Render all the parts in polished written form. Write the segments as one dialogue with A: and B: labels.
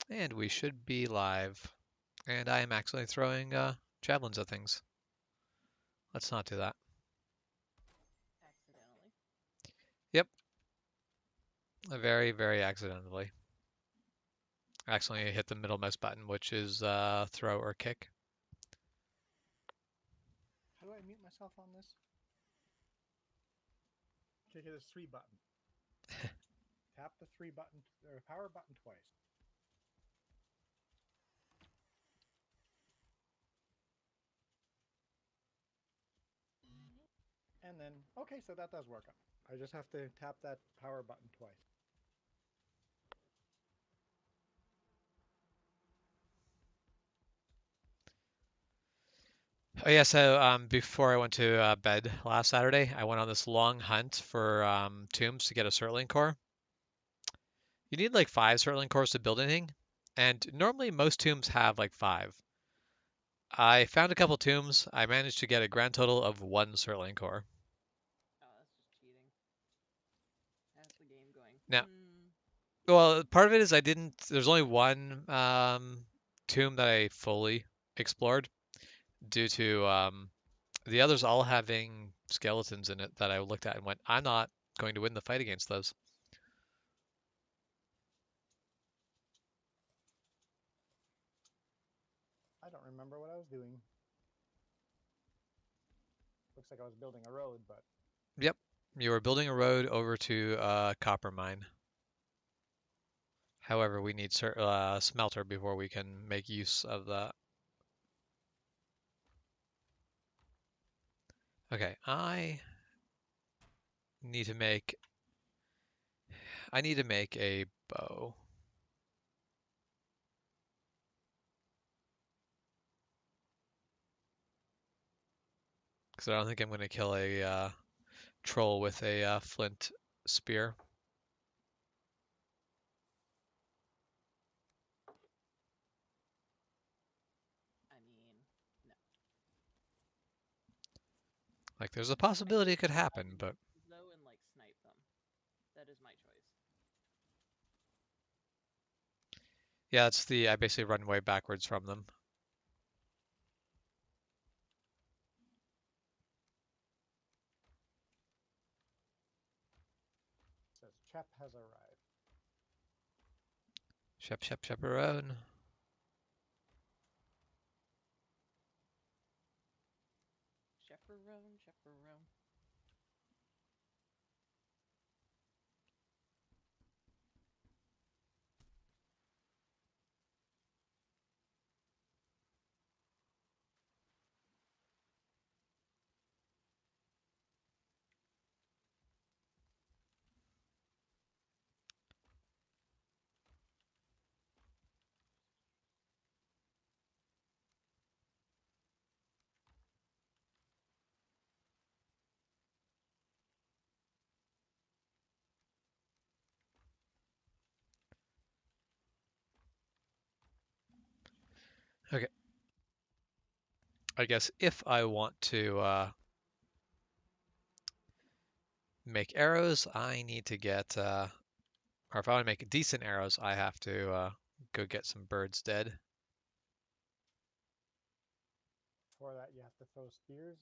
A: And we should be live. And I am accidentally throwing javelins at things. Let's not do that.
B: Accidentally.
A: Yep, very, very accidentally. Accidentally hit the middle mouse button, which is throw or kick.
C: How do I mute myself on this? Okay, there's 3 buttons. Tap the 3 button or power button twice. And then, okay, so that does work. I just have to tap that power button twice.
A: Oh yeah, so before I went to bed last Saturday, I went on this long hunt for tombs to get a Surtling core. You need like 5 Surtling cores to build anything, and normally most tombs have like 5. I found a couple tombs. I managed to get a grand total of 1 Surtling core.
B: Oh, that's just cheating. That's the game going.
A: Now, well, part of it is I didn't. There's only one tomb that I fully explored due to the others all having skeletons in it that I looked at and went, I'm not going to win the fight against those.
C: I don't remember what I was doing. Looks like I was building a road, but
A: Yep, you were building a road over to copper mine. However, we need smelter before we can make use of that. Okay, need to make I need to make a bow. Because I don't think I'm going to kill a troll with a flint spear.
B: I mean, no.
A: Like, there's a
B: I can
A: possibility it could
B: shoot at
A: happen,
B: the
A: but
B: mobs though and like snipe them. That is my choice.
A: yeah, it's the I basically run way backwards from them.
C: it says Chep has arrived.
A: Chaperone.
B: Chaperone, chaperone.
A: Okay. I guess if I want to make arrows, I need to get, or if I want to make decent arrows, I have to go get some birds dead.
C: For that, you have to throw spears.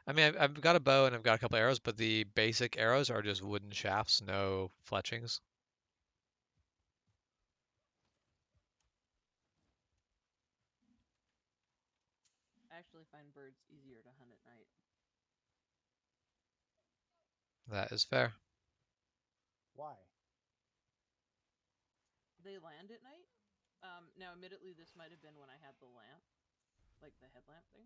A: I mean, I've got a bow and I've got a couple arrows, but the basic arrows are just wooden shafts, no fletchings.
B: I actually find birds easier to hunt at night.
A: That is fair.
C: Why?
B: They land at night. Now, admittedly, this might have been when I had the lamp, like the headlamp thing.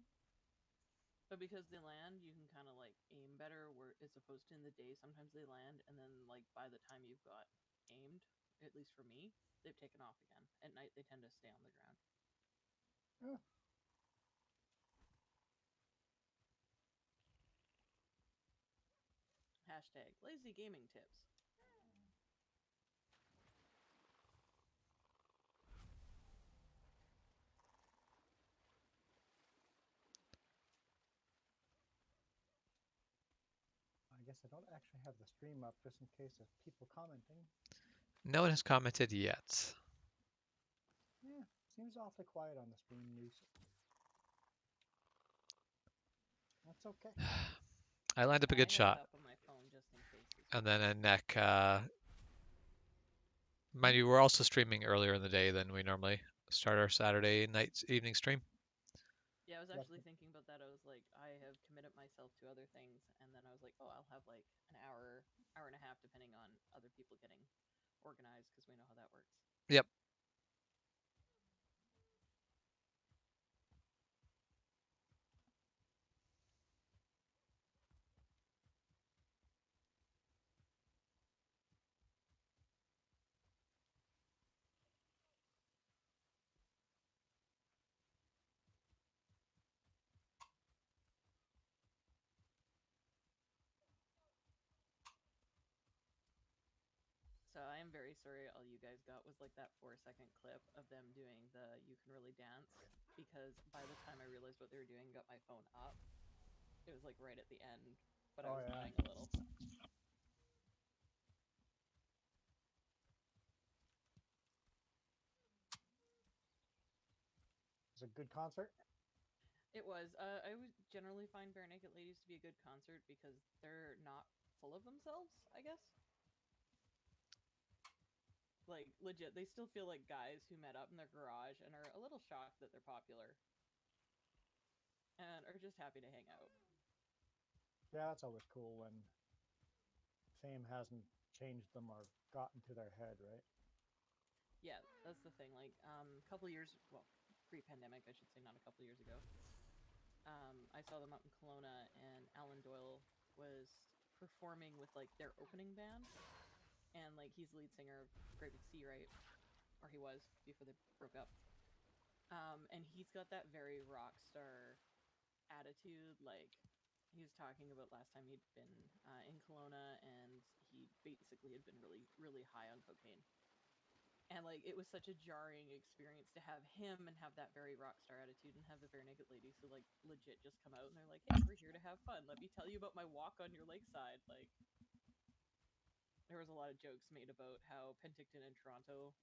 B: But because they land, you can kind of like aim better. Where as opposed to in the day, sometimes they land, and then like by the time you've got aimed, at least for me, they've taken off again. At night, they tend to stay on the ground.
C: Oh,
B: Hashtag lazy gaming tips.
C: I guess I don't actually have the stream up just in case of people commenting.
A: No one has commented yet.
C: Seems awfully quiet on the stream news. That's okay.
A: I lined up a
B: I
A: good
B: have it
A: shot,
B: up on my phone just in case as
A: and
B: well.
A: then a neck. Mind you, we're also streaming earlier in the day than we normally start our Saturday night evening stream.
B: Yeah, I was
C: Yep.
B: actually thinking about that. I was like, I have committed myself to other things, and then I was like, oh, I'll have like an hour, hour and a half, depending on other people getting organized, because we know how that works.
A: Yep.
B: So I am very sorry all you guys got was like that 4-second clip of them doing the "You Can Really Dance," because by the time I realized what they were doing, got my phone up, it was like right at the end, but I
C: Oh
B: was
C: yeah.
B: dying a little.
C: It's a good concert.
B: It was. I would generally find Bare Naked Ladies to be a good concert because they're not full of themselves, I guess. Like, legit, they still feel like guys who met up in their garage and are a little shocked that they're popular and are just happy to hang out.
C: Yeah, that's always cool when fame hasn't changed them or gotten to their head, right?
B: Yeah, that's the thing. Like, a couple years, well, pre-pandemic, I should say, not a couple years ago. I saw them up in Kelowna, and Alan Doyle was performing with like their opening band, and like he's the lead singer of Great Big Sea, right? Or he was before they broke up. And he's got that very rock star attitude. Like he was talking about last time he'd been in Kelowna, and he basically had been really, really high on cocaine. And like it was such a jarring experience to have him and have that very rock star attitude, and have the Bare Naked Ladies who like legit just come out and they're like, "Hey, we're here to have fun. Let me tell you about my walk on your lakeside." Like there was a lot of jokes made about how Penticton and Toronto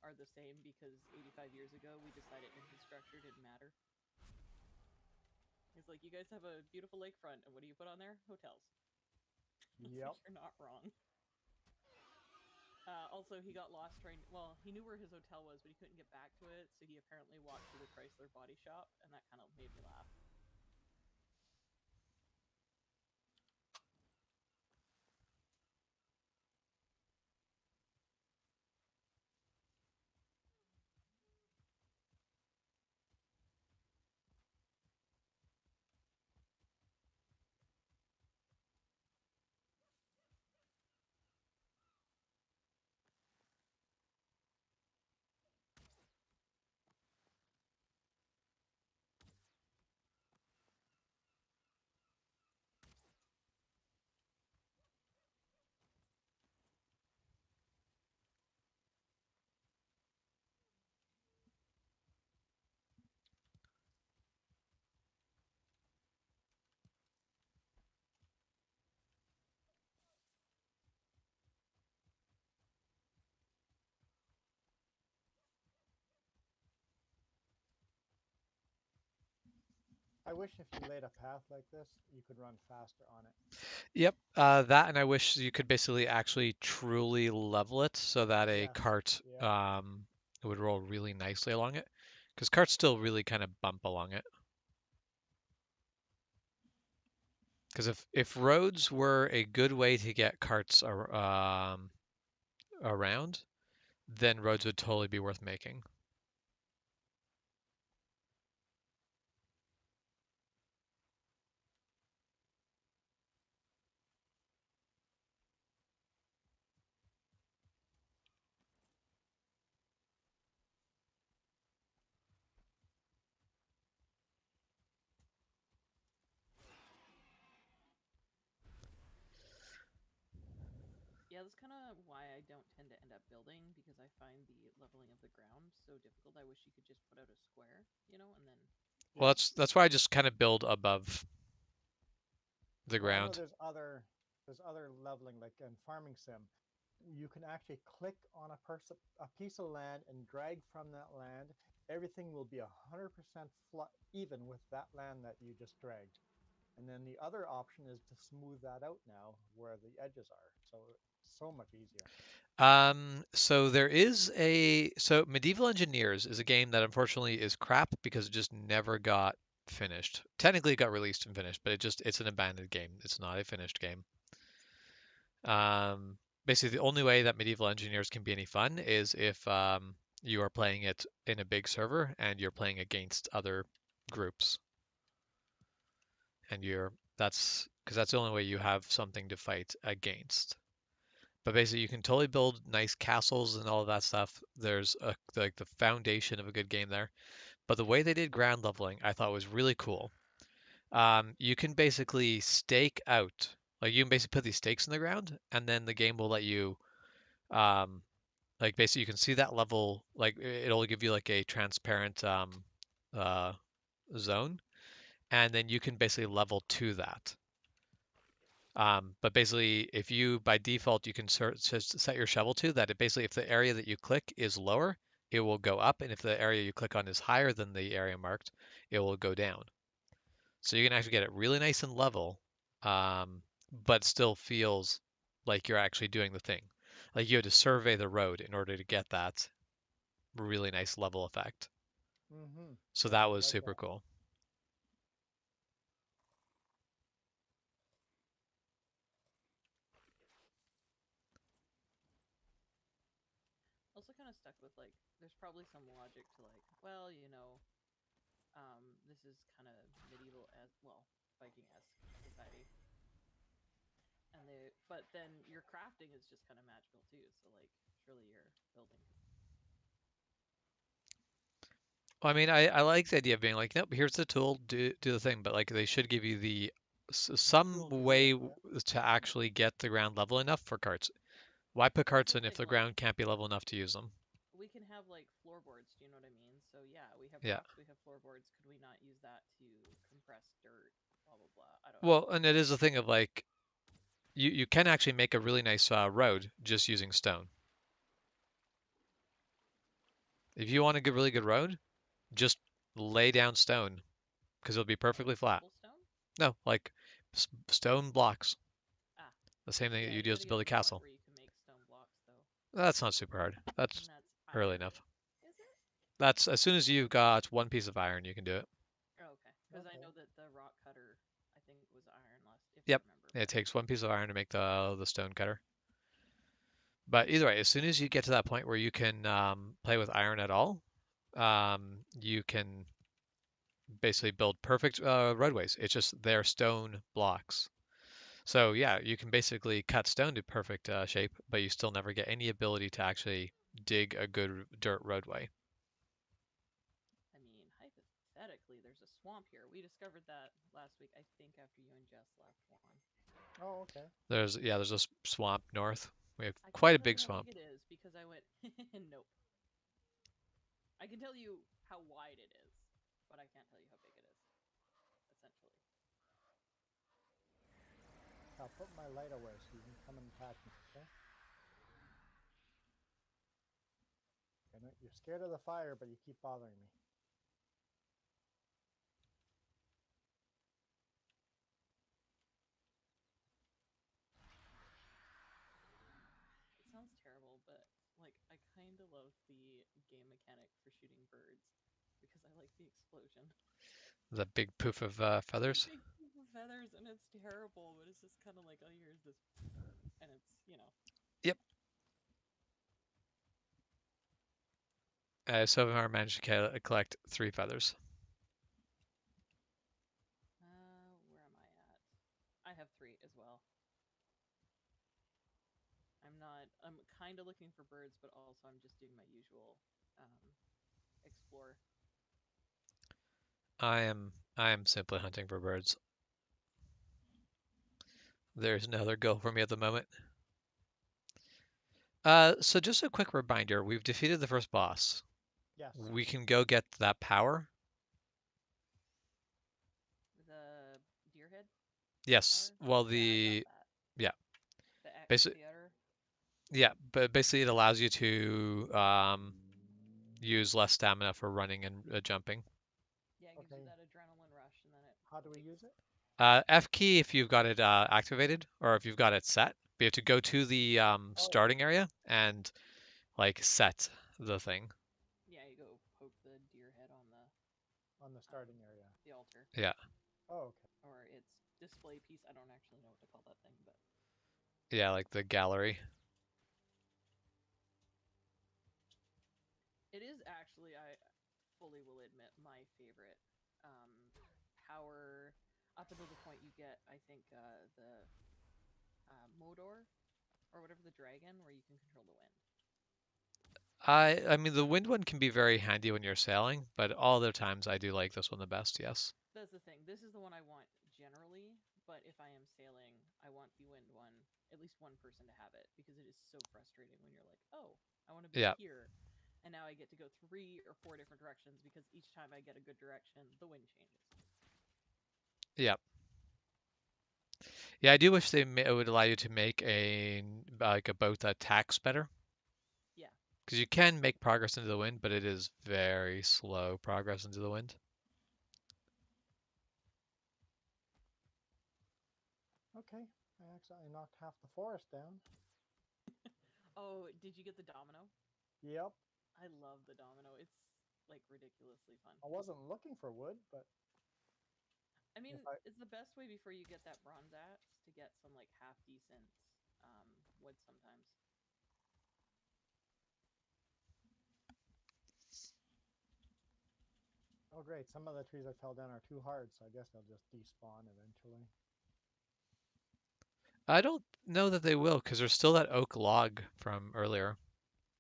B: are the same because 85 years ago we decided infrastructure didn't matter. He's like, you guys have a beautiful lakefront, and what do you put on there? Hotels. It's like
C: Yep.
B: you're not wrong. Also, he got lost trying. Well, he knew where his hotel was, but he couldn't get back to it, so he apparently walked through the Chrysler body shop, and that kind of made me laugh.
C: I wish if you laid a path like this, you could run faster on it.
A: Yep. That, and I wish you could basically actually truly level it so that a
C: Yes.
A: cart
C: Yep.
A: would roll really nicely along it, because carts still really kind of bump along it. Because if roads were a good way to get carts around, then roads would totally be worth making.
B: Yeah, that's kind of why I don't tend to end up building because I find the leveling of the ground so difficult. I wish you could just put out a square, and then
A: Well,
C: Yep.
A: that's why I just kind of build above the
C: Well, I know
A: ground.
C: there's other leveling like in Farming Sim. You can actually click on a piece of land and drag from that land everything will be 100% even with that land that you just dragged. And then the other option is to smooth that out now where the edges are. So so much easier.
A: So there is so Medieval Engineers is a game that unfortunately is crap because it just never got finished. Technically it got released and finished, but it's an abandoned game. It's not a finished game. Um, Basically the only way that Medieval Engineers can be any fun is if you are playing it in a big server and you're playing against other groups, and you're that's because that's the only way you have something to fight against. But basically, you can totally build nice castles and all of that stuff. There's like the foundation of a good game there. But the way they did ground leveling, I thought was really cool. You can basically stake out, like you can basically put these stakes in the ground, and then the game will let you, um, like basically you can see that level, like it'll give you like a transparent uh, zone, and then you can basically level to that. But basically, if you by default you can set your shovel to that, it basically if the area that you click is lower, it will go up, and if the area you click on is higher than the area marked, it will go down. So you can actually get it really nice and level, but still feels like you're actually doing the thing. Like you had to survey the road in order to get that really nice level effect. So
C: Yeah,
A: that
C: I
A: was
C: like
A: super
C: that.
A: cool.
B: Also, kind of stuck with like, there's probably some logic to like, well, this is kind of medieval as well, Viking-esque society, and but then your crafting is just kind of magical too. So like, surely your building.
A: Well, I mean, I like the idea of being like, nope, here's the tool, do the thing, but like they should give you the
C: The
A: some
C: tool to do
A: way
C: it, yeah.
A: to actually get the ground level enough for carts. Why put
B: Well, that's
A: carts
B: the
A: in if
B: thing.
A: the
B: Like,
A: ground can't be level enough to use them?
B: we can have like floorboards. Do you know what I mean? So yeah, we have
A: Yeah.
B: rocks, we have floorboards. Could we not use that to compress dirt? Blah blah blah. I don't know.
A: Well, and it is a thing of like you can actually make a really nice road just using stone. If you want a good, really good road, just lay down stone because it'll be
B: Like
A: perfectly flat.
B: cobblestone.
A: No, like stone blocks,
B: Ah,
A: the same thing that
B: yeah.
A: you'd
B: You got
A: use
B: to
A: to
B: get
A: build a
B: to the point
A: castle.
B: where you can make stone blocks, though,
A: That's not super hard.
B: and
A: That's
B: that's
A: early
B: iron.
A: enough.
B: Is it?
A: That's as soon as you've got one piece of iron, you can do it.
B: Oh, okay. Because I
C: Okay.
B: know that the rock cutter, I think, was ironless, if I
A: Yep.
B: remember.
A: It
B: But
A: takes one piece of iron to make the stone cutter. But either way, as soon as you get to that point where you can play with iron at all, you can basically build perfect roadways. It's just they're stone blocks. So yeah, you can basically cut stone to perfect shape, but you still never get any ability to actually dig a good dirt roadway.
B: I mean, hypothetically, there's a swamp here. We discovered that last week, I think, after you and Jess left one.
C: Oh, okay.
A: There's a swamp north. We have
B: I
A: quite
B: can't
A: a
B: tell you
A: big
B: how big
A: swamp.
B: it is because I went, nope. I can tell you how wide it is, but I can't tell you how big it is, essentially.
C: I'll put my light away so you can come and attack me, okay? And you're scared of the fire, but you keep bothering me.
B: It sounds terrible, but like I kind of love the game mechanic for shooting birds because I like the explosion.
A: The big poof of
B: It's a
A: feathers.
B: big heap of feathers and it's terrible, but it's just kind of like, oh, here's this, and it's.
A: Yep. So far managed to collect 3 feathers.
B: Where am I at? I have three as well. I'm not. I'm kind of looking for birds, but also I'm just doing my usual explore.
A: I am simply hunting for birds. There's no other goal for me at the moment. So just a quick reminder, we've defeated the first boss.
C: Yes.
A: We can go get that power.
B: The deer head
A: Yes.
B: power.
A: Well,
B: Yeah, I got that.
A: yeah,
B: The
A: basically,
B: theater.
A: yeah, but basically it allows you to use less stamina for running and jumping.
B: Yeah, it gives you
C: Okay.
B: that adrenaline rush, and then it
C: How do we
B: takes.
C: use it?
A: F key if you've got it activated or if you've got it set. But you have to go to the
C: Oh yeah,
A: starting area and like set the thing.
B: Yeah, you go poke the deer head on
C: on the starting area.
B: the altar,
A: Yeah,
C: Oh, okay.
B: or its display piece. I don't actually know what to call that thing, but
A: yeah, like the gallery.
B: it is actually, I fully will admit, my favorite power up until the point you get, I think, the Modor or whatever, the dragon, where you can control the wind.
A: I mean the wind one can be very handy when you're sailing, but all other times I do like this one the best. Yes.
B: That's the thing. This is the one I want generally, but if I am sailing, I want the wind one, at least one person to have it, because it is so frustrating when you're like, oh, I want to be
A: Yeah.
B: here, and now I get to go 3 or 4 different directions because each time I get a good direction, the wind changes.
A: Yeah. Yeah, I do wish it would allow you to make a like a boat that tacks better.
B: Yeah.
A: Because you can make progress into the wind, but it is very slow progress into the wind.
C: Okay. I accidentally knocked half the forest down.
B: Oh, did you get the domino?
C: Yep.
B: I love the domino. It's like ridiculously fun.
C: I wasn't looking for wood, but
B: I mean,
C: if I
B: it's the best way before you get that bronze axe to get some like half decent um, wood sometimes.
C: oh great, some of the trees I fell down are too hard, so I guess they'll just despawn eventually.
A: I don't know that they will, because there's still that oak log from earlier.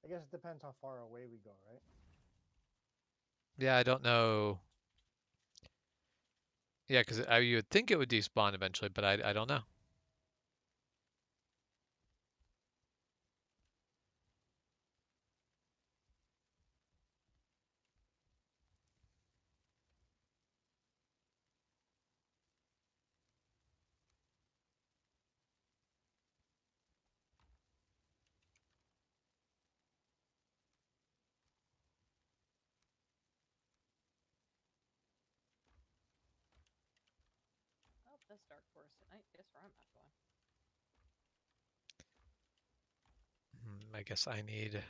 C: I guess it depends how far away we go, right?
A: Yeah, I don't know. Yeah, because you would think it would despawn eventually, but I don't know.
B: Oh, that's dark forest at night. Guess where I'm not going.
A: I guess I need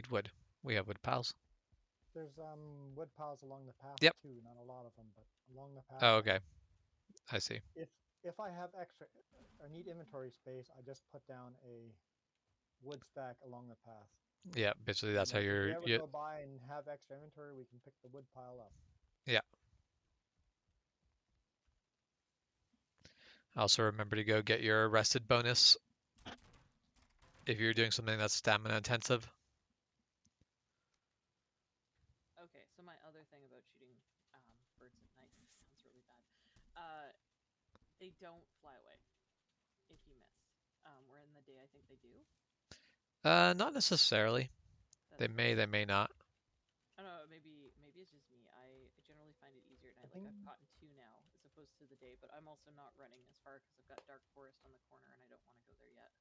A: wood. We have wood piles.
C: There's wood piles along the path
A: Yep.
C: too, not a lot of them, but along the path.
A: Oh, okay. I see.
C: If I have extra or need inventory space, I just put down a wood stack along the path.
A: Yeah, basically
C: And
A: that's how
C: then if we
A: you're,
C: ever
A: you,
C: go by and have extra inventory, we can pick the wood pile up.
A: yeah. Also remember to go get your rested bonus if you're doing something that's stamina intensive.
B: Okay, so my other thing about shooting birds at night, this sounds really bad. Uh, they don't fly away if you miss. Where in the day I think they do.
A: Not necessarily.
B: That's the
A: They may not.
B: I don't know. Maybe it's just me. I generally find it easier at
C: I
B: night. Like
C: think
B: I've caught in two now, as opposed to the day. But I'm also not running as far because I've got dark forest on the corner, and I don't want to go there yet.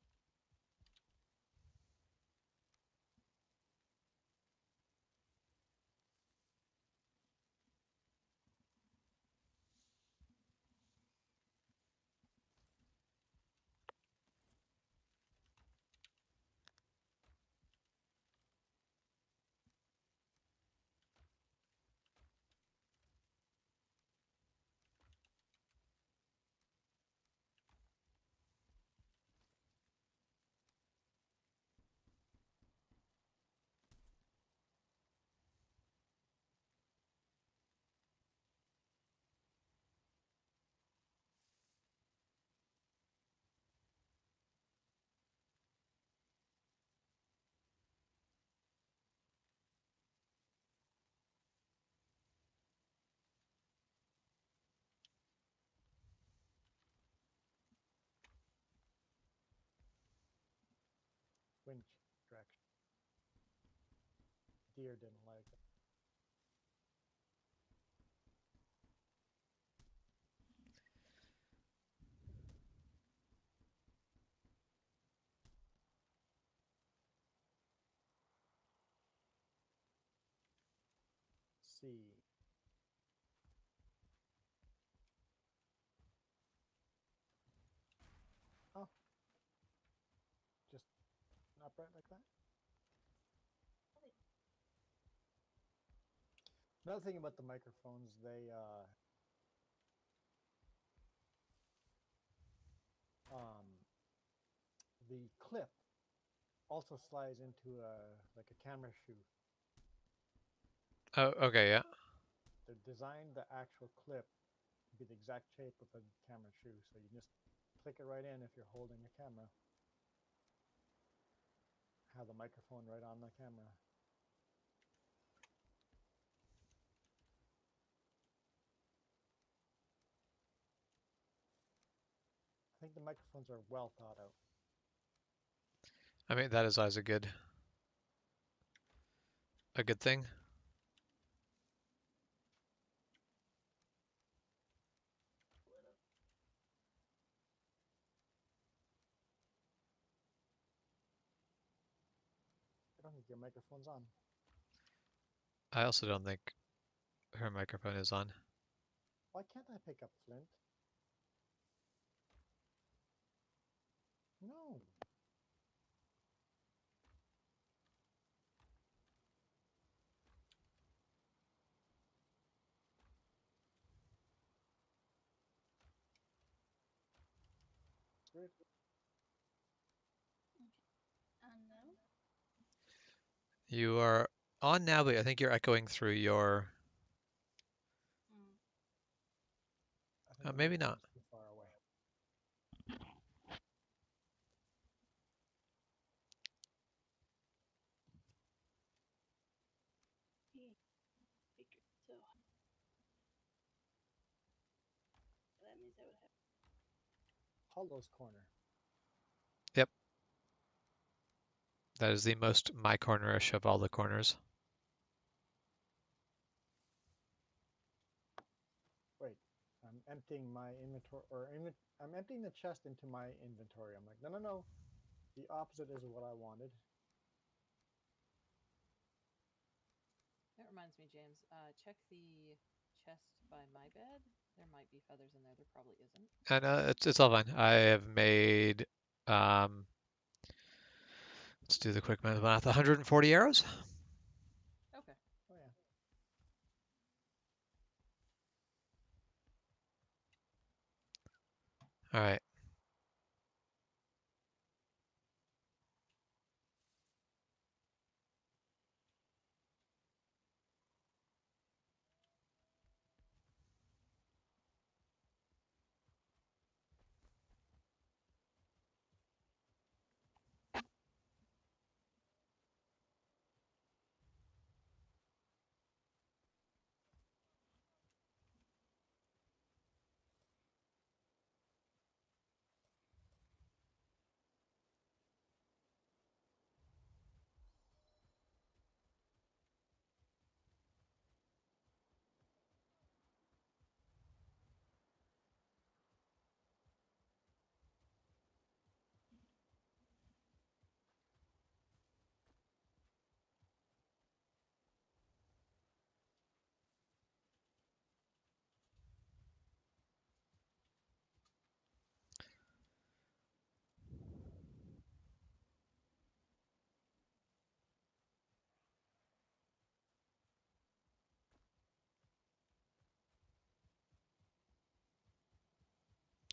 C: winch direction. Deer didn't like it. see. Oh, just not bright like that. Another thing about the microphones, the clip also slides into like a camera shoe.
A: Oh, okay, yeah.
C: They designed the actual clip to be the exact shape of a camera shoe, so you just click it right in if you're holding a camera. Have the microphone right on the camera. I think the microphones are well thought out.
A: I mean, that is always a good thing.
C: I don't think your microphone's on.
A: I also don't think her microphone is on.
C: Why can't I pick up Flint? No. Weird.
D: And now?
A: You are on now, but I think you're echoing through your.
D: Mm.
C: I think the
A: Maybe not.
C: microphone's too far away.
D: Hey, speaker. So that means I would have.
C: Hollow's Corner.
A: Yep. That is the most my cornerish of all the corners.
C: Wait, I'm emptying my inventory, I'm emptying the chest into my inventory. I'm like, no, no, no. The opposite is what I wanted.
B: That reminds me, James. Check the chest by my bed. There might be feathers in there. There probably isn't.
A: And it's all fine. I have made let's do the quick math. 140 arrows.
B: Okay.
C: Oh yeah.
A: All right.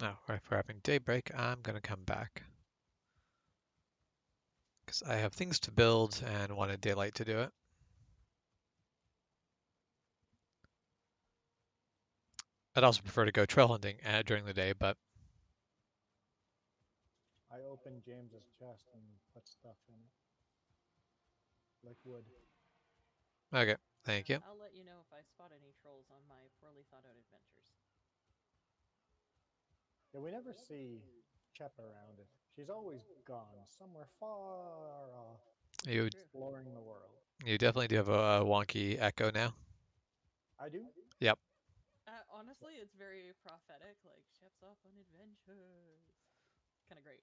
A: Oh, right, we're having daybreak. I'm gonna come back because I have things to build and wanted daylight to do it. I'd also prefer to go trail hunting during the day, but
C: I opened James's chest and put stuff in it, like wood.
A: okay. Thank you.
B: I'll let you know if I spot any trolls on my poorly thought out adventures.
C: Yeah, we never see Shep around it. She's always gone somewhere far off,
A: You
B: True.
C: exploring the world.
A: you definitely do have a wonky echo now.
C: I do.
A: Yep.
B: Honestly, it's very prophetic. Like, Shep's off on adventures. Kind of great.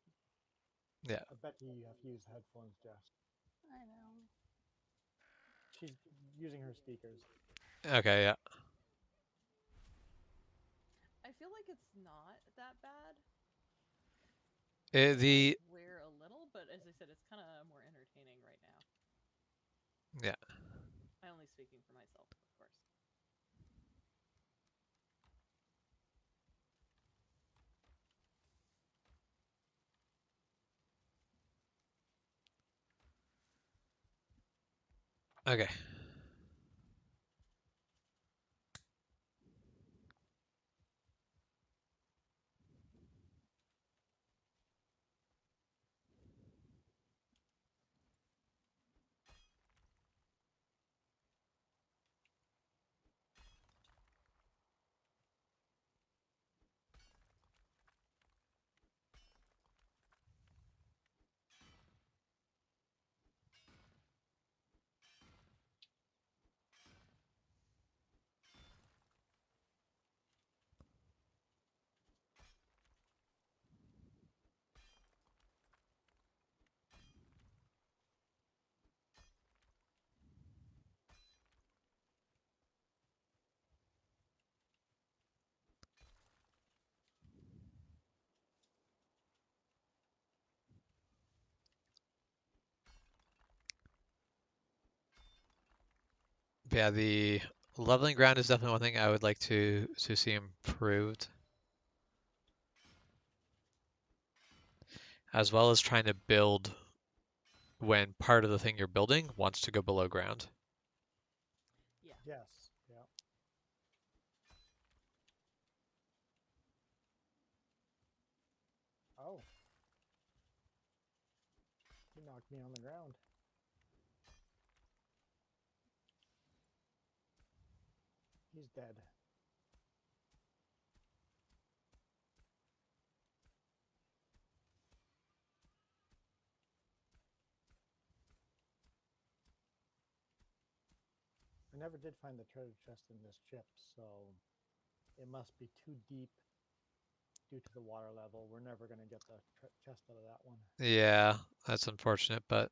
A: Yeah.
C: I bet you have to use headphones, Jess.
D: I know.
C: She's using her speakers.
A: Okay, yeah.
B: I feel like it's not that bad.
A: The
B: Wear a little, but as I said, it's kind of more entertaining right now.
A: yeah.
B: I'm only speaking for myself, of course.
A: Okay. Yeah, the leveling ground is definitely one thing I would like to see improved, as well as trying to build when part of the thing you're building wants to go below ground.
B: Yeah.
C: Yes. Yeah. Oh, he knocked me on the ground. He's dead. I never did find the treasure chest in this chip, so it must be too deep due to the water level. We're never going to get the chest out of that one.
A: Yeah, that's unfortunate, but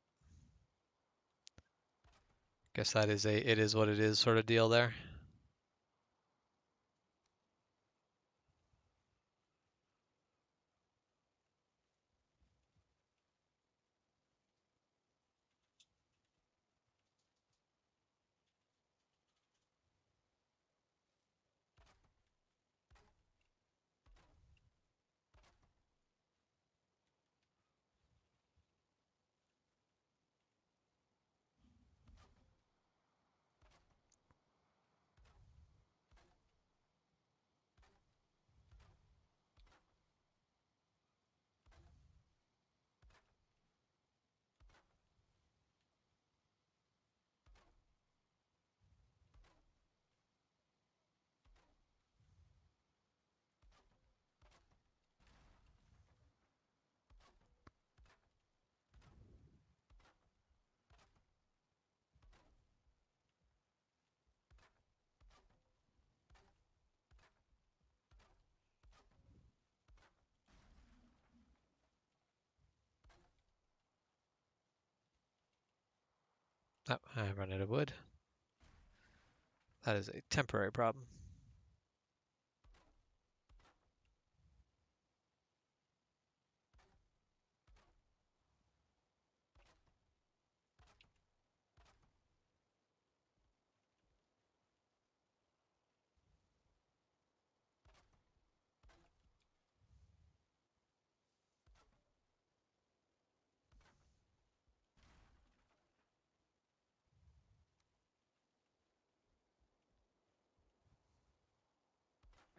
A: guess that is a it is what it is sort of deal there. Oh, I run out of wood. That is a temporary problem.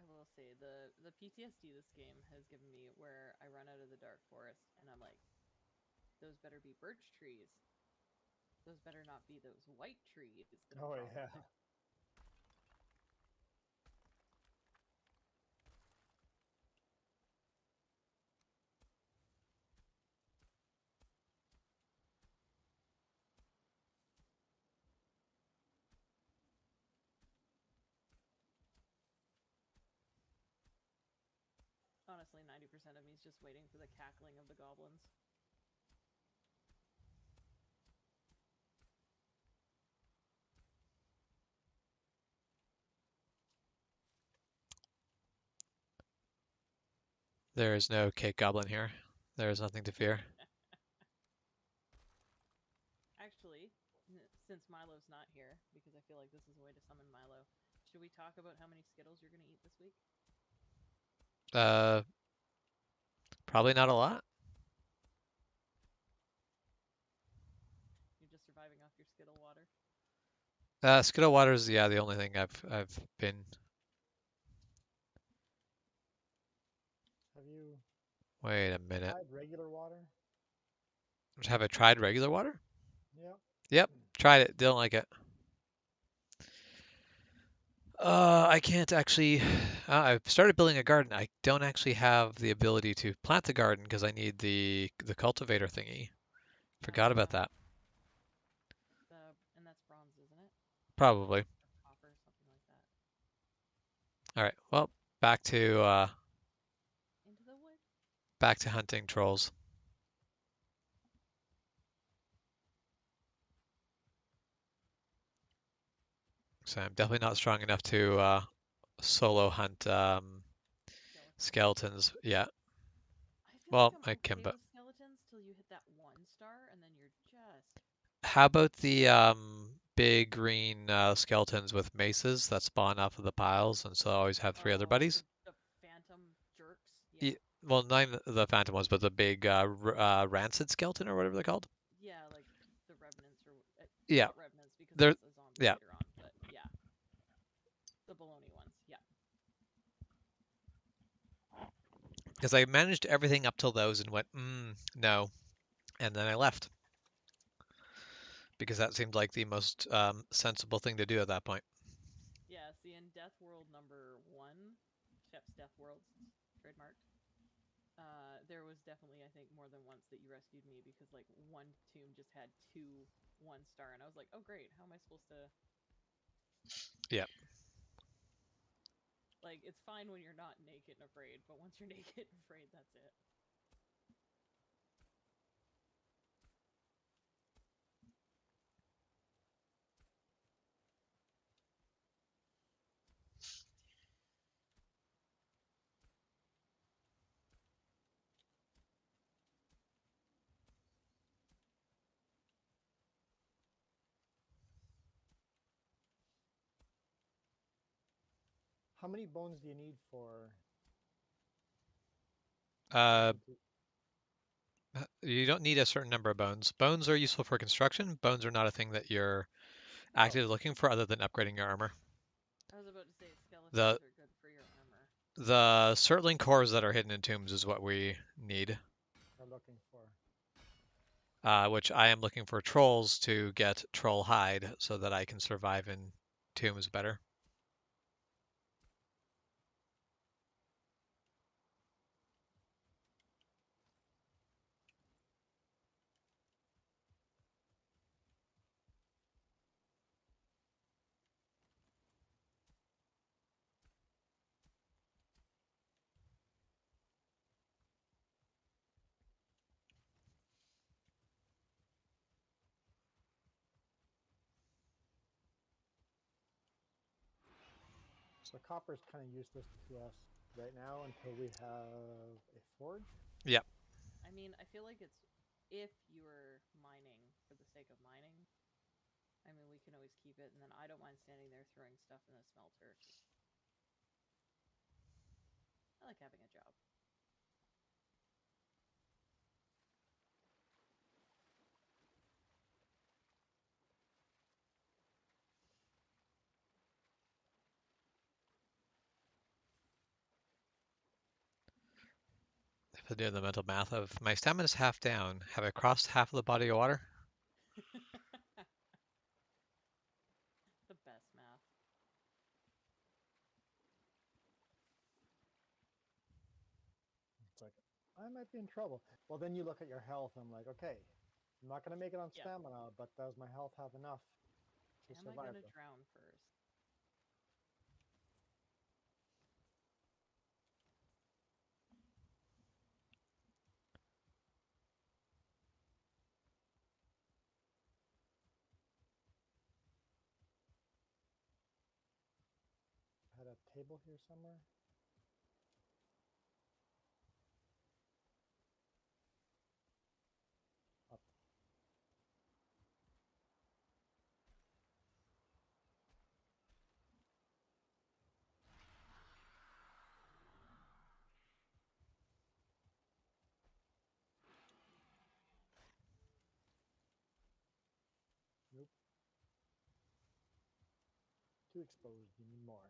B: I will say the PTSD this game has given me where I run out of the dark forest and I'm like, those better be birch trees. Those better not be those white trees that are
C: Oh,
B: crawling
C: yeah.
B: on it. Honestly, 90% of me is just waiting for the cackling of the goblins.
A: There is no cake goblin here. There is nothing to fear.
B: Actually, since Milo's not here, because I feel like this is a way to summon Milo, should we talk about how many Skittles you're going to eat this week?
A: Uh, Probably not a lot.
B: You're just surviving off your Skittle water?
A: Skittle water's the only thing I've been.
C: Have you
A: Wait a minute.
C: tried regular water?
A: Have I tried regular water?
C: Yep.
A: Yep, tried it. Didn't like it. I can't actually. I've started building a garden. I don't actually have the ability to plant the garden because I need the cultivator thingy. Forgot about that.
B: The and that's bronze, isn't it?
A: Probably.
B: Or copper, something like that.
A: All right. Well, back to uh,
B: Into the wood.
A: back to hunting trolls. So I'm definitely not strong enough to solo hunt
B: Skeletons.
A: skeletons yet.
B: I feel like
A: Well,
B: I'm
A: I can,
B: okay
A: but
B: with skeletons till you hit that 1 star, and then you're just
A: how about the big green skeletons with maces that spawn off of the piles, and so I always have three other
B: oh
A: buddies?
B: the phantom jerks. Yeah,
A: Well, not the phantom ones, but the big rancid skeleton or whatever they're called.
B: yeah, like the revenants or
A: Yeah,
B: not revenants because
A: they're
B: that's a zombie
A: yeah,
B: later on, but yeah, the baloney ones. Yeah.
A: because I managed everything up till those and went, no, and then I left because that seemed like the most sensible thing to do at that point.
B: Yeah, see, in Death World #1, Shep's Death Worlds, trademarked, there was definitely, I think, more than once that you rescued me because, like, one tomb just had 2 1 star, and I was like, oh, great, how am I supposed to.
A: Yeah,
B: Like, it's fine when you're not naked and afraid, but once you're naked and afraid, that's it.
C: How many bones do you need for
A: uh,
C: getting to?
A: you don't need a certain number of bones. Bones are useful for construction. Bones are not a thing that you're
C: Oh,
A: actively looking for other than upgrading your armor.
B: I was about to say skeletons
A: The
B: are good for your armor.
A: the Surtling cores that are hidden in tombs is what we need.
C: are looking for.
A: Which I am looking for trolls to get troll hide so that I can survive in tombs better.
C: So copper is kind of useless to us right now until we have a forge.
A: Yep.
B: I mean, I feel like it's if you were mining for the sake of mining. I mean, we can always keep it, and then I don't mind standing there throwing stuff in the smelter because I like having a job.
A: If I do the mental math of my stamina's half down, have I crossed half of the body of water?
B: The best math.
C: It's like, I might be in trouble. Well, then you look at your health. And I'm like, okay, I'm not going to make it on
B: Yeah.
C: stamina, but does my health have enough to
B: Am I
C: survive
B: gonna
C: this?
B: drown first?
C: Had a table here somewhere. too exposed. You need more.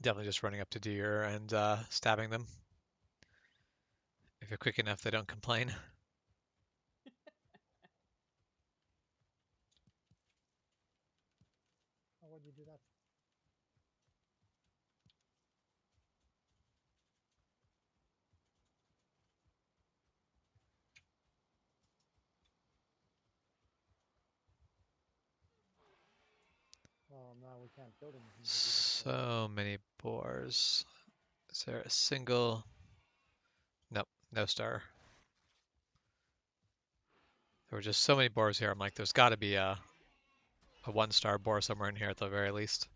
A: Definitely just running up to deer and stabbing them. If you're quick enough, they don't complain.
C: Oh, what did you do that? Well, now we can't build anything because you destroyed it.
A: So many boars. Is there a single? Nope, no star. There were just so many boars here. I'm like, there's got to be a one-star boar somewhere in here at the very least.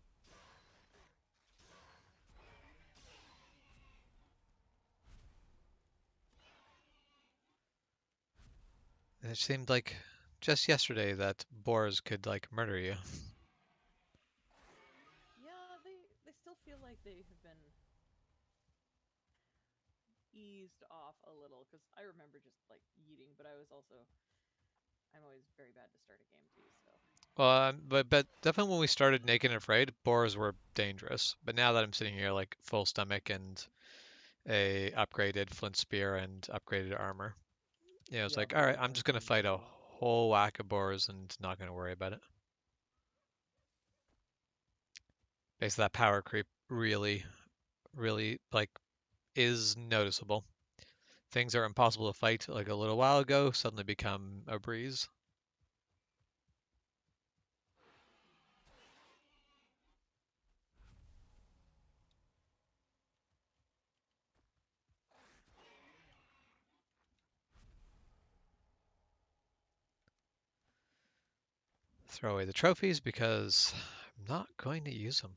A: And it seemed like just yesterday that boars could like murder you.
B: Yeah, they still feel like they have been eased off a little because I remember just like eating, but I'm always very bad to start a game too. So
A: But definitely when we started Naked and Afraid, boars were dangerous. But now that I'm sitting here like full stomach and a upgraded flint spear and upgraded armor, it's
C: Yeah,
A: like, all right,
C: boars
A: I'm just
C: aren't
A: gonna fight
C: dangerous
A: a
C: anymore.
A: whole whack of boars and not gonna worry about it. Basically, that power creep really, really like is noticeable. Things are impossible to fight like a little while ago suddenly become a breeze. Throw away the trophies because I'm not going to use them.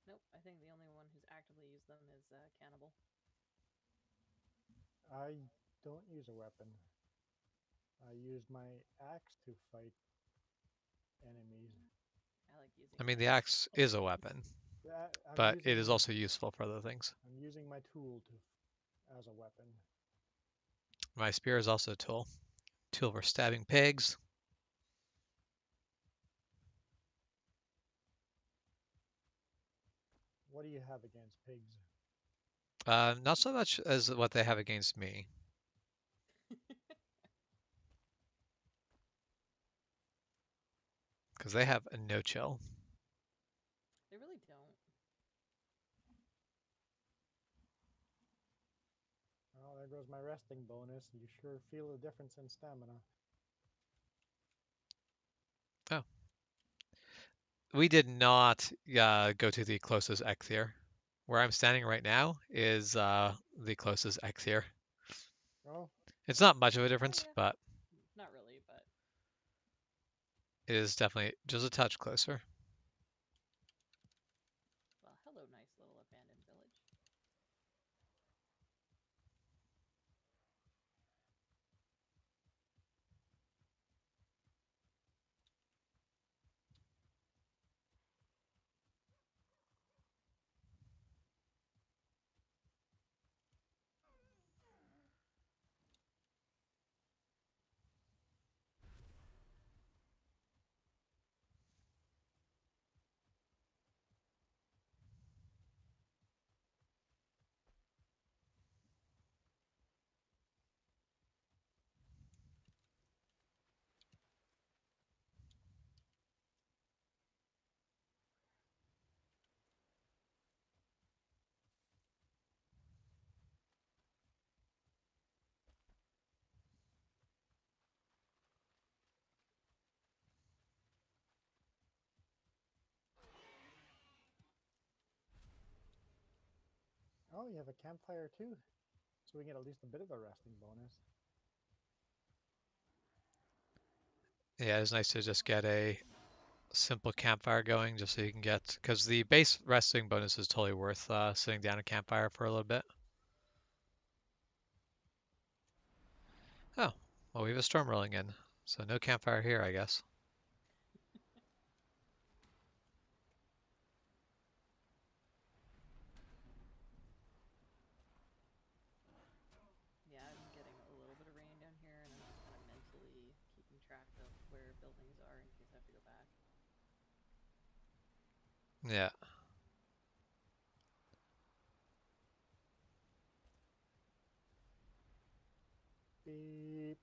B: nope, I think the only one who's actively used them is Cannibal.
C: I don't use a weapon. I use my axe to fight enemies.
B: I like using
A: I
B: the
A: mean, the
B: axe.
A: axe is a weapon,
C: Yeah,
A: but it is also useful for other things.
C: I'm using my tool as a weapon.
A: My spear is also a tool. Tool for stabbing pigs.
C: What do you have against pigs?
A: Not so much as what they have against me, because they have a no chill.
B: They really don't.
C: Oh, there goes my resting bonus. You sure feel the difference in stamina.
A: Oh, we did not go to the closest X here. Where I'm standing right now is the closest X here.
C: Oh,
A: It's not much of a
B: Oh
A: difference,
B: yeah,
A: but
B: not really, but
A: it is definitely just a touch closer.
B: well, hello, nice little abandoned village.
C: oh, you have a campfire too, so we get at least a bit of a resting bonus.
A: Yeah, it's nice to just get a simple campfire going just so you can get, because the base resting bonus is totally worth sitting down a campfire for a little bit. Oh, well, we have a storm rolling in, so no campfire here, I guess. Yeah.
C: Beep.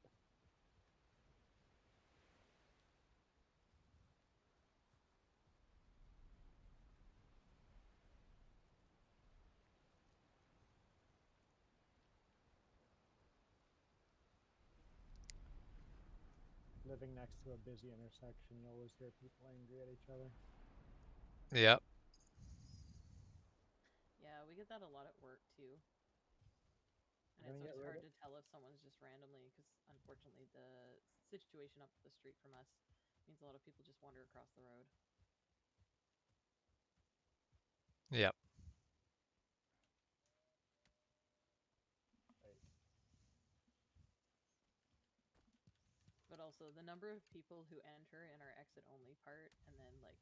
C: Living next to a busy intersection, you always hear people angry at each other.
A: Yep.
B: Yeah, we get that a lot at work too. And
C: We're
B: it's
C: gonna get
B: always
C: rid
B: hard
C: of.
B: to tell if someone's just randomly, because unfortunately the situation up the street from us means a lot of people just wander across the road.
A: Yep.
C: Right.
B: But also the number of people who enter in our exit only part, and then like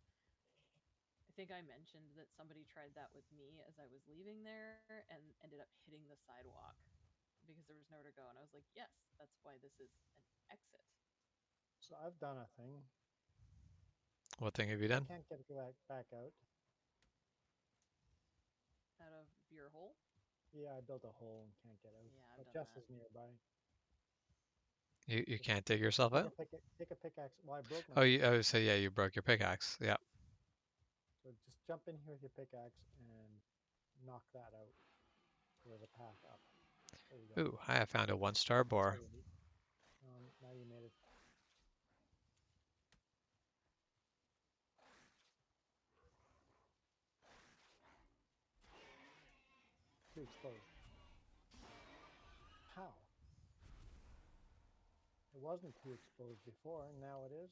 B: I think I mentioned that somebody tried that with me as I was leaving there and ended up hitting the sidewalk because there was nowhere to go. And I was like, yes, that's why this is an exit.
C: So I've done a thing.
A: What thing have you
C: I
A: done?
C: can't get back out.
B: Out of your hole?
C: Yeah, I built a hole and can't get out.
B: Yeah, I've
C: But
B: done
C: Jess
B: that.
C: is nearby.
A: You
C: Just
A: can't dig yourself
C: take a
A: out?
C: pick. Take a pickaxe. Well, I broke my
A: Oh,
C: pickaxe.
A: so yeah, you broke your pickaxe. Yep.
C: So just jump in here with your pickaxe and knock that out. There's a path up. There you go.
A: Ooh, I have found a 1-star
C: That's all
A: boar.
C: you need. Now you made it. Too exposed. How? It wasn't too exposed before, and now it is.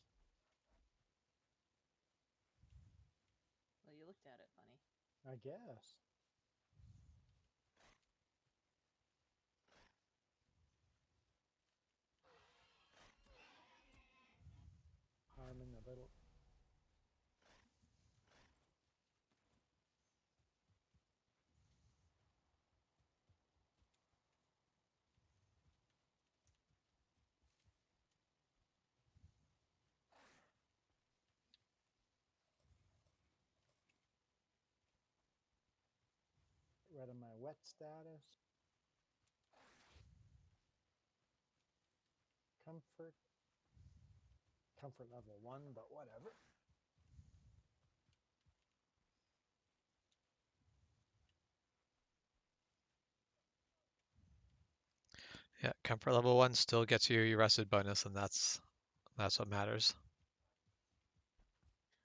B: Well, you looked at it funny.
C: I guess. Harming a little. Get rid of my wet status. Comfort. Comfort level 1, but whatever.
A: Yeah, comfort level 1 still gets you your rested bonus, and that's what matters.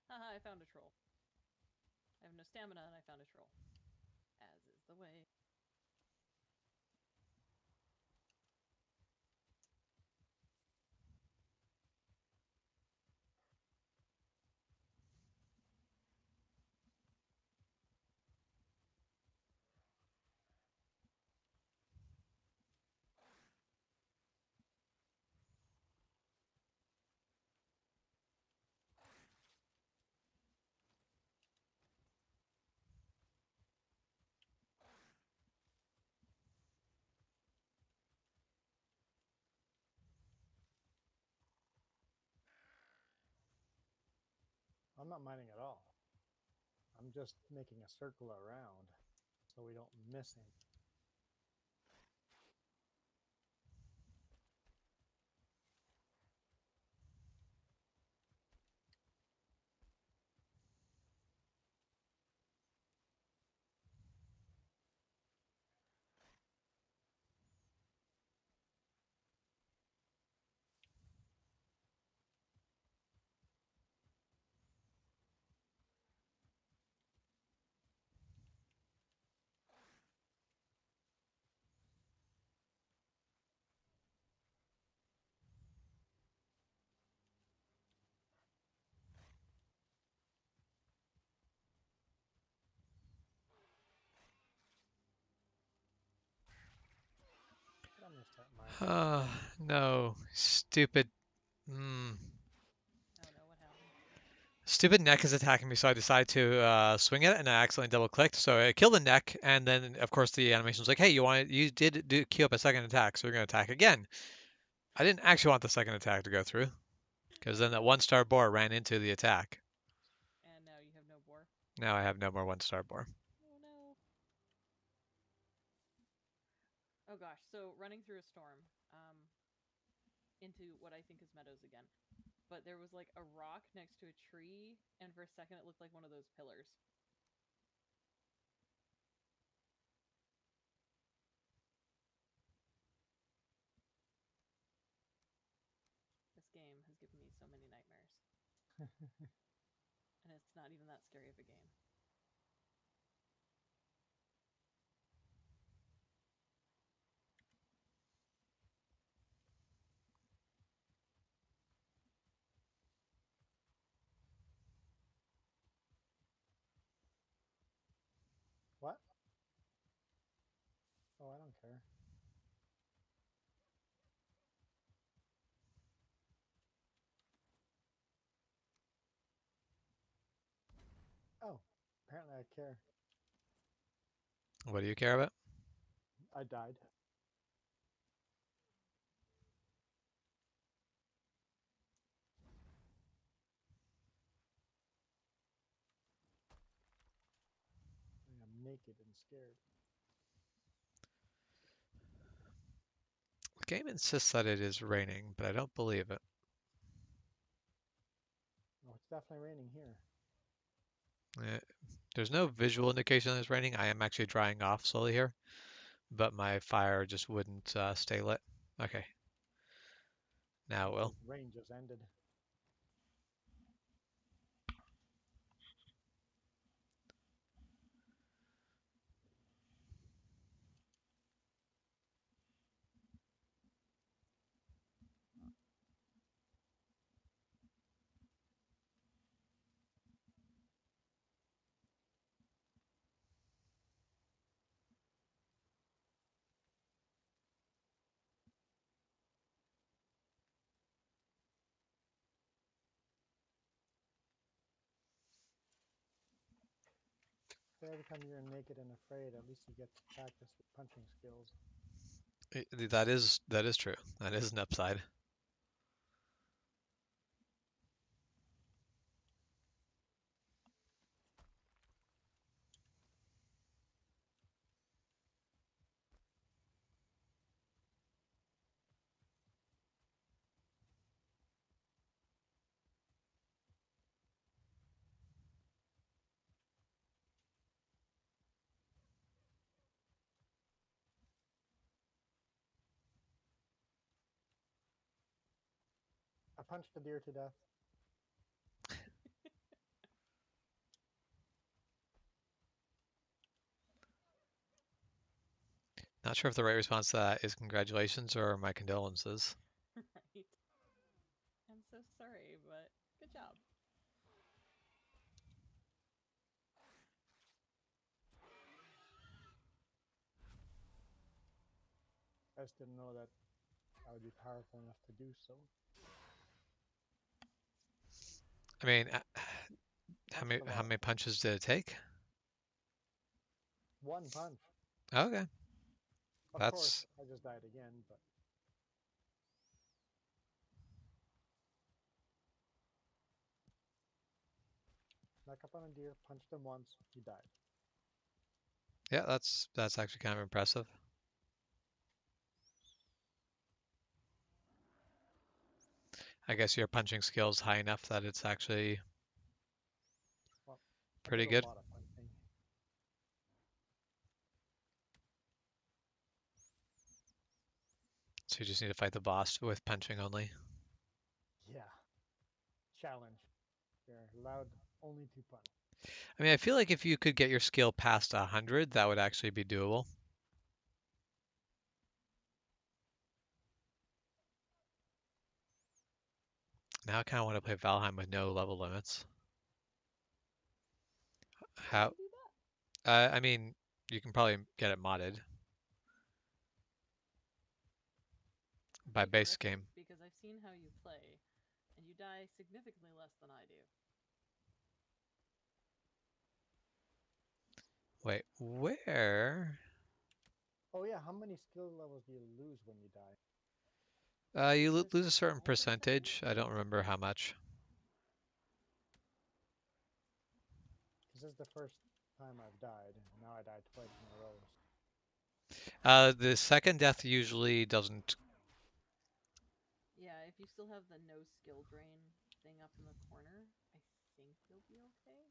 B: Haha, I found a troll. I have no stamina and I found a troll. As is the way.
C: I'm not mining at all. I'm just making a circle around so we don't miss him. But I'm gonna start mining
A: Oh,
C: again.
A: no. Stupid. Mm.
B: Oh no, what happened?
A: Stupid neck is attacking me, so I decided to swing it, and I accidentally double clicked. So I killed the neck, and then of course the animation was like, "Hey, you did queue up a second attack, so you're gonna attack again." I didn't actually want the second attack to go through, because
B: Oh
A: then that
B: no.
A: 1-star boar ran into the attack.
B: And now you have no boar.
A: Now I have no more 1-star boar.
B: Oh no. Oh gosh, so running through a storm, into what I think is meadows again. But there was like a rock next to a tree, and for a second it looked like one of those pillars. This game has given me so many nightmares. And it's not even that scary of a game.
C: What? Oh, I don't care. Oh, apparently I care.
A: What do you care about?
C: I died. I am naked and scared.
A: The game insists that it is raining, but I don't believe it.
C: Oh, it's definitely raining here.
A: Eh, There's no visual indication that it's raining. I am actually drying off slowly here, but my fire just wouldn't stay lit. Okay, now it will.
C: The rain just ended. So every time you're naked and afraid, at least you get to practice with punching skills.
A: That is true. That is an upside.
C: I punched a deer to death.
A: Not sure if the right response to that is congratulations or my condolences.
B: Right. I'm so sorry, but good job.
C: I just didn't know that I would be powerful enough to do so.
A: I mean, how
C: Punched
A: many
C: a
A: how
C: lot.
A: many punches did it take?
C: One punch.
A: Okay,
C: Of course,
A: that's
C: I just died again, but snuck up on a deer, punched him once, he died.
A: yeah, that's actually kind of impressive. I guess your punching skill's high enough that it's actually
C: Well, I
A: pretty
C: did a
A: good.
C: lot of punching.
A: So you just need to fight the boss with punching only.
C: Yeah. Challenge. You're allowed only to punch.
A: I mean, I feel like if you could get your skill past 100, that would actually be doable. Now I kind of want to play Valheim with no level limits.
B: How do
A: How?
B: you do that?
A: I mean, you can probably get it modded by
B: Make it
A: base
B: risky,
A: game.
B: because I've seen how you play, and you die significantly less than I do.
A: Wait, where?
C: Oh yeah, how many skill levels do you lose when you die?
A: You
B: Is this
A: lose a certain
B: 5%?
A: percentage. I don't remember how much.
C: Because This is the first time I've died. Now I died twice in a row.
A: The second death usually doesn't.
B: Yeah, if you still have the no skill drain thing up in the corner, I think you'll be okay.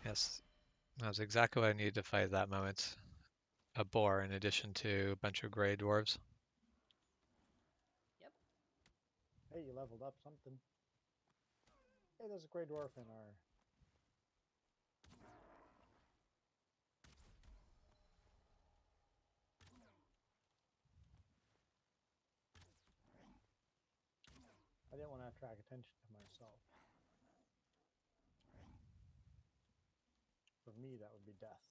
A: Yes, that's exactly what I needed to fight at that moment. A boar in addition to a bunch of grey dwarves.
B: Yep.
C: Hey, you leveled up something. Hey, there's a gray dwarf in our. I didn't want to attract attention to myself. For me, that would be death.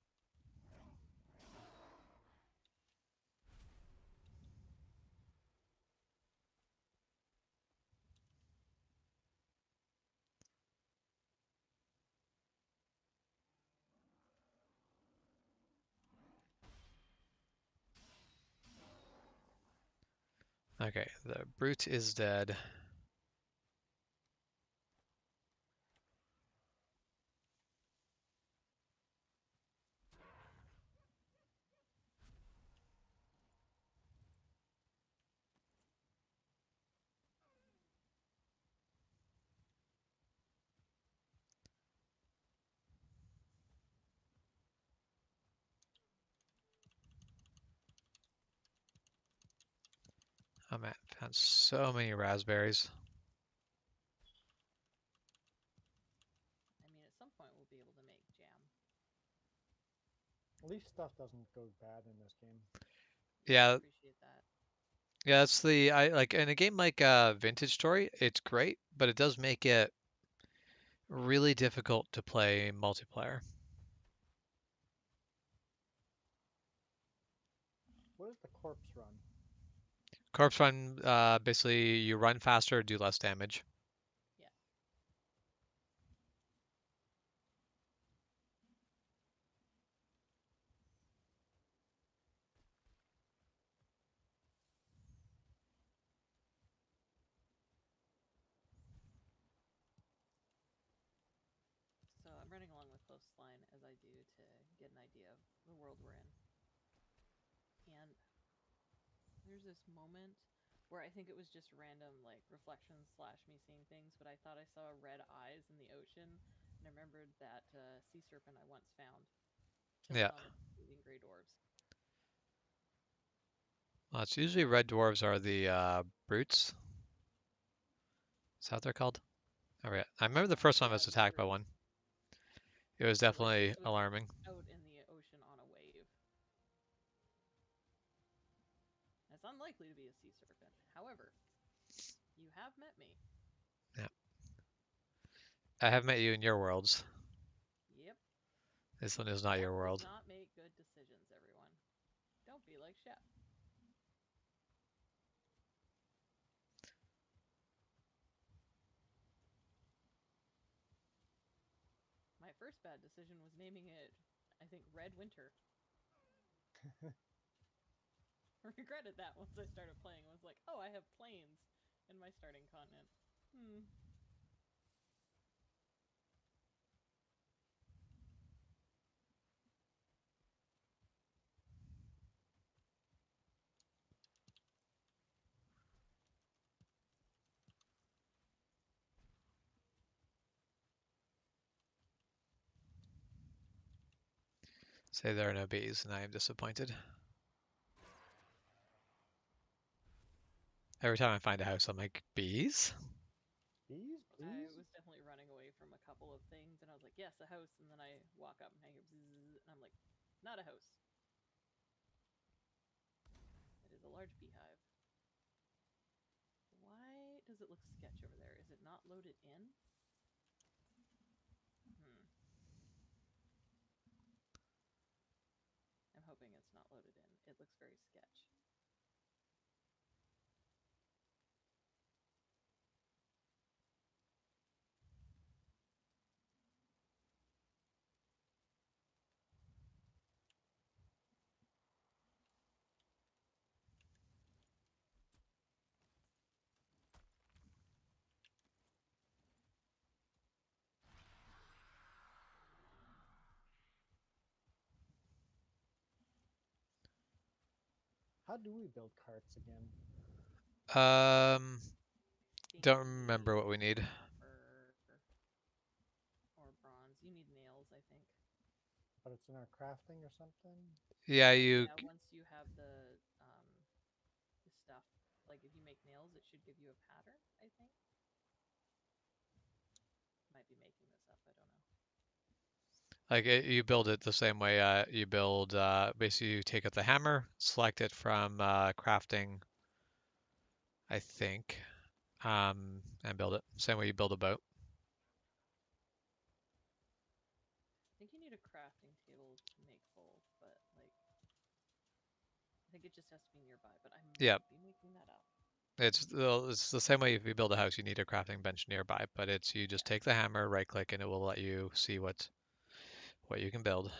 A: Okay, the brute is dead. Oh man, found so many raspberries.
B: I mean, at some point we'll be able to make jam.
C: At least stuff doesn't go bad in this game.
B: Yeah, I
A: Yeah,
B: appreciate that.
A: yeah, that's the I like in a game like Vintage Story, it's great, but it does make it really difficult to play multiplayer.
C: What is the corpse run?
A: Corpse run, basically you run faster, do less damage.
B: Yeah. So I'm running along the coastline as I do to get an idea of the world we're in. And there's this moment where I think it was just random like reflections slash me seeing things, but I thought I saw red eyes in the ocean, and I remembered that sea serpent I once found
A: Yeah,
B: chilling on the bleeding gray dwarves.
A: well, it's usually red dwarves are the brutes. Is that what they're called? Oh yeah, I remember the first time I
B: Yeah,
A: was
B: the
A: attacked by
B: brutes.
A: one. It was
B: So like
A: definitely
B: this was
A: alarming.
B: out in the ocean on a wave. It's unlikely to be a sea serpent. However, you have met me.
A: Yeah, I have met you in your worlds.
B: Yep.
A: This one is not
B: Shep
A: your
B: does
A: world.
B: not make good decisions, everyone. Don't be like Shep. My first bad decision was naming it, I think, Red Winter. I regretted that once I started playing. I was like, oh, I have plains in my starting continent.
A: Say there are no bees, and I am disappointed. Every time I find a house, I'm like, bees?
C: Bees,
B: I
C: please?
B: was definitely running away from a couple of things, and I was like, like, yes, a house, and then I walk up and I hear bzzz, and I'm like, not a house. It is a large beehive. Why does it look sketch over there? Is it not loaded in? I'm hoping it's not loaded in. It looks very sketch.
C: How do we build carts again?
A: Don't remember what we need.
B: Or bronze. You need nails, I think.
C: But it's in our crafting or something?
A: Yeah, you.
B: Yeah, once you have the stuff, like if you make nails, it should give you a pattern, I think. Might be making this up, I don't know.
A: Like you build it the same way you build. Basically, you take out the hammer, select it from crafting, I think, and build it. Same way you build a boat.
B: I think you need a crafting table to make both, but like, I think it just has to be nearby. But I
A: Yeah,
B: might be making that up.
A: it's the same way if you build a house, you need a crafting bench nearby. But it's you just
B: Yeah.
A: take the hammer, right click, and it will let you see what you can build.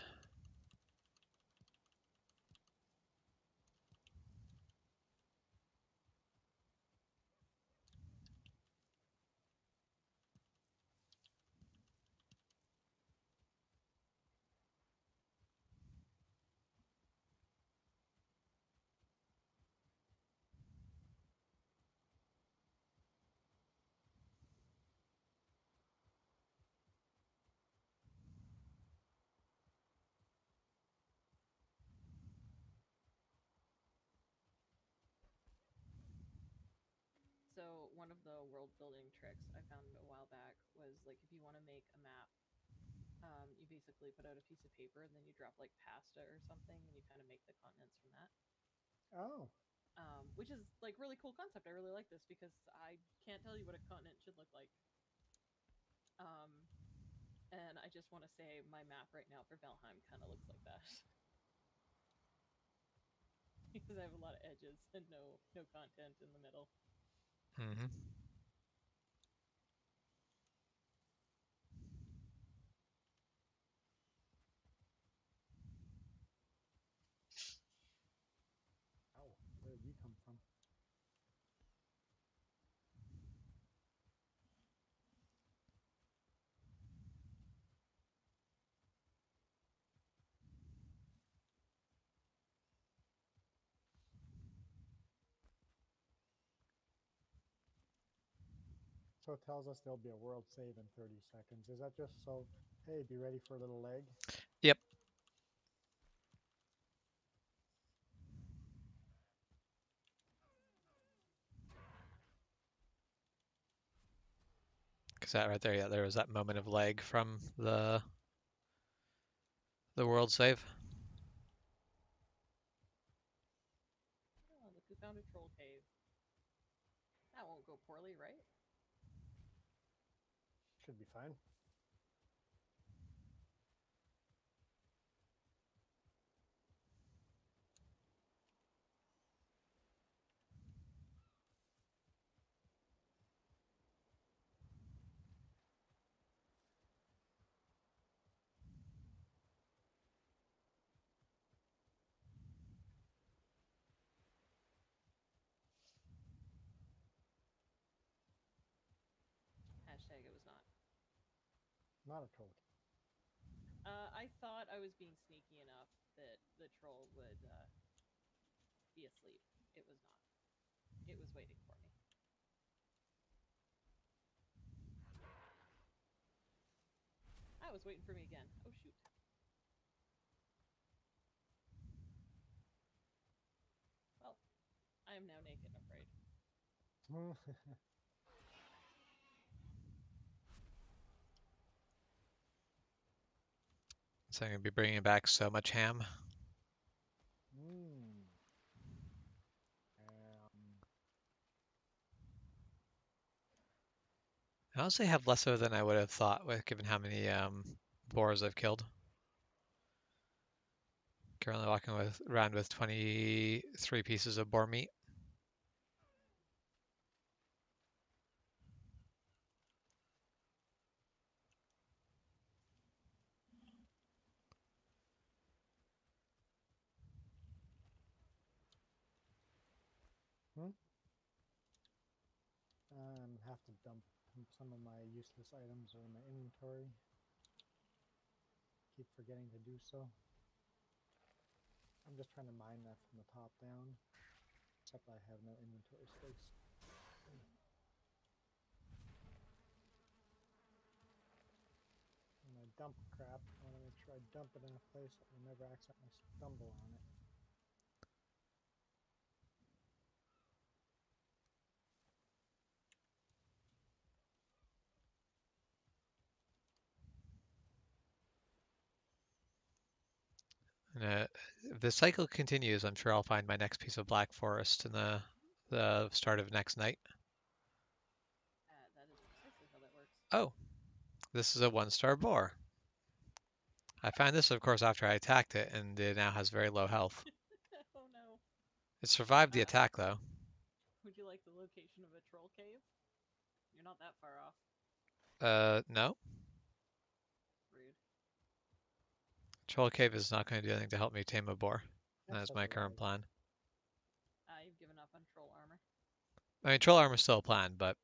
B: So one of the world building tricks I found a while back was like if you want to make a map, you basically put out a piece of paper and then you drop like pasta or something, and you kind of make the continents from that.
C: Oh.
B: Which is like really cool concept. I really like this because I can't tell you what a continent should look like. And I just want to say my map right now for Valheim kind of looks like that. Because I have a lot of edges and no content in the middle.
A: Hmm.
C: Ow. Where did you come from? So it tells us there'll be a world save in 30 seconds. Is that just so, hey, be ready for a little leg?
A: Yep. Because that right there, yeah, there was that moment of lag from the world save.
B: Oh, look who found a troll cave. That won't go poorly, right?
C: Should be fine.
B: Hashtag it was not.
C: Not a troll.
B: I thought I was being sneaky enough that the troll would be asleep. It was not. It was waiting for me. I was waiting for me again. Oh shoot. Well, I am now naked, I'm afraid.
A: So I'm gonna be bringing back so much ham.
C: Mmm.
A: I honestly have lesser than I would have thought, with given how many boars I've killed. Currently walking around with 23 pieces of boar meat.
C: Have to dump some of my useless items or my inventory. Keep forgetting to do so. I'm just trying to mine that from the top down, except I have no inventory space. When I dump crap, I want to make sure I dump it in a place that will never accidentally stumble on it.
A: And, if the cycle continues, I'm sure I'll find my next piece of black forest in the start of next night.
B: That is precisely how that works.
A: Oh, this is a 1-star boar. I found this, of course, after I attacked it, and it now has very low health.
B: Oh no.
A: It survived the attack, though.
B: Would you like the location of a troll cave? You're not that far off.
A: No.
B: Rude.
A: Troll Cave is not going to do anything to help me tame a boar.
C: Yes,
A: That is
C: has
A: my current
C: arrived.
A: plan.
B: You've given up on troll armor.
A: I mean, troll armor is still a plan, but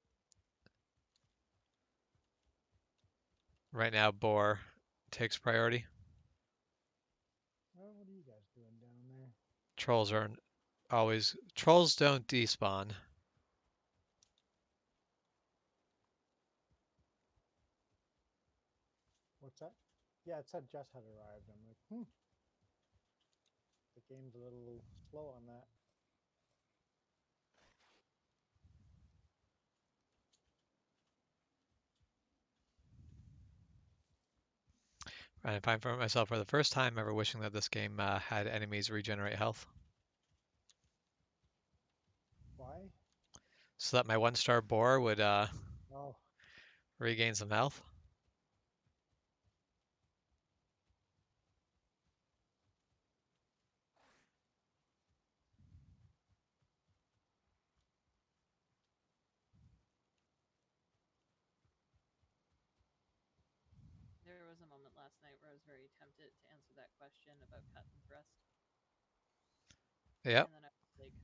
A: right now boar takes priority.
C: Well, what are you guys doing down there?
A: Trolls don't despawn.
C: What's that? Yeah, it said Jess had arrived. I'm like, the game's a little slow on that.
A: And I find for myself for the first time ever wishing that this game had enemies regenerate health,
C: Why?
A: so that my 1-star boar would
C: Oh,
A: regain some health.
B: There was a moment last night where I was very tempted to answer that question about cut and thrust.
A: Yep.
B: And then I was like,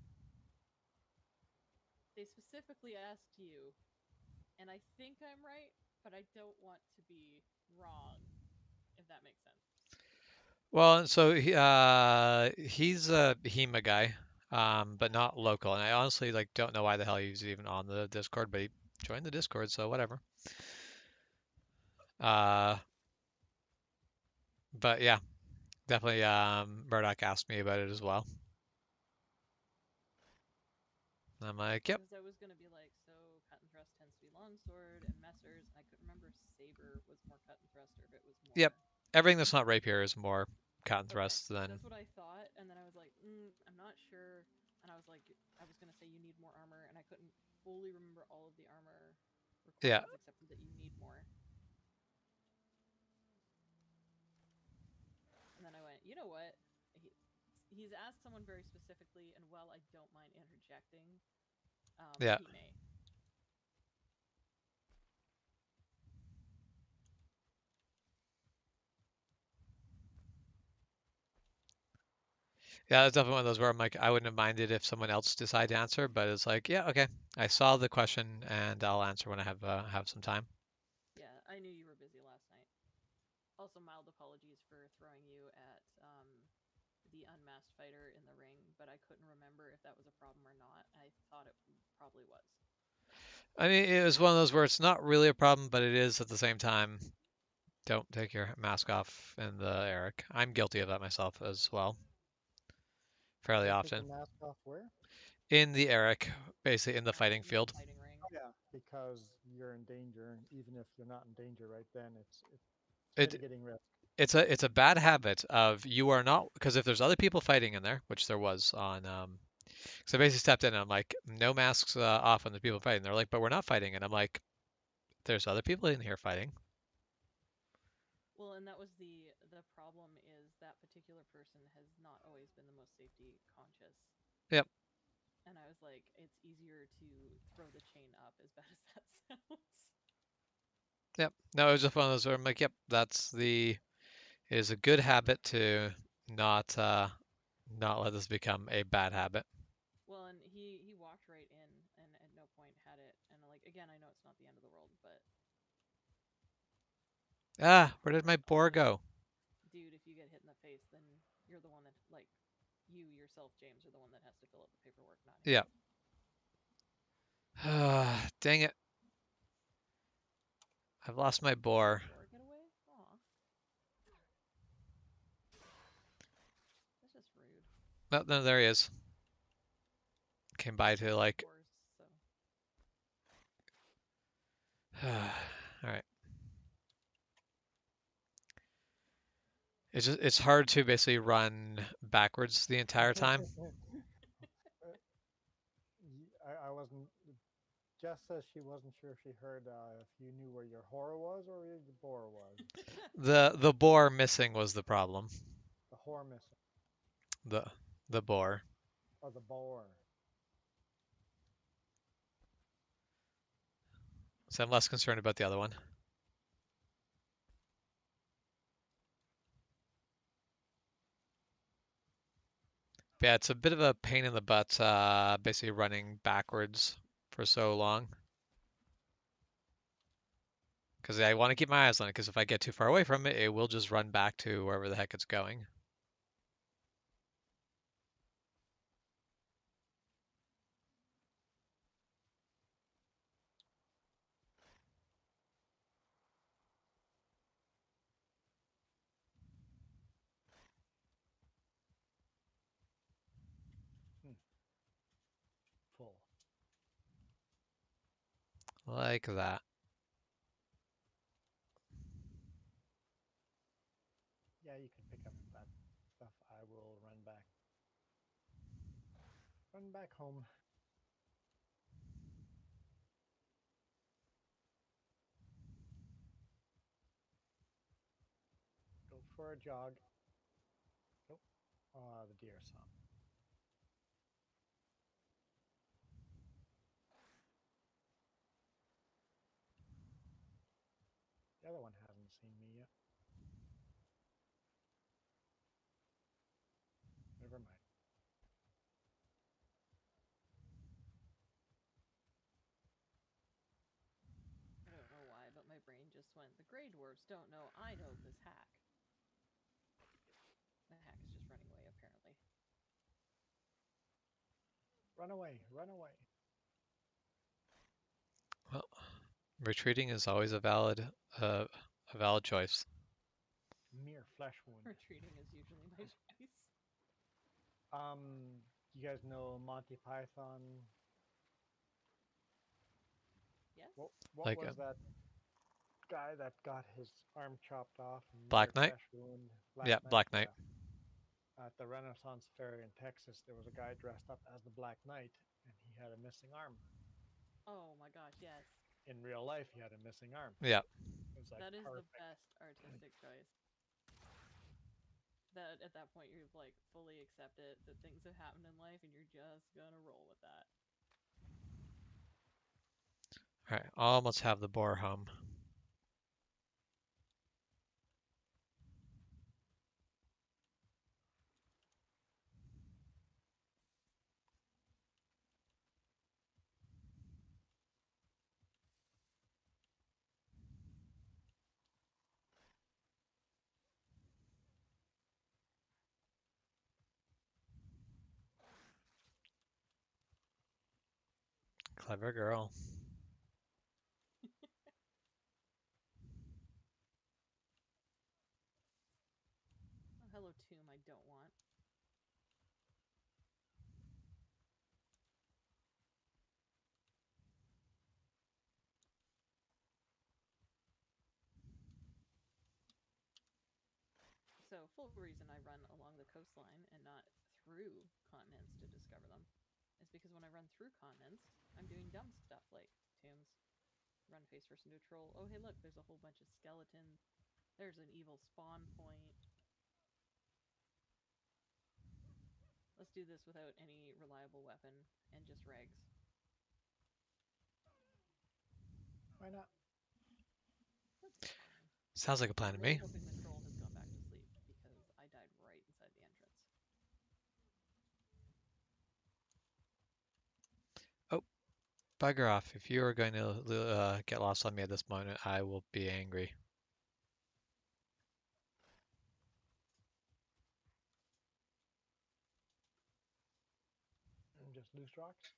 B: they specifically asked you, and I think I'm right, but I don't want to be wrong, if that makes sense.
A: Well, so he's a HEMA guy, but not local. And I honestly don't know why the hell he's even on the Discord, but he joined the Discord, so whatever. Uh, but yeah, definitely. Murdoch asked me about it as well. And I'm like, yep,
B: Because I was going to be like, so cut and thrust tends to be longsword and messers, and I couldn't remember if saber was more cut and thrust or if it was more.
A: yep. Everything that's not rapier is more cut and thrust
B: Okay,
A: than.
B: that's what I thought, and then I was like, I'm not sure, and I was like, I was going to say you need more armor, and I couldn't fully remember all of the armor
A: Yeah,
B: requirements except that you need more. And then I went, you know what? He's asked someone very specifically, and while I don't mind interjecting,
A: yeah.
B: he may.
A: Yeah, it's definitely one of those where I'm like, I wouldn't have minded if someone else decided to answer, but it's like, yeah, okay, I saw the question and I'll answer when I have some time.
B: Yeah, I knew you were busy last night. Also, mild apologies for throwing you at the unmasked fighter in the ring, but I couldn't remember if that was a problem or not. I thought it probably was.
A: I mean, it was one of those where it's not really a problem, but it is at the same time. Don't take your mask off in the Eric. I'm guilty of that myself as well, fairly
C: don't take your
A: often.
C: mask off where?
A: In the Eric, basically in the fighting
B: In the
A: field.
B: fighting ring.
C: Oh, yeah, because you're in danger, and even if you're not in danger right then, it's
A: It
C: mitigating risk.
A: it's a bad habit of you are not because if there's other people fighting in there, which there was on so I basically stepped in and I'm like, no masks off when the people fighting. They're like, but we're not fighting, and I'm like, there's other people in here fighting.
B: Well, and that was the problem is that particular person has not always been the most safety conscious.
A: Yep.
B: And I was like, it's easier to throw the chain up, as bad as that sounds.
A: Yep. No, it was just one of those where I'm like, yep, it is a good habit to not not let this become a bad habit.
B: Well, and he walked right in and at no point had it. And like again, I know it's not the end of the world, but
A: Ah, where did my
B: like
A: boar go?
B: dude, if you get hit in the face, then you're the one that like you yourself, James, are the one that has to fill out the paperwork, not him.
A: Yeah. Dang it. I've lost my boar.
B: Boar get away? Aw, that's just rude.
A: No, no, there he is. Came by to like.
B: Boars, so
A: All right. It's hard to basically run backwards the entire time.
C: I wasn't. Jess says she wasn't sure if she heard if you knew where your whore was or where your boar was.
A: The boar missing was the problem.
C: The whore missing.
A: The the boar.
C: Or the boar.
A: So I'm less concerned about the other one. But yeah, it's a bit of a pain in the butt, basically running backwards for so long. Because I want to keep my eyes on it, because if I get too far away from it, it will just run back to wherever the heck it's going.
C: Hmm. Full.
A: Like that.
C: Yeah, you can pick up that stuff. I will run back. Run back home. Go for a jog. Nope. The deer saw me. The other one hasn't seen me yet. Never mind.
B: I don't know why, but my brain just went. The Grey Dwarves don't know. I know this hack. The hack is just running away, apparently.
C: Run away. Run away.
A: Well, retreating is always a valid choice.
C: Mere flesh wound.
B: Retreating is usually my choice.
C: You guys know Monty Python?
B: Yes?
C: What
A: Like
C: was that guy that got his arm chopped off and mere
A: Black Knight.
C: flesh wound? Black
A: Yeah,
C: Knight?
A: Black Knight.
C: Yeah. At the Renaissance Fair in Texas, there was a guy dressed up as the Black Knight, and he had a missing arm.
B: Oh my gosh, yes.
C: In real life, he had a missing arm.
A: Yeah.
C: It was like
B: That is
C: perfect.
B: the best artistic choice. That at that point you've like fully accepted that things have happened in life and you're just gonna roll with that.
A: All right, almost have the boar home. Clever girl.
B: Oh, hello, tomb I don't want. So, full reason I run along the coastline and not through continents to discover them is because when I run through continents, I'm doing dumb stuff like tombs, run face first into a troll. Oh, hey, look, there's a whole bunch of skeletons. There's an evil spawn point. Let's do this without any reliable weapon and just rags.
C: Why not?
B: Let's be fine.
A: Sounds like a plan
B: I'm
A: to
B: really
A: me.
B: hoping the troll has gone back to sleep because I died right inside the entrance.
A: Oh, bugger off. If you are going to get lost on me at this moment, I will be angry.
C: And just loose rocks?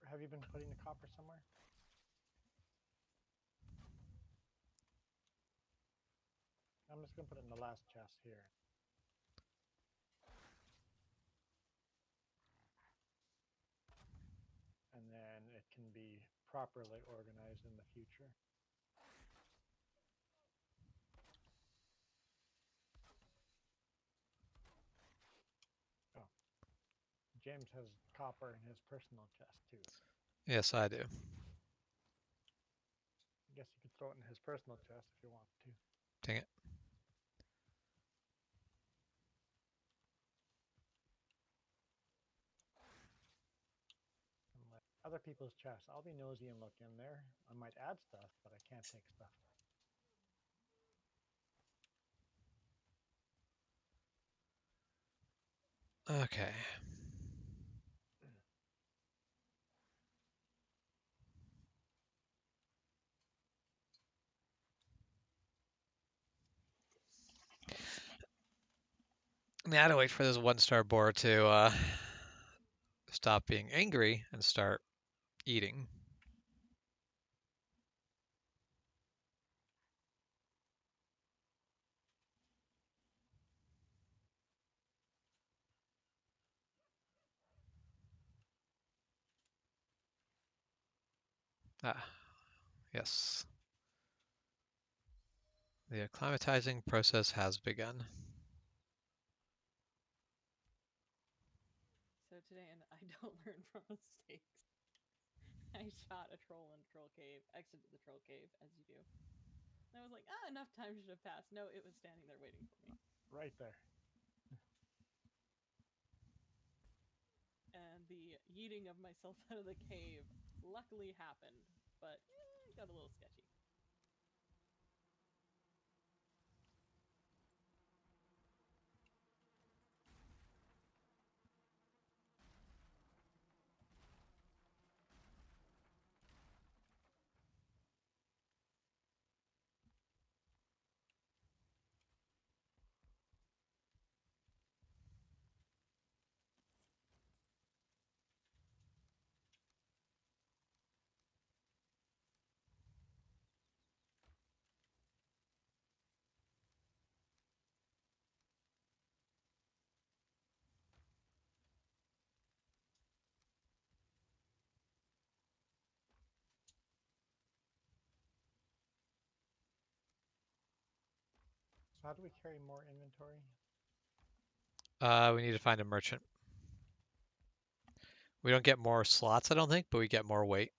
C: Or have you been putting the copper somewhere? I'm just going to put it in the last chest here. And then it can be properly organized in the future. Oh, James has copper in his personal chest too.
A: Yes, I do.
C: I guess you could throw it in his personal chest if you want to.
A: Dang it.
C: And let other people's chests. I'll be nosy and look in there. I might add stuff, but I can't take stuff.
A: Okay. Now I had to wait for this one-star boar to stop being angry and start eating. Ah, yes. The acclimatizing process has begun.
B: So today, and I don't learn from mistakes, I shot a troll in a troll cave, exited the troll cave, as you do. And I was like, enough time should have passed. No, it was standing there waiting for me.
C: Right there.
B: And the yeeting of myself out of the cave luckily happened, but it got a little sketchy.
C: So how do we carry more inventory?
A: We need to find a merchant. We don't get more slots, I don't think, but we get more weight.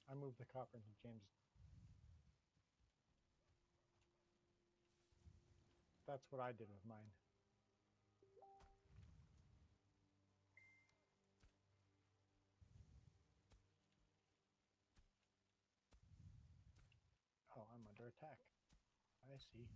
C: I moved the copper into James. That's what I did with mine. Oh, I'm under attack. I see.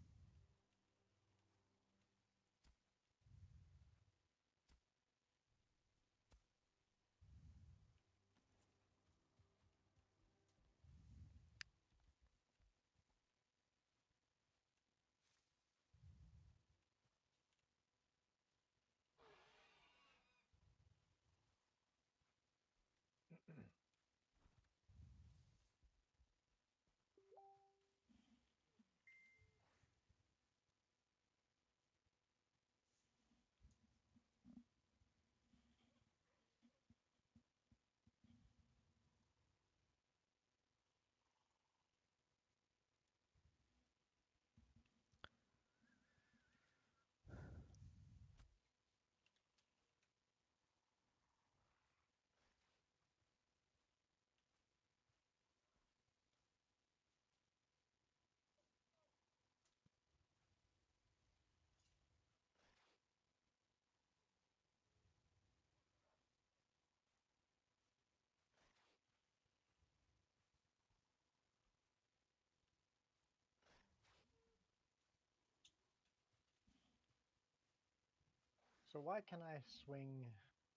C: So why can I swing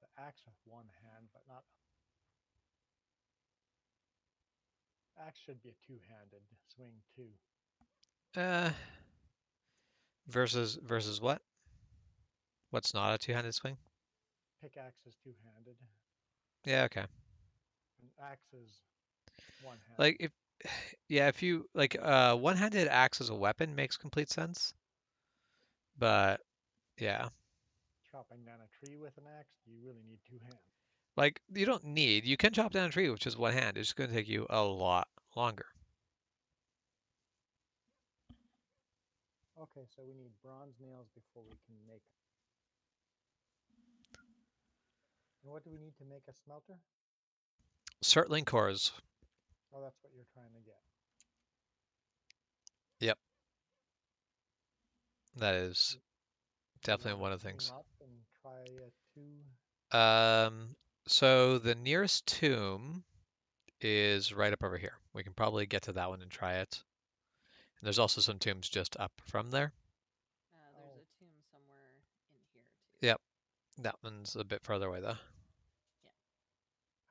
C: the axe with one hand, but not axe should be a two-handed swing too.
A: Uh, versus what? What's not a two-handed swing?
C: Pickaxe is two-handed,
A: Yeah, okay.
C: and axe is one-handed.
A: Like if yeah, if you like one-handed axe as a weapon makes complete sense. But yeah,
C: Chopping down a tree with an axe, you really need two hands.
A: like you can chop down a tree with just one hand. It's just going to take you a lot longer.
C: Okay, so we need bronze nails before we can make. And what do we need to make a smelter?
A: Certling cores.
C: Oh, that's what you're trying to get.
A: Yep, that is
C: Do you
A: definitely
C: want
A: one of
C: to
A: the
C: team
A: things.
C: up and try a two?
A: So the nearest tomb is right up over here. We can probably get to that one and try it. And there's also some tombs just up from there.
B: There's
C: Oh,
B: a tomb somewhere in here too.
A: Yep, that one's a bit further away though.
B: Yeah.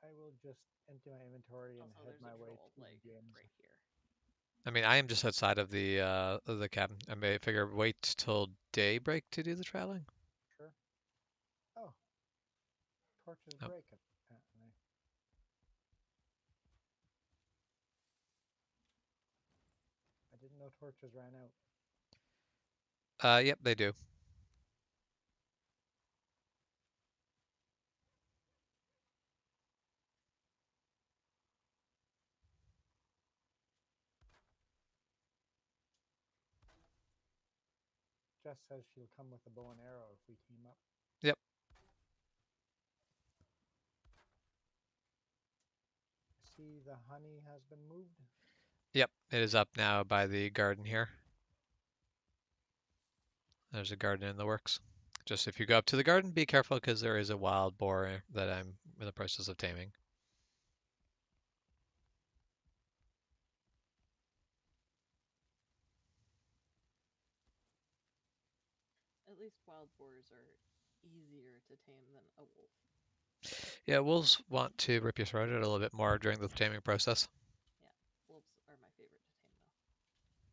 C: I will just empty my inventory and
B: Also,
C: head
B: there's
C: my
B: a
C: way
B: troll
C: to
B: like
C: the games.
B: right here.
A: I mean, I am just outside of the cabin. I may figure wait till daybreak to do the traveling.
C: Sure. Oh, torch is
A: Oh,
C: breaking. Apparently. I didn't know torches ran out.
A: yep, they do.
C: Jess says she'll come with a bow and arrow if we team up.
A: Yep,
C: I see the honey has been moved.
A: yep, it is up now by the garden here. There's a garden in the works. Just if you go up to the garden, be careful because there is a wild boar that I'm in the process of taming.
B: At least wild boars are easier to tame than a wolf.
A: Yeah, wolves want to rip your throat out a little bit more during the taming process.
B: Yeah, wolves are my favorite to tame though.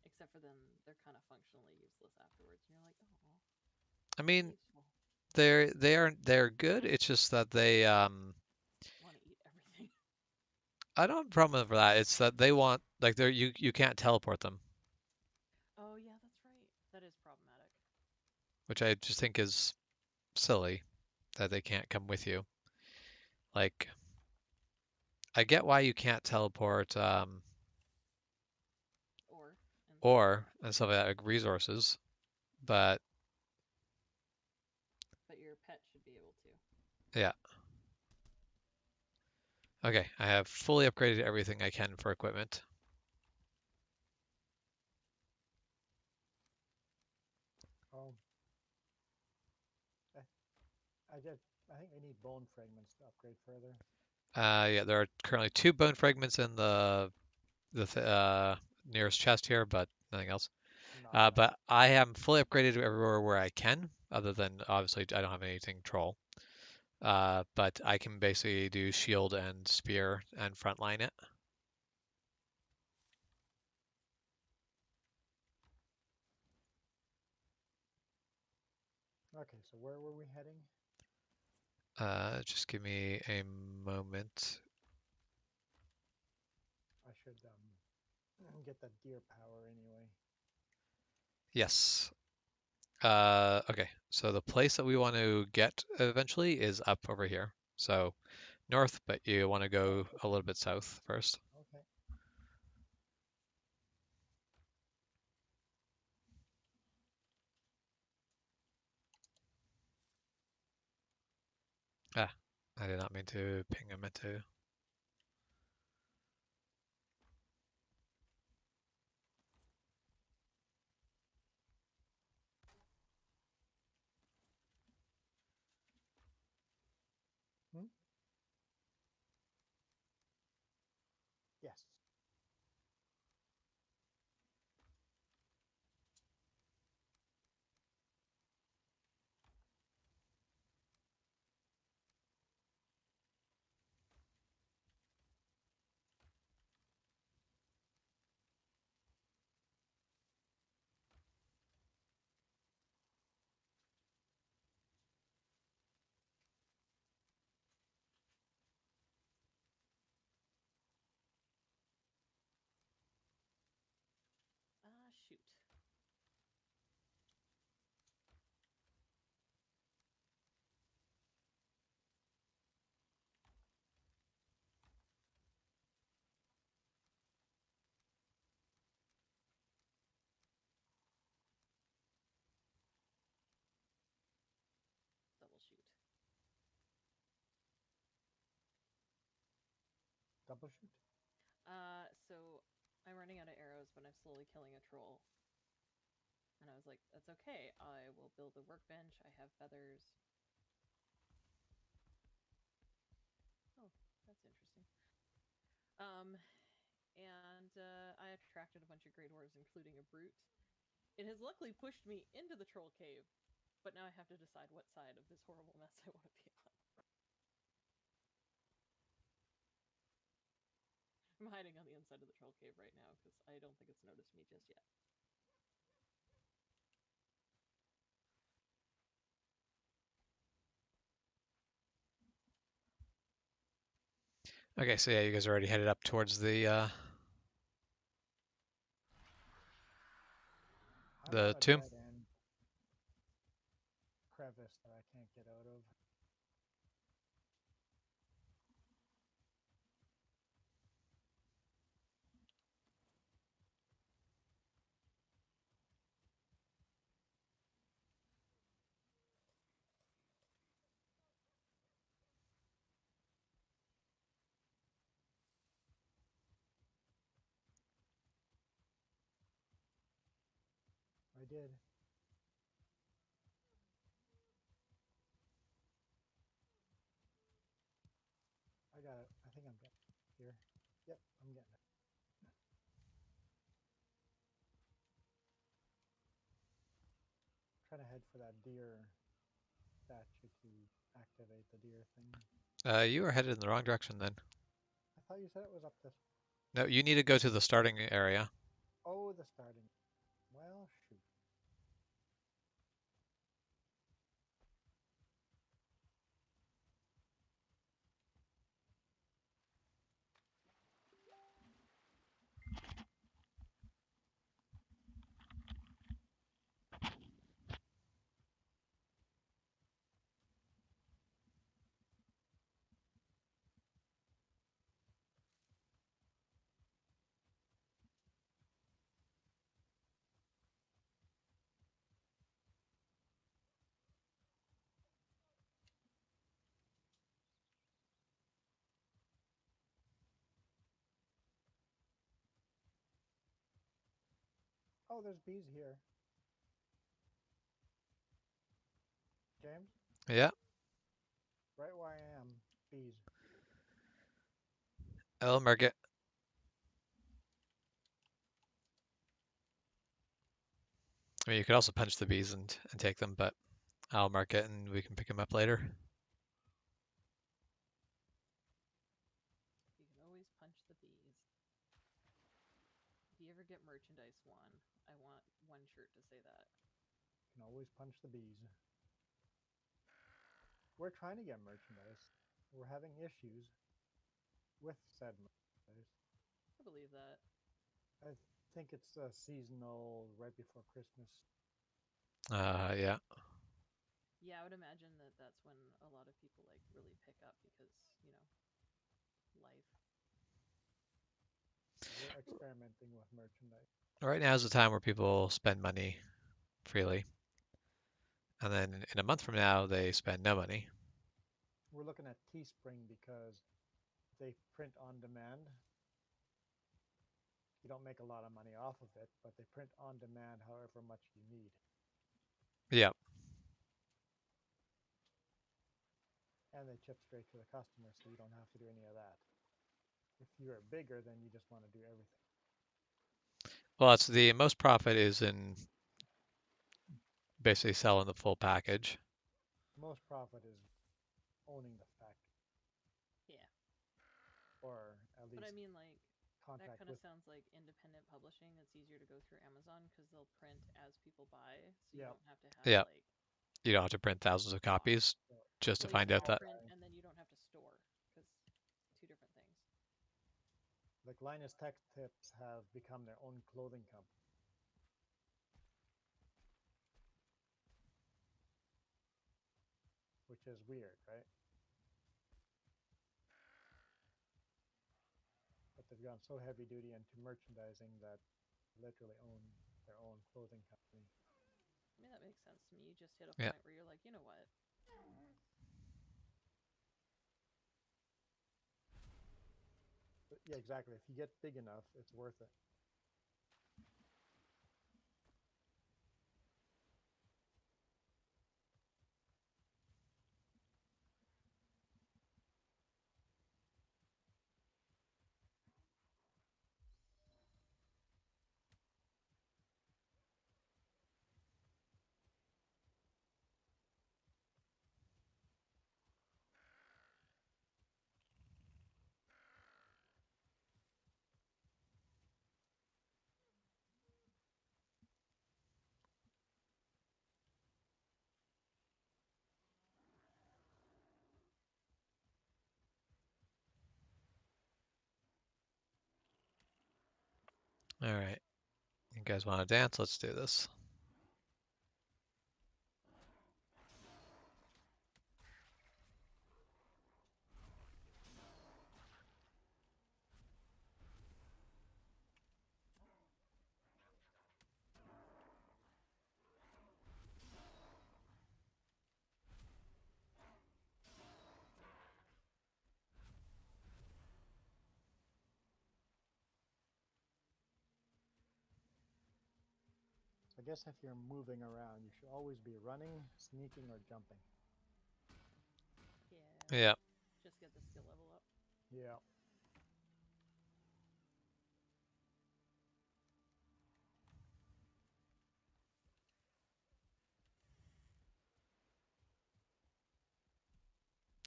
B: Except for them, they're kind of functionally useless afterwards, and you're like, oh,
A: I
B: they're
A: mean,
B: useful.
A: they're good. It's just that they
B: Want to eat everything.
A: I don't have a problem with that. It's that they want like you can't teleport them,
B: Oh yeah, that's right. That is problematic.
A: which I just think is silly that they can't come with you. Like I get why you can't teleport
B: Or and stuff like
A: ore
B: that.
A: and stuff like that, like resources, but
B: But your pet should be able to.
A: yeah. Okay, I have fully upgraded everything I can for equipment.
C: Oh, I, I did. I think we need bone fragments to upgrade further.
A: Yeah, there are currently two bone fragments in the nearest chest here, but nothing else.
C: Not enough.
A: But I am fully upgraded everywhere where I can, other than obviously I don't have anything troll. But I can basically do shield and spear and frontline it.
C: Okay, so where were we heading?
A: Just give me a moment.
C: should get that deer power anyway.
A: Yes. Okay, so the place that we want to get eventually is up over here. So north, but you want to go a little bit south first.
C: Okay.
A: Ah, I did not mean to ping. I meant to.
C: Hmm? Yes.
B: Ah, shoot. Double shoot.
C: Double shoot.
B: So I'm running out of arrows, but I'm slowly killing a troll. And I was like, that's okay. I will build a workbench. I have feathers. Oh, that's interesting. And I attracted a bunch of great dwarves, including a brute. It has luckily pushed me into the troll cave, but now I have to decide what side of this horrible mess I want to be on. I'm hiding on the inside of the troll cave right now because I don't think it's noticed me just yet.
A: Okay, so yeah, you guys are already headed up towards
C: I'm on
A: the
C: a
A: tomb.
C: dead end crevice that I can't get out of. I did. I got it. I think I'm getting it here. Yep, I'm getting it. Trying to head for that deer statue to activate the deer thing.
A: You are headed in the wrong direction then.
C: I thought you said it was up this.
A: No, you need to go to the starting area.
C: Oh, the starting. Well, shoot. Oh, there's bees here. James,
A: Yeah,
C: right where I am, bees.
A: I'll mark it. I mean, you could also punch the bees and take them, but I'll mark it and we can pick them up later.
B: You can always punch the bees. If you ever get merchandise one, I want one shirt to say that.
C: Can always punch the bees. We're trying to get merchandise. We're having issues with said merchandise.
B: believe that.
C: I think it's seasonal right before Christmas.
A: Yeah.
B: Yeah, I would imagine that that's when a lot of people like really pick up because, life.
C: We're experimenting with merchandise.
A: Right now is the time where people spend money freely, and then in a month from now they spend no money.
C: We're looking at Teespring because they print on demand. You don't make a lot of money off of it, but they print on demand however much you need.
A: Yeah.
C: And they chip straight to the customer, so you don't have to do any of that. If you're bigger, then you just want to do everything.
A: Well, it's the most profit is in basically selling the full package.
C: Most profit is owning the factory,
B: Yeah.
C: or at
B: But I
C: least
B: mean, like, that
C: contact
B: kind of
C: with.
B: sounds like independent publishing. It's easier to go through Amazon because they'll print as people buy, so you
C: Yeah,
B: don't have to have
A: Yeah.
B: like
A: You don't have to print thousands of
B: stock.
A: copies
C: so
A: just to
B: Well, you
A: find
B: don't
A: out
B: have to
A: that.
B: print, and then you don't have to store because two different things.
C: like Linus Tech Tips have become their own clothing company, which is weird, right? But they've gone so heavy duty into merchandising that they literally own their own clothing company.
B: I mean, that makes sense to me. You just hit a
A: Yeah.
B: point where you're like, you know what?
C: But yeah, exactly. If you get big enough, it's worth it.
A: All right. You guys want to dance? Let's do this.
C: So I guess if you're moving around, you should always be running, sneaking, or jumping.
B: Yeah.
A: Yeah.
B: Just get the skill level up.
C: Yeah.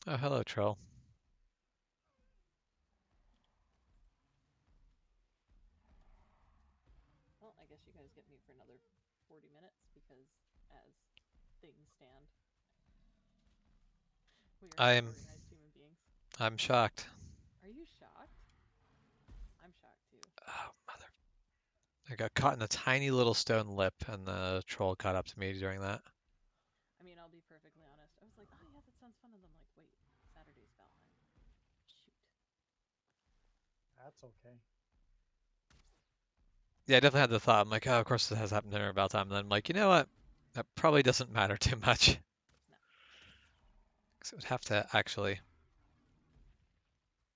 A: Oh, hello, troll.
B: Well, I guess you guys get me for another 40 minutes because, as things stand, we are not
A: I'm
B: organized human beings.
A: I'm shocked.
B: Are you shocked? I'm shocked too.
A: Oh, mother. I got caught in a tiny little stone lip, and the troll caught up to me during that.
B: I mean, I'll be perfectly honest. I was like, oh yeah, that sounds fun, and I'm like, wait, Saturday's Valheim. Shoot.
C: That's okay.
A: Yeah, I definitely had the thought. I'm like, oh, of course this has happened during about time. And then I'm like, you know what? That probably doesn't matter too much.
B: No.
A: 'Cause it would have to actually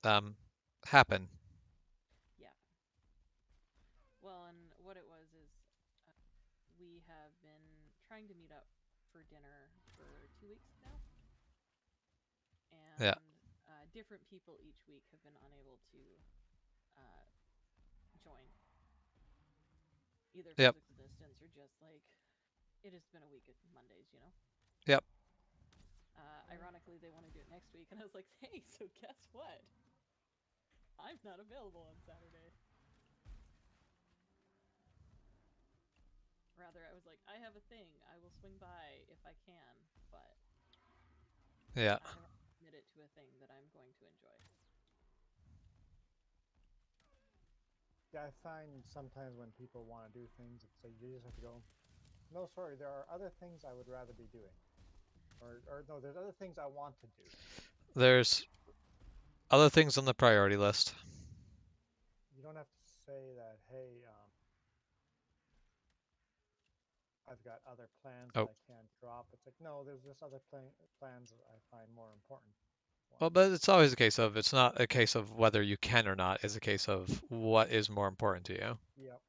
A: um happen.
B: Yeah. Well, and what it was is uh, we have been trying to meet up for dinner for 2 weeks now,
A: Yeah.
B: and different people each week have been unable to uh, join, either
A: Yep.
B: physical distance or just like it has been a week of Mondays.
A: Yep.
B: Ironically, they want to do it next week, and I was like, hey, so guess what? I'm not available on Saturday. Rather, I was like, I have a thing. I will swing by if I can, but
A: Yeah.
B: I have committed to a thing that I'm going to enjoy.
C: Yeah, I find sometimes when people want to do things, it's like you just have to go, no, sorry, there are other things I would rather be doing. Or no, there's other things I want to do.
A: There's other things on the priority list.
C: You don't have to say that, hey, I've got other plans that
A: Oh,
C: I can't drop. It's like, no, there's just other plans that I find more important
A: well,
C: ones.
A: but it's always a case of, it's not a case of whether you can or not, it's a case of what is more important to you.
C: Yep.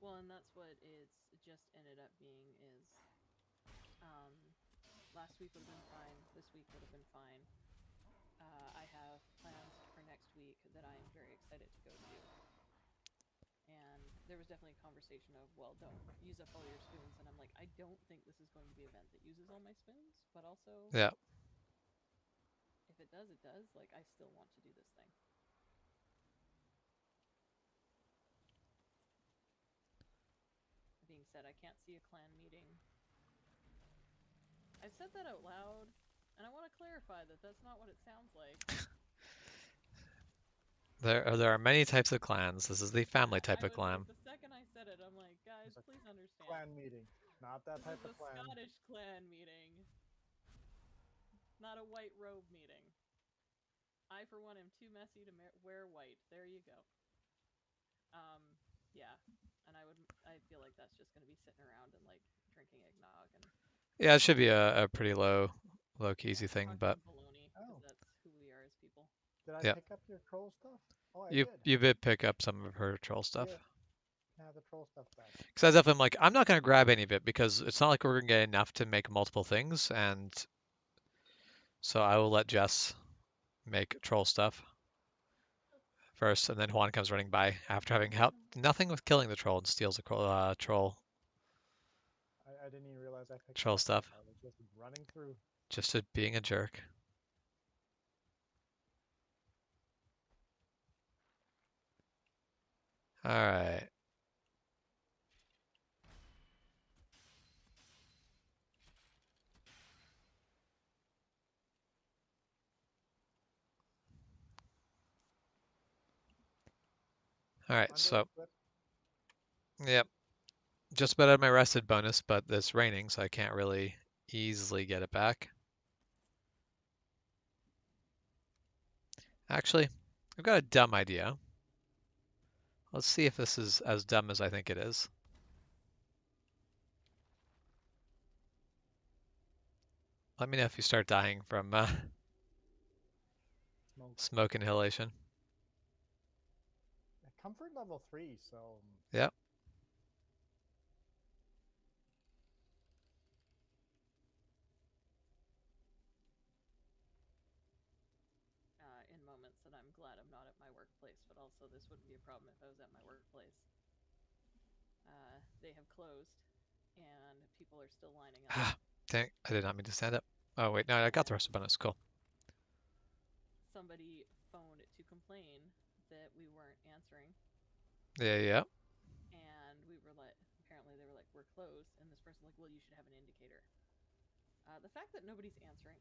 B: Well, and that's what it's just ended up being is um, last week would have been fine. This week would have been fine. I have plans for next week that I am very excited to go to. And there was definitely a conversation of, well, don't use up all your spoons. And I'm like, I don't think this is going to be an event that uses all my spoons. But also,
A: Yeah.
B: if it does, it does. Like, I still want to do this thing. That being said, I can't see a clan meeting. I've said that out loud, and I want to clarify that that's not what it sounds like.
A: There are many types of clans. This is the family type
B: I
A: of
B: was like,
A: clan.
B: the second I said it, I'm like, guys,
C: It's a
B: please understand.
C: clan meeting, not that
B: This
C: type
B: is
C: of
B: a
C: clan.
B: Scottish clan meeting, not a white robe meeting. I, for one, am too messy to wear white. There you go. Yeah, and I feel like that's just gonna be sitting around and like drinking eggnog and
A: Yeah, it should be a pretty low key easy thing, but
B: talking baloney because
C: Oh,
B: that's who we are as people.
C: did I
A: yeah.
C: pick up your troll stuff? Oh, I
A: You
C: did.
A: you did pick up some of her troll stuff.
C: Here, can I have the troll stuff back?
A: Because I definitely am like, I'm not gonna grab any of it because it's not like we're gonna get enough to make multiple things, and so I will let Jess make troll stuff first, and then Juan comes running by after having helped nothing with killing the troll and steals the
C: I didn't even realize I picked it
A: troll
C: up yet.
A: stuff,
C: I was just running through.
A: just being a jerk. All right. All right, so
C: Understood.
A: yep, just about at my rested bonus, but it's raining, so I can't really easily get it back. Actually, I've got a dumb idea. Let's see if this is as dumb as I think it is. Let me know if you start dying from
C: Smoke.
A: smoke inhalation.
C: Comfort level 3, so
A: Yep.
B: In moments that I'm glad I'm not at my workplace, but also this wouldn't be a problem if I was at my workplace. They have closed, and people are still lining up.
A: Ah, dang, I did not mean to stand up. Oh wait, no, I got the
B: And
A: rested bonus. Cool.
B: somebody phoned to complain that we weren't answering,
A: Yeah, yeah.
B: and we were like, apparently they were like, we're closed, and this person like, well, you should have an indicator. The fact that nobody's answering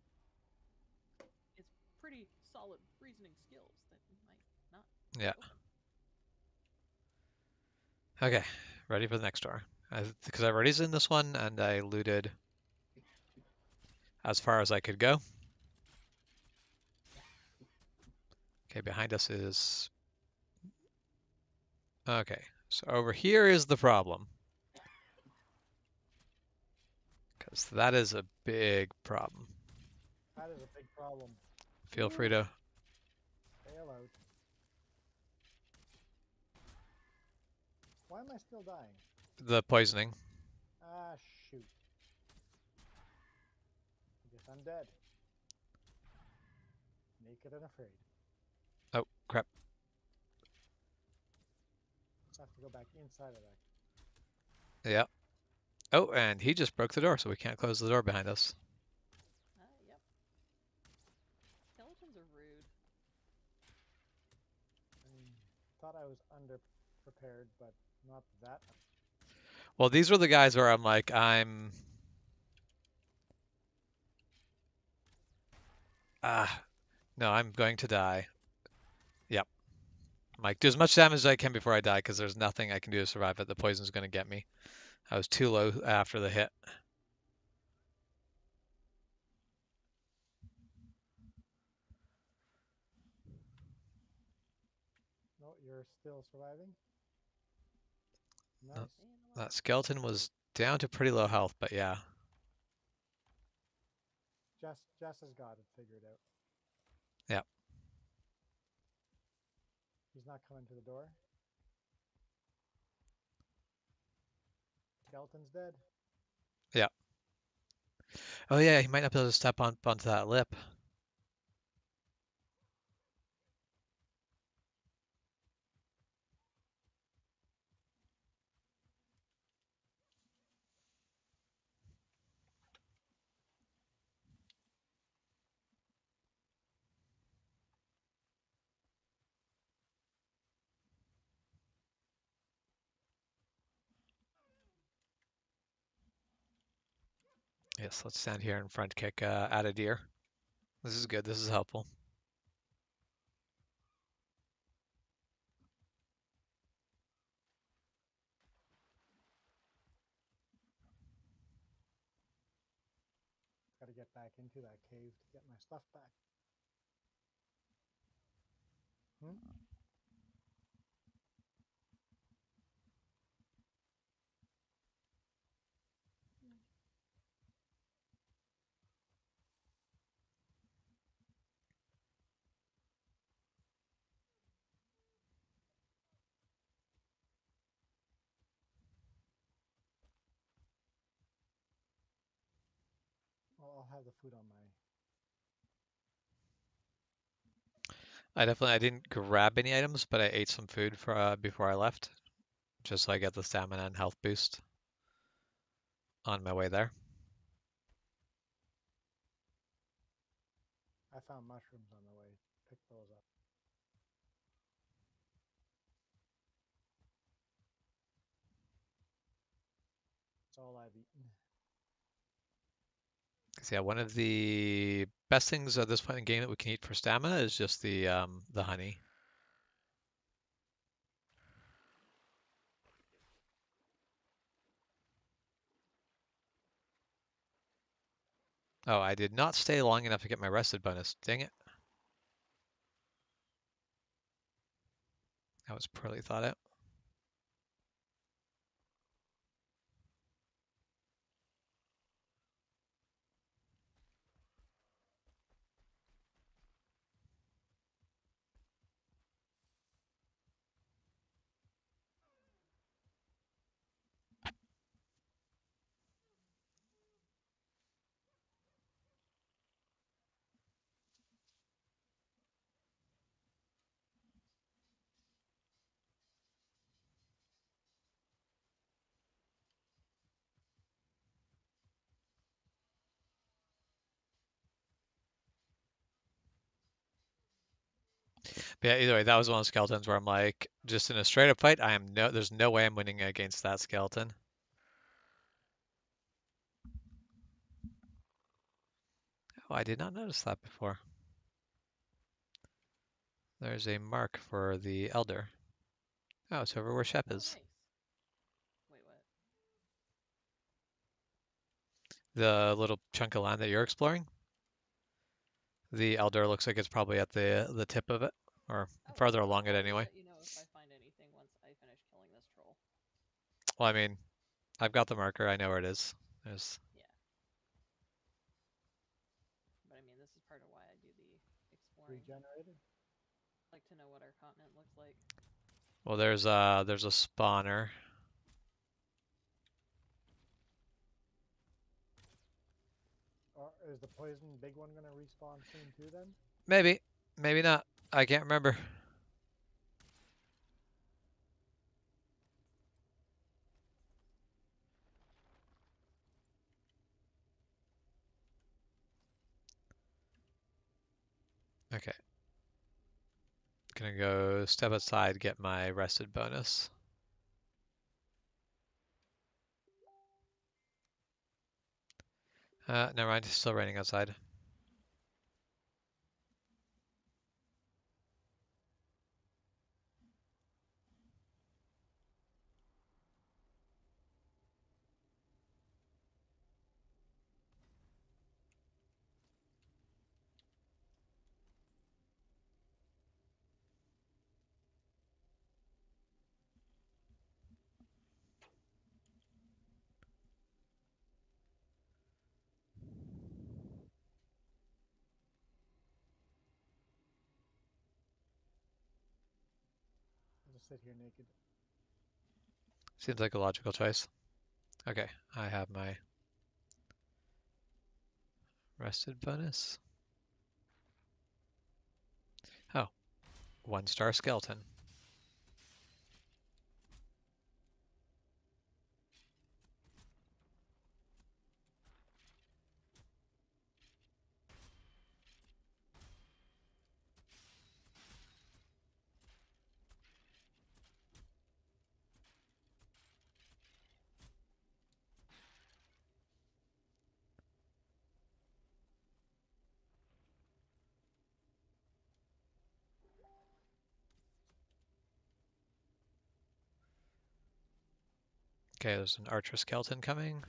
B: is pretty solid reasoning skills that we might not
A: Yeah.
B: open.
A: Okay, ready for the next door. Because I've already in this one and I looted as far as I could go. Okay, behind us is... Okay, so over here is the problem. Because that is a big problem.
C: that is a big problem.
A: Feel free
C: Ooh,
A: to...
C: bail out. Why am I still dying?
A: The poisoning.
C: Ah, shoot. I guess I'm dead. Naked and afraid.
A: Oh, crap.
C: I have to go back inside of that.
A: Yeah. Oh, and he just broke the door, so we can't close the door behind us.
B: Yep. Skeletons are rude.
C: I thought I was underprepared, but not that.
A: Well, these were the guys where I'm like, Ah, no, I'm going to die. Yep. I'm like, do as much damage as I can before I die, because there's nothing I can do to survive it. The poison's gonna get me. I was too low after the hit.
C: No, you're still surviving.
A: Uh,
C: Nice.
B: Staying alive.
A: That skeleton was down to pretty low health, but yeah.
C: Jess has got it figured out.
A: Yeah.
C: He's not coming to the door. Skeleton's dead.
A: Yeah. Oh yeah, he might not be able to step onto that lip. Yes, let's stand here and front kick at a deer. This is good. This is helpful.
C: Got to get back into that cave to get my stuff back. Hmm? Well, I'll have the food on my.
A: I didn't grab any items, but I ate some food for before I left, just so I get the stamina and health boost on my way there.
C: I found mushrooms on the way. Pick those up. That's all I've eaten.
A: 'Cause, yeah, one of the best things at this point in the game that we can eat for stamina is just the honey. Oh, I did not stay long enough to get my rested bonus. Dang it. That was poorly thought out. But yeah, either way, that was one of the skeletons where I'm like, just in a straight up fight, there's no way I'm winning against that skeleton. Oh, I did not notice that before. There's a mark for the elder. Oh, it's over where Shep
B: Oh,
A: is.
B: nice. Wait, what?
A: The little chunk of land that you're exploring. The elder looks like it's probably at the tip of it, or
B: Oh,
A: farther
B: well,
A: along it
B: I will
A: anyway.
B: let you know if I find anything once I finish killing this troll.
A: Well, I mean, I've got the marker. I know where it is. There's
B: Yeah. But I mean, this is part of why I do the exploring.
C: Regenerated.
B: I like to know what our continent looks like.
A: well, there's a spawner.
C: Or is the poison big one going to respawn soon too then?
A: Maybe, maybe not. I can't remember. Okay. Gonna go step outside, get my rested bonus. Never mind. It's still raining outside.
C: sit here naked.
A: Seems like a logical choice. Okay, I have my rested bonus. Oh, 1-star skeleton. Okay, there's an archer skeleton coming.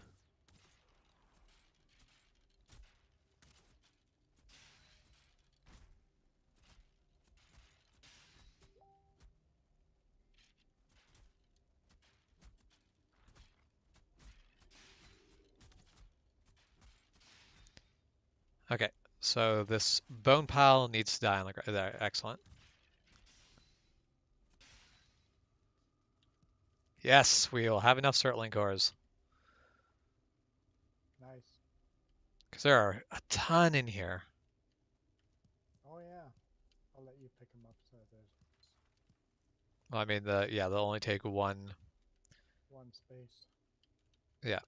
A: Okay, so this bone pile needs to die on the ground. There, excellent. Yes, we will have enough Surtling cores.
C: Nice.
A: Because there are a ton in here.
C: Oh yeah. I'll let you pick them up so there's
A: Well, I mean, they'll only take one.
C: one space.
A: Yeah,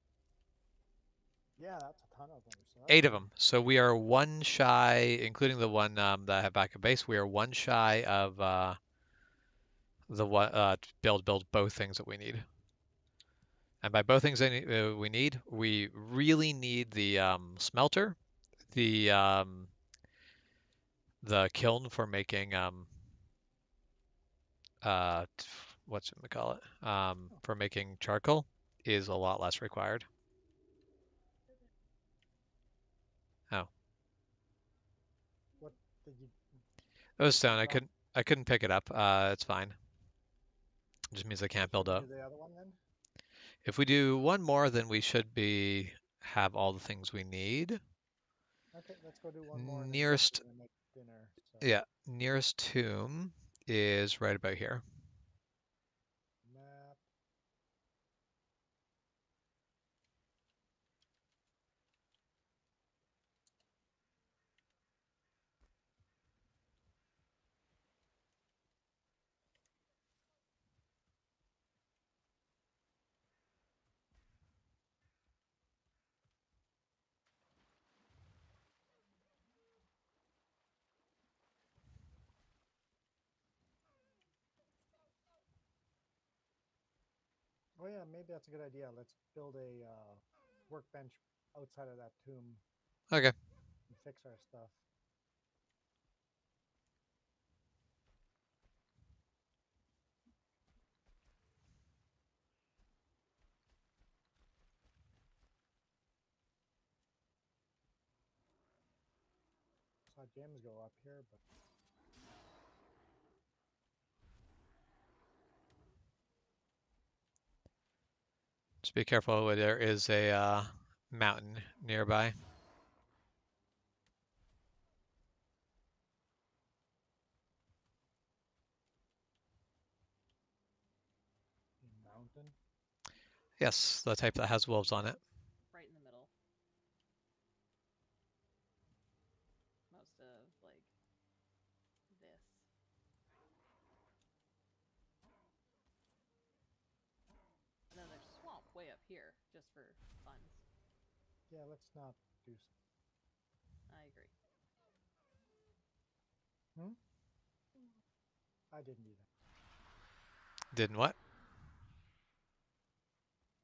C: Yeah, that's a ton of them. So that's
A: 8 of
C: good.
A: them. So we are one shy, including the one that I have back at base. We are one shy of the one to build both things that we need. And by both things we need, we really need the smelter, the kiln for making uh, what's we call it? For making charcoal is a lot less required. Oh,
C: What did you
A: it was stone.
C: pick it up?
A: I couldn't pick it up. It's fine. It just means I
C: So
A: can't
C: should
A: build
C: we
A: up.
C: do the other one then?
A: If we do one more, then we should be have all the things we need.
C: Okay, let's go do one more and then we're
A: Nearest,
C: gonna make dinner. So
A: yeah, nearest tomb is right about here.
C: map. Oh yeah, maybe that's a good idea. Let's build a workbench outside of that tomb
A: Okay.
C: and fix our stuff. Saw gems go up here, but
A: Just be careful. There is a mountain nearby.
C: mountain.
A: Yes, the type that has wolves on it.
B: Right in the middle. Most of like this. And then there's swamp way up here, just for funds.
C: Yeah, let's not do.
B: I agree.
C: Hmm? I didn't either.
A: Didn't what?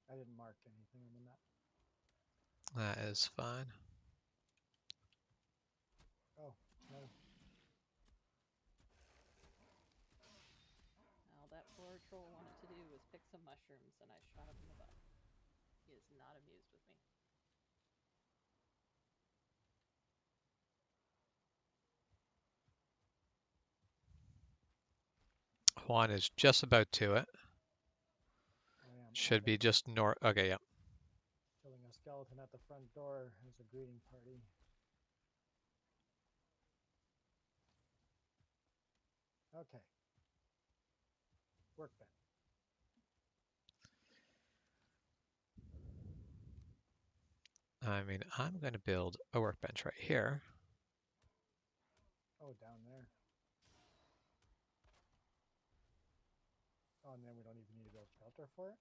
C: I didn't mark anything on the map.
A: That is fine.
C: Oh, no.
B: All that poor troll wanted to do was pick some mushrooms, and I shot him in the butt. He is not amused with me.
A: Juan is just about to it.
C: I am
A: Should
C: off
A: be
C: it.
A: just north. Okay, yeah.
C: Killing a skeleton at the front door as a greeting party. Okay. Workbench.
A: I mean, I'm going to build a workbench right here.
C: Oh, down there. Oh, and then we don't even need to build shelter for it.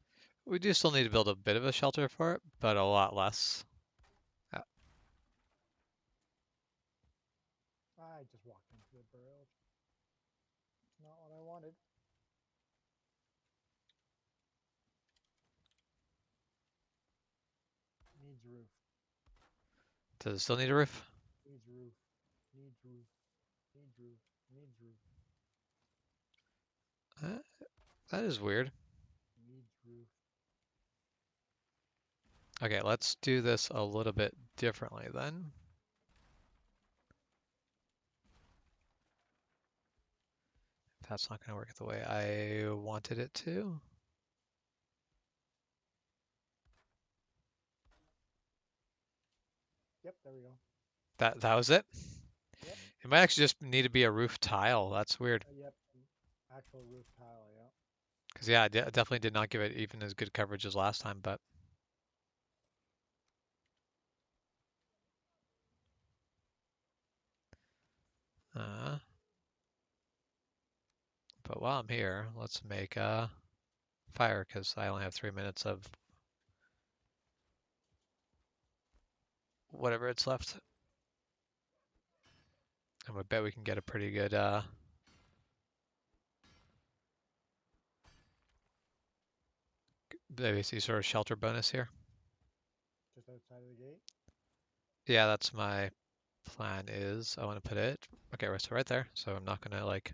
A: We do still need to build a bit of a shelter for it, but a lot less.
C: I just walked into a barrel. Not what I wanted. Needs roof.
A: Does it still need a roof?
C: Needs roof. Needs roof. Needs roof. Needs roof.
A: That is weird.
C: Needs roof.
A: Okay, let's do this a little bit differently then. That's not going to work the way I wanted it to.
C: Yep, there we go.
A: That was it?
C: Yep.
A: It might actually just need to be a roof tile. That's weird.
C: Yep. Actual roof tile, yeah.
A: Because, yeah, I definitely did not give it even as good coverage as last time, but... but while I'm here, let's make a fire, because I only have 3 minutes of whatever it's left. And I bet we can get a pretty good basically sort of shelter bonus here.
C: Just outside of the gate.
A: Yeah, that's my plan is I want to put it, okay, so right there. So I'm not going to like,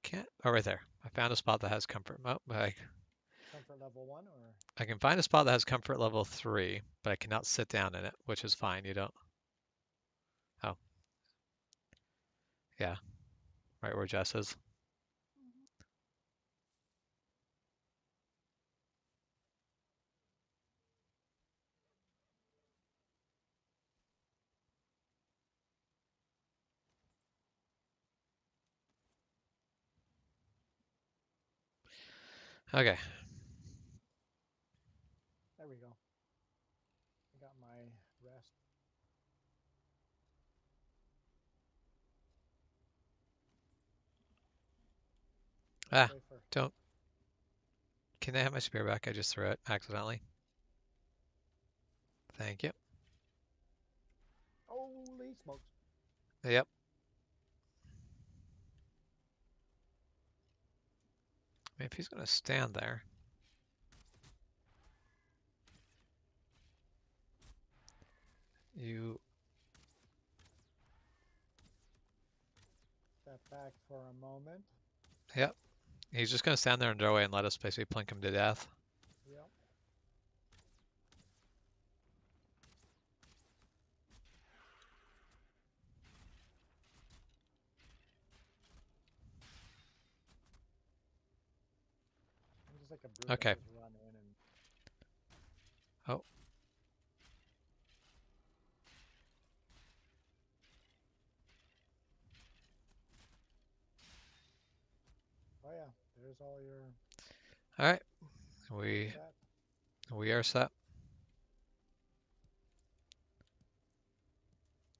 A: can't, oh, right there. I found a spot that has comfort. Oh,
C: Comfort level 1 or?
A: I can find a spot that has comfort level 3, but I cannot sit down in it, which is fine. You don't, oh, yeah, right where Jess is. Okay,
C: There we go. I got my rest.
A: ah,
C: Wafer.
A: don't, can I have my spear back? I just threw it accidentally. Thank you.
C: Holy smokes.
A: Yep. I mean, if he's going to stand there. You,
C: Step back for a moment.
A: yep. He's just going to stand there and throw away and let us basically plink him to death.
C: Yep. I'm just like a brute.
A: Okay.
C: I just run in and
A: Oh,
C: oh yeah, there's all your
A: all right. We
C: set.
A: we are set.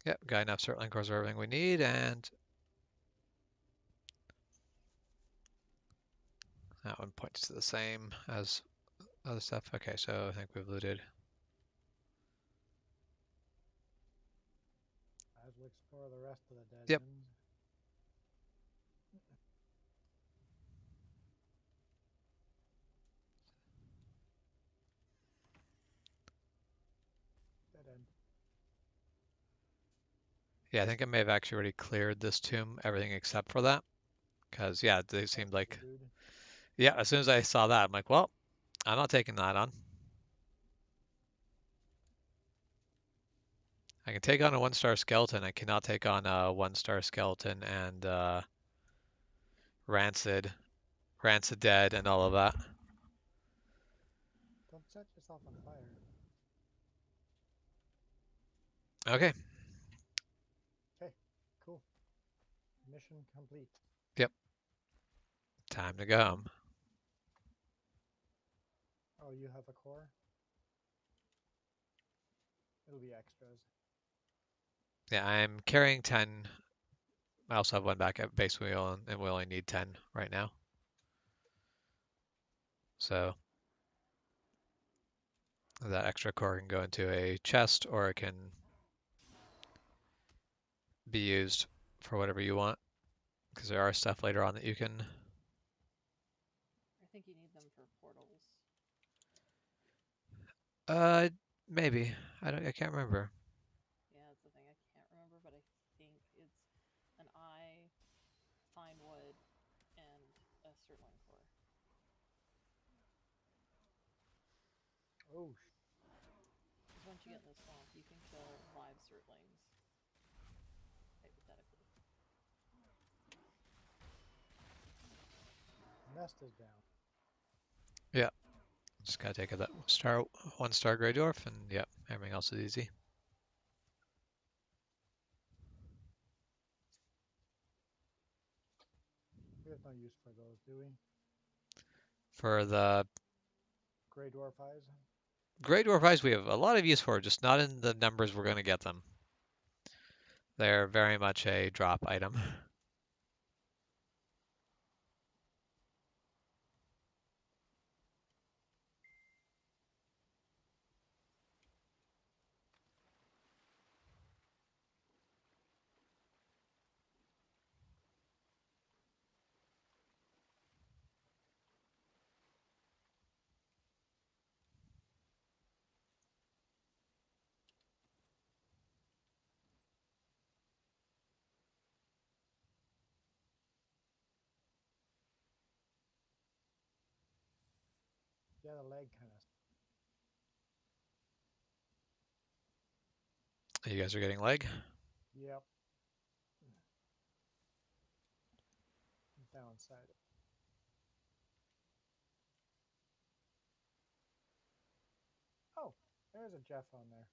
A: Yep, got enough circling cores for everything we need, and that one points to the same as other stuff. Okay, so I think we've looted.
C: As we explore the rest of the dead
A: Yep.
C: end. Dead end.
A: Yeah, I think I may have actually already cleared this tomb, everything except for that. Because, yeah, they seemed
C: The
A: like,
C: dude.
A: yeah, as soon as I saw that, I'm like, well, I'm not taking that on. I can take on a 1-star skeleton. I cannot take on a 1-star skeleton and Rancid, Rancid Dead, and all of that.
C: Don't set yourself on fire.
A: Okay.
C: Okay. Mission complete.
A: Yep. Time to go home.
C: Oh, you have a core? It'll be extras.
A: Yeah, I'm carrying 10. I also have one back at base wheel, and we only need 10 right now. So that extra core can go into a chest, or it can be used for whatever you want, because there are stuff later on that you can.
B: I think you need them for portals.
A: Uh, maybe. I can't remember.
B: Yeah, that's the thing. I can't remember, but I think it's an eye, fine wood, and a sirloin core.
C: Oh,
B: Because once you get in the swamp, you can kill live sirloins, hypothetically.
C: nest is down.
A: Yeah, just gotta take that star, 1-star Grey Dwarf, and yeah, everything else is easy.
C: We have no use for those, do we?
A: For the
C: Grey dwarf eyes.
A: Grey Dwarf eyes, we have a lot of use for, just not in the numbers we're gonna get them. They're very much a drop item.
C: Yeah, the leg kind of.
A: You guys are getting leg?
C: Yep. Downside. Oh, there's a Jeff on there.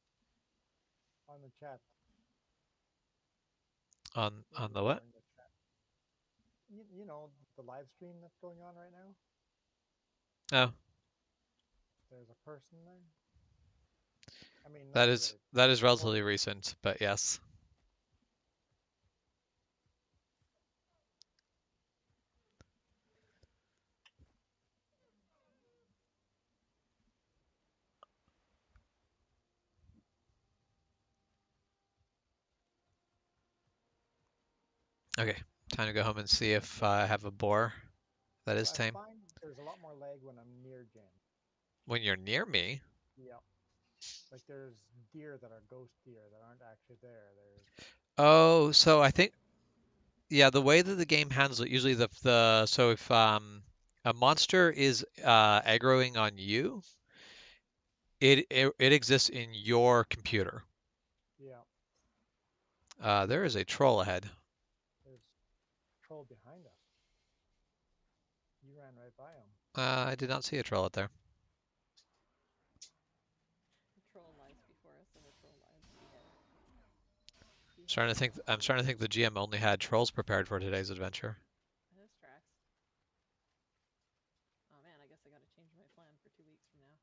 C: On the chat.
A: On the what?
C: Ignoring the chat. You know, the live stream that's going on right now?
A: Oh,
C: There's a person there. I mean, not
A: that is
C: really.
A: that is
C: More,
A: relatively recent, but yes. Okay, time to go home and see if I have a boar that
C: so
A: is
C: I
A: tame.
C: find there's a lot more lag when I'm near Jen.
A: When you're near me.
C: Yep. Like there's deer that are ghost deer that aren't actually there. There's
A: Oh, so I think, yeah, the way that the game handles it, usually so if a monster is aggroing on you, it exists in your computer.
C: yeah.
A: There is a troll ahead.
C: There's troll behind us. You ran right by him.
A: I did not see a troll out there.
B: The troll lies before us, and the troll lies behind.
A: I'm starting to think the GM only had trolls prepared for today's adventure.
B: This tracks. Oh man, I guess I gotta change my plan for 2 weeks from now.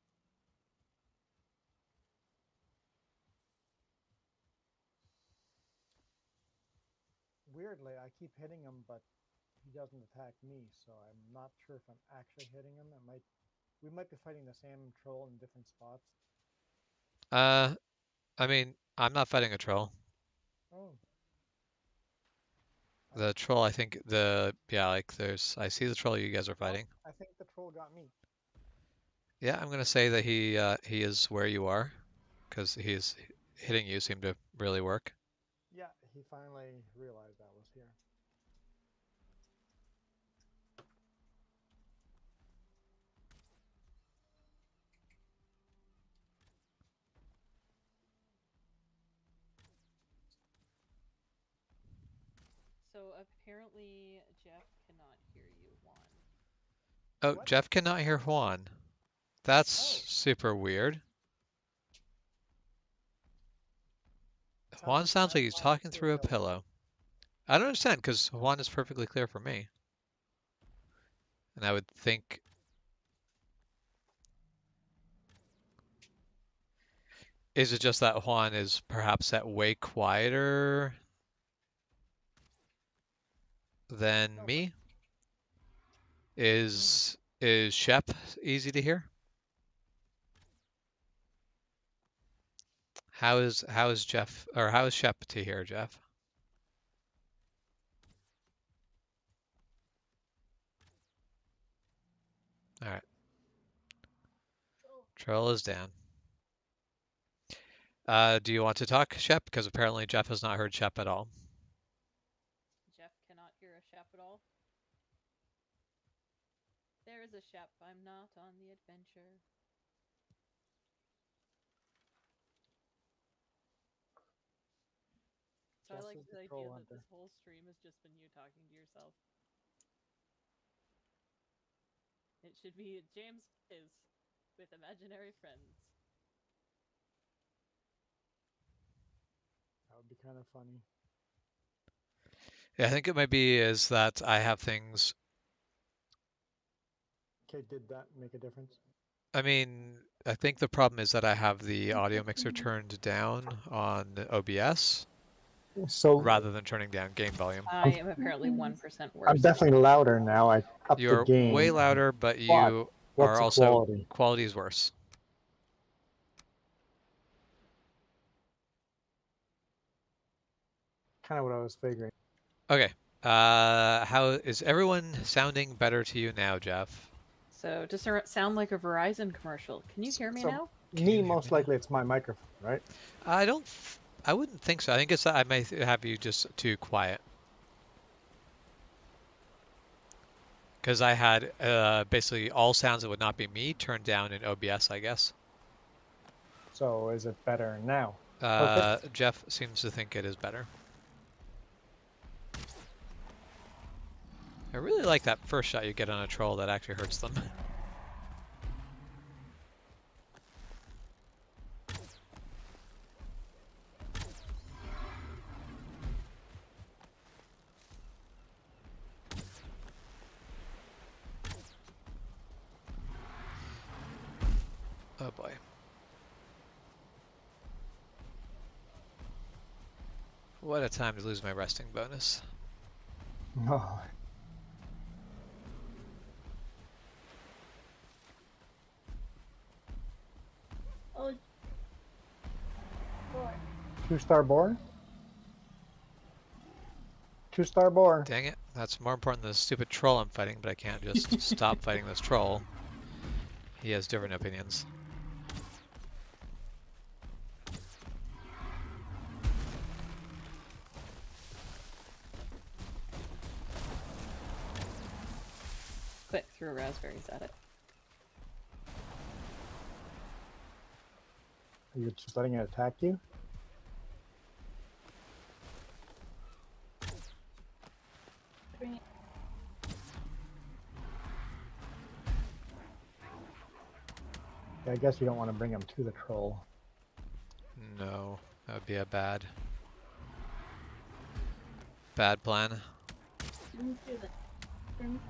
C: Weirdly, I keep hitting him, but he doesn't attack me, so I'm not sure if I'm actually hitting him. We might be fighting the same troll in different spots.
A: Uh, I mean, I'm not fighting a troll.
C: Oh,
A: The troll, I think yeah, like I see the troll you guys are
C: oh,
A: fighting.
C: I think the troll got me.
A: Yeah, I'm gonna say that he is where you are, because he's hitting you seemed to really work.
C: Yeah, he finally realized I was here.
B: So apparently Jeff cannot hear you, Juan.
A: Oh,
C: What?
A: Jeff cannot hear Juan. That's
C: Oh,
A: super weird.
C: sounds
A: Juan
C: like he
A: sounds
C: might
A: like
C: have
A: he's
C: talking
A: talking
C: through a
A: through a
C: pillow.
A: pillow. I don't understand because Juan is perfectly clear for me. And I would think. Is it just that Juan is perhaps at way quieter than
C: No, but
A: me? Is Shep easy to hear? How is Jeff or how is Shep to hear, Jeff? All right,
D: Troll.
A: Troll is down. Do you want to talk, Shep? Because apparently Jeff has not heard Shep at all.
B: Jeff cannot hear a Shep at all. There is a Shep. I'm not on the adventure. So I
C: Jess
B: like
C: is the
B: the idea
C: troll
B: that
C: hunter.
B: this whole stream has just been you talking to yourself. It should be James is with imaginary friends.
C: That would be kind of funny.
A: Yeah, I think it might be is that I have things.
C: Okay, did that make a difference?
A: I mean, I think the problem is that I have the audio mixer turned down on OBS
C: So
A: rather than turning down game volume.
B: I am apparently 1% worse.
C: I'm definitely louder now. I upped the
A: You're way
C: gain.
A: louder, but
C: But
A: you
C: what's
A: are
C: the
A: also
C: quality?
A: quality is worse.
C: Kind of what I was figuring.
A: Okay. How is everyone sounding better to you now, Jeff?
B: So does it sound like a Verizon commercial? Can you hear me
C: So
B: now?
A: Can you
C: me,
A: hear
C: most
A: me now?
C: likely, it's my microphone, right?
A: I don't. I wouldn't think so. I think it's I may have you just too quiet because I had basically all sounds that would not be me turned down in OBS, I guess.
C: So is it better now? Perfect.
A: Jeff seems to think it is better. I really like that first shot you get on a troll that actually hurts them. Oh boy. What a time to lose my resting bonus.
C: Oh,
D: Oh, boy.
C: 2-star boar. 2-star boar.
A: Dang it. That's more important than the stupid troll I'm fighting, but I can't just stop fighting this troll. He has different opinions.
B: Quick, threw raspberries at it.
C: Are you just letting it attack you?
D: Bring it.
C: Yeah, I guess you don't want to bring him to the troll.
A: No, that would be a bad plan.
D: Let me do that. Bring it.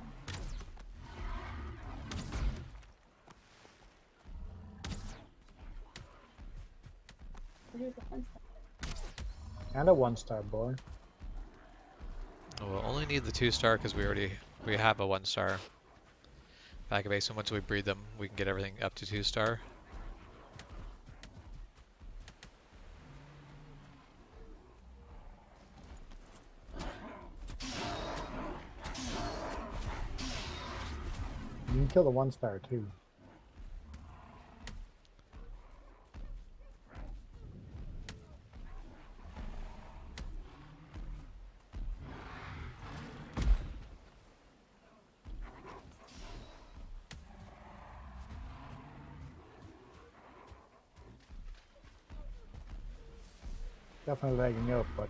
D: Here's the fun stuff.
C: And a 1-star boar.
A: We'll only need the 2-star because we have a 1-star back base, and once we breed them, we can get everything up to 2-star.
C: You can kill the 1-star too. Definitely lagging up, but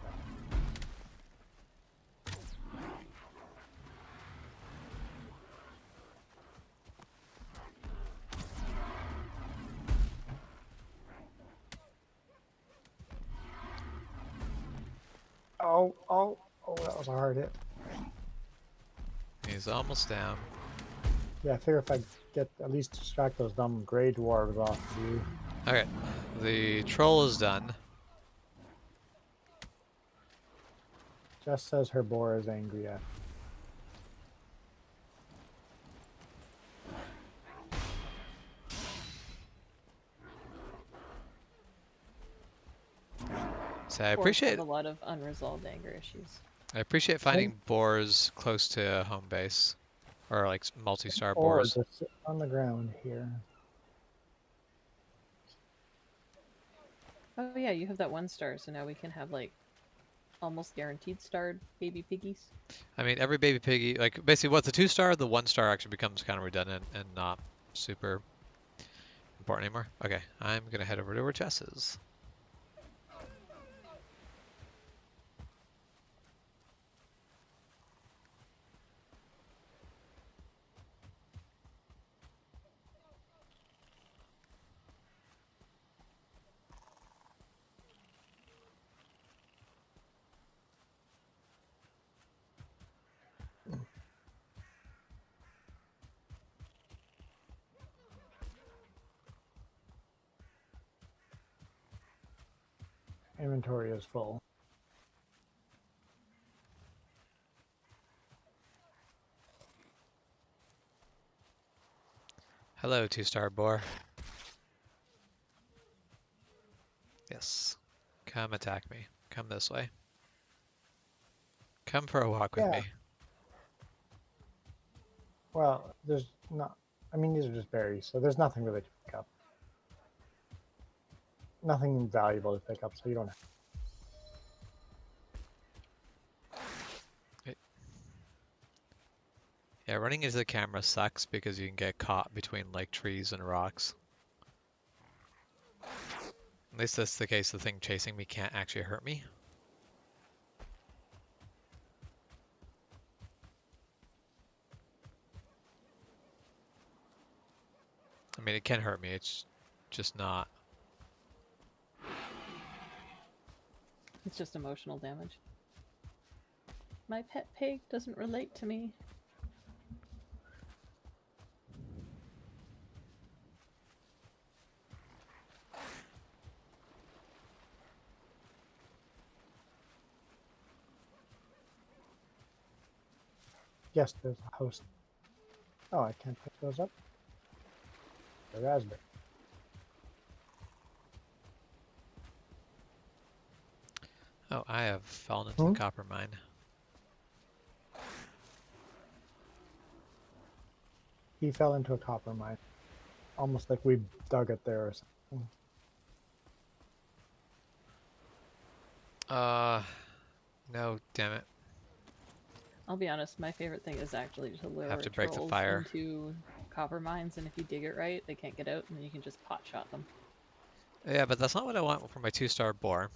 C: oh, that was a hard hit.
A: He's almost down.
C: Yeah, I figure if I get at least distract those dumb gray dwarves off of you.
A: Okay, the troll is done.
C: Jess says her boar is angry at.
A: So I
B: Boars
A: appreciate
B: have a lot of unresolved anger issues.
A: finding boars close to home base, or like multi-star
C: Or
A: boars.
C: just sit on the ground here.
B: Oh yeah, you have that 1 star, so now we can have like almost guaranteed starred baby piggies.
A: I mean, every baby piggy, like basically what's a 2-star, the 1-star actually becomes kind of redundant and not super important anymore. Okay, I'm gonna head over to where Jess is.
C: Inventory is full.
A: Hello, 2-star boar. Yes. Come attack me. Come this way. Come for a walk with
C: Yeah.
A: me.
C: Well, there's not. I mean, these are just berries, so there's nothing really to pick up. Nothing valuable to pick up, so you don't have.
A: Yeah, running into the camera sucks because you can get caught between like trees and rocks. At least that's the case. The thing chasing me can't actually hurt me. I mean, it can hurt me. It's just not.
B: It's just emotional damage. My pet pig doesn't relate to me.
C: Yes, there's a house. Oh, I can't pick those up. The raspberry.
A: Oh, I have fallen into the copper mine.
C: He fell into a copper mine. Almost like we dug it there or something.
A: No, damn it.
B: I'll be honest, my favorite thing is actually to lure
A: Have to break the
B: trolls
A: fire.
B: into copper mines, and if you dig it right, they can't get out, and then you can just pot shot them.
A: Yeah, but that's not what I want for my 2-star boar.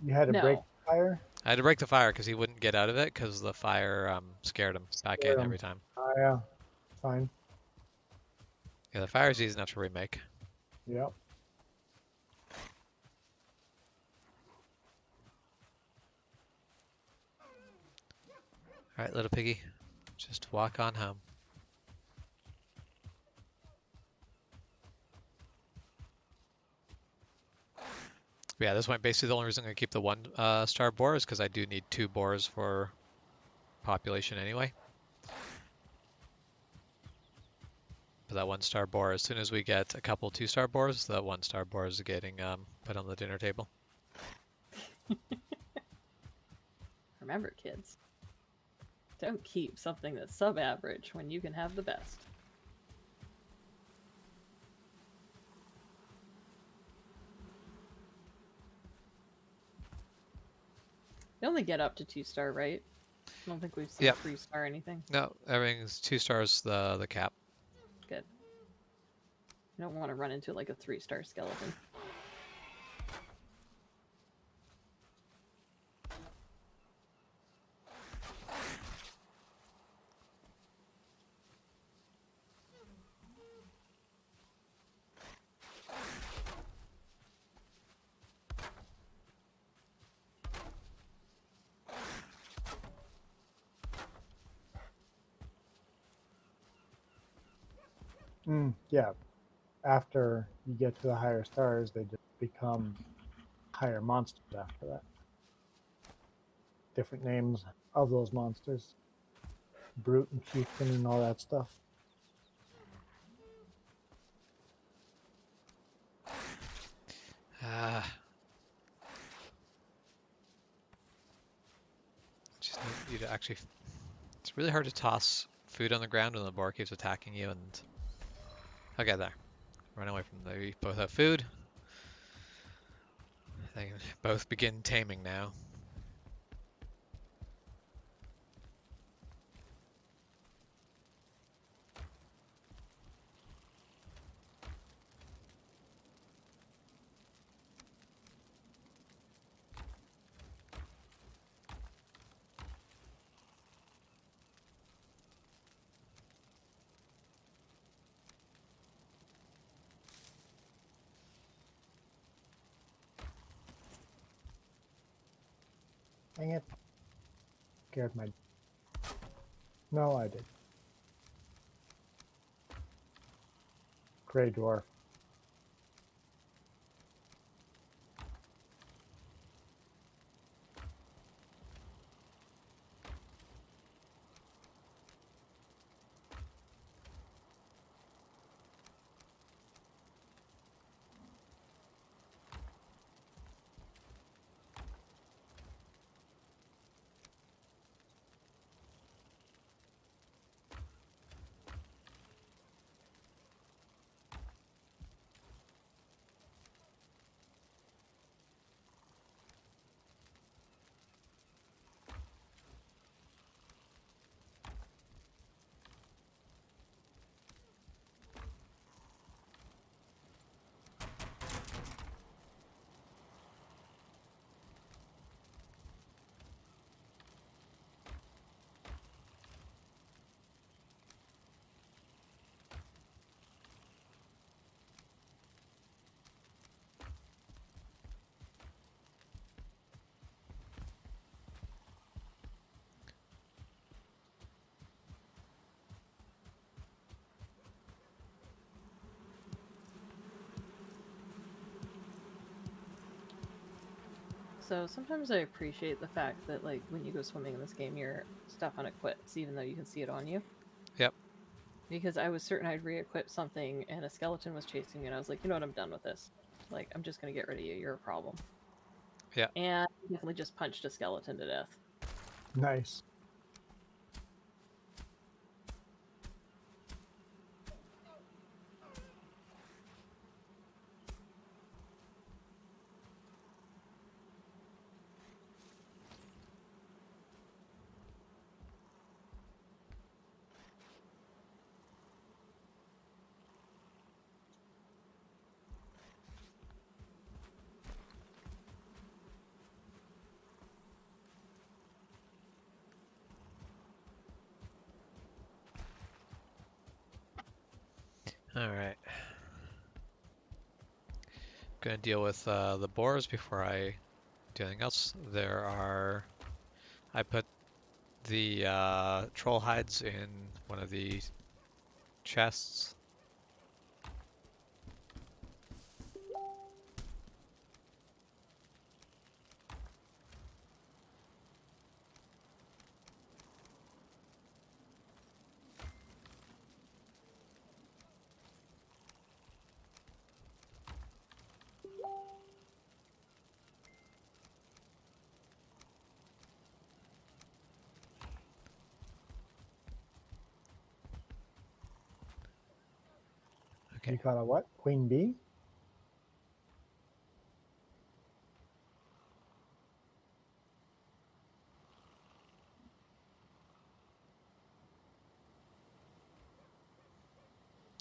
C: You had to break
B: No.
C: the fire?
A: I had to break the fire because he wouldn't get out of it because the fire scared him back
C: Scared
A: in
C: him.
A: every time.
C: Oh, yeah. Fine.
A: Yeah, the fire's easy enough to remake.
C: Yep.
A: All right, little piggy, just walk on home. Yeah, this point basically the only reason I'm gonna keep the 1-star boar is because I do need 2 boars for population anyway. But that 1-star boar, as soon as we get a couple 2-star boars, the 1-star boar is getting put on the dinner table.
B: Remember, kids, don't keep something that's sub-average when you can have the best. You only get up to 2-star, right? I don't think we've seen
A: Yep.
B: 3-star or anything.
A: No, everything's 2 stars the cap.
B: Good. You don't want to run into like a 3-star skeleton.
C: Yeah, after you get to the higher stars, they just become higher monsters after that. Different names of those monsters. Brute and Chieftain and all that stuff.
A: Ah, just need you to actually. It's really hard to toss food on the ground when the boar keeps attacking you, and okay, there. Run away from them. You both have food. They can both begin taming now.
C: Dang it. Scared my... No, I did. Grey Dwarf.
B: So sometimes I appreciate the fact that like when you go swimming in this game, your stuff unequips, even though you can see it on you.
A: Yep.
B: Because I was certain I'd re-equip something, and a skeleton was chasing me, and I was like, you know what, I'm done with this. Like, I'm just gonna get rid of you. You're a problem.
A: Yeah.
B: And I definitely just punched a skeleton to death.
C: Nice.
A: All right. Gonna deal with the boars before I do anything else. I put the troll hides in one of the chests.
C: You
A: Okay.
C: got a what? Queen bee?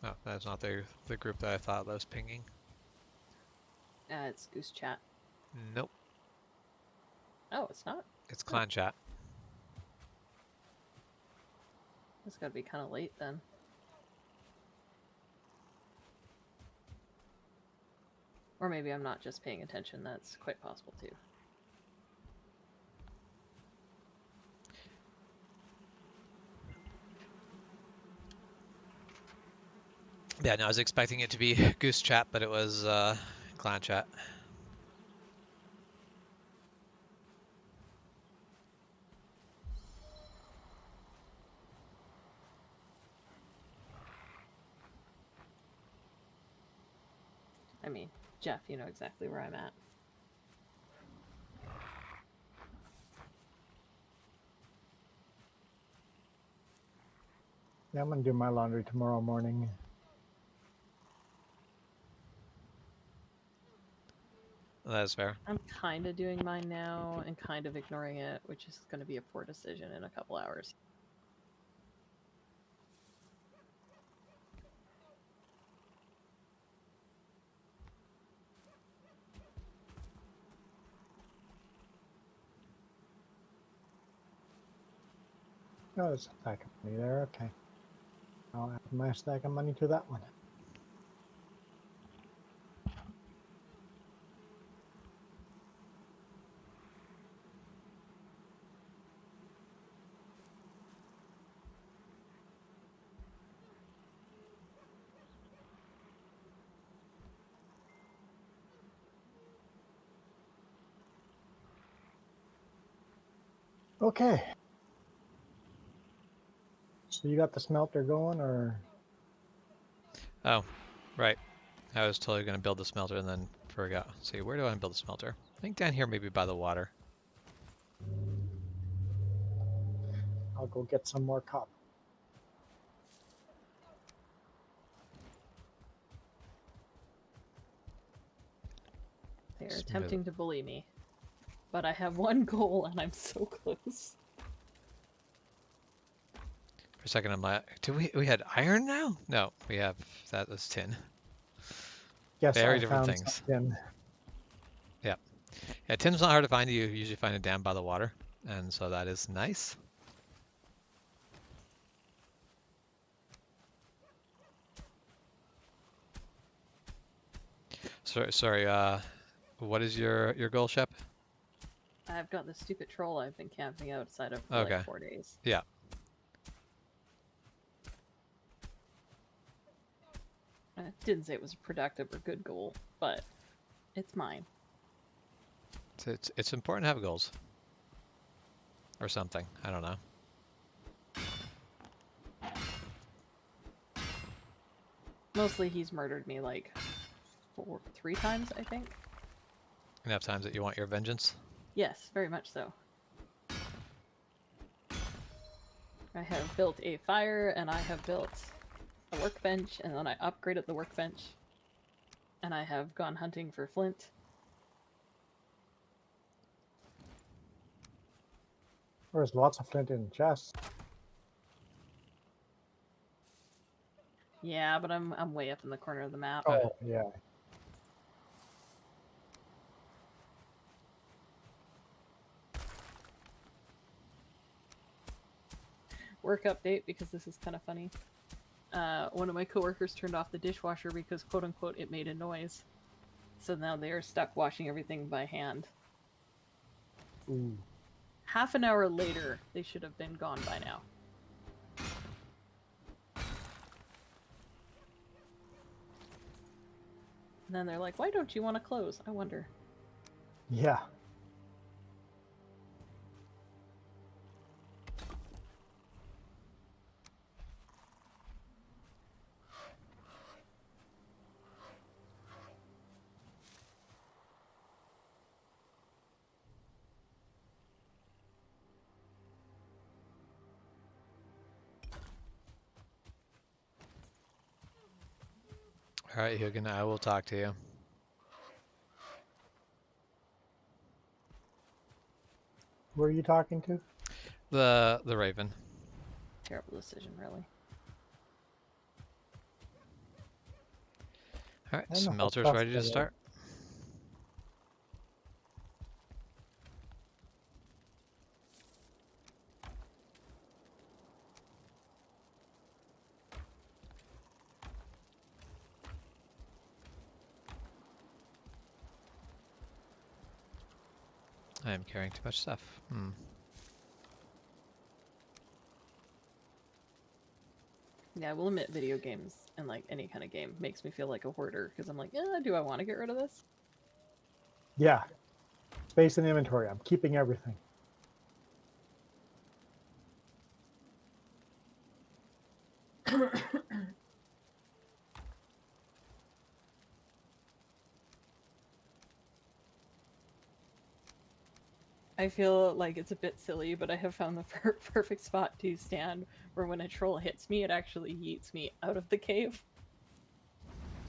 A: Oh, that's not the group that I thought that was pinging.
B: It's Goose Chat.
A: Nope.
B: Oh, it's not?
A: It's
B: Oh,
A: clan chat.
B: it's gotta be kind of late then. Or maybe I'm not just paying attention. That's quite possible too.
A: Yeah, no, I was expecting it to be goose chat, but it was clan chat.
B: I mean, Jeff, you know exactly where I'm at.
C: Yeah, I'm gonna do my laundry tomorrow morning.
A: That is fair.
B: I'm kind of doing mine now and kind of ignoring it, which is going to be a poor decision in a couple hours.
C: Oh, there's a stack of money there. Okay. I'll add my stack of money to that one. Okay. So you got the smelter going, or?
A: Oh, right. I was totally going to build the smelter and then forgot. See, where do I want to build the smelter? I think down here, maybe by the water.
C: I'll go get some more copper.
B: They're
A: Smooth.
B: attempting to bully me, but I have one goal and I'm so close.
A: For a second, I'm like, do we had iron now? No, we have that as tin.
C: Yes,
A: Very
C: I
A: different
C: found
A: things.
C: something.
A: Yeah, tin's not hard to find. You usually find it down by the water, and so that is nice. Sorry. What is your goal, Shep?
B: I've got this stupid troll I've been camping outside of for
A: Okay.
B: like 4 days.
A: Yeah.
B: I didn't say it was a productive or good goal, but it's mine.
A: It's important to have goals. Or something. I don't know.
B: Mostly he's murdered me like 3 times, I think.
A: Enough times that you want your vengeance.
B: Yes, very much so. I have built a fire, and I have built a workbench, and then I upgraded the workbench. And I have gone hunting for flint.
C: There's lots of flint in the chest.
B: Yeah, but I'm way up in the corner of the map.
C: Oh, yeah.
B: Work update, because this is kind of funny. One of my coworkers turned off the dishwasher because, quote unquote, it made a noise. So now they are stuck washing everything by hand.
C: Ooh.
B: Half an hour later, they should have been gone by now. And then they're like, why don't you want to close? I wonder.
C: Yeah.
A: All right, Hugin, I will talk to you.
C: Who are you talking to?
A: The Raven.
B: Terrible decision, really.
A: All right,
C: I don't know if I
A: smelter's
C: trust
A: ready to
C: the
A: start. I am carrying too much stuff.
B: Yeah, I will admit video games and like any kind of game makes me feel like a hoarder because I'm like, do I want to get rid of this?
C: Yeah. Space and inventory. I'm keeping everything.
B: I feel like it's a bit silly, but I have found the perfect spot to stand where when a troll hits me, it actually yeets me out of the cave.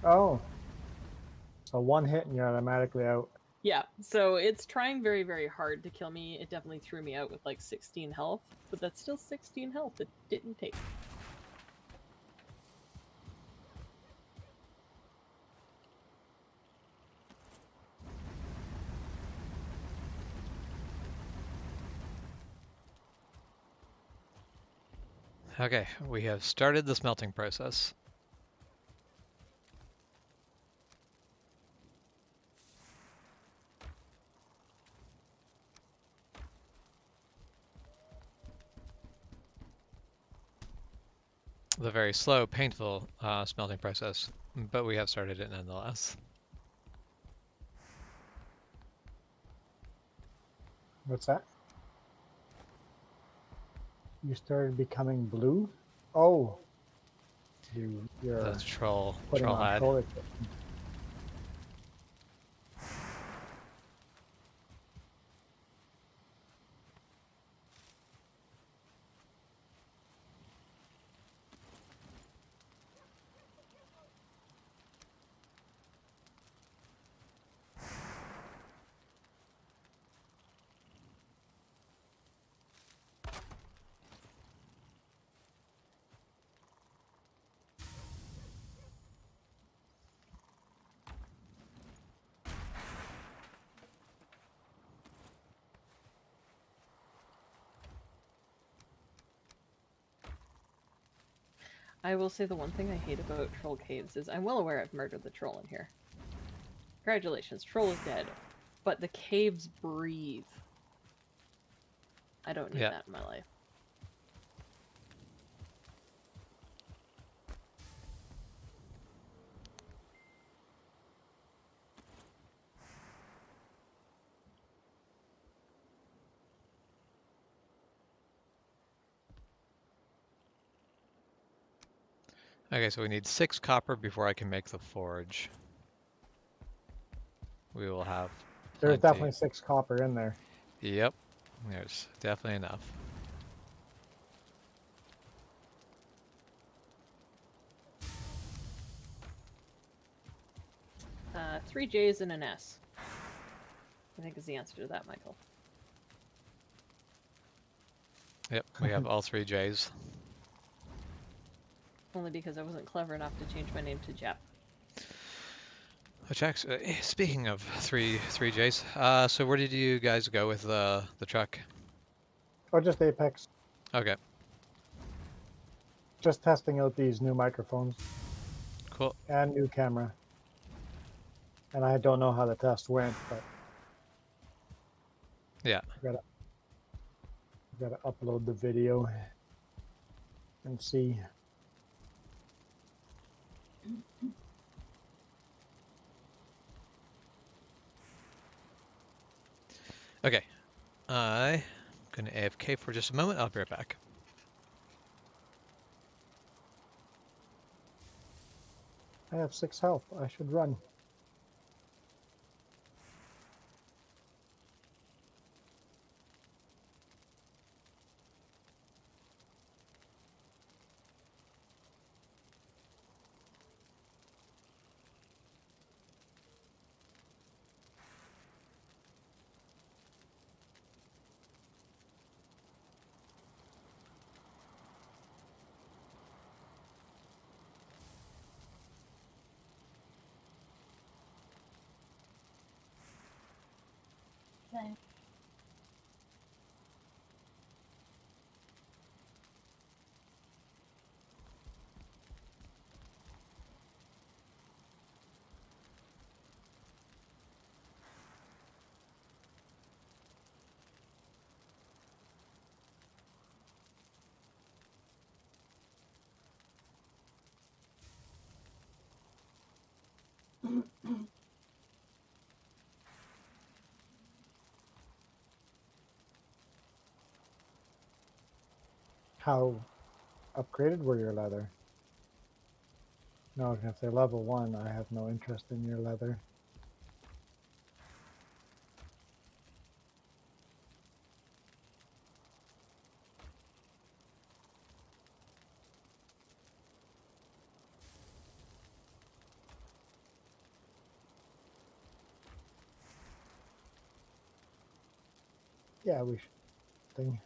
C: Oh. So one hit and you're automatically out.
B: Yeah, so it's trying very, very hard to kill me. It definitely threw me out with like 16 health, but that's still 16 health it didn't take.
A: Okay, we have started the smelting process. The very slow, painful smelting process, but we have started it nonetheless.
C: What's that? You started becoming blue? Oh. You're
A: That's troll
C: putting on
A: hide.
C: troll equipment.
B: I will say the one thing I hate about troll caves is I'm well aware I've murdered the troll in here. Congratulations, troll is dead. But the caves breathe. I don't need
A: Yeah.
B: that in my life.
A: Okay, so we need 6 copper before I can make the forge. We will have
C: There's
A: plenty.
C: definitely 6 copper in there.
A: Yep, there's definitely enough.
B: Uh, 3J's and an S. I think is the answer to that, Michael.
A: Yep, we have all 3 J's.
B: Only because I wasn't clever enough to change my name to Jep.
A: Which actually, speaking of 3 J's, so where did you guys go with the truck?
C: Or just Apex.
A: Okay,
C: Just testing out these new microphones
A: cool.
C: and new camera. And I don't know how the test went, but
A: Yeah.
C: I've got to upload the video and see.
A: Okay, I'm gonna AFK for just a moment. I'll be right back.
C: I have 6 health. I should run.
D: Okay.
C: How upgraded were your leather? No, I was gonna say level 1. I have no interest in your leather. Yeah, we should. Thing.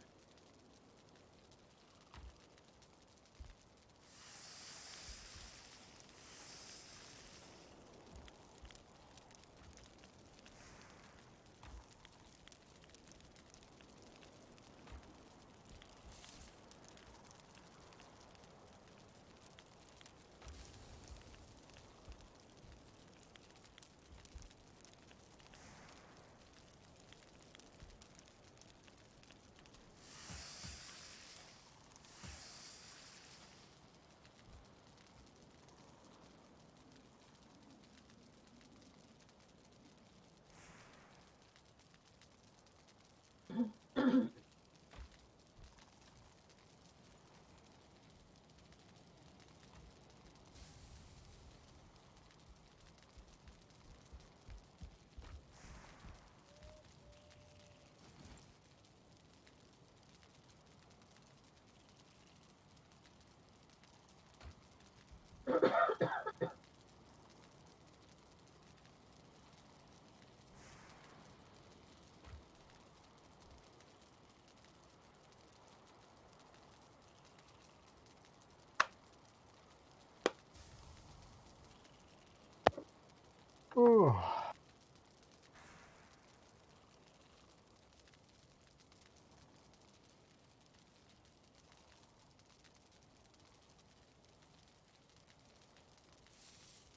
C: Ooh.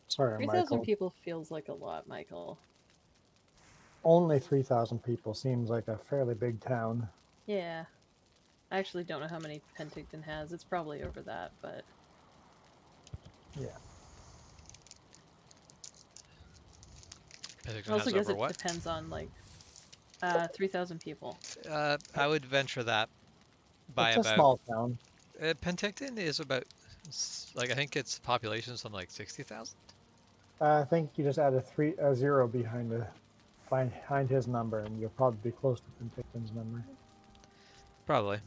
C: Sorry,
B: 3,000
C: Michael.
B: people feels like a lot, Michael.
C: Only 3,000 people seems like a fairly big town.
B: Yeah. I actually don't know how many Penticton has. It's probably over that, but
C: Yeah.
B: I
A: Penticton
B: also
A: has
B: guess
A: over
B: it
A: what?
B: depends on like 3,000 people.
A: I would venture that by
C: It's a
A: about.
C: small town.
A: Penticton is about, like, I think its population is something like 60,000.
C: I think you just add a zero behind his number, and you'll probably be close to Penticton's number.
A: Probably.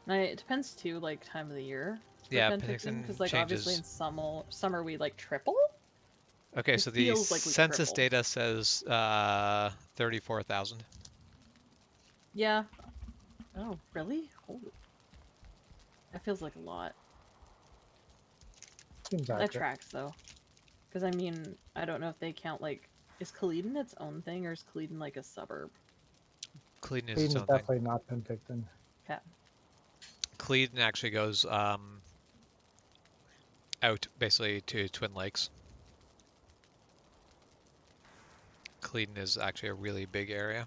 B: And it depends too, like time of the year for
A: Yeah,
B: Penticton, because
A: Penticton
B: like obviously
A: changes.
B: in summer we like triple.
A: Okay,
B: It
A: so the
B: feels like we
A: census
B: triple.
A: data says 34,000.
B: Yeah. Oh, really? Holy. That feels like a lot.
C: Seems
B: That
C: accurate.
B: tracks though. Because I mean, I don't know if they count like, is Caledon its own thing or is Caledon like a suburb?
A: Cleedon is its
C: Eden is
A: own thing.
C: definitely not Penticton.
B: Okay.
A: Cleedon actually goes out basically to Twin Lakes. Cleedon is actually a really big area.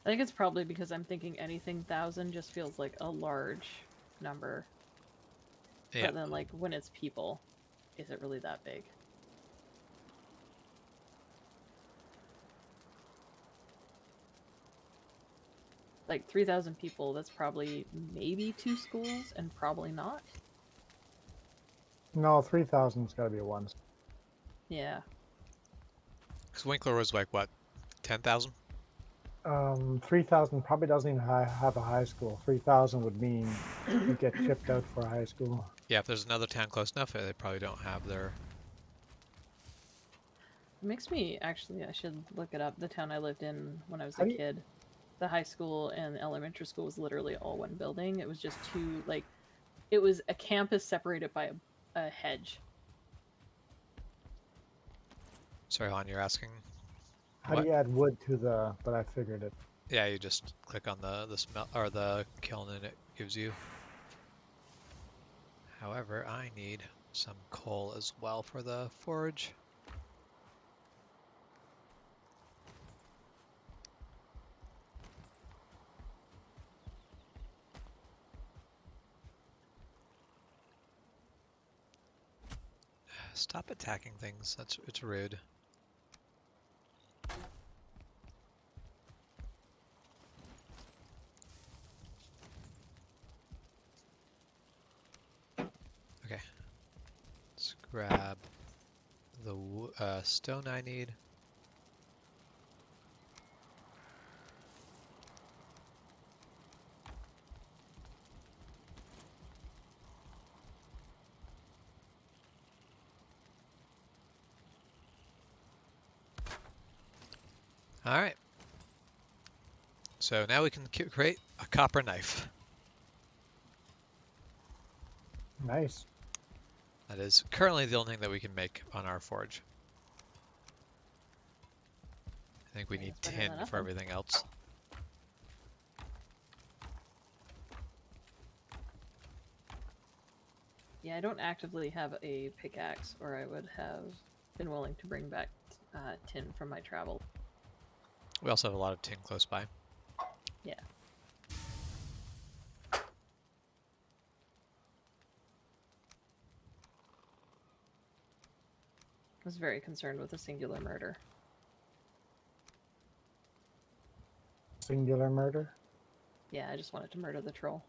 B: I think it's probably because I'm thinking anything 1,000 just feels like a large number.
A: Yeah.
B: But then like when it's people, is it really that big? Like 3,000 people, that's probably maybe 2 schools and probably not.
C: No, 3,000's got to be a one.
B: Yeah.
A: Because Winkler was like, what, 10,000?
C: 3,000 probably doesn't even have a high school. 3,000 would mean you get chipped out for a high school.
A: Yeah, if there's another town close enough, they probably don't have their.
B: It makes me actually, I should look it up. The town I lived in when I was
C: How
B: a
C: do you,
B: kid, the high school and elementary school was literally all one building. It was just two, like, it was a campus separated by a hedge.
A: Sorry, Hon, you're asking
C: how do
A: what?
C: you add wood to the? But I figured it.
A: Yeah, you just click on the smell or the kiln and it gives you. However, I need some coal as well for the forge. Stop attacking things. It's rude. Okay. Let's grab the stone I need. All right. So now we can create a copper knife.
C: Nice.
A: That is currently the only thing that we can make on our forge. I think we
B: Okay,
A: need
B: that's better
A: tin
B: than
A: for
B: nothing.
A: everything else.
B: Yeah, I don't actively have a pickaxe, or I would have been willing to bring back tin from my travel.
A: We also have a lot of tin close by.
B: Yeah. I was very concerned with a singular murder.
C: Singular murder.
B: Yeah, I just wanted to murder the troll.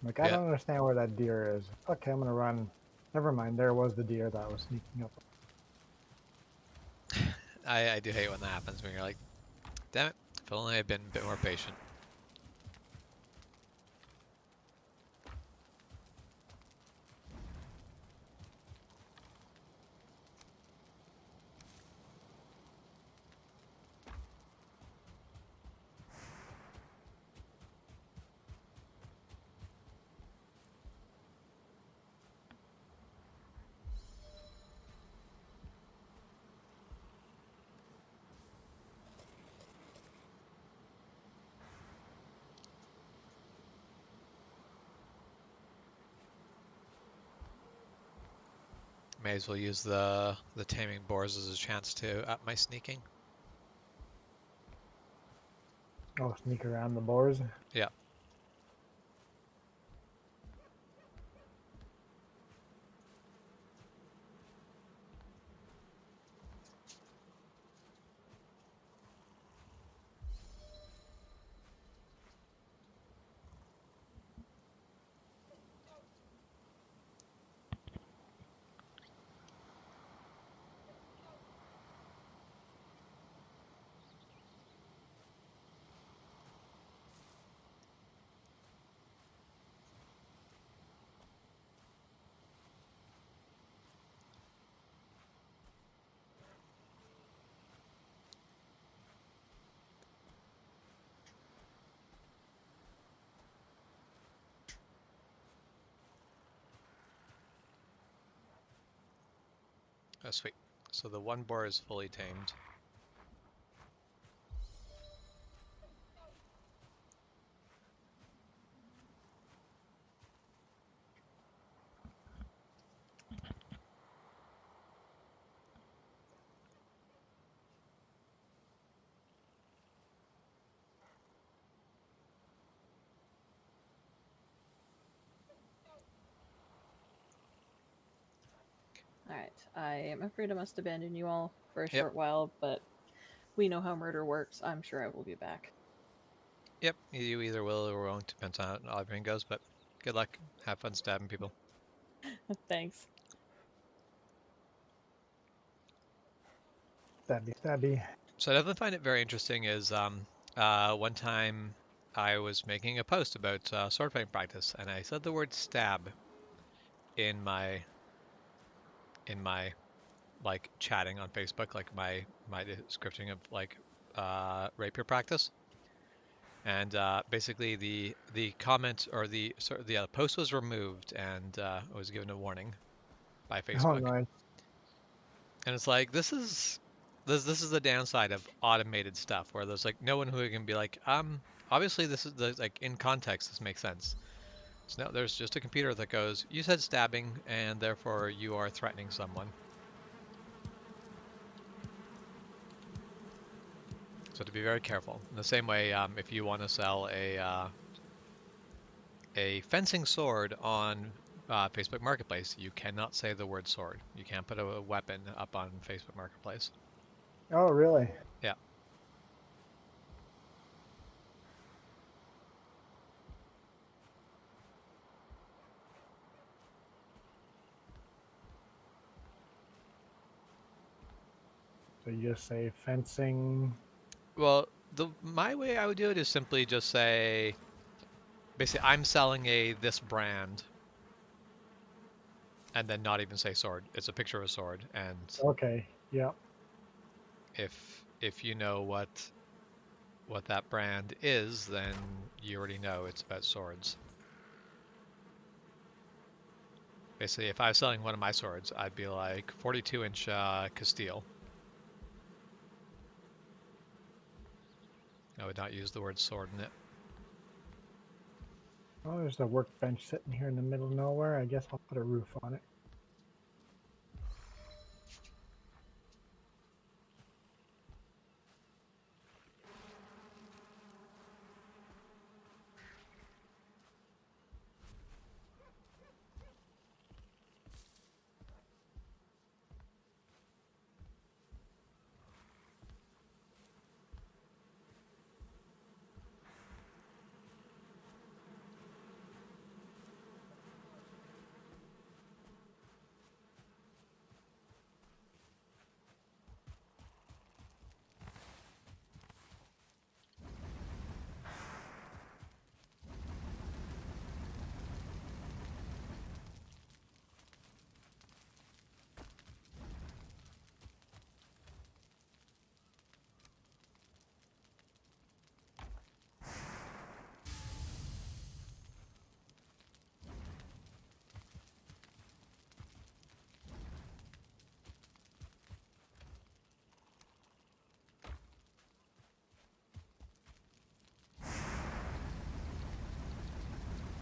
C: Like, I
A: Yeah,
C: don't understand where that deer is. Okay, I'm gonna run. Never mind, there was the deer that was sneaking up.
A: I do hate when that happens when you're like, damn it, if only I had been a bit more patient. May as well use the taming boars as a chance to up my sneaking.
C: Oh, sneak around the boars.
A: Yeah. Oh, sweet. So the one boar is fully tamed.
B: Alright, I am afraid I must abandon you all for a
A: Yep.
B: short while, but we know how murder works. I'm sure I will be back.
A: Yep. You either will or won't. Depends on how everything goes. But good luck. Have fun stabbing people.
B: Thanks.
C: Stabby, stabby.
A: So I definitely find it very interesting. Is one time I was making a post about sword fighting practice, and I said the word stab in my like chatting on Facebook, like my description of like rapier practice. and basically the comment or the post was removed, and was given a warning by
C: Oh,
A: Facebook.
C: nice.
A: And it's like this is the downside of automated stuff, where there's like no one who can be like, obviously this is the like in context this makes sense. So no, there's just a computer that goes, you said stabbing, and therefore you are threatening someone. So to be very careful. In the same way, if you want to sell a fencing sword on Facebook Marketplace, you cannot say the word sword. You can't put a weapon up on Facebook Marketplace.
C: Oh, really?
A: Yeah.
C: So you just say fencing.
A: Well, the my way I would do it is simply just say, basically, I'm selling a this brand, and then not even say sword. It's a picture of a sword, and
C: Okay. Yeah.
A: if you know what that brand is, then you already know it's about swords. Basically, if I was selling one of my swords, I'd be like 42-inch Castile. I would not use the word sword in it.
C: Oh, there's a workbench sitting here in the middle of nowhere. I guess I'll put a roof on it.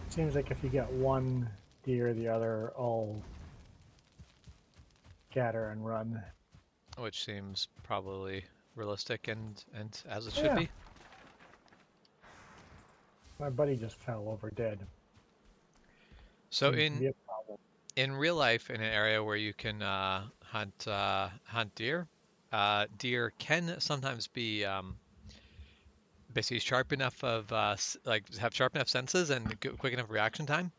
C: Seems like if you get one deer, the other all scatter and run.
A: Which seems probably realistic and as it should
C: Yeah.
A: be.
C: My buddy just fell over dead.
A: So
C: Seems to be a problem.
A: in real life, in an area where you can hunt deer, deer can sometimes be basically sharp enough of like have sharp enough senses and quick enough reaction time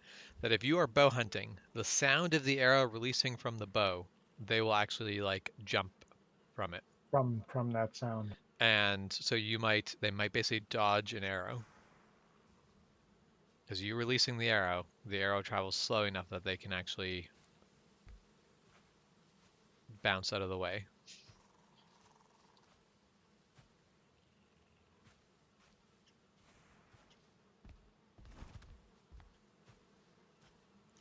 A: that if you are bow hunting, the sound of the arrow releasing from the bow, they will actually like jump from it.
C: From that sound.
A: And so they might basically dodge an arrow. Because you releasing the arrow travels slow enough that they can actually bounce out of the way.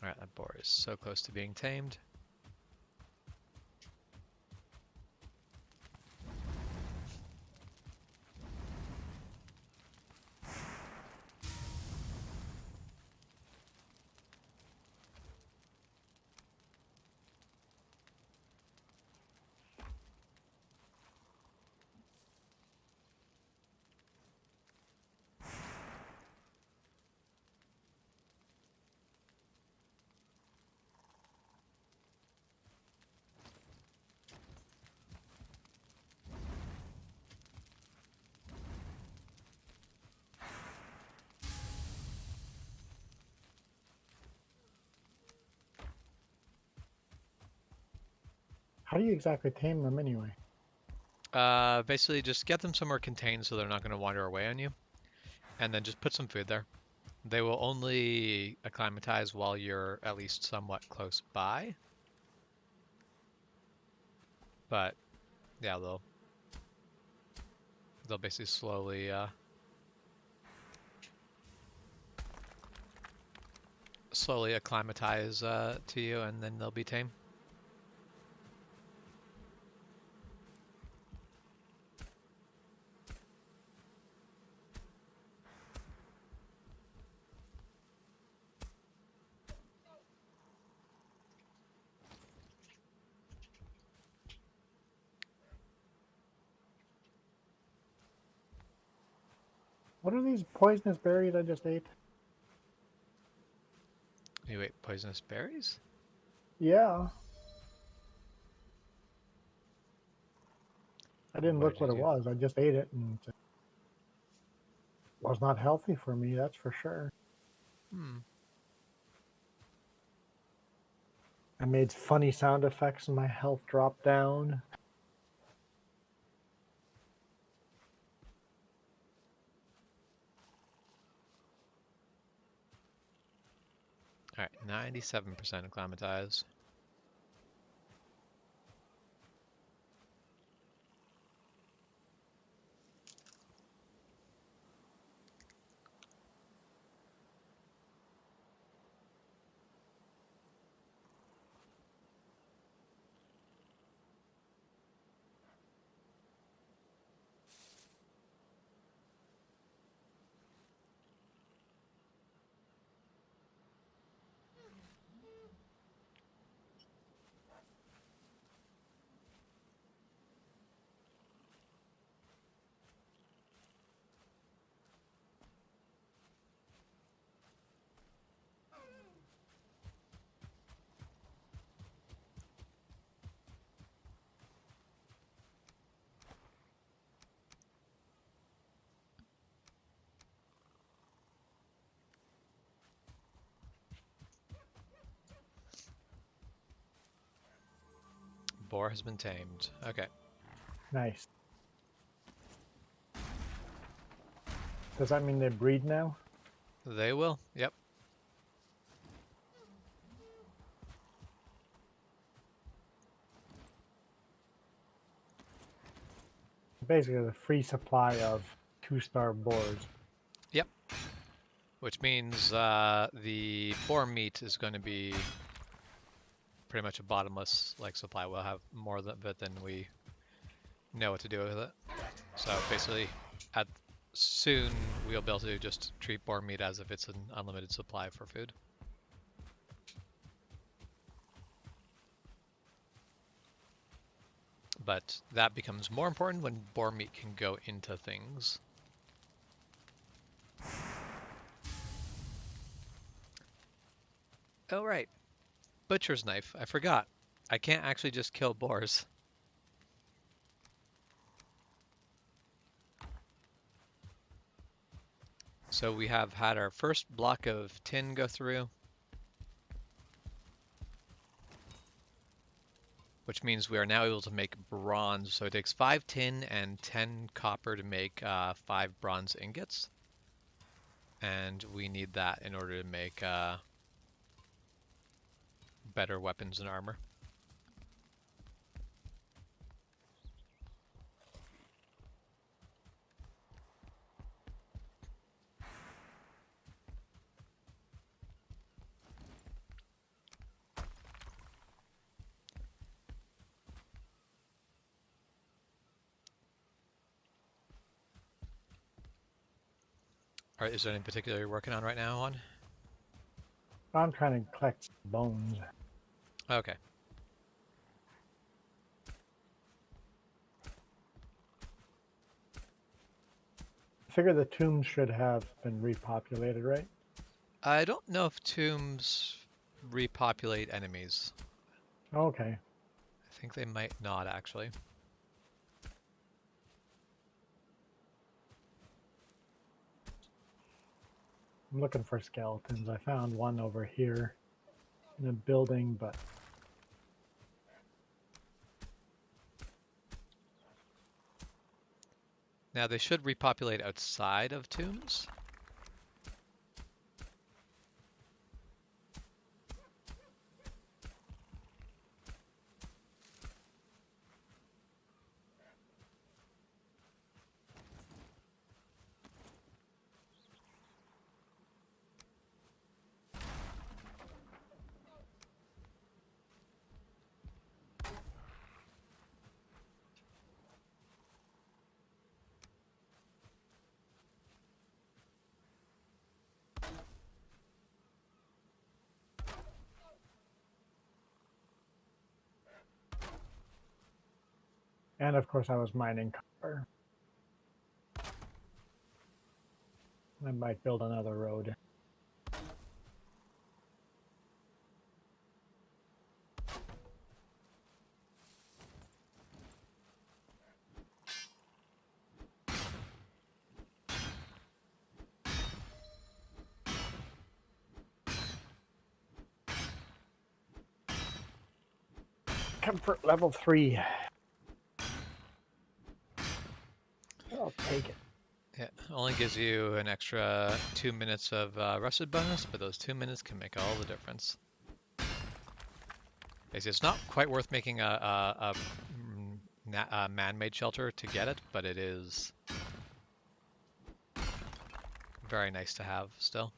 A: All right, that boar is so close to being tamed.
C: How do you exactly tame them anyway?
A: Basically, just get them somewhere contained so they're not going to wander away on you, and then just put some food there. They will only acclimatize while you're at least somewhat close by. But yeah, they'll basically slowly slowly acclimatize to you, and then they'll be tame.
C: What are these poisonous berries I just ate?
A: You ate poisonous berries?
C: Yeah. I didn't
A: What
C: look
A: did you
C: what it
A: do?
C: was. I just ate it and it was not healthy for me, that's for sure.
A: Hmm.
C: I made funny sound effects and my health dropped down.
A: All right, 97% acclimatized. Boar has been tamed. Okay.
C: Nice. Does that mean they breed now?
A: They will. Yep.
C: Basically, the free supply of 2-star boars.
A: Yep. Which means the boar meat is going to be pretty much a bottomless supply. We'll have more of it than we know what to do with it. So basically, at soon we'll be able to just treat boar meat as if it's an unlimited supply for food. But that becomes more important when boar meat can go into things. Oh right, butcher's knife. I forgot. I can't actually just kill boars. So we have had our first block of tin go through, which means we are now able to make bronze. So it takes 5 tin and 10 copper to make 5 bronze ingots. And we need that in order to make better weapons and armor. All right, is there anything particular you're working on right now, on?
C: I'm trying to collect bones.
A: Okay.
C: I figure the tombs should have been repopulated, right?
A: I don't know if tombs repopulate enemies.
C: Okay.
A: I think they might not, actually.
C: I'm looking for skeletons. I found one over here in a building, but
A: Now, they should repopulate outside of tombs.
C: And of course, I was mining copper. I might build another road. Comfort level 3. I'll take it.
A: Yeah, only gives you an extra 2 minutes of rested bonus, but those 2 minutes can make all the difference. Basically, it's not quite worth making a man-made shelter to get it, but it is very nice to have still.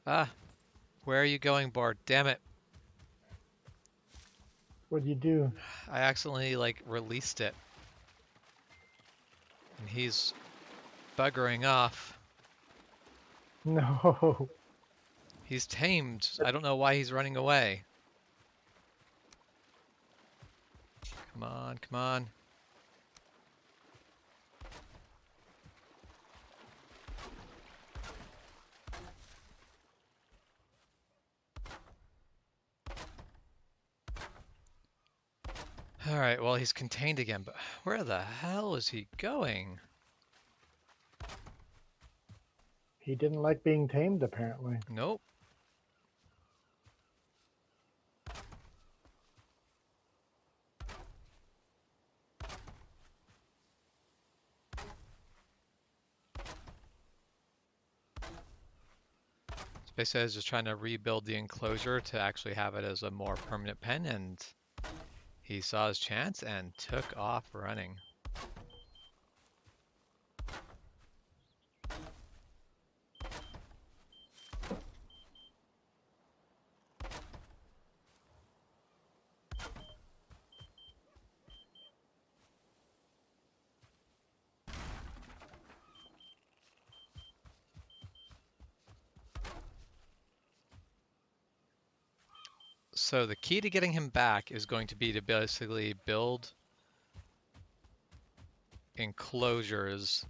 A: Ah, where are you going, board? Damn it.
C: What'd you do?
A: I accidentally, like, released it. And he's buggering off.
C: No.
A: He's tamed. I don't know why he's running away. Come on, come on. Alright, well, he's contained again, but where the hell is he going?
C: He didn't like being tamed, apparently.
A: Nope. Basically, I was just trying to rebuild the enclosure to actually have it as a more permanent pen, and he saw his chance and took off running. So the key to getting him back is going to be to basically build enclosures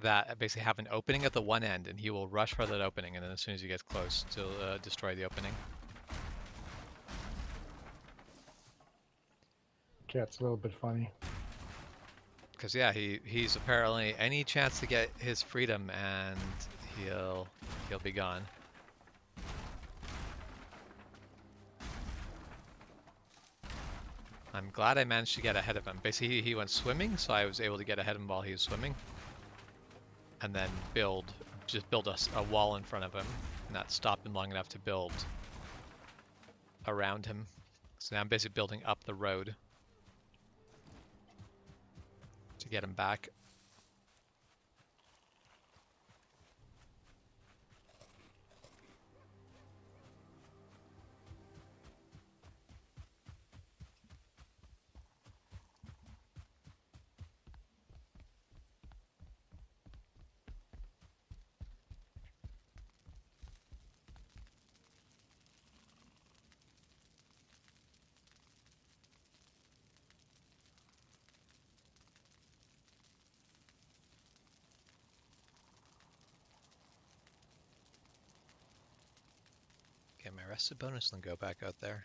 A: that basically have an opening at the one end, and he will rush for that opening, and then as soon as he gets close, to destroy the opening.
C: Okay, it's a little bit funny.
A: Because yeah, he's apparently any chance to get his freedom, and he'll be gone. I'm glad I managed to get ahead of him. Basically, he went swimming, so I was able to get ahead of him while he was swimming, and then just build a wall in front of him, and that stopped him long enough to build around him. So now I'm basically building up the road to get him back. Get my rested bonus and go back out there.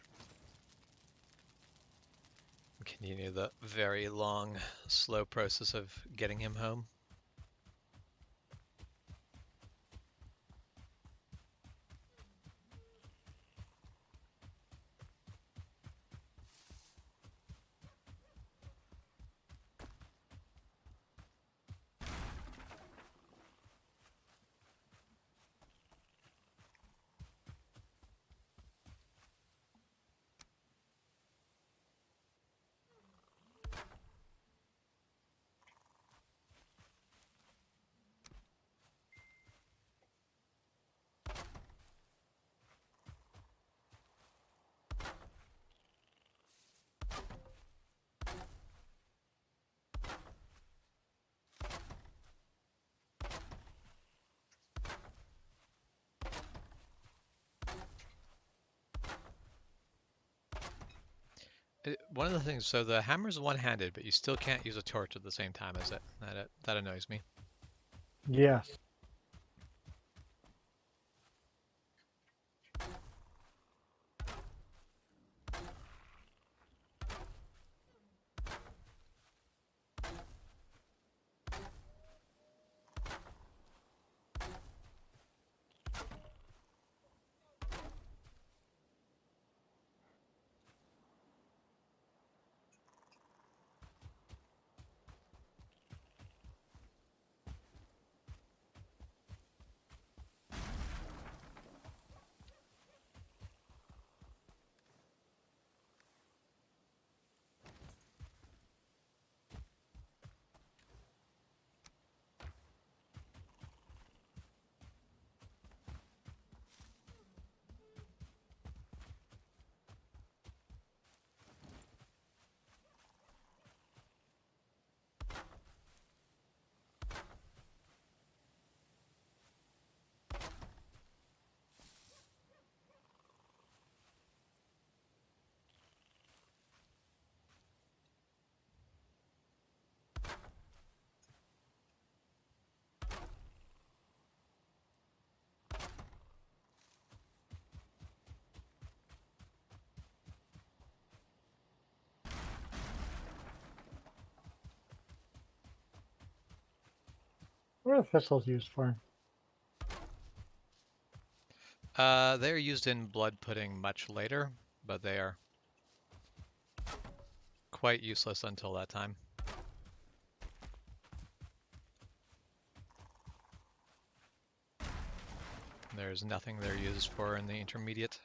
A: Continue the very long, slow process of getting him home. One of the things, so the hammer's one-handed, but you still can't use a torch at the same time as it. That annoys me.
C: Yes. What are thistles used for?
A: They're used in blood pudding much later, but they are quite useless until that time. There's nothing they're used for in the intermediate.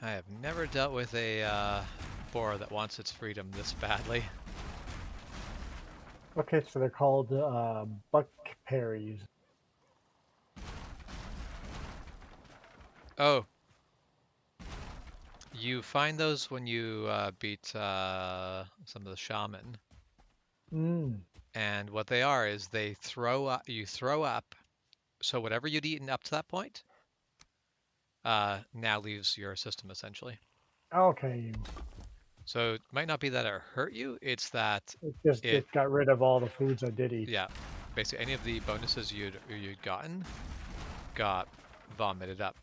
A: I have never dealt with a boar that wants its freedom this badly.
C: Okay, so they're called buckberries.
A: Oh, you find those when you beat some of the shaman.
C: Mm.
A: And what they are is they throw up, you throw up, so whatever you'd eaten up to that point now leaves your system essentially.
C: Okay.
A: So it might not be that it hurt you, it's that
C: It got rid of all the foods I did eat.
A: yeah, basically any of the bonuses you'd gotten got vomited up.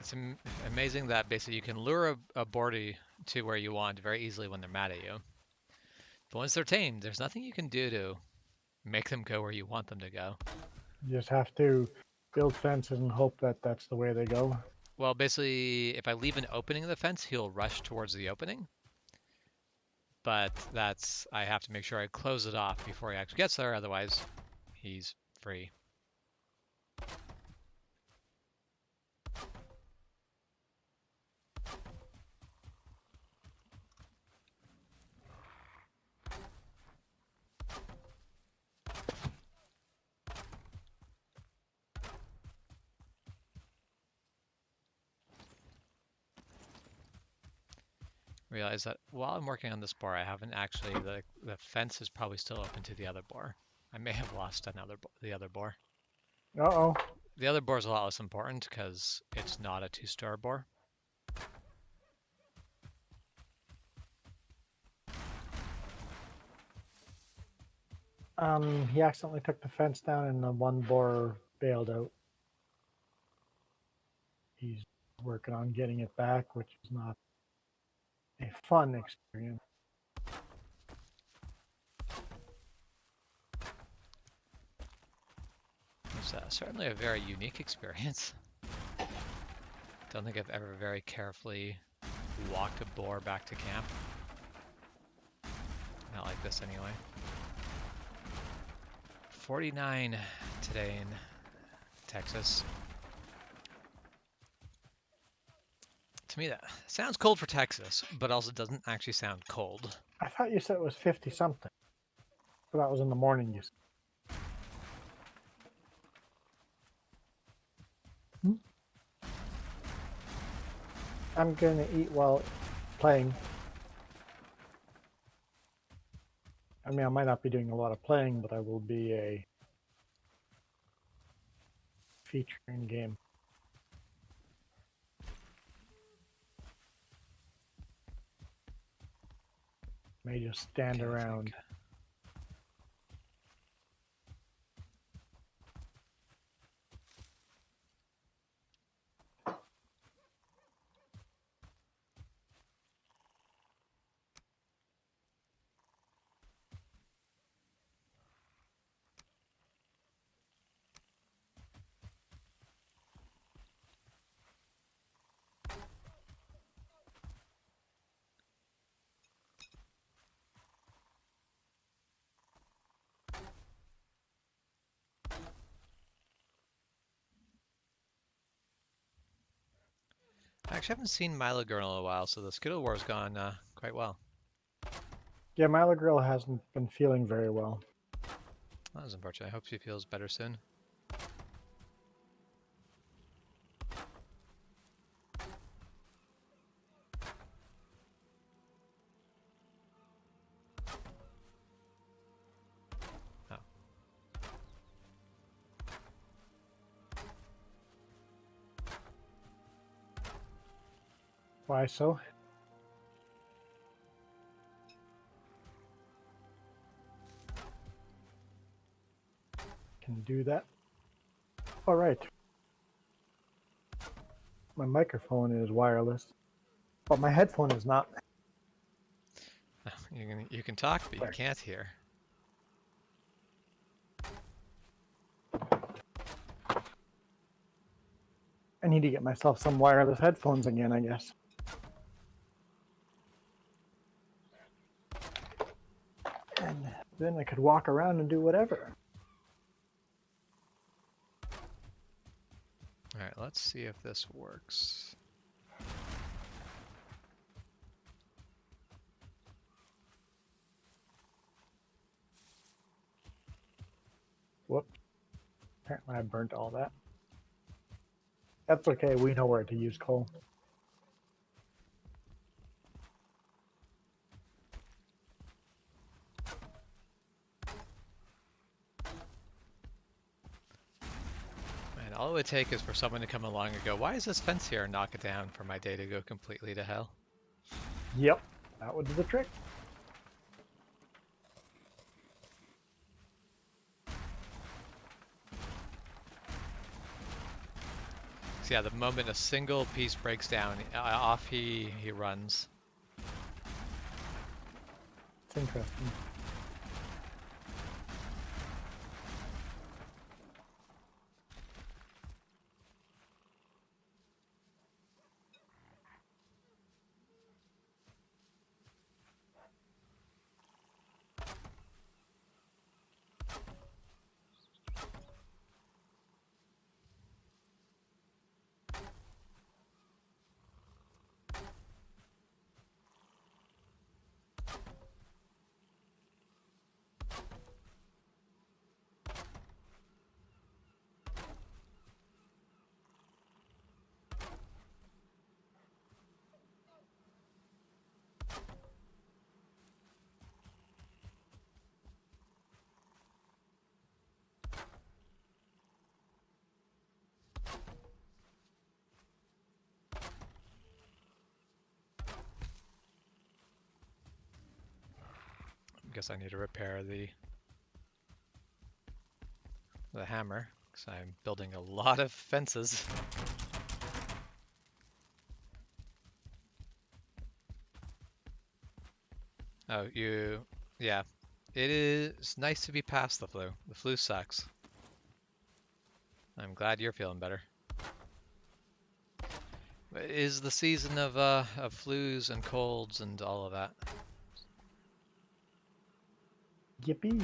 A: It's amazing that basically you can lure a boardie to where you want very easily when they're mad at you. But once they're tamed, there's nothing you can do to make them go where you want them to go.
C: You just have to build fences and hope that that's the way they go.
A: Well, basically, if I leave an opening in the fence, he'll rush towards the opening. But I have to make sure I close it off before he actually gets there, otherwise he's free. Realize that while I'm working on this boar, I haven't actually, the fence is probably still open to the other boar. I may have lost the other boar.
C: Uh-oh.
A: The other boar is a lot less important because it's not a 2-star boar.
C: He accidentally took the fence down and the one boar bailed out. He's working on getting it back, which is not a fun experience.
A: It's certainly a very unique experience. Don't think I've ever very carefully walked a boar back to camp. Not like this anyway. 49 today in Texas. To me, that sounds cold for Texas, but also doesn't actually sound cold.
C: I thought you said it was 50 something. But that was in the morning. You said. I'm gonna eat while playing. I mean, I might not be doing a lot of playing, but I will be a feature in game. May just stand
A: Okay, I
C: around.
A: think. I actually haven't seen Milo Girl in a while, so the Skittle War's gone quite well.
C: Yeah, my little girl hasn't been feeling very well.
A: That was unfortunate. I hope she feels better soon. Oh.
C: Why so? Can do that. All right. My microphone is wireless, but my headphone is not.
A: You can talk, but you can't hear.
C: I need to get myself some wireless headphones again, I guess. And then I could walk around and do whatever.
A: All right, let's see if this works.
C: Whoop. Apparently I burnt all that. That's okay, we know where to use coal.
A: And all it would take is for someone to come along and go, why is this fence here, and knock it down for my day to go completely to hell.
C: Yep, that would do the trick.
A: So yeah, the moment a single piece breaks down, off he runs.
C: It's interesting.
A: I guess I need to repair the hammer, because I'm building a lot of fences. Oh, yeah. It is nice to be past the flu. The flu sucks. I'm glad you're feeling better. It is the season of flus and colds and all of that.
E: Yippee!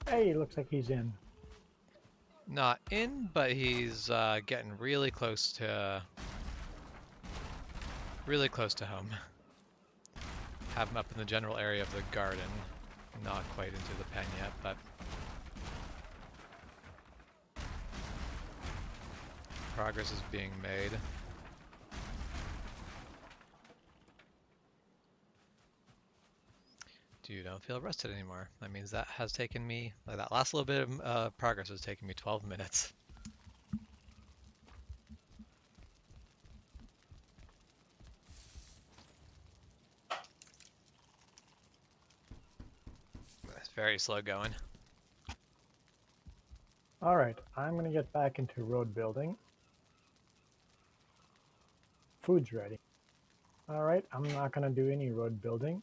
E: Hey, looks like he's in.
A: Not in, but he's getting really close to home. Have him up in the general area of the garden. Not quite into the pen yet, but progress is being made. You don't feel rested anymore. That means that has taken me, like that last little bit of progress has taken me 12 minutes. It's very slow going.
E: All right, I'm going to get back into road building. Food's ready. All right, I'm not going to do any road building.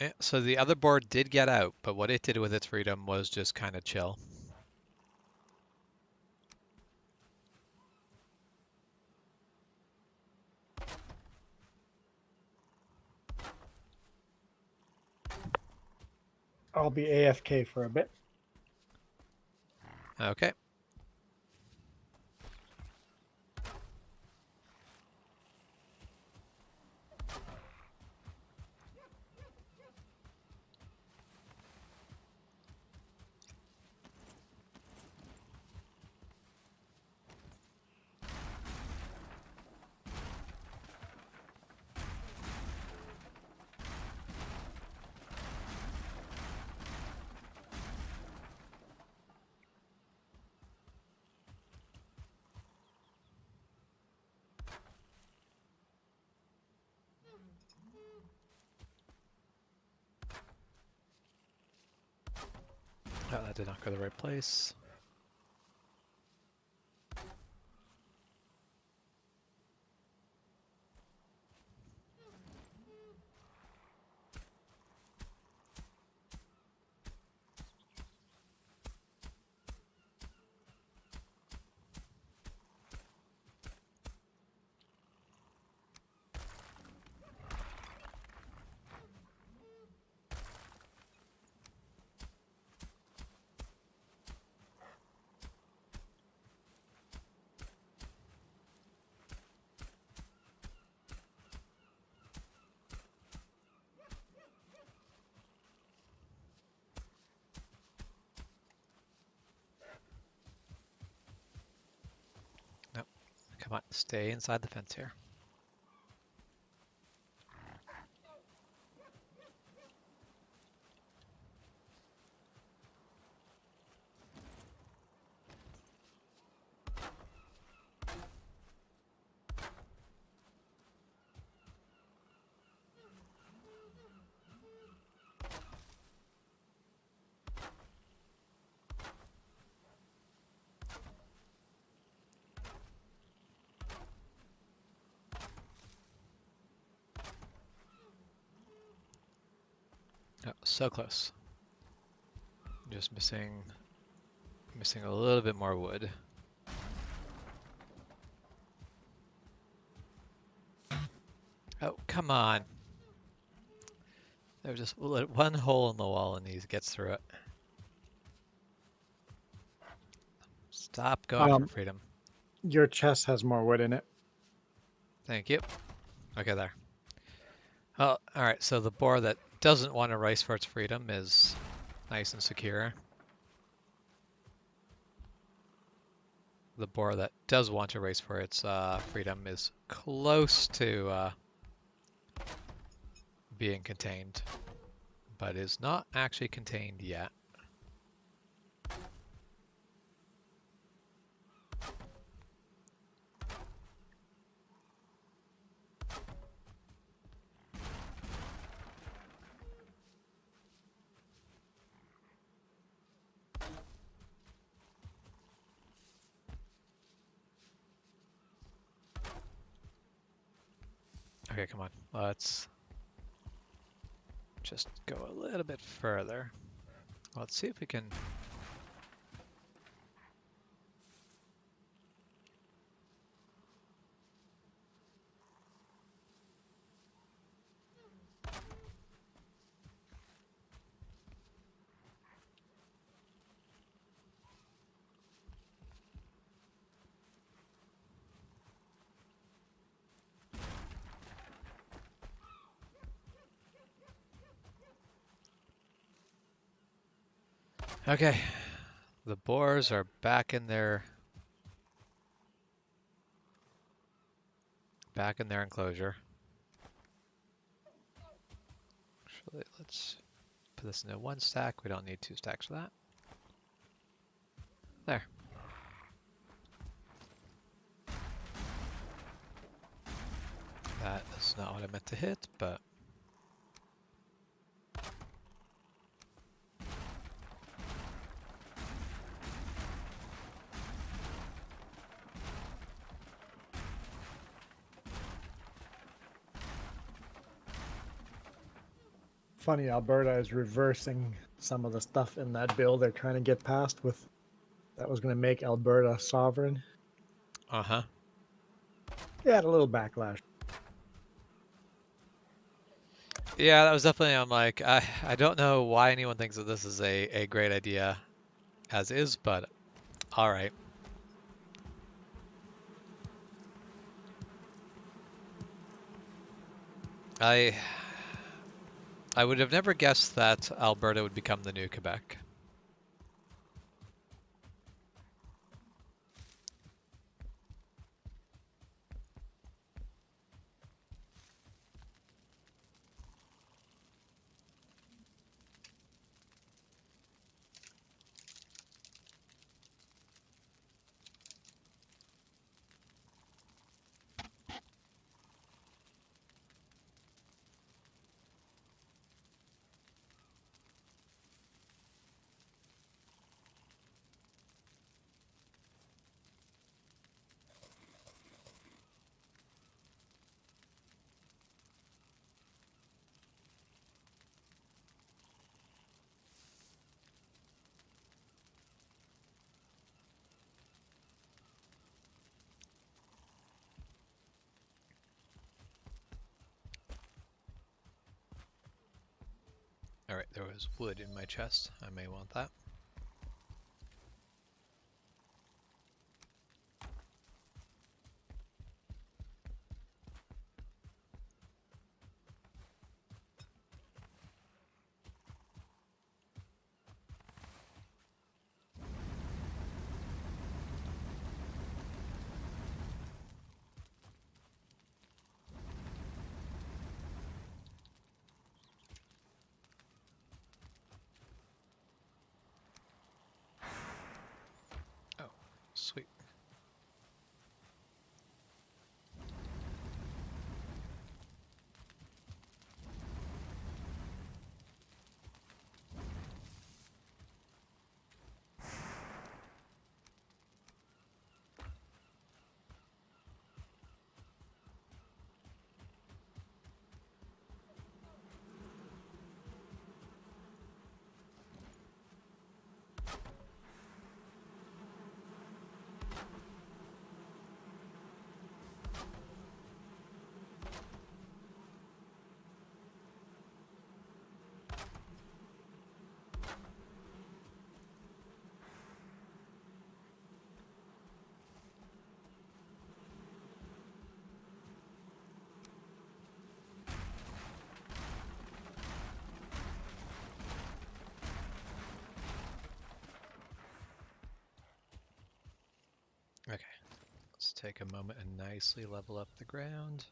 A: Yeah, so the other board did get out, but what it did with its freedom was just kind of chill.
E: I'll be AFK for a bit.
A: Okay. Oh, that did not go to the right place. Nope. Come on, stay inside the fence here. Oh, so close. Just missing a little bit more wood. Oh, come on. There's just one hole in the wall and he gets through it. Stop going for freedom.
E: Your chest has more wood in it.
A: Thank you. Okay, there. Oh, all right, so the boar that doesn't want to race for its freedom is nice and secure. the boar that does want to race for its freedom is close to being contained, but is not actually contained yet. Okay, come on. Let's just go a little bit further. Let's see if we can... Okay, the boars are back in their enclosure. Actually, let's put this into one stack. We don't need 2 stacks for that. There. That is not what I meant to hit, but...
E: Funny, Alberta is reversing some of the stuff in that bill they're trying to get passed with. That was going to make Alberta sovereign.
A: Uh-huh.
E: They had a little backlash.
A: Yeah, that was definitely, I'm like, I don't know why anyone thinks that this is a great idea as is, but all right. I would have never guessed that Alberta would become the new Quebec. All right, there was wood in my chest. I may want that. Okay, let's take a moment and nicely level up the ground.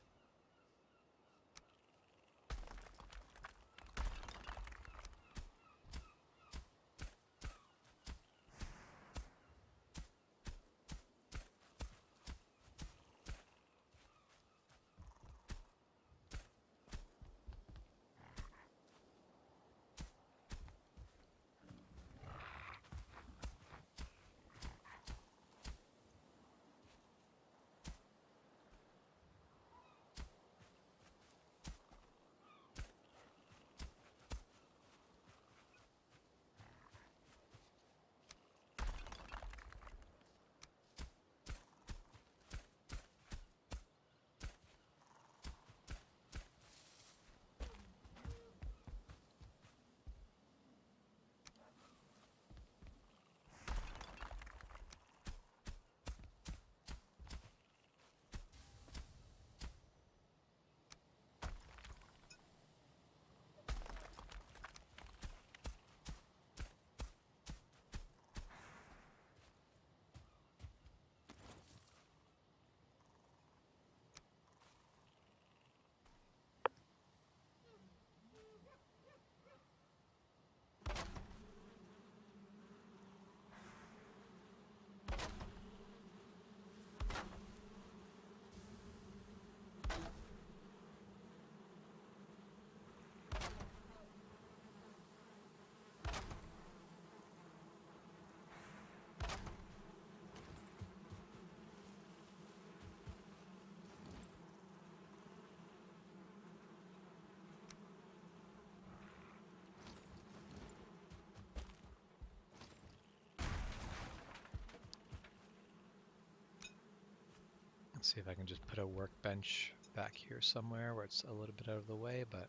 A: Let's see if I can just put a workbench back here somewhere where it's a little bit out of the way, but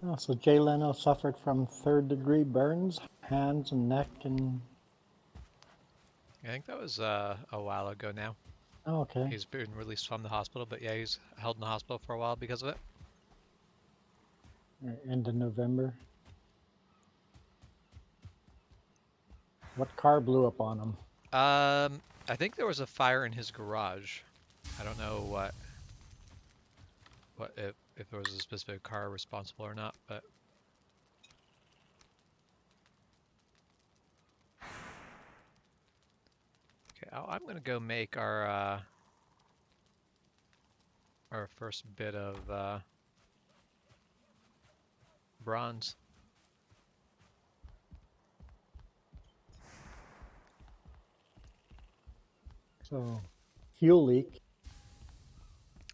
E: Oh, so Jay Leno suffered from third-degree burns, hands and neck, and
A: I think that was a while ago now.
E: oh, okay,
A: He's been released from the hospital, but yeah, he's held in the hospital for a while because of it.
E: end of November. What car blew up on him?
A: I think there was a fire in his garage. I don't know what if there was a specific car responsible or not, but okay, I'm gonna go make our first bit of bronze.
E: So, fuel leak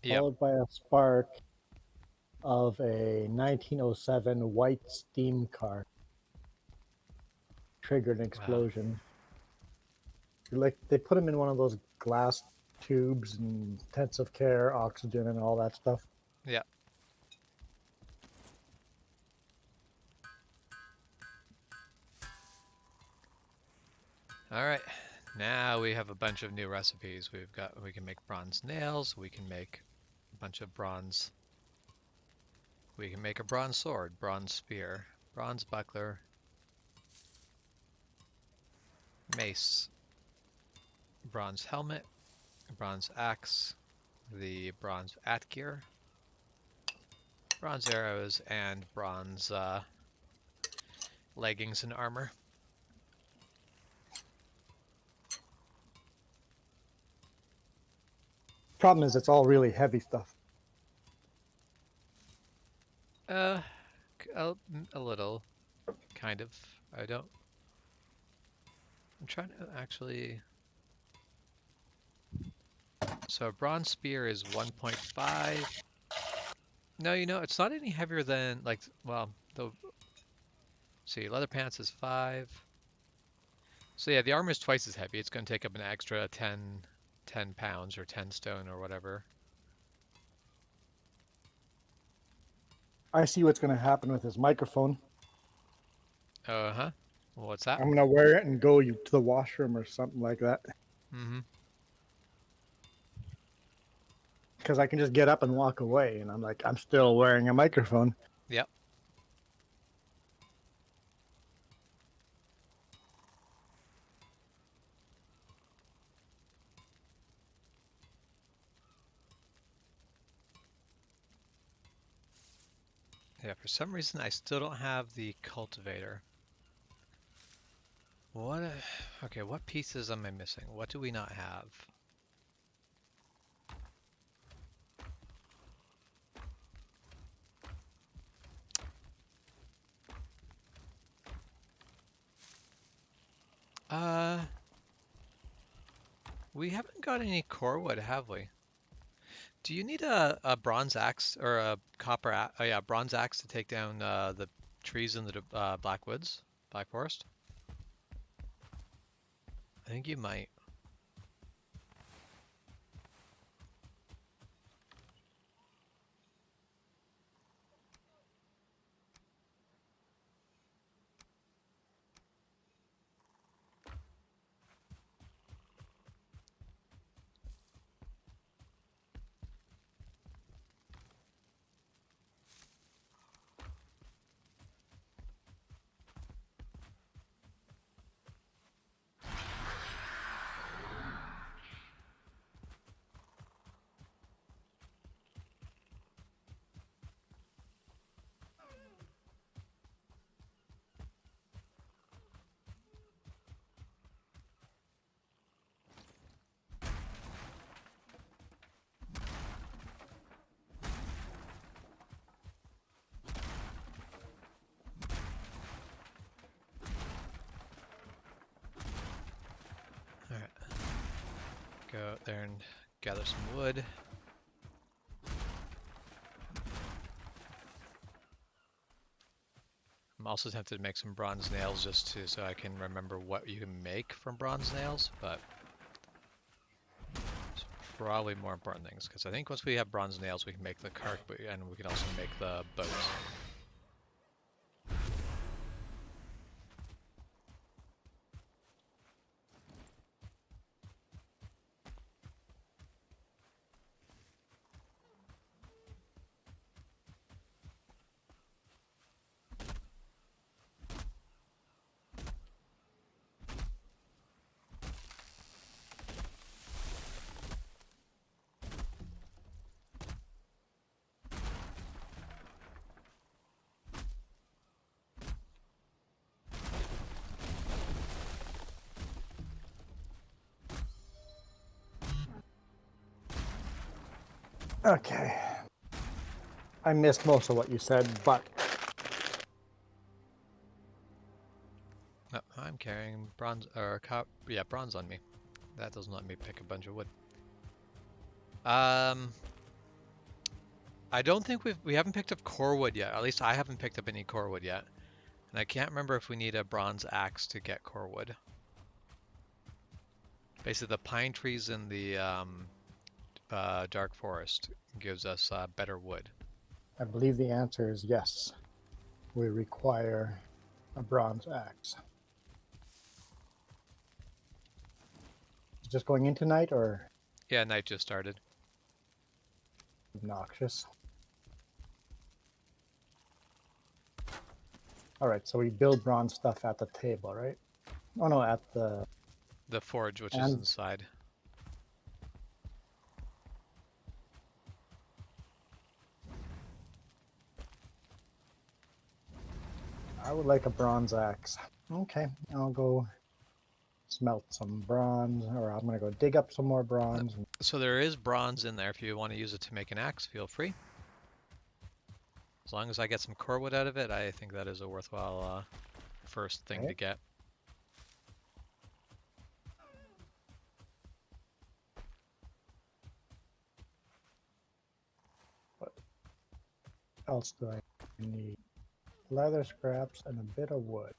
A: Yep.
E: followed by a spark of a 1907 white steam car. Triggered an
A: Wow.
E: explosion. Like they put him in one of those glass tubes and intensive care, oxygen, and all that stuff.
A: Yeah. All right. Now we have a bunch of new recipes. We can make bronze nails. We can make a bunch of bronze. We can make a bronze sword, bronze spear, bronze buckler, mace, bronze helmet, bronze axe, the bronze atgear, bronze arrows, and bronze leggings and armor.
E: Problem is, it's all really heavy stuff.
A: Uh, a little, kind of. I'm trying to actually. So a bronze spear is 1.5. No, it's not any heavier than well, see, leather pants is 5. So yeah, the armor is twice as heavy. It's going to take up an extra 10 pounds or 10 stone or whatever.
E: I see what's going to happen with his microphone.
A: Uh-huh. Well, what's that?
E: I'm going to wear it and go to the washroom or something like that.
A: Mm-hmm.
E: Because I can just get up and walk away, and I'm like, I'm still wearing a microphone.
A: Yep. Yeah, for some reason I still don't have the cultivator. What? Okay, what pieces am I missing? What do we not have? Uh, we haven't got any core wood, have we? Do you need a bronze axe or a copper axe? Oh yeah, bronze axe to take down the trees in the Black Woods, Black Forest? I think you might. All right, go out there and gather some wood. I'm also tempted to make some bronze nails just to so I can remember what you can make from bronze nails, but it's probably more important things because I think once we have bronze nails, we can make the cart, and we can also make the boat.
E: Okay. I missed most of what you said, but
A: No, I'm carrying bronze or bronze on me. That doesn't let me pick a bunch of wood. I don't think we haven't picked up core wood yet. At least I haven't picked up any core wood yet. And I can't remember if we need a bronze axe to get core wood. Basically, the pine trees in the dark forest gives us better wood.
E: I believe the answer is yes. We require a bronze axe. Is it just going in tonight or
A: Yeah, night just started.
E: obnoxious? All right, so we build bronze stuff at the table, right? Oh no, at the
A: The forge, which is inside.
E: I would like a bronze axe. Okay, I'll go smelt some bronze, or I'm gonna go dig up some more bronze.
A: So there is bronze in there. If you want to use it to make an axe, feel free. As long as I get some core wood out of it, I think that is a worthwhile first thing to get.
E: What else do I need? Leather scraps and a bit of wood.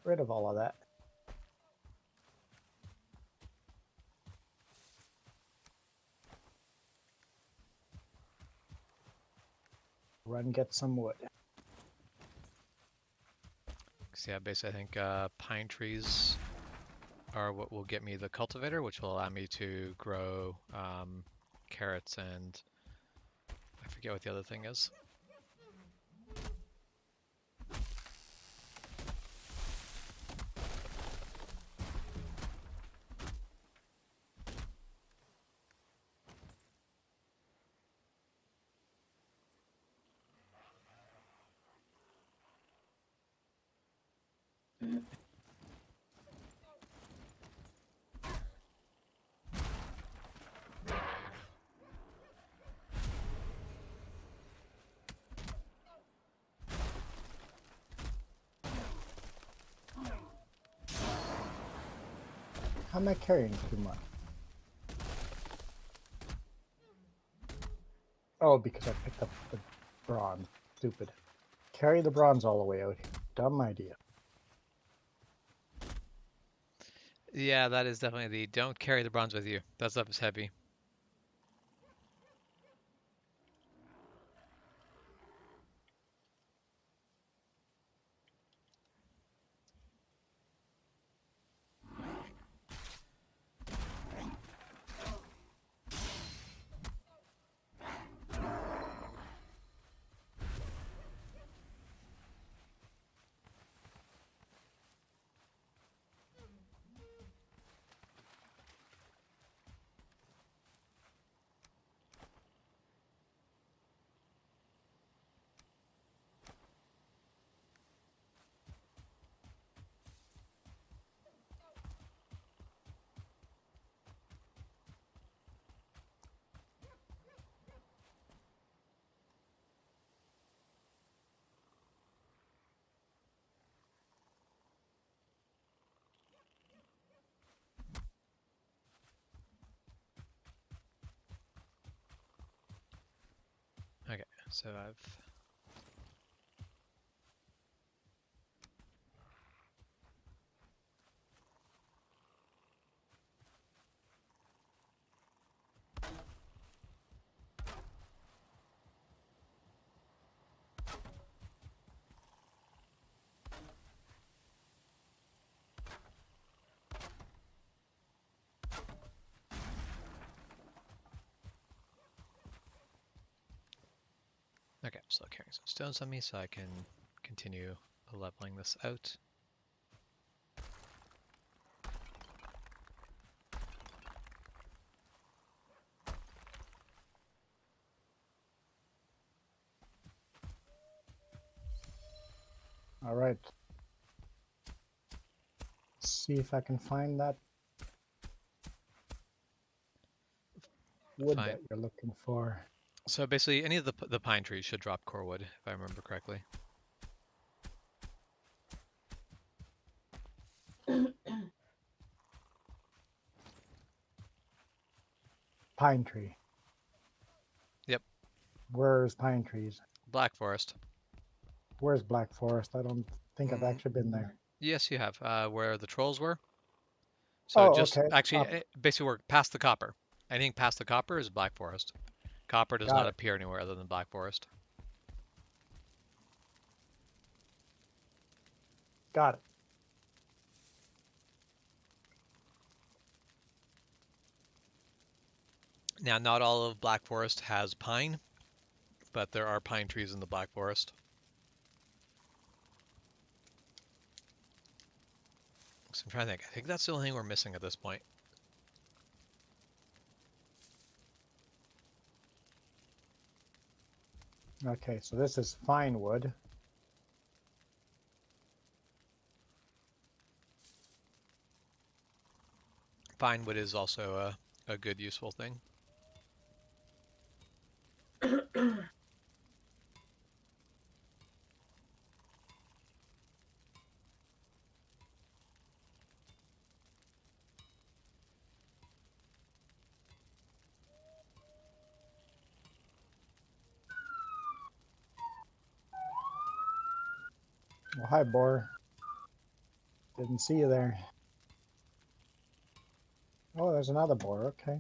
E: Rid of all of that. Run get some wood.
A: So yeah, basically I think pine trees are what will get me the cultivator, which will allow me to grow carrots and I forget what the other thing is.
C: How am I carrying too much? Oh, because I picked up the bronze. Stupid. Carry the bronze all the way out here. Dumb idea.
A: Yeah, that is definitely the don't carry the bronze with you. That stuff is heavy. Okay, so I've okay, I'm still carrying some stones on me so I can continue leveling this out.
C: All right. See if I can find that wood
A: Fine.
C: that you're looking for.
A: So basically, any of the pine trees should drop core wood, if I remember correctly.
C: Pine tree.
A: Yep,
C: Where's pine trees?
A: black forest.
C: Where's Black Forest? I don't think I've actually been there.
A: Yes, you have. Where the trolls were. So
C: Oh,
A: just
C: okay.
A: actually,
C: Up.
A: basically, we're past the copper. Anything past the copper is black forest. Copper does
C: Got
A: not
C: it.
A: appear anywhere other than black forest.
C: Got it.
A: Now, not all of black forest has pine, but there are pine trees in the black forest. So I'm trying to think. I think that's the only thing we're missing at this point.
C: Okay, so this is fine wood.
A: Pine wood is also a good, useful thing.
C: Well, hi, boar. Didn't see you there. Oh, there's another boar. Okay.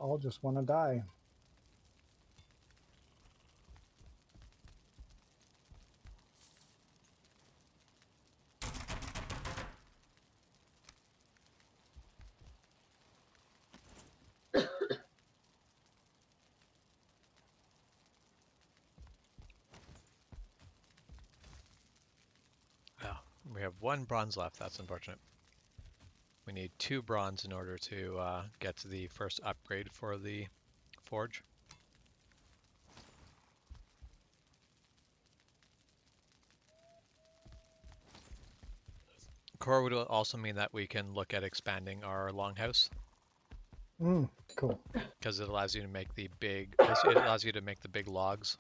C: All just want to die.
A: Oh, we have one bronze left. That's unfortunate. We need 2 bronze in order to get to the first upgrade for the forge. core would also mean that we can look at expanding our longhouse
E: Cool.
A: because it allows you to make the big. It allows you to make the big logs.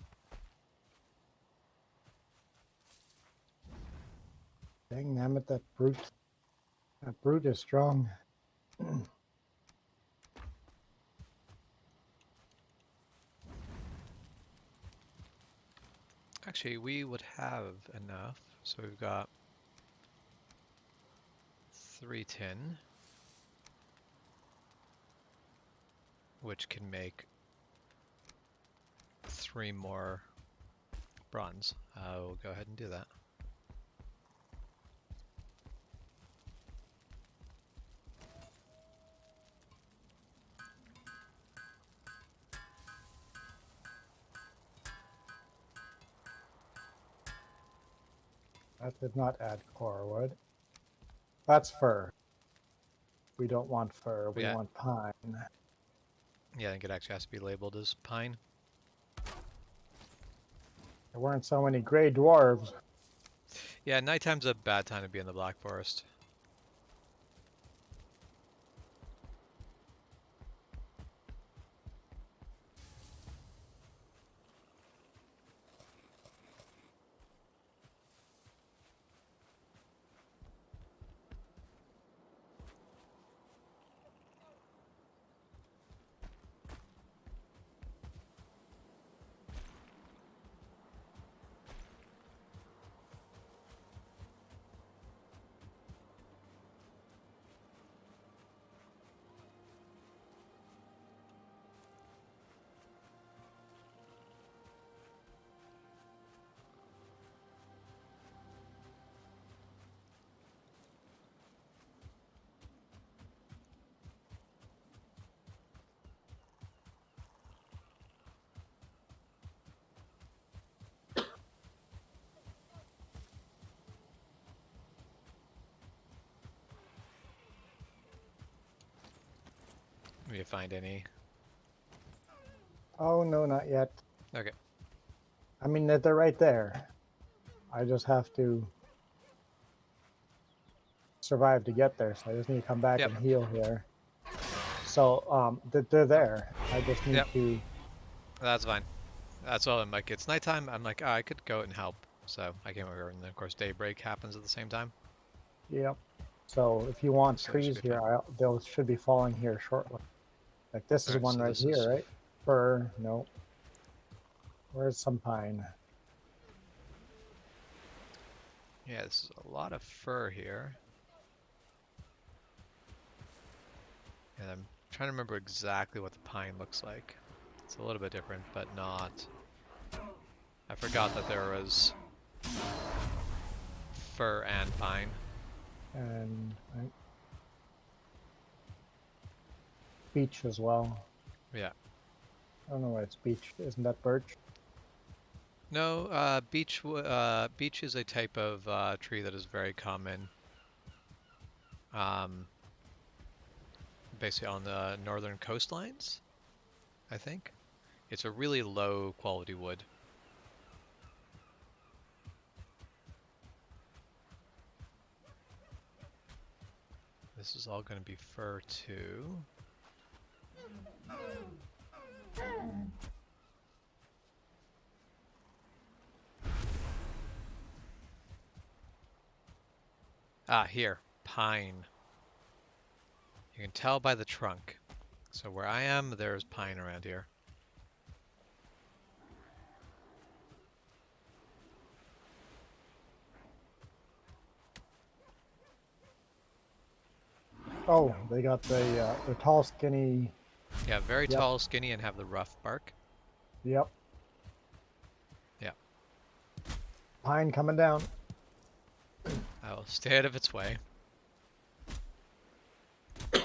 E: Dang damn it, that brute. That brute is strong.
A: Actually, we would have enough. So we've got 3 tin, which can make 3 more bronze. We'll go ahead and do that.
E: That did not add core wood. That's fir. We don't want fir. We
A: Yeah.
E: want pine.
A: Yeah, I think it actually has to be labeled as pine.
E: There weren't so many gray dwarves.
A: Yeah, nighttime's a bad time to be in the Black Forest. Do you find any?
E: Oh, no, not yet.
A: Okay.
E: I mean, they're right there. I just have to survive to get there, so I just need to come back
A: Yep.
E: and heal here. So, they're there. I just need
A: Yep.
E: to...
A: That's fine. That's all I'm like. It's nighttime. I'm like, oh, I could go and help. So I came over, and then of course daybreak happens at the same time.
E: Yep. So, if you want
A: So it should
E: trees
A: be
E: here,
A: fine.
E: they should be falling here shortly. Like, this is
A: Alright,
E: one
A: so
E: right
A: this
E: here,
A: is
E: right? Fir, no. Where's some pine?
A: yeah, this is a lot of fur here. And I'm trying to remember exactly what the pine looks like. It's a little bit different, but not. I forgot that there was fir and pine.
E: And beech as well.
A: Yeah.
E: I don't know why it's beech. Isn't that birch?
A: No, beech is a type of tree that is very common. Basically on the northern coastlines, I think. It's a really low quality wood. This is all going to be fir too. Ah, here, pine. You can tell by the trunk. So where I am, there's pine around here.
E: Oh, they got the tall, skinny.
A: Yeah, very
E: Yep.
A: tall, skinny, and have the rough bark.
E: Yep.
A: Yeah.
E: Pine coming down.
A: I will stay out of its way. And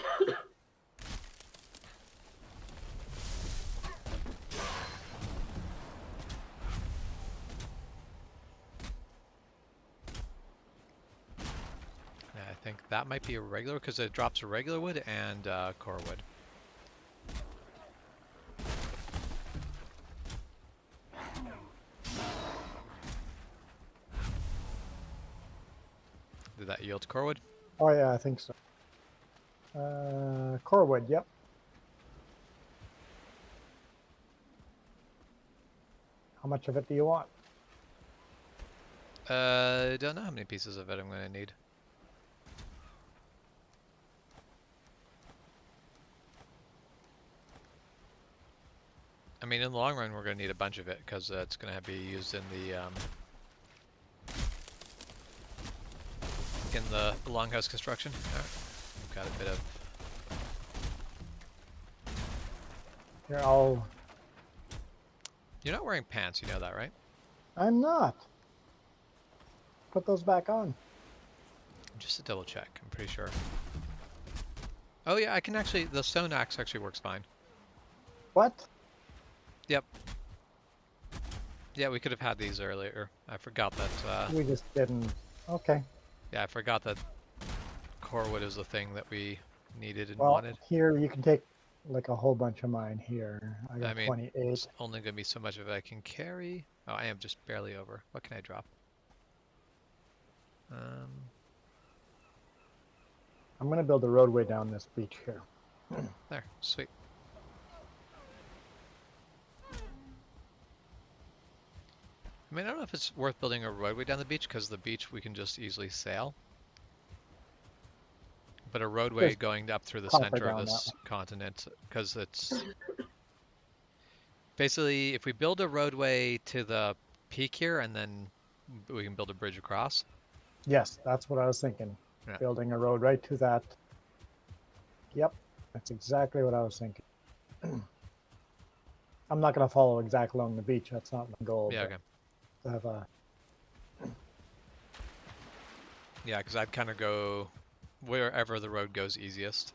A: I think that might be a regular because it drops a regular wood and core wood. that yield core wood?
E: Oh yeah, I think so. Core wood, yep. How much of it do you want?
A: I don't know how many pieces of it I'm going to need. I mean, in the long run, we're going to need a bunch of it because it's going to be used in the longhouse construction. Alright, we've got a bit of.
E: Here, I'll.
A: You're not wearing pants, you know that, right?
E: I'm not. Put those back on.
A: Just to double check, I'm pretty sure. Oh yeah, I can actually. The stone axe actually works fine.
E: What?
A: Yep. Yeah, we could have had these earlier. I forgot that.
E: We just didn't. Okay.
A: Yeah, I forgot that core wood is the thing that we needed and
E: Well,
A: wanted.
E: here you can take like a whole bunch of mine here. I
A: I
E: got
A: mean,
E: 28.
A: it's only gonna be so much of it I can carry. Oh, I am just barely over. What can I drop?
E: I'm gonna build a roadway down this beach here.
A: There, sweet. I mean, I don't know if it's worth building a roadway down the beach because the beach we can just easily sail. But a roadway
E: There's
A: going up through the
E: copper
A: center of
E: down that
A: this
E: way.
A: continent, because it's basically if we build a roadway to the peak here and then we can build a bridge across.
E: Yes, that's what I was thinking.
A: Yeah.
E: Building a road right to that. Yep, that's exactly what I was thinking. I'm not gonna follow exactly along the beach. That's not my goal.
A: Yeah,
E: but
A: okay.
E: to have a.
A: Yeah, because I'd kind of go wherever the road goes easiest.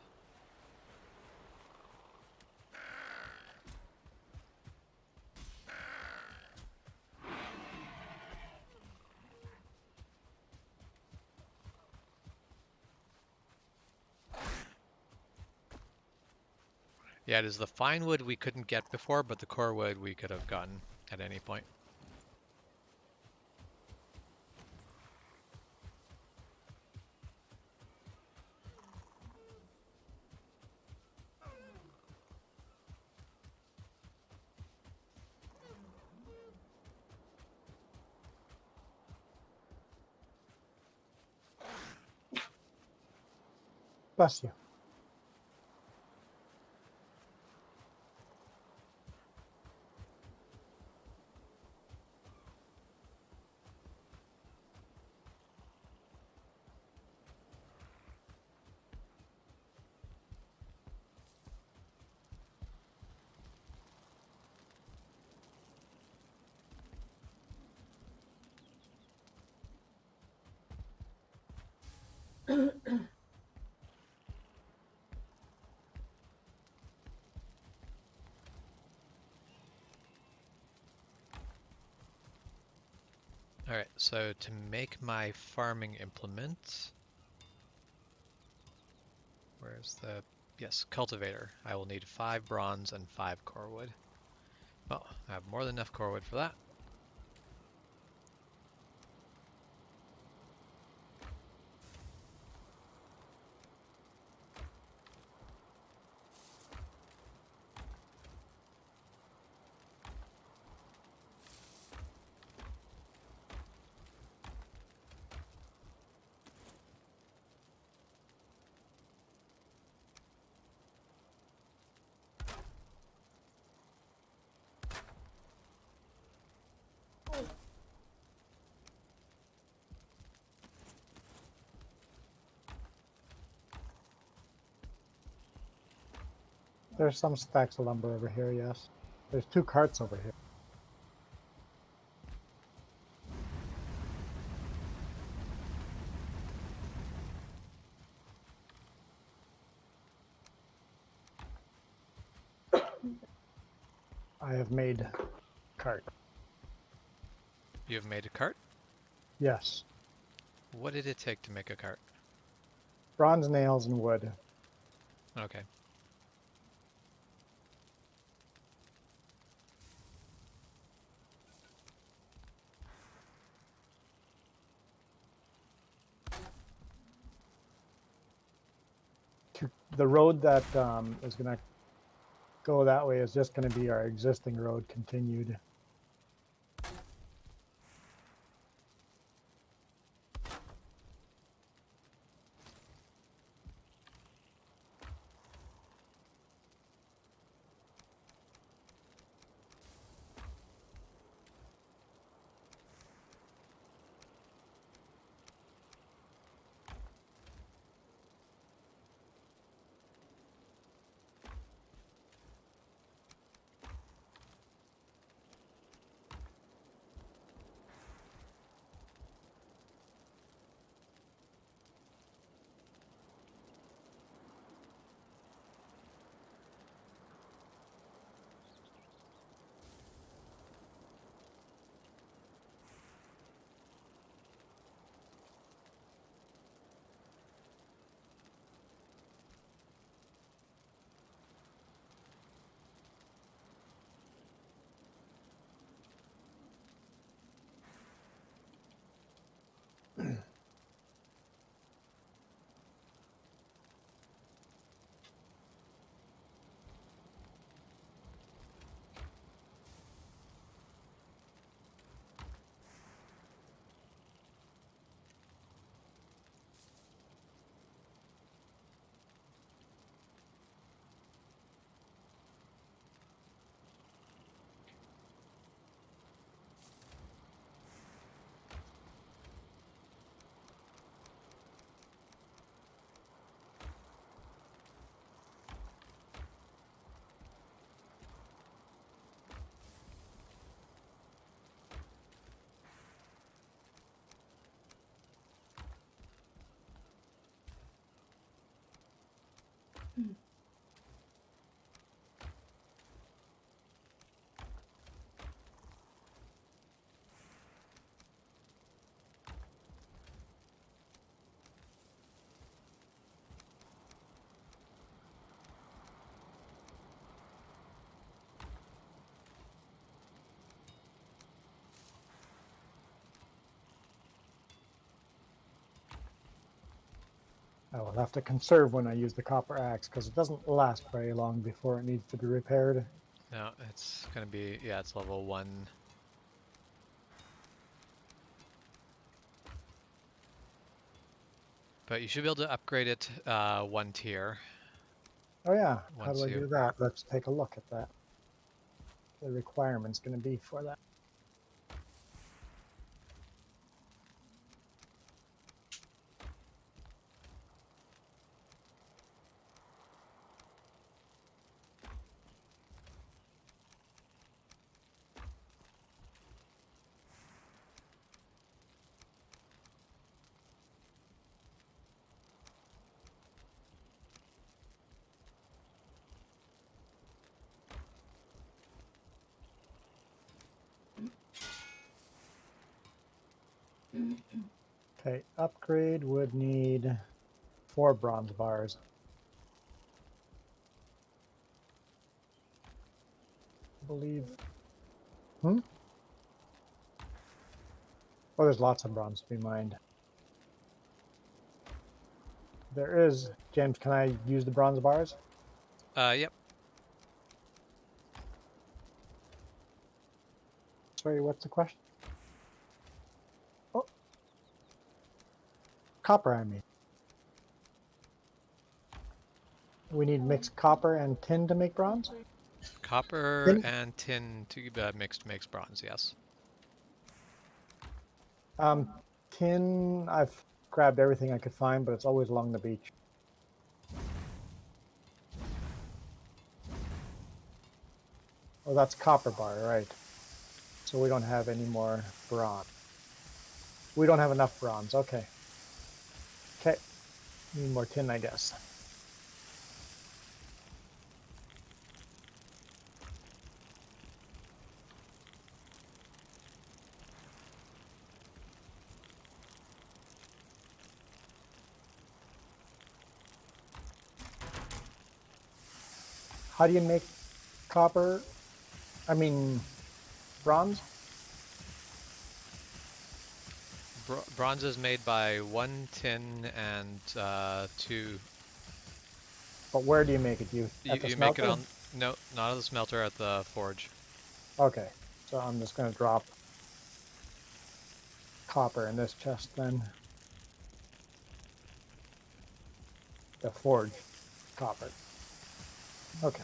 A: Yeah, it is the fine wood we couldn't get before, but the core wood we could have gotten at any point.
E: Bless you.
A: Alright, so to make my farming implement, where's the, yes, cultivator. I will need 5 bronze and 5 core wood. Well, I have more than enough core wood for that.
E: There's some stacks of lumber over here. Yes. There's 2 carts over here. I have made cart.
A: You have made a cart?
E: Yes.
A: What did it take to make a cart?
E: Bronze nails and wood.
A: Okay.
E: the road that is going to go that way is just going to be our existing road continued. I will have to conserve when I use the copper axe because it doesn't last very long before it needs to be repaired.
A: No, it's gonna be, yeah, it's level 1. But you should be able to upgrade it 1 tier
E: Oh yeah, how
A: once
E: do I
A: you.
E: do that? Let's take a look at that. The requirement's going to be for that. Okay, upgrade would need 4 bronze bars. I believe. Hmm? Oh, there's lots of bronze to be mined. There is. James, can I use the bronze bars?
A: Yep.
E: Sorry, what's the question? Oh, copper, I mean. We need mixed copper and tin to make bronze?
A: Copper
E: Tin?
A: and tin to mixed makes bronze, yes.
E: Um, tin, I've grabbed everything I could find, but it's always along the beach. Oh, that's copper bar, right. So we don't have any more bronze. We don't have enough bronze, okay. Okay, need more tin, I guess. How do you make copper? I mean, bronze?
A: Bronze is made by 1 tin and 2
E: But where do you make it? You
A: You
E: at the
A: you make it
E: smelter?
A: on no, not at the smelter, at the forge.
E: Okay. So I'm just gonna drop copper in this chest then. The forge copper. Okay.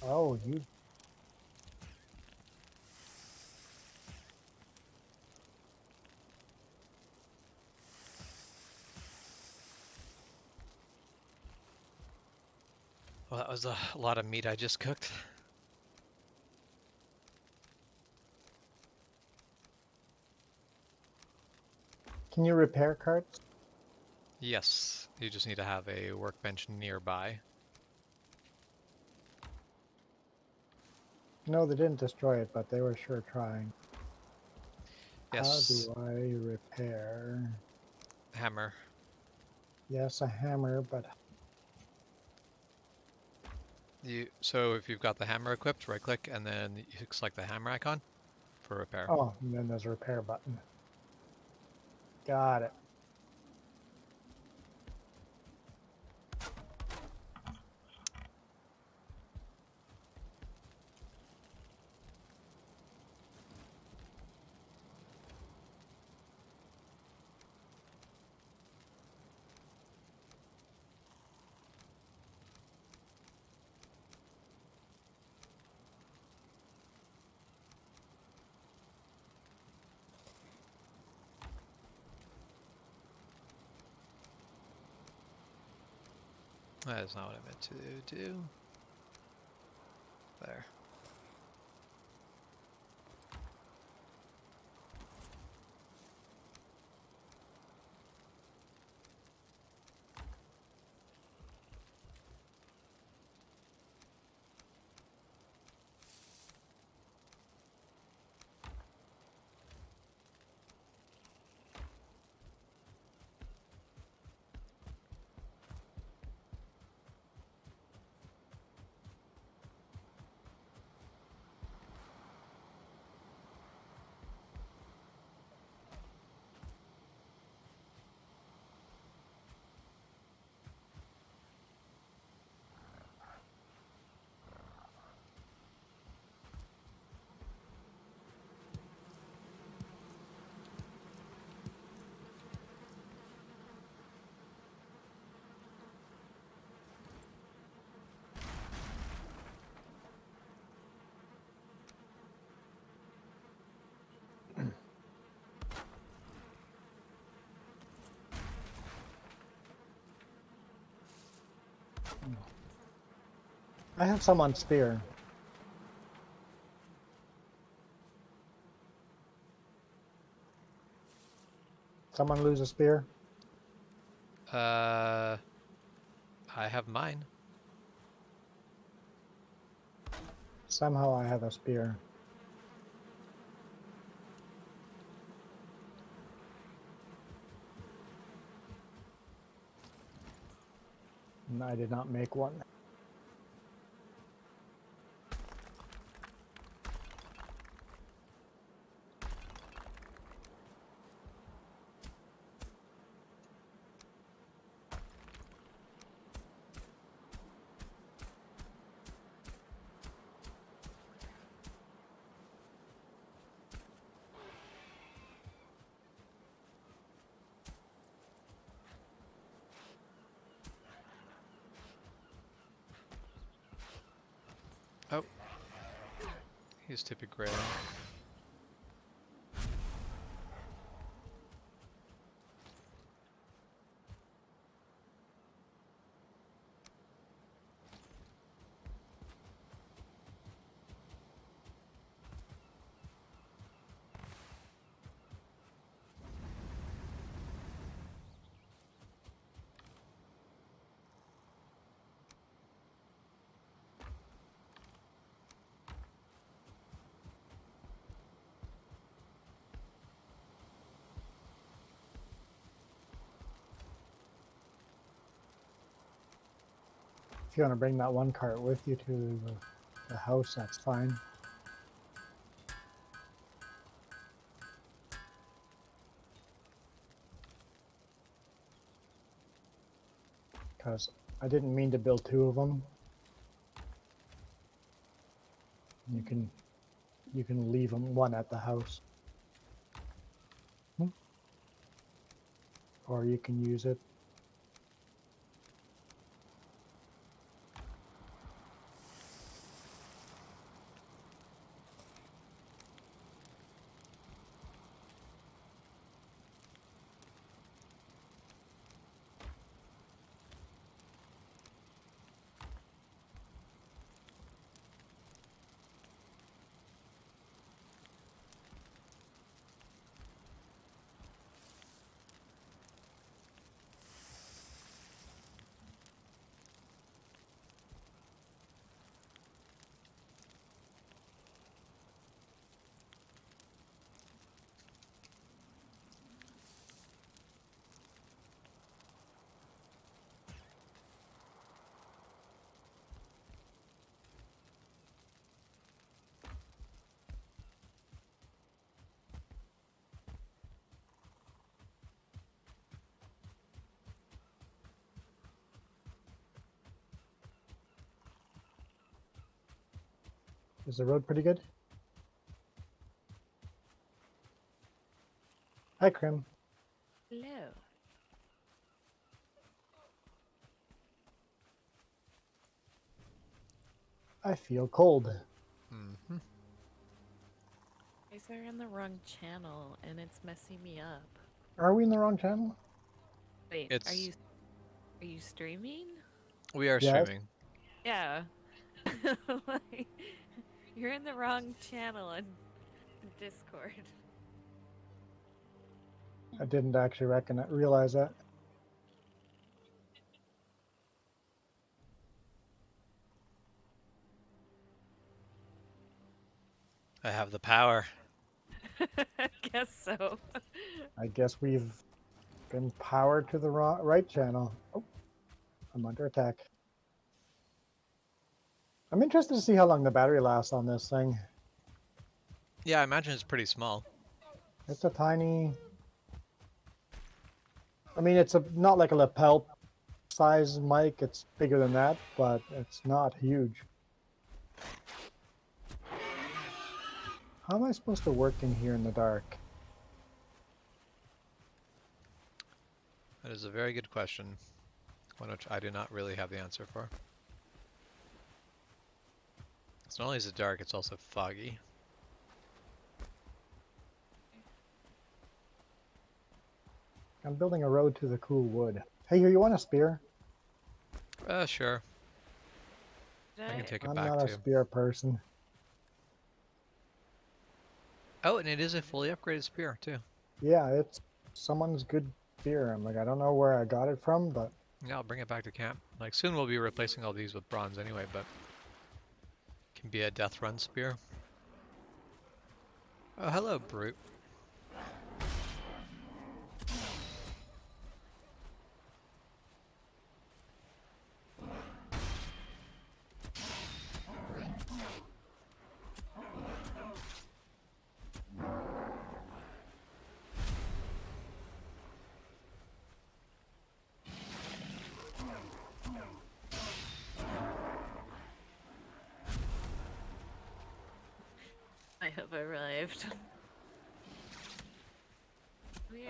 E: Oh, you.
A: Well, that was a lot of meat I just cooked.
E: Can you repair carts?
A: Yes, you just need to have a workbench nearby.
E: No, they didn't destroy it, but they were sure trying. How
A: Yes,
E: do I repair?
A: hammer.
E: Yes, a hammer, but
A: So if you've got the hammer equipped, right click and then you select the hammer icon for repair.
E: oh, and then there's a repair button. Got it.
A: That is not what I meant to do. There.
E: I have some on spear. Someone lose a spear?
A: Uh, I have mine.
E: Somehow I have a spear. And I did not make one.
A: He's typical grailing.
E: If you want to bring that one cart with you to the house, that's fine. Because I didn't mean to build 2 of them. You can leave them one at the house. Or you can use it. Is the road pretty good? Hi, Krim.
F: Hello.
E: I feel cold.
A: Mm-hmm.
F: You guys are in the wrong channel and it's messing me up.
E: Are we in the wrong channel?
F: Wait,
A: It's
F: are you streaming?
A: we are
E: Yes.
A: streaming.
F: Yeah. Like, you're in the wrong channel on Discord.
E: I didn't actually realize that.
A: I have the power.
F: Guess so.
E: I guess we've been powered to the right channel. Oh, I'm under attack. I'm interested to see how long the battery lasts on this thing.
A: Yeah, I imagine it's pretty small.
E: It's a tiny. I mean, it's not like a lapel size mic. It's bigger than that, but it's not huge. How am I supposed to work in here in the dark?
A: That is a very good question, one which I do not really have the answer for. It's not only is it dark, it's also foggy.
E: I'm building a road to the cool wood. Hey, here, you want a spear?
A: Sure.
F: Did
A: I can take it
E: I'm
A: back
E: not a
A: too.
E: spear person.
A: Oh, and it is a fully upgraded spear too.
E: Yeah, it's someone's good spear. I'm like, I don't know where I got it from, but
A: Yeah, I'll bring it back to camp. Like soon we'll be replacing all these with bronze anyway, but it can be a death run spear. Oh, hello, brute.
F: I have arrived. Oh, yeah.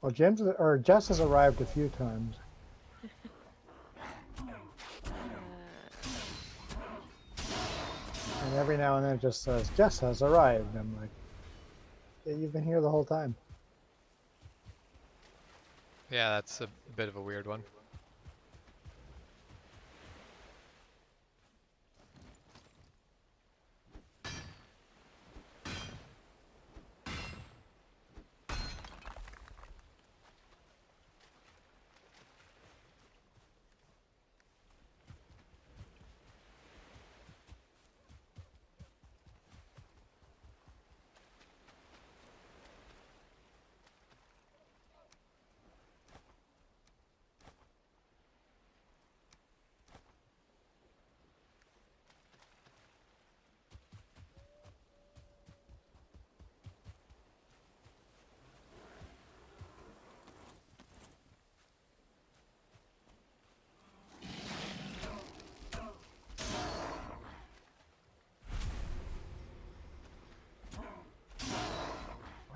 E: well, Jess has arrived a few times.
F: Uh,
E: And every now and then it just says, Jess has arrived. And I'm like, yeah, you've been here the whole time.
A: Yeah, that's a bit of a weird one.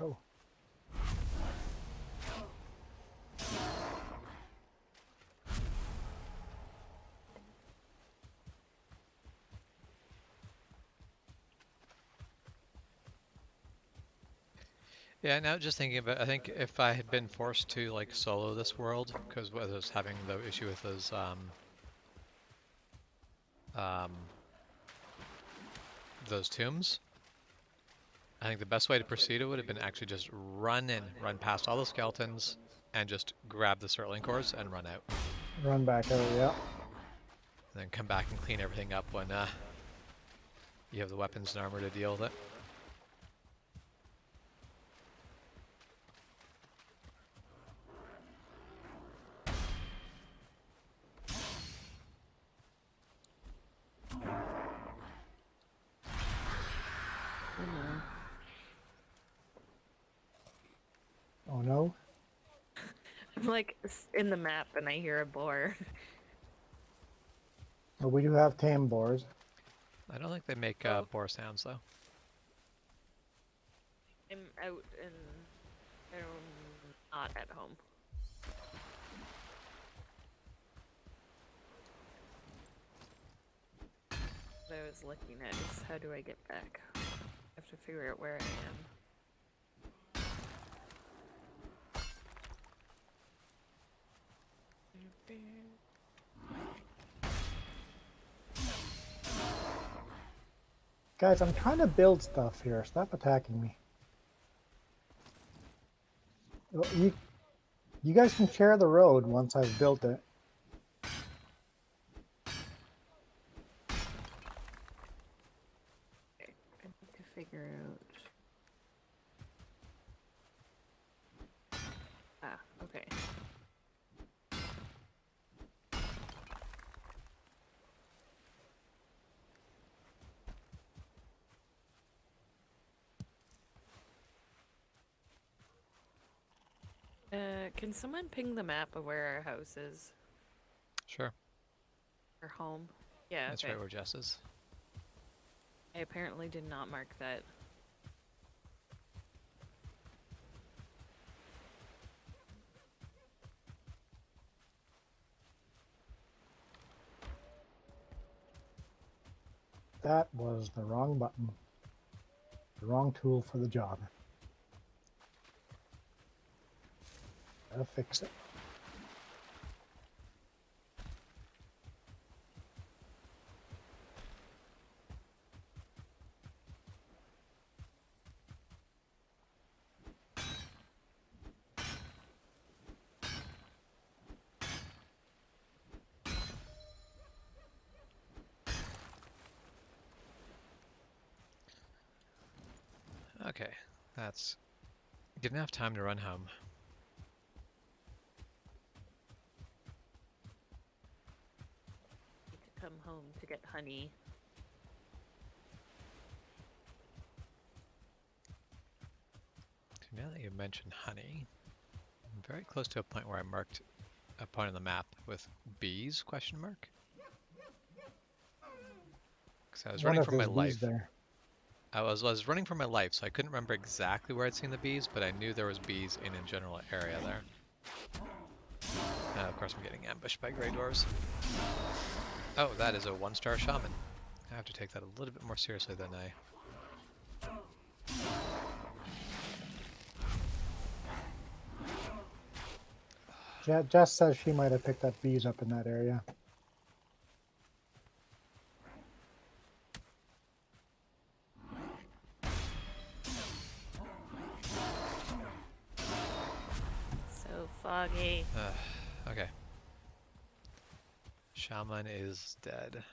E: Oh.
A: Yeah, now just thinking about, I think if I had been forced to like solo this world, because I was having the issue with um, those tombs, I think the best way to proceed it would have been actually just run in, run past all the skeletons, and just grab the Surtling cores and run out.
E: Run back out, yeah.
A: And then come back and clean everything up when you have the weapons and armor to deal with it.
E: Oh no.
F: I'm like in the map and I hear a boar.
E: Well, we do have tame boars.
A: I don't think they make
F: Oh.
A: boar sounds though.
F: I'm out and I'm not at home. What I was looking at is how do I get back? I have to figure out where I am.
E: Guys, I'm trying to build stuff here. Stop attacking me. Well, you guys can share the road once I've built it.
F: Okay, I need to figure out. Ah, okay. Can someone ping the map of where our house is?
A: Sure.
F: Or home? Yeah,
A: That's
F: okay.
A: right where Jess is.
F: I apparently did not mark that.
E: That was the wrong button. The wrong tool for the job. Gotta fix it.
A: Okay, that's good enough time to run home.
F: Need to come home to get honey.
A: So now that you mentioned honey, I'm very close to a point where I marked a point on the map with bees, question mark. Because I was running
E: Wonder if
A: for my
E: there's bees
A: life.
E: there.
A: I was running for my life, so I couldn't remember exactly where I'd seen the bees, but I knew there was bees in a general area there. Of course I'm getting ambushed by Grey Dwarves. Oh, that is a 1-star shaman. I have to take that a little bit more seriously than I.
E: Jess says she might have picked up bees up in that area.
F: So foggy.
A: Okay. Shaman is dead.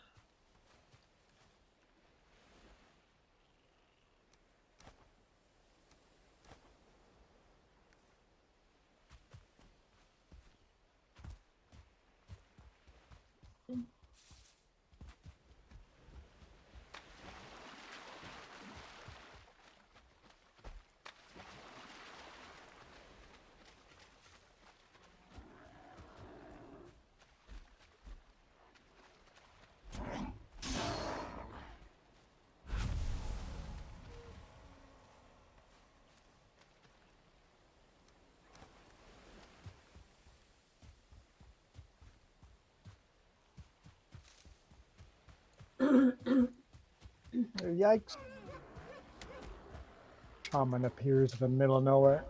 E: Yikes. Shaman appears in the middle of nowhere.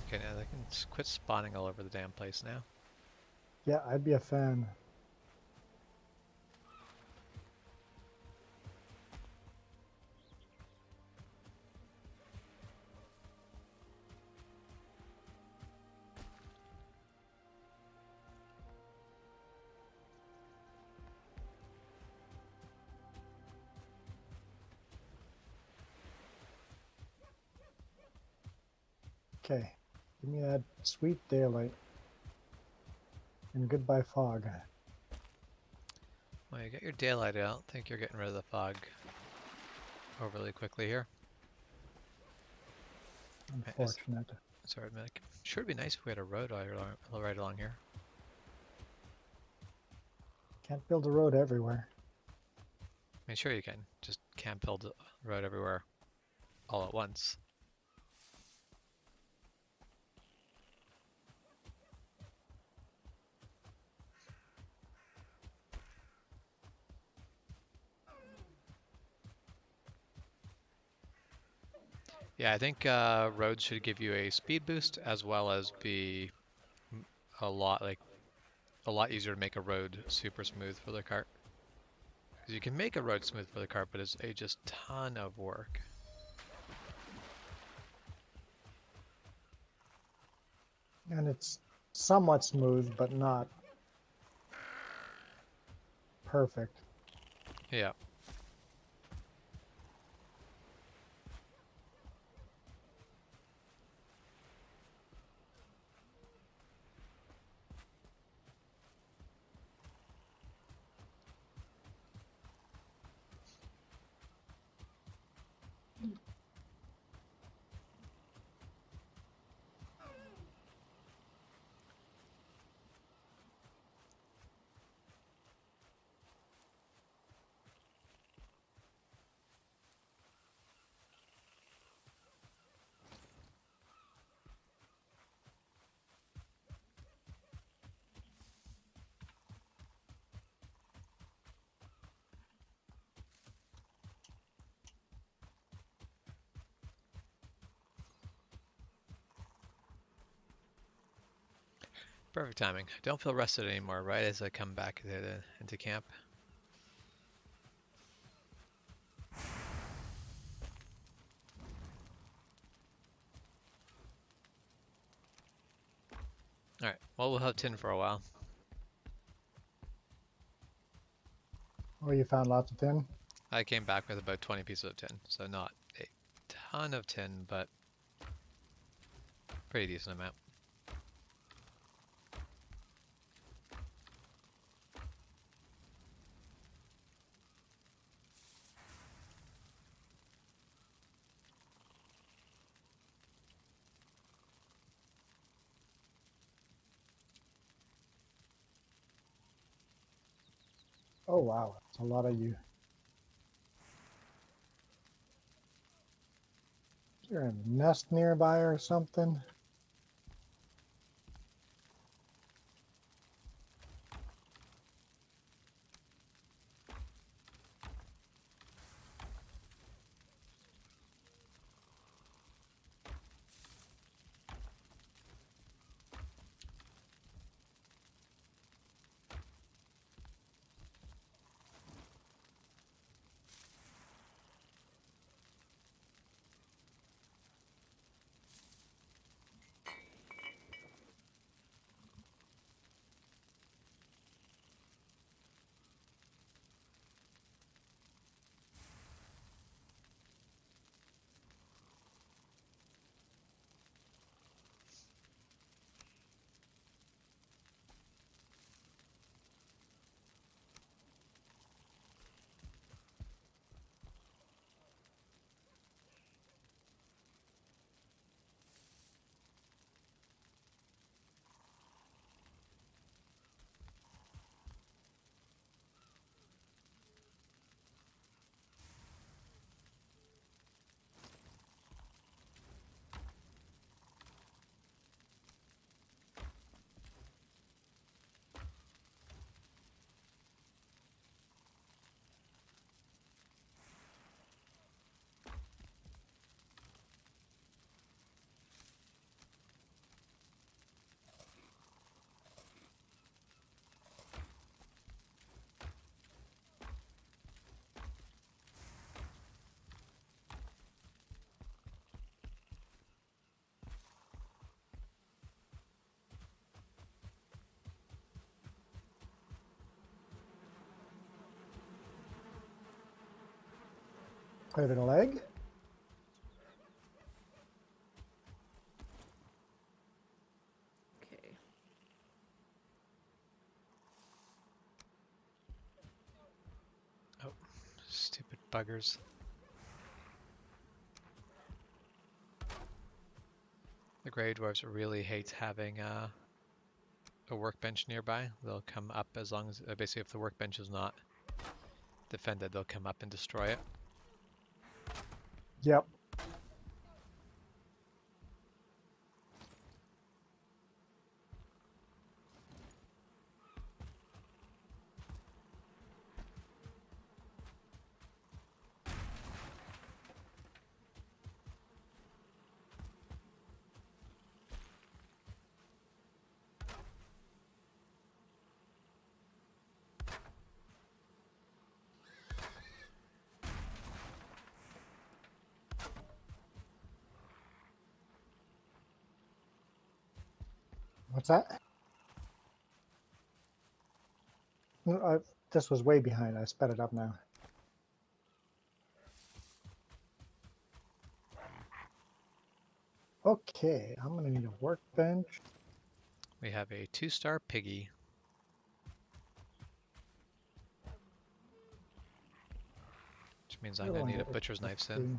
A: Okay, now they can quit spawning all over the damn place now.
E: Yeah, I'd be a fan. Okay, give me that sweet daylight. And goodbye fog.
A: Well, you get your daylight. I don't think you're getting rid of the fog overly quickly here.
E: Unfortunate.
A: Sorry, Mick. Sure, it'd be nice if we had a road right along here.
E: Can't build a road everywhere.
A: I mean, sure you can. Just can't build a road everywhere all at once. Yeah, I think roads should give you a speed boost as well as be a lot easier to make a road super smooth for the cart. Because you can make a road smooth for the cart, but it's a just ton of work.
E: And it's somewhat smooth, but not perfect.
A: Yeah. Perfect timing. I don't feel rested anymore right as I come back into camp. Alright, well, we'll have tin for a while.
E: Oh, you found lots of tin?
A: I came back with about 20 pieces of tin, so not a ton of tin, but pretty decent amount.
E: Oh, wow. That's a lot of you. Is there a nest nearby or something? Put it in a leg.
F: Okay.
A: Oh, stupid buggers. The Grey Dwarves really hate having a workbench nearby. They'll come up as long as, basically if the workbench is not defended, they'll come up and destroy it.
E: Yep. What's that? No, this was way behind. I sped it up now. Okay, I'm gonna need a workbench.
A: We have a 2-star piggy. Which means I'm
E: The other
A: gonna
E: one
A: need a
E: is
A: butcher's knife soon.
E: too.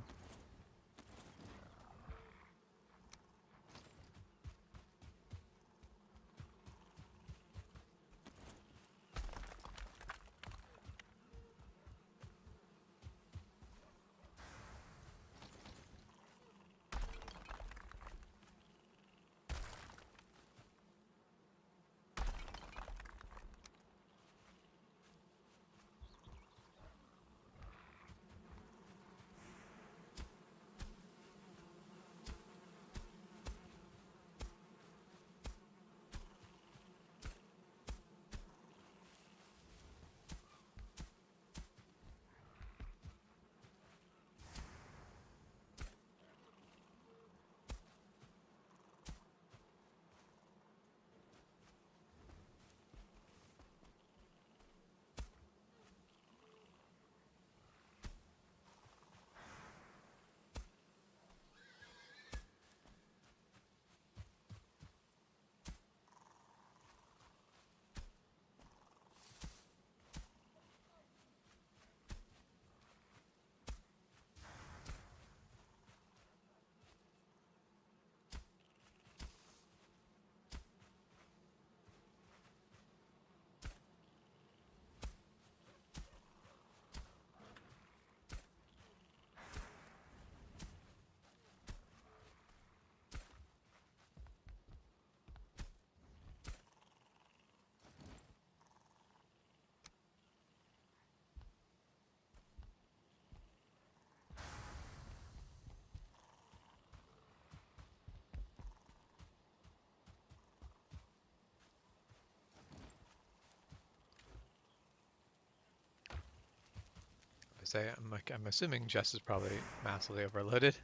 A: say, I'm assuming Jess is probably massively overloaded.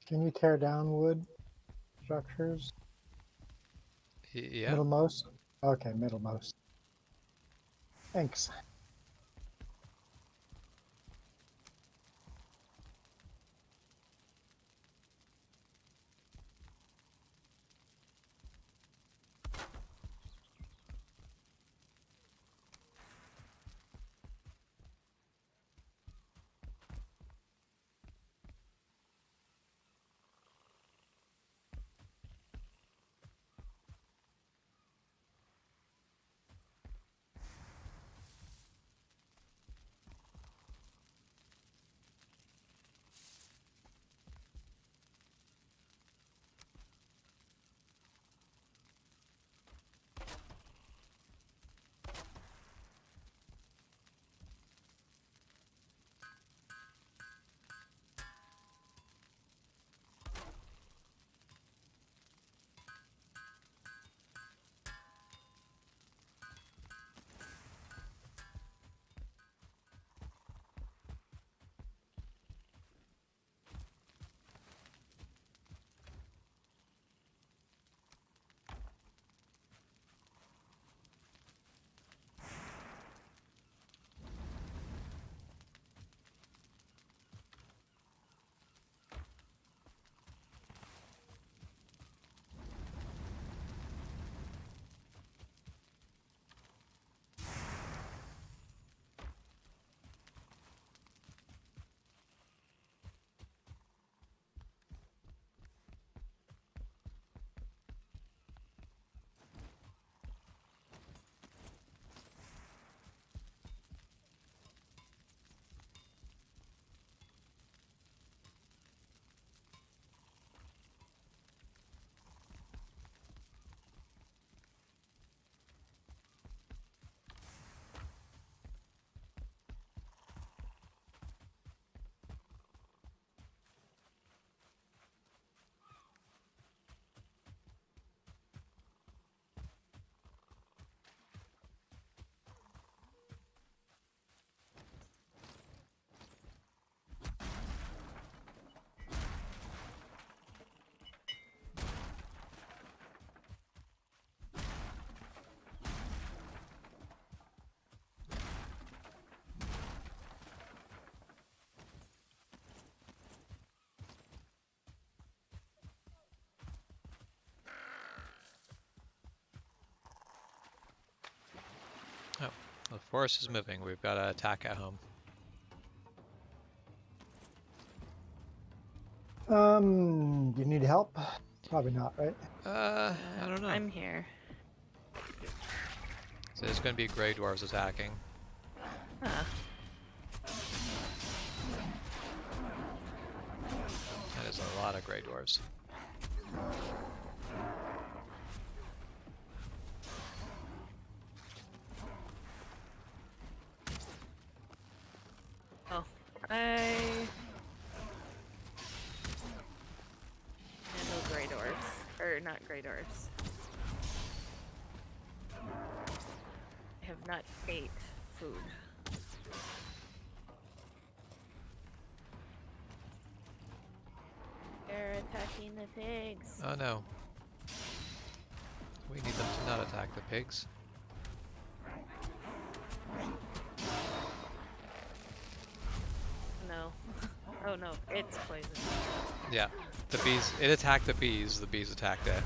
E: Can you tear down wood structures?
A: Yeah.
E: Middlemost? Okay, middlemost. Thanks.
A: Oh, the forest is moving. We've got to attack at home.
E: You need help? Probably not, right?
A: I don't know.
F: I'm here.
A: So there's going to be gray dwarves attacking.
F: Huh.
A: That is a lot of gray dwarves.
F: Oh, I handle gray dwarfs. Or not gray dwarfs. I have not ate food. They're attacking the pigs.
A: Oh no. We need them to not attack the pigs.
F: Oh no, it's poison.
A: Yeah, the bees. It attacked the bees. The bees attacked it.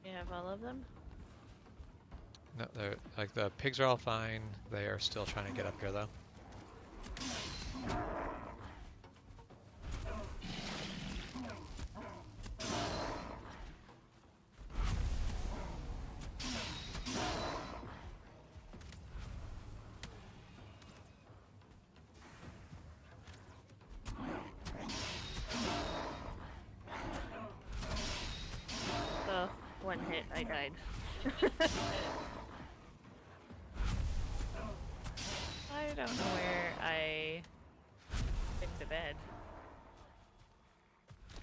F: You have all of them?
A: No, they're like the pigs are all fine. They are still trying to get up here though.
F: Oh, one hit, I died. I don't know where I picked the bed.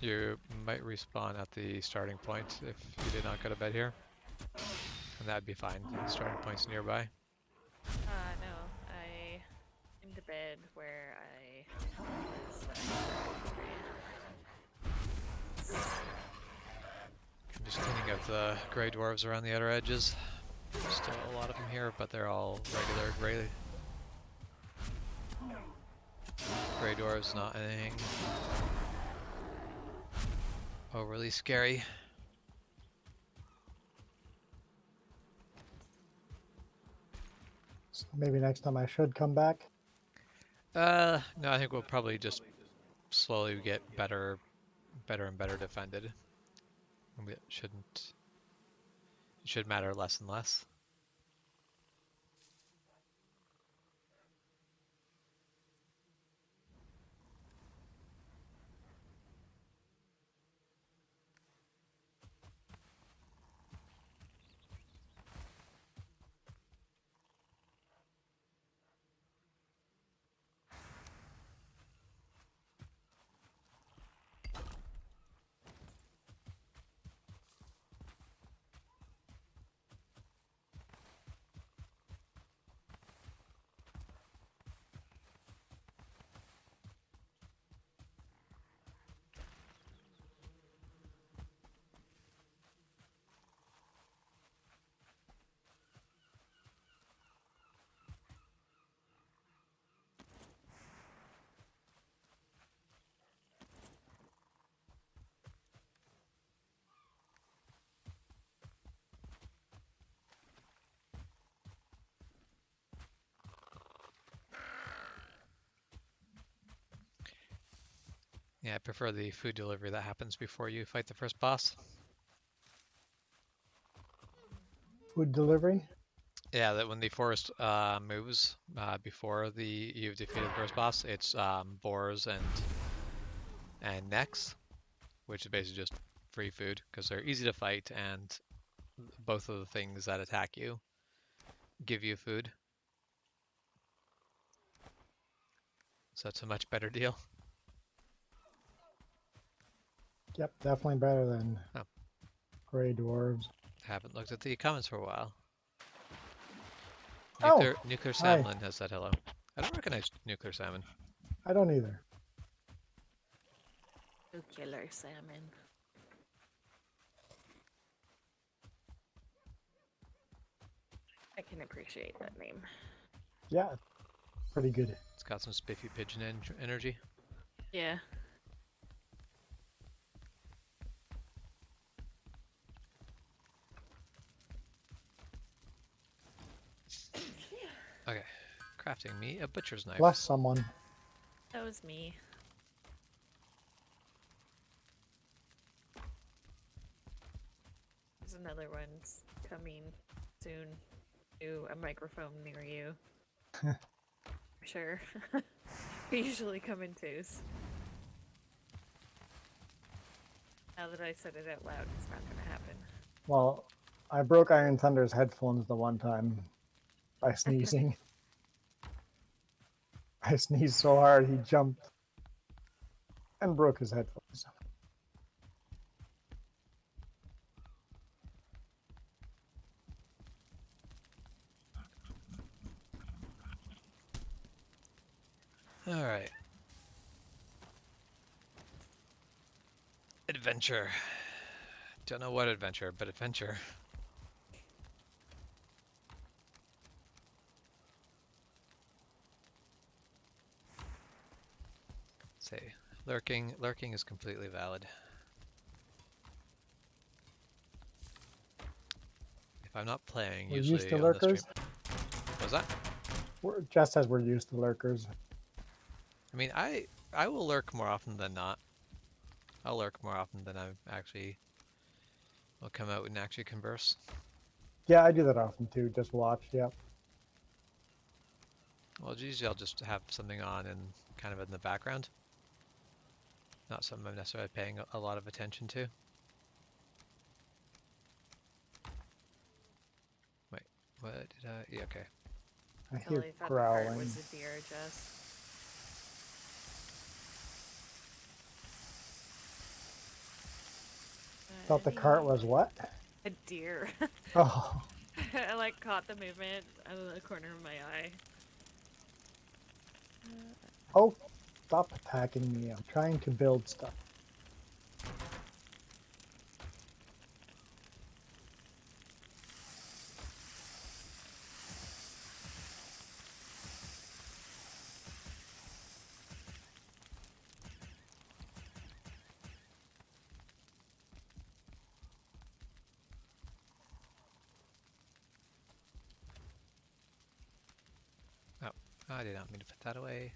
A: You might respawn at the starting point if you did not go to bed here, and that'd be fine. The starting point's nearby.
F: No, I in the bed where I was when I started.
A: I'm just cleaning up the gray dwarves around the outer edges. There's still a lot of them here, but they're all regular gray dwarves, not anything overly scary.
E: So maybe next time I should come back.
A: No, I think we'll probably just slowly get better and better defended. It should matter less and less. Yeah, I prefer the food delivery that happens before you fight the first boss.
E: Food delivery.
A: Yeah, that when the forest moves before you've defeated the first boss, it's boars and necks, which is basically just free food because they're easy to fight and both of the things that attack you give you food. So it's a much better deal.
E: Yep, definitely better than
A: Oh.
E: gray dwarves.
A: Haven't looked at the comments for a while.
E: Oh,
A: Nuclear
E: hi.
A: Salmon has said hello. I don't recognize Nuclear Salmon.
E: I don't either.
F: Nuclear salmon. I can appreciate that name.
E: Yeah, pretty good.
A: It's got some spiffy pigeon energy.
F: Yeah.
A: Okay, crafting me a butcher's knife.
E: Bless someone.
F: That was me. There's another one's coming soon to a microphone near you. Sure. We usually come in twos. Now that I said it out loud, it's not gonna happen.
E: Well, I broke Iron Thunder's headphones the one time by sneezing. I sneezed so hard he jumped and broke his headphones.
A: Alright. Adventure. Don't know what adventure, but adventure. Say, lurking is completely valid. If I'm not playing,
E: We're used
A: usually
E: to
A: on the stream.
E: lurkers.
A: What was that?
E: Just as we're used to lurkers.
A: I mean, I will lurk more often than not. I'll lurk more often than I actually will come out and actually converse.
E: Yeah, I do that often too. Just watch. Yep.
A: Well, usually I'll just have something on and kind of in the background. Not something I'm necessarily paying a lot of attention to. Wait, what did I? Yeah, okay.
E: I hear
F: Totally thought the cart
E: growling.
F: was a deer, Jess.
E: Thought the cart was what?
F: A deer.
E: Oh,
F: I like caught the movement out of the corner of my eye.
E: oh! Stop attacking me. I'm trying to build stuff.
A: Oh, I did not mean to put that away.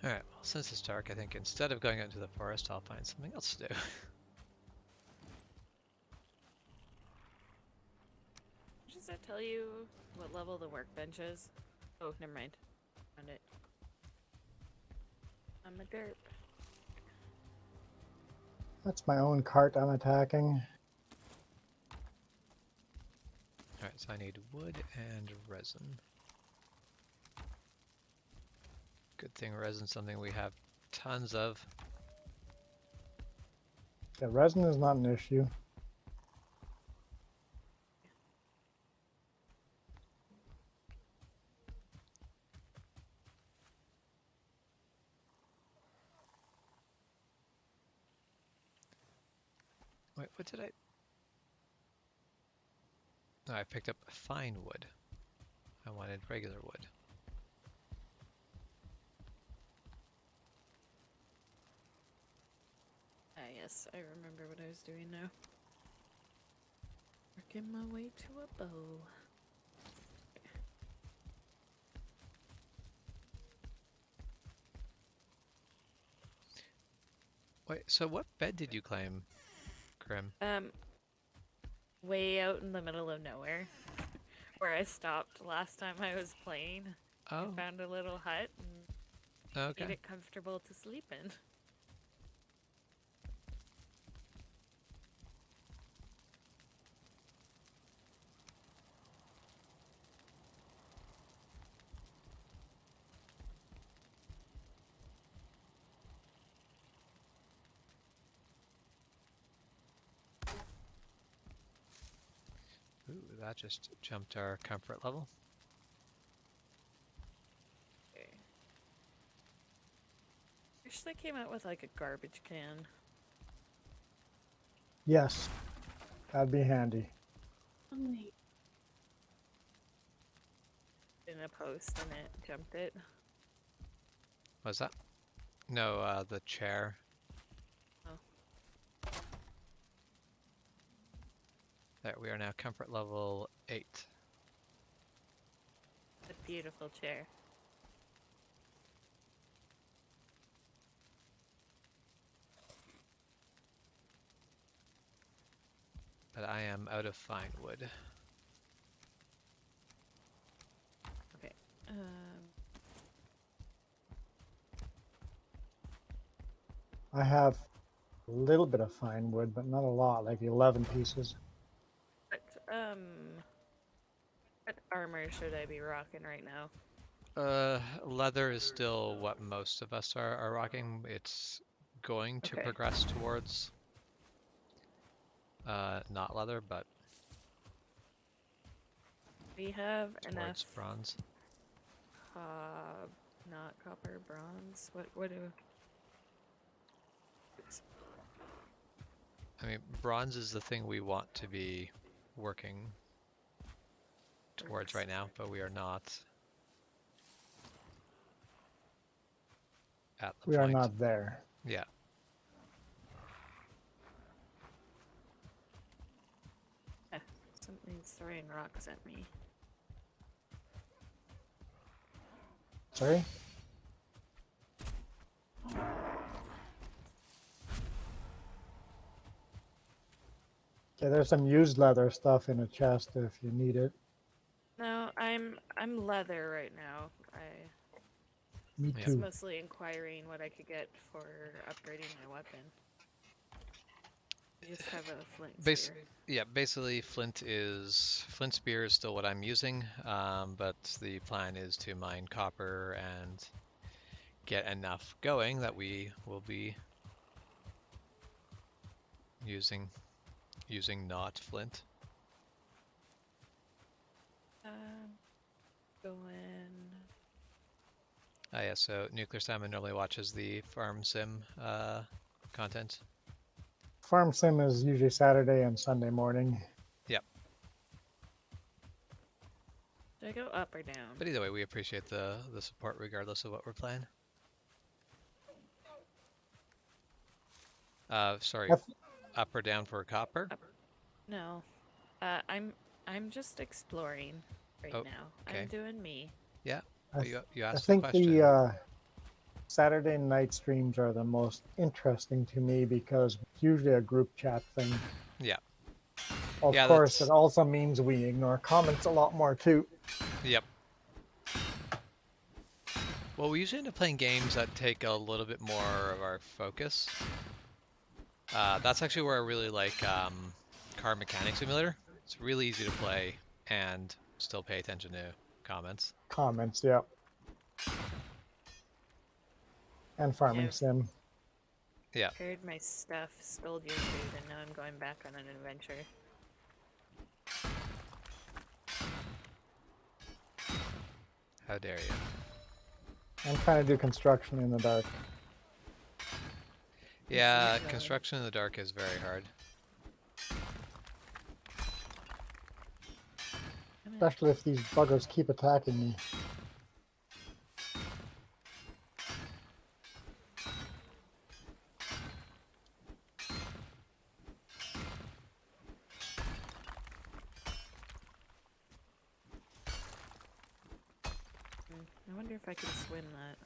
A: Alright, well, since it's dark, I think instead of going out into the forest, I'll find something else to do.
F: Does that tell you what level the workbench is? Oh, never mind. Found it. I'm a derp.
E: That's my own cart I'm attacking.
A: Alright, so I need wood and resin. Good thing resin's something we have tons of.
E: Yeah, resin is not an issue.
A: Wait, what did I? No, I picked up fine wood. I wanted regular wood.
F: Ah, yes, I remember what I was doing now. Working my way to a bow.
A: Wait, so what bed did you claim, Grim?
F: Way out in the middle of nowhere, where I stopped last time I was playing. I
A: Oh,
F: found a little hut and made
A: okay.
F: it comfortable to sleep in.
A: Ooh, that just jumped our comfort level.
F: Okay. Wish they came out with like a garbage can
E: Yes, that'd be handy.
D: Oh, wait.
F: in a post and it jumped it.
A: What's that? No, the chair.
F: Oh.
A: There, we are now comfort level 8.
F: A beautiful chair.
A: But I am out of fine wood.
F: Okay.
E: I have a little bit of fine wood, but not a lot, like 11 pieces.
F: What armor should I be rocking right now?
A: Leather is still what most of us are rocking. It's going to
F: Okay.
A: progress towards not leather, but
F: We have enough.
A: towards bronze.
F: Not copper, bronze. What do?
A: I mean, bronze is the thing we want to be working towards right now, but we are not at the
E: We are
A: point.
E: not there.
A: Yeah.
F: Something's throwing rocks at me.
E: Sorry? Okay, there's some used leather stuff in a chest if you need it.
F: No, I'm leather right now.
E: Me
A: Yeah.
F: was
E: too.
F: mostly inquiring what I could get for upgrading my weapon. I just have a flint spear.
A: Yeah, basically flint spear is still what I'm using, but the plan is to mine copper and get enough going that we will be using not flint.
F: Going.
A: Yeah, so Nuclear Salmon normally watches the farm sim content.
E: Farm sim is usually Saturday and Sunday morning.
A: Yep.
F: Should I go up or down?
A: But either way, we appreciate the support regardless of what we're playing. Sorry, up or down for copper?
F: Up. No. I'm just exploring right now.
A: okay.
F: I'm doing me.
A: Yeah. You
E: I
A: asked
E: think
A: a question.
E: the Saturday night streams are the most interesting to me because it's usually a group chat thing.
A: Yeah.
E: Of course, it also means we ignore comments a lot more too.
A: Yep. Well, we usually end up playing games that take a little bit more of our focus. That's actually where I really like Car Mechanic Simulator. It's really easy to play and still pay attention to comments.
E: Comments, yeah. And farming sim.
A: Yeah.
F: Prepared my stuff, stole your food, and now I'm going back on an adventure.
A: How dare you?
E: I'm trying to do construction in the dark.
A: Yeah, construction in the dark is very hard.
E: Especially if these buggers keep attacking me.
F: I wonder if I can swim that.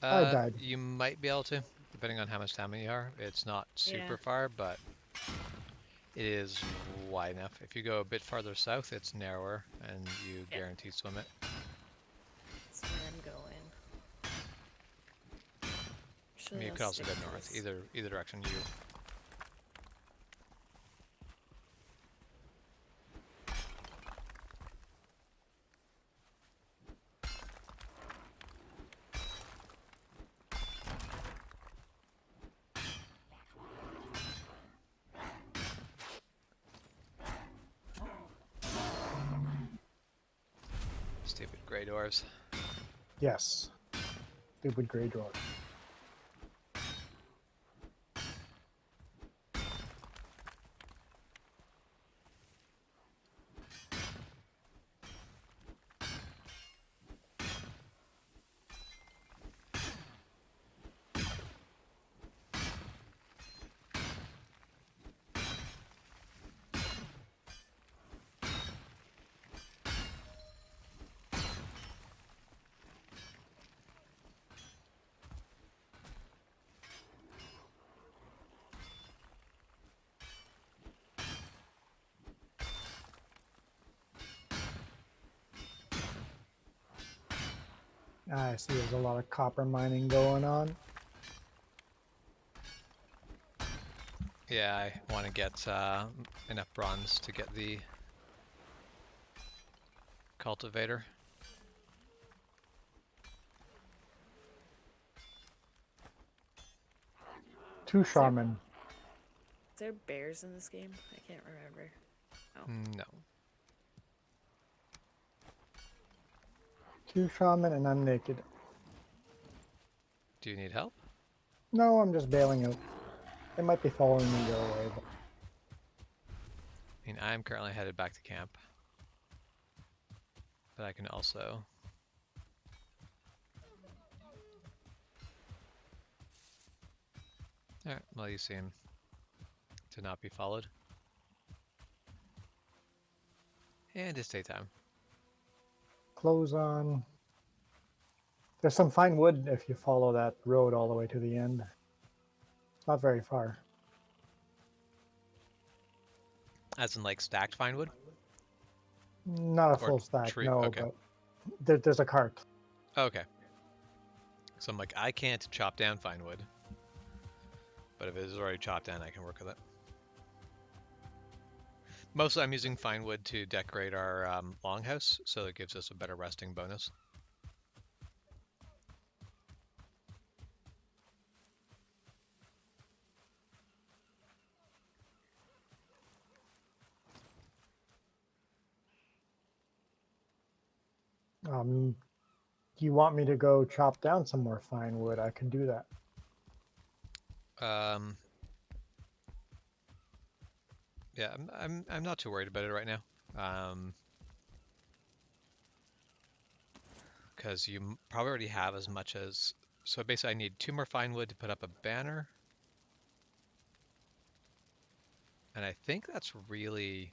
E: I died.
A: You might be able to, depending on how much stamina you are. It's not super far, but it is wide enough. If you go a bit farther south, it's narrower, and you guarantee swim it.
F: That's where I'm going. Actually,
A: You could also go north. Either direction you. Stupid grey dwarves.
E: Yes. Stupid grey dwarf. I see there's a lot of copper mining going on.
A: Yeah, I want to get enough bronze to get the cultivator.
E: Two
F: Is there,
E: shaman.
F: is there bears in this game? I can't remember.
A: No.
E: Two shaman and I'm naked.
A: Do you need help?
E: No, I'm just bailing out. They might be following me your way, but
A: I mean, I'm currently headed back to camp. But I can also... Alright, well, you seem to not be followed. And it's daytime.
E: clothes on. There's some fine wood if you follow that road all the way to the end. It's not very far.
A: As in, like, stacked fine wood?
E: Not a
A: Or
E: full stack,
A: tree?
E: no,
A: Okay.
E: but there's a cart.
A: Okay. So I'm like, I can't chop down fine wood. But if it is already chopped down, I can work with it. Mostly I'm using fine wood to decorate our longhouse, so it gives us a better resting bonus.
E: Do you want me to go chop down some more fine wood? I can do that.
A: Yeah, I'm not too worried about it right now. Because you probably already have as much as... So basically I need 2 more fine wood to put up a banner. And I think that's really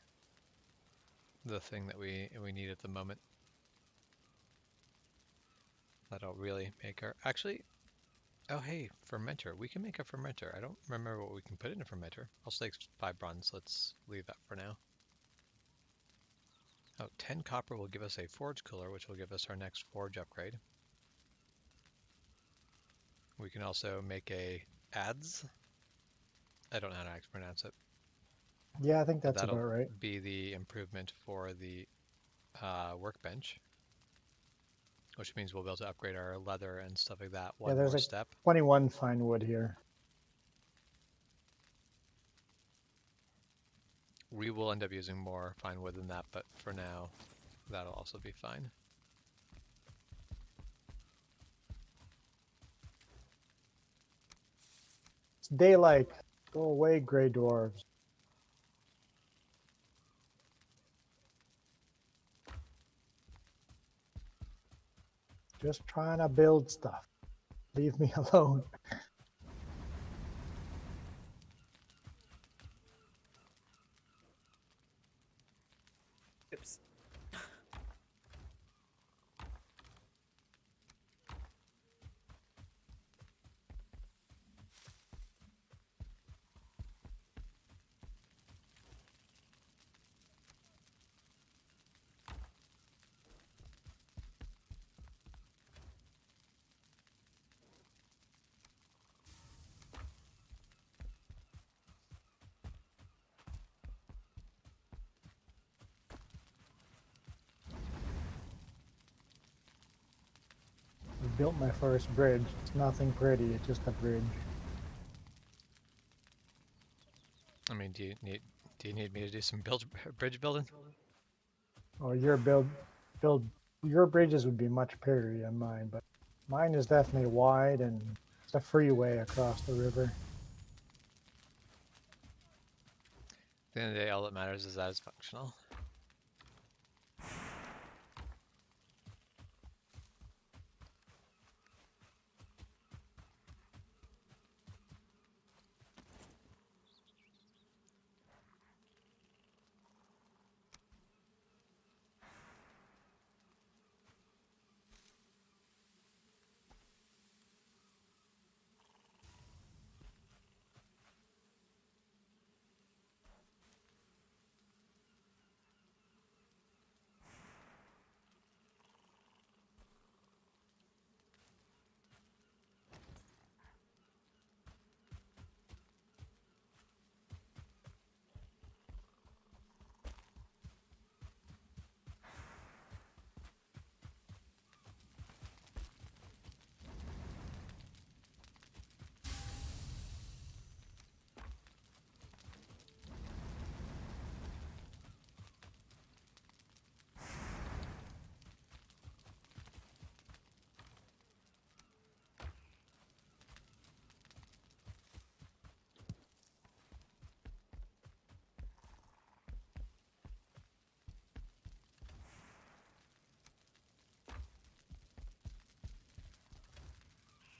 A: the thing that we need at the moment. That'll really make our... Actually, oh hey, fermenter. We can make a fermenter. I don't remember what we can put in a fermenter. I'll stake 5 bronze. Let's leave that for now. Oh, 10 copper will give us a forge cooler, which will give us our next forge upgrade. We can also make a adze. I don't know how to actually pronounce it.
E: Yeah, I think
A: But
E: that's about
A: that'll
E: right.
A: be the improvement for the workbench. Which means we'll be able to upgrade our leather and stuff like that
E: Yeah,
A: one
E: there's
A: more
E: a
A: step.
E: 21 fine wood here.
A: We will end up using more fine wood than that, but for now, that'll also be fine.
E: It's daylight. Go away, gray dwarves. Just trying to build stuff. Leave me alone.
F: Oops.
E: I built my first bridge. It's nothing pretty. It's just a bridge.
A: I mean, do you need me to do some bridge building?
E: Oh, your bridges would be much prettier than mine, but mine is definitely wide and it's a freeway across the river.
A: At the end of the day, all that matters is that it's functional.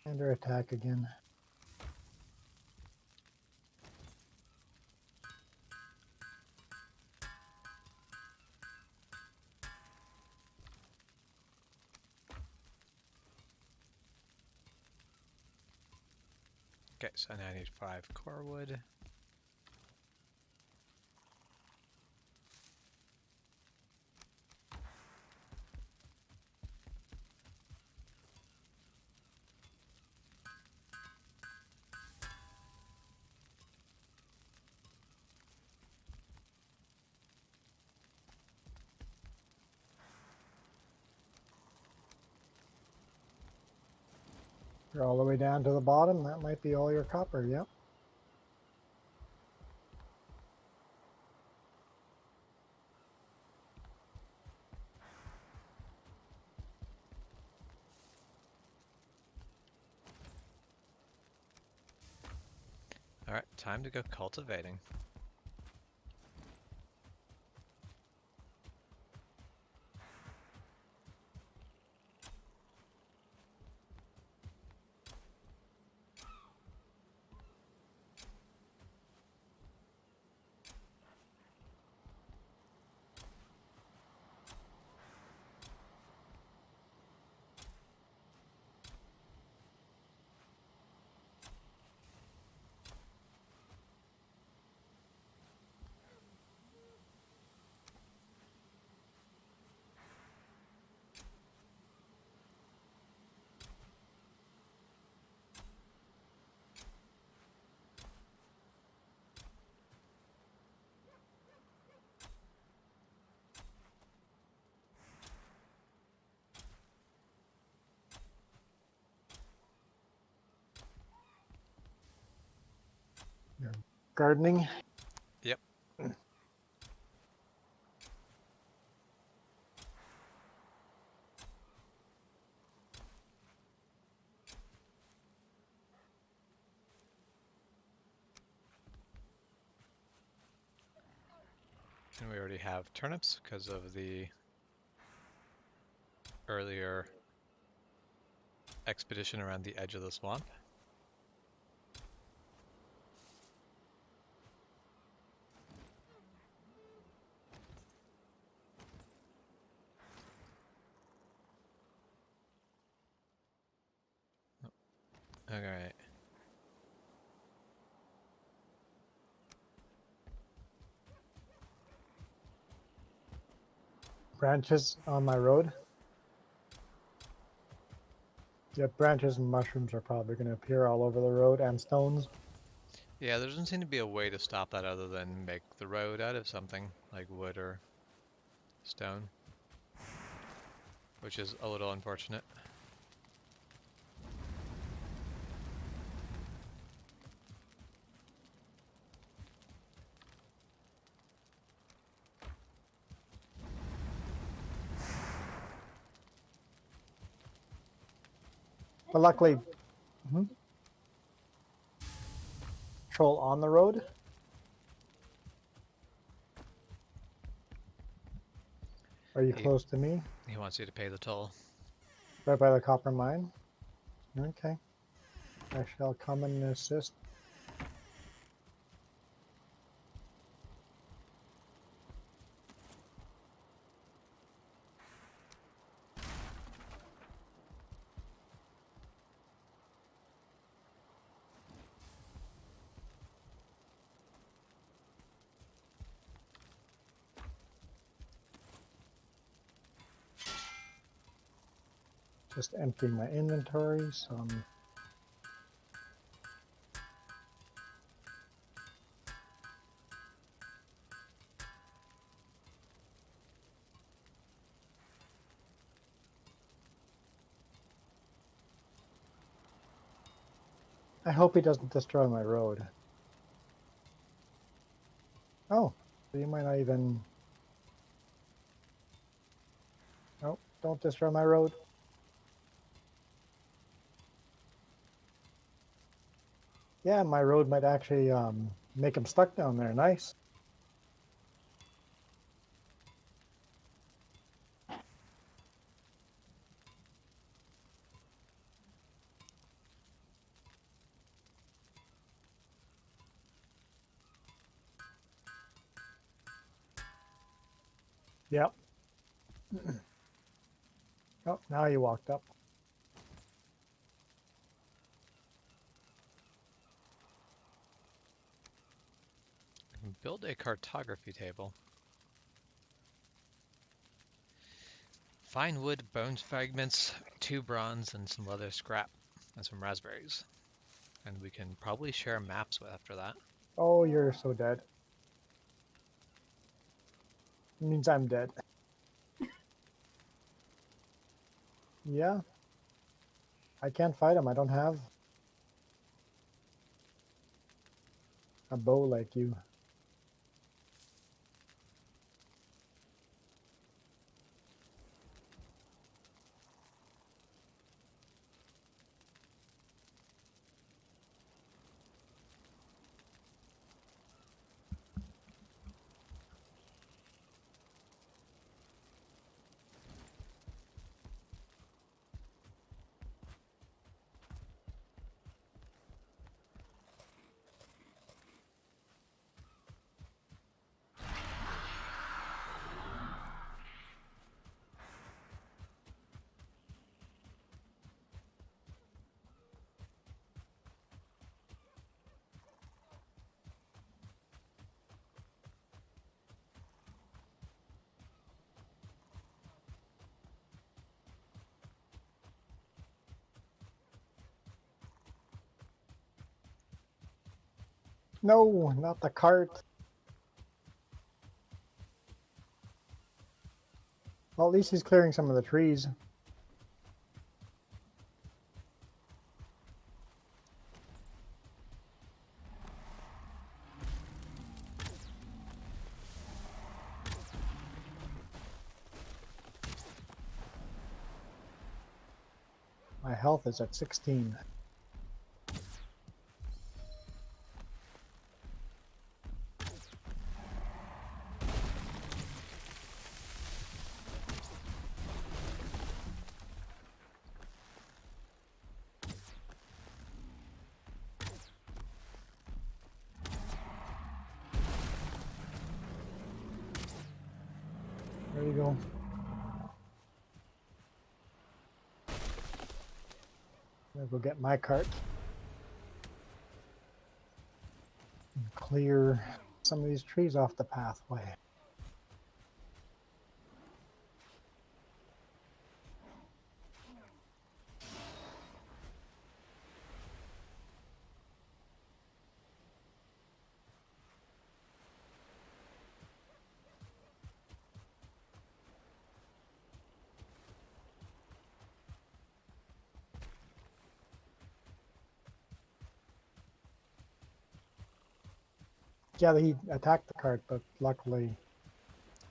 E: Under attack again.
A: Okay, so now I need 5 core wood.
E: You're all the way down to the bottom. That might be all your copper. Yep.
A: Alright, time to go cultivating.
E: You're gardening.
A: Yep. And we already have turnips because of the earlier expedition around the edge of the swamp. Alright.
E: Branches on my road. Yep, branches and mushrooms are probably going to appear all over the road, and stones.
A: Yeah, there doesn't seem to be a way to stop that other than make the road out of something like wood or stone, which is a little unfortunate.
E: But luckily, patrol on the road. Are you
A: He,
E: close to me?
A: he wants you to pay the toll.
E: Right by the copper mine? Okay. I shall come and assist. Just emptying my inventory, some I hope he doesn't destroy my road. Oh, so you might not even... Oh, don't destroy my road. Yeah, my road might actually make him stuck down there. Nice. Yep. Oh, now you walked up.
A: I can build a cartography table. Fine wood, bones fragments, 2 bronze, and some leather scrap, and some raspberries. And we can probably share maps after that.
E: Oh, you're so dead. It means I'm dead. Yeah. I can't fight him. I don't have a bow like you. No, not the cart. Well, at least he's clearing some of the trees. My health is at 16. There you go. I'll go get my cart. And clear some of these trees off the pathway. Yeah, he attacked the cart, but luckily,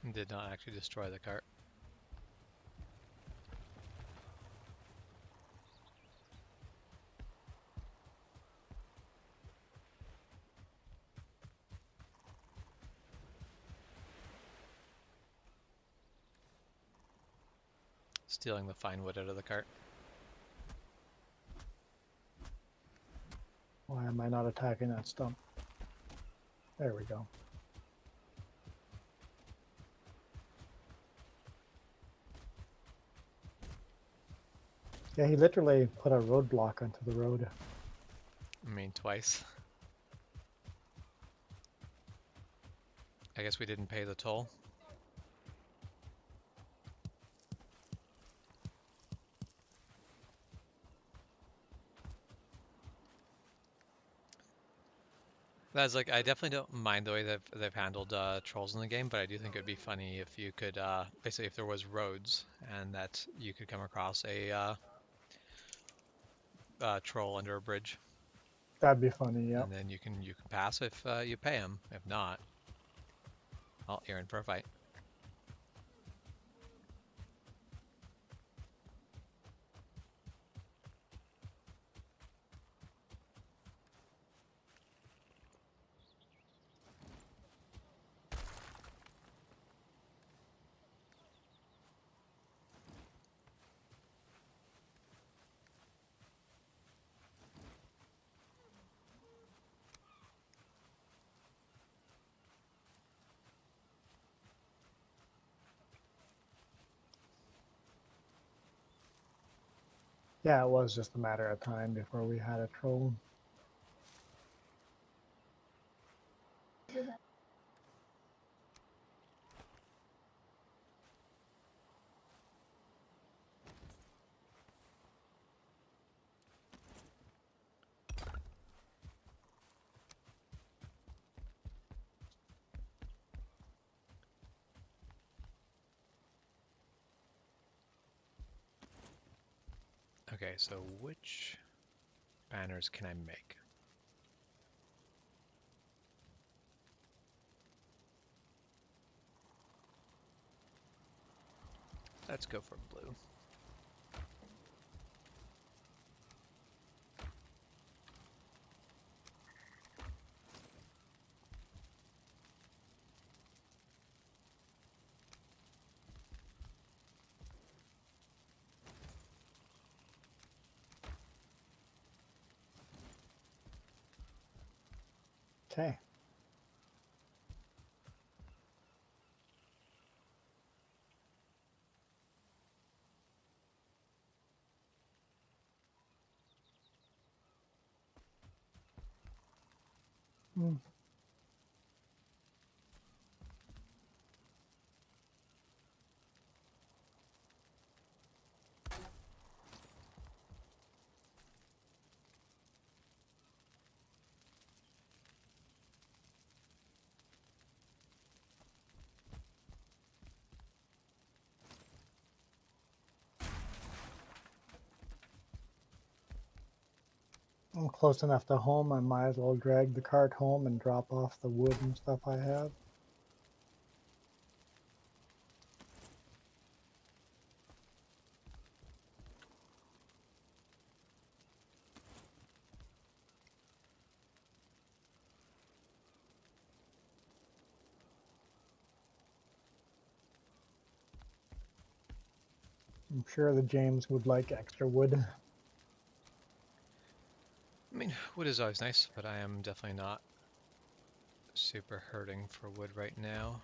A: And did not actually destroy the cart. Stealing the fine wood out of the cart.
E: why am I not attacking that stump? There we go. Yeah, he literally put a roadblock onto the road.
A: I mean, twice. I guess we didn't pay the toll. That's like, I definitely don't mind the way they've handled trolls in the game, but I do think it'd be funny if you could, basically, if there was roads and that you could come across a troll under a bridge,
E: That'd be funny, yep.
A: and then you can pass if you pay him. If not, well, you're in for a fight.
E: Yeah, it was just a matter of time before we had a troll.
D: Do that.
A: Okay, so which banners can I make? Let's go for blue.
E: Okay. Hmm. I'm close enough to home. I might as well drag the cart home and drop off the wood and stuff I have. I'm sure the James would like extra wood.
A: I mean, wood is always nice, but I am definitely not super hurting for wood right now.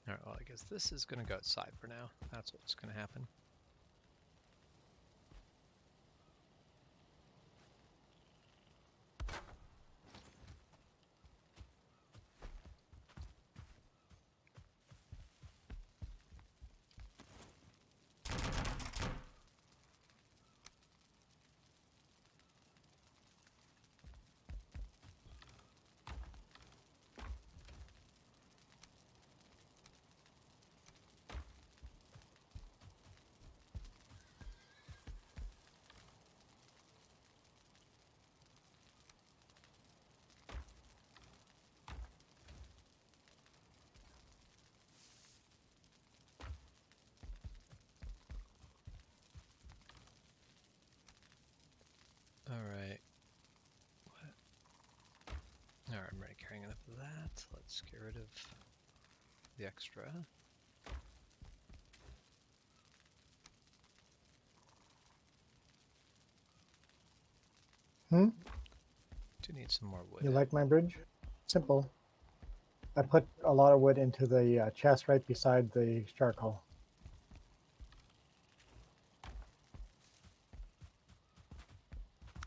A: Alright, well, I guess this is going to go outside for now. That's what's going to happen. Alright. Alright, I'm already carrying enough of that. Let's get rid of the extra.
E: Hmm?
A: Do need some more wood.
E: You like my bridge? Simple. I put a lot of wood into the chest right beside the charcoal.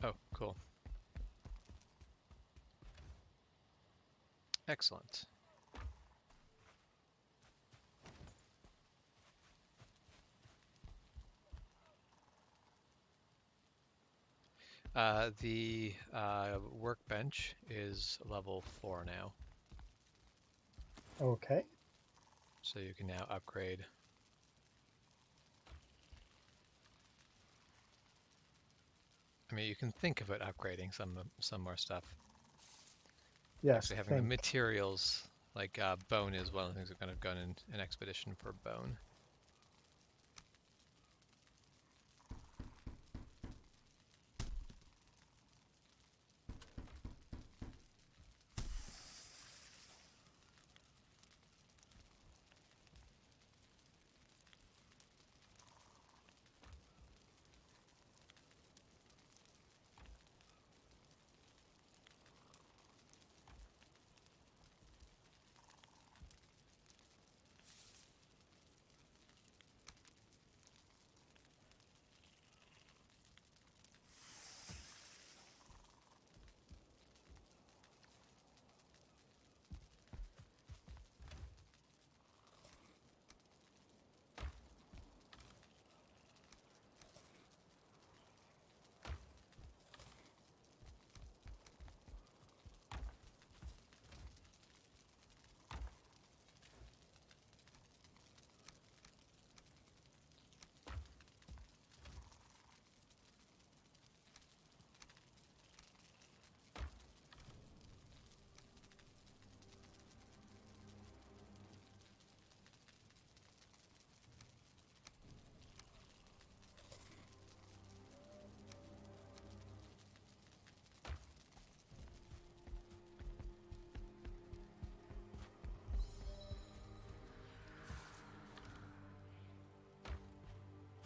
A: Oh, cool. Excellent. The workbench is level 4 now,
E: Okay.
A: so you can now upgrade. I mean, you can think about upgrading some more stuff.
E: Yes,
A: Actually, having the
E: think.
A: materials, like bone is one of the things we're going to go in an expedition for bone.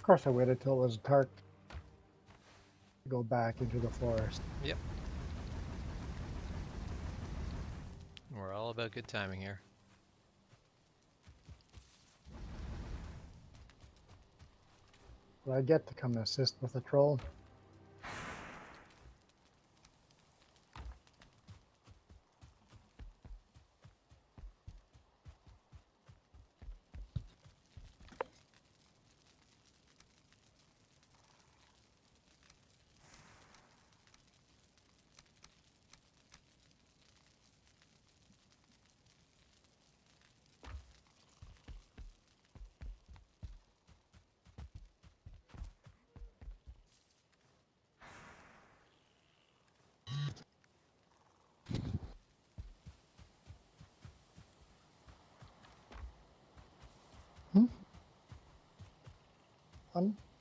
E: course, I waited till it was dark to go back into the forest.
A: Yep. We're all about good timing here.
E: But I get to come assist with the troll.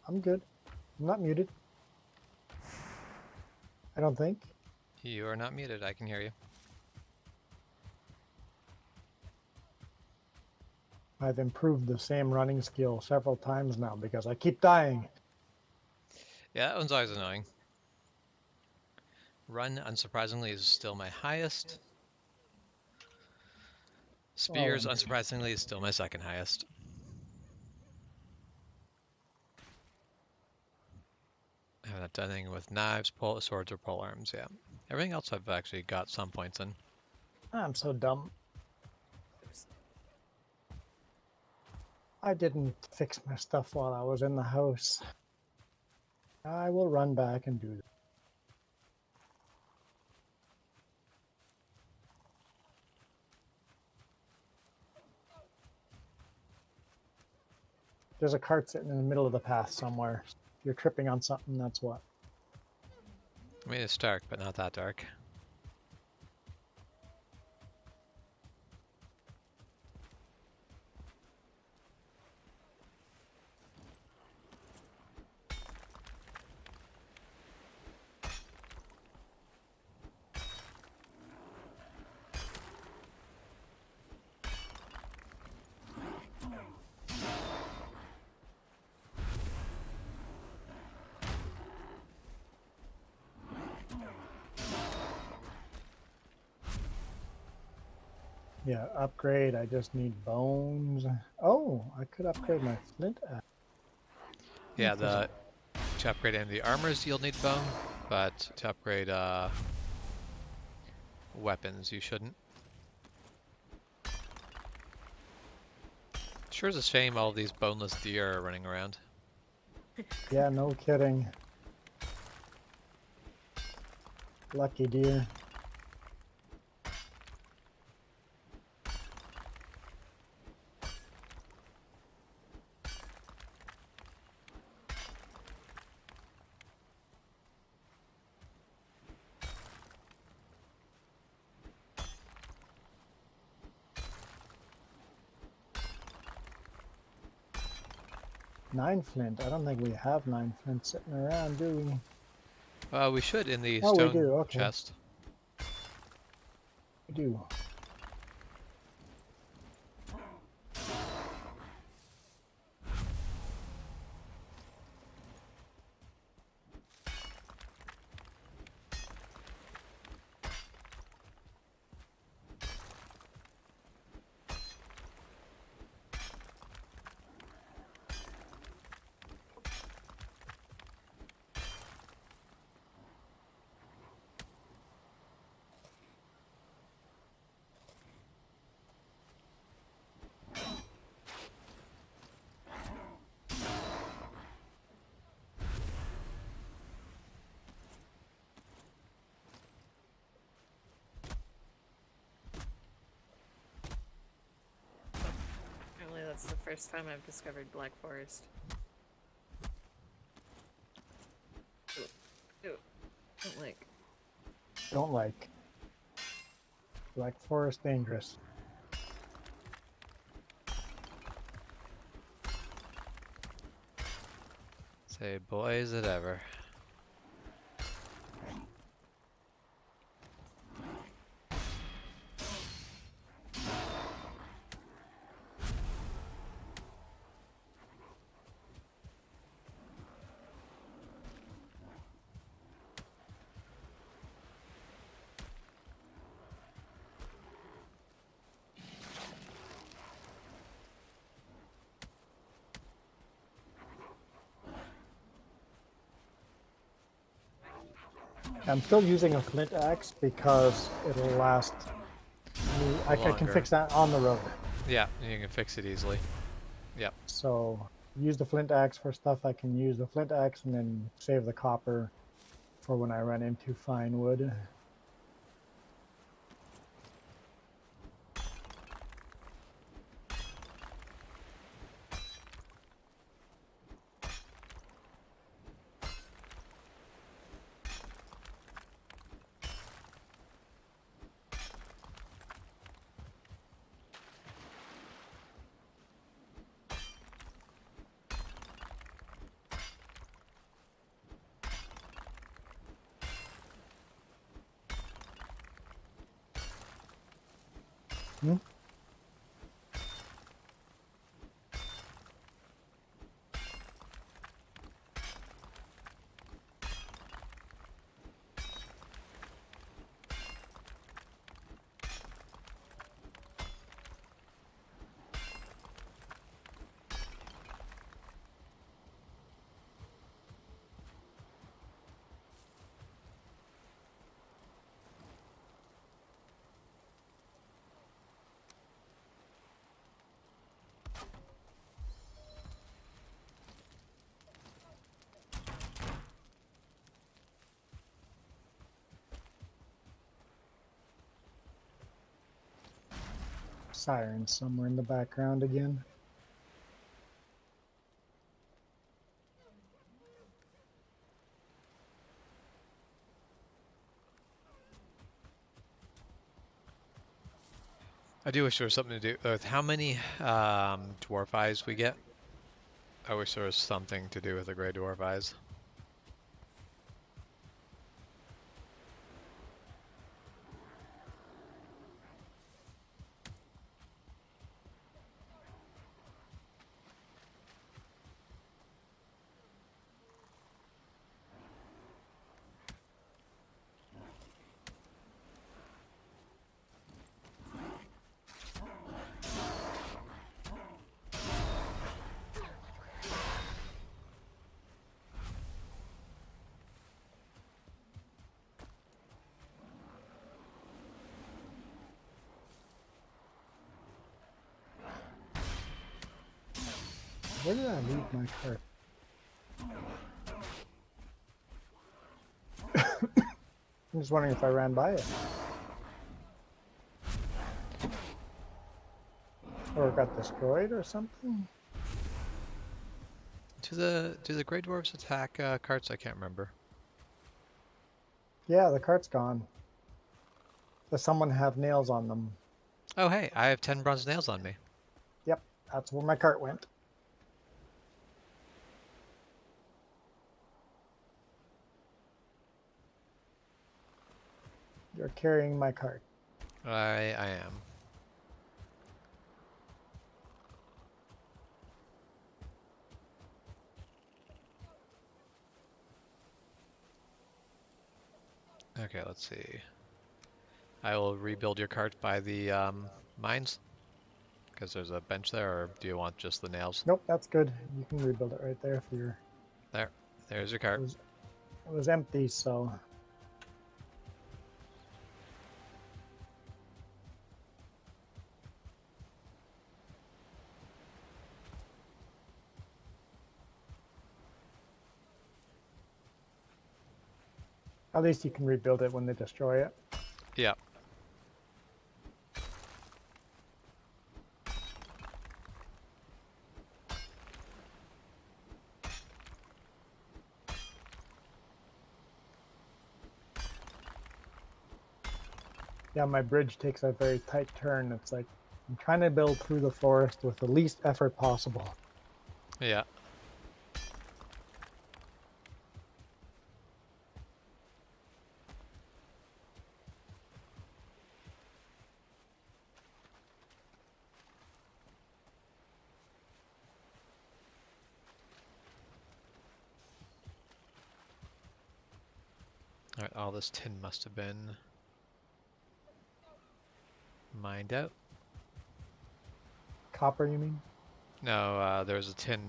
E: I'm good. I'm not muted. I don't think.
A: You are not muted. I can hear you.
E: I've improved the same running skill several times now because I keep dying.
A: Yeah, that one's always annoying. Run, unsurprisingly, is still my highest. Spears,
E: and
A: unsurprisingly, is still my second highest. I haven't done anything with knives, swords, or polearms yet. Everything else I've actually got some points in.
E: I'm so dumb.
F: Oops.
E: I didn't fix my stuff while I was in the house. I will run back and do that. There's a cart sitting in the middle of the path somewhere. If you're tripping on something, that's what.
A: I mean, it's dark, but not that dark.
E: Yeah, upgrade. I just need bones. Oh, I could upgrade my flint axe.
A: Yeah, to upgrade any of the armors, you'll need bone, but to upgrade weapons, you shouldn't. Sure is a shame all these boneless deer are running around.
E: Yeah, no kidding. Lucky deer. Nine flint. I don't think we have 9 flint sitting around, do we?
A: We should in the
E: Oh, we
A: stone
E: do, okay.
A: chest.
E: We do.
F: Apparently that's the first time I've discovered Black Forest. Ooh. Don't like.
E: Don't like. Black forest dangerous.
A: Say, boy, is it ever.
E: I'm still using a flint axe because it'll last me. I can
A: Longer.
E: fix that on the road.
A: Yeah, you can fix it easily. Yep.
E: So use the flint axe for stuff I can use the flint axe, and then save the copper for when I run into fine wood. Hmm? Sirens somewhere in the background again.
A: I do wish there was something to do with how many dwarf eyes we get. I wish there was something to do with the gray dwarf eyes.
E: Where did I leave my cart? I'm just wondering if I ran by it. Or got destroyed or something?
A: Do the gray dwarves attack carts? I can't remember.
E: Yeah, the cart's gone. Does someone have nails on them?
A: Oh hey, I have 10 bronze nails on me.
E: Yep, that's where my cart went. You're carrying my cart.
A: I am. Okay, let's see. I will rebuild your cart by the mines, because there's a bench there, or do you want just the nails?
E: Nope, that's good. You can rebuild it right there for your...
A: There's your
E: It
A: cart.
E: was empty, so... At least you can rebuild it when they destroy it.
A: Yeah.
E: Yeah, my bridge takes a very tight turn. It's like I'm trying to build through the forest with the least effort possible.
A: Yeah. Alright, all this tin must have been mined out.
E: Copper, you mean?
A: No, there's a tin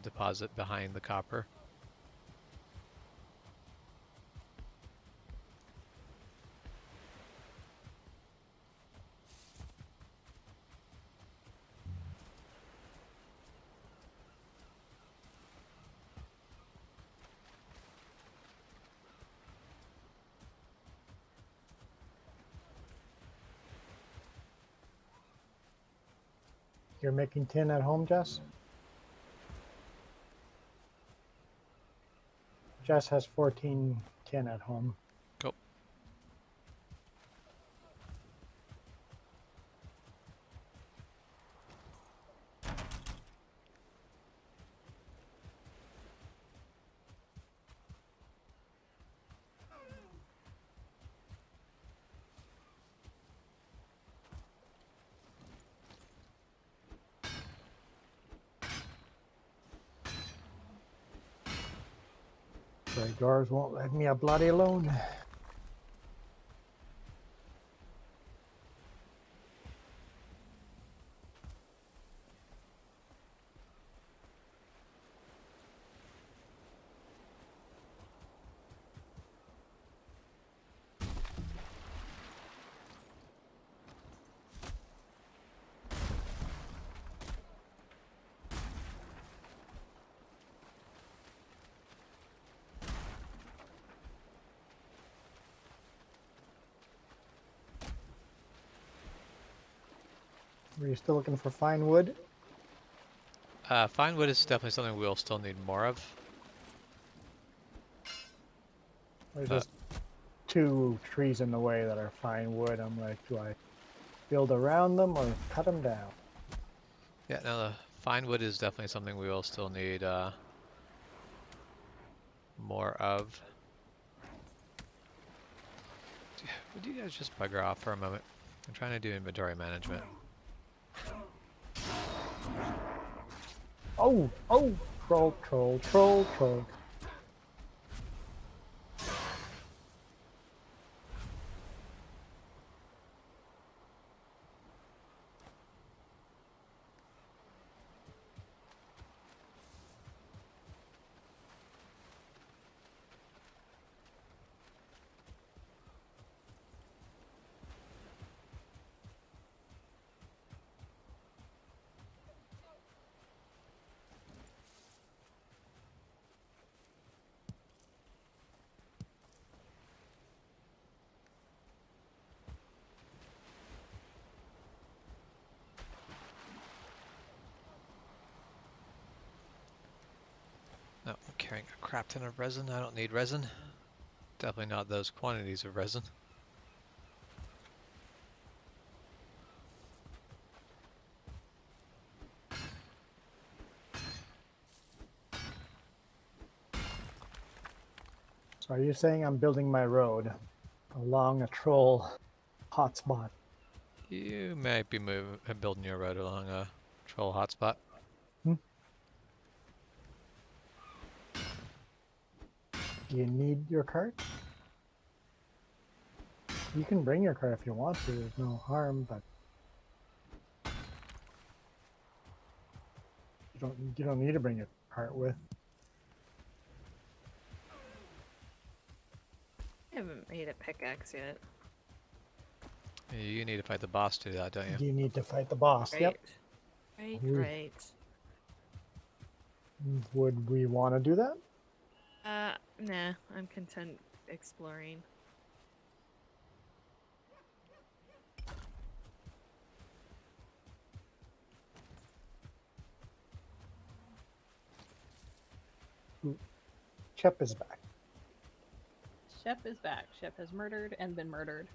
A: deposit behind the copper.
E: You're making tin at home, Jess? Jess has 14 tin at home.
A: Cool.
E: The doors won't let me a bloody alone. Are you still looking for fine wood?
A: Fine wood is definitely something we'll still need more of.
E: There's
A: But
E: just 2 trees in the way that are fine wood. I'm like, do I build around them or cut them down?
A: yeah, no, the fine wood is definitely something we will still need more of. Would you guys just bugger off for a moment? I'm trying to do inventory management.
E: Oh, oh, troll, troll, troll, troll.
A: No, I'm carrying a crap ton of resin. I don't need resin. Definitely not those quantities of resin.
E: So are you saying I'm building my road along a troll hotspot?
A: You might be building your road along a troll hotspot.
E: Hmm? Do you need your cart? You can bring your cart if you want to. There's no harm, but you don't need to bring your cart with.
F: I haven't made a pickaxe yet.
A: You need to fight the boss to do that, don't you?
E: You need to fight the boss.
F: Right.
E: Yep.
F: Right,
E: We-
F: right.
E: Would we want to do that?
F: Nah, I'm content exploring.
E: Shep is back.
B: Shep is back. Shep has murdered and been murdered.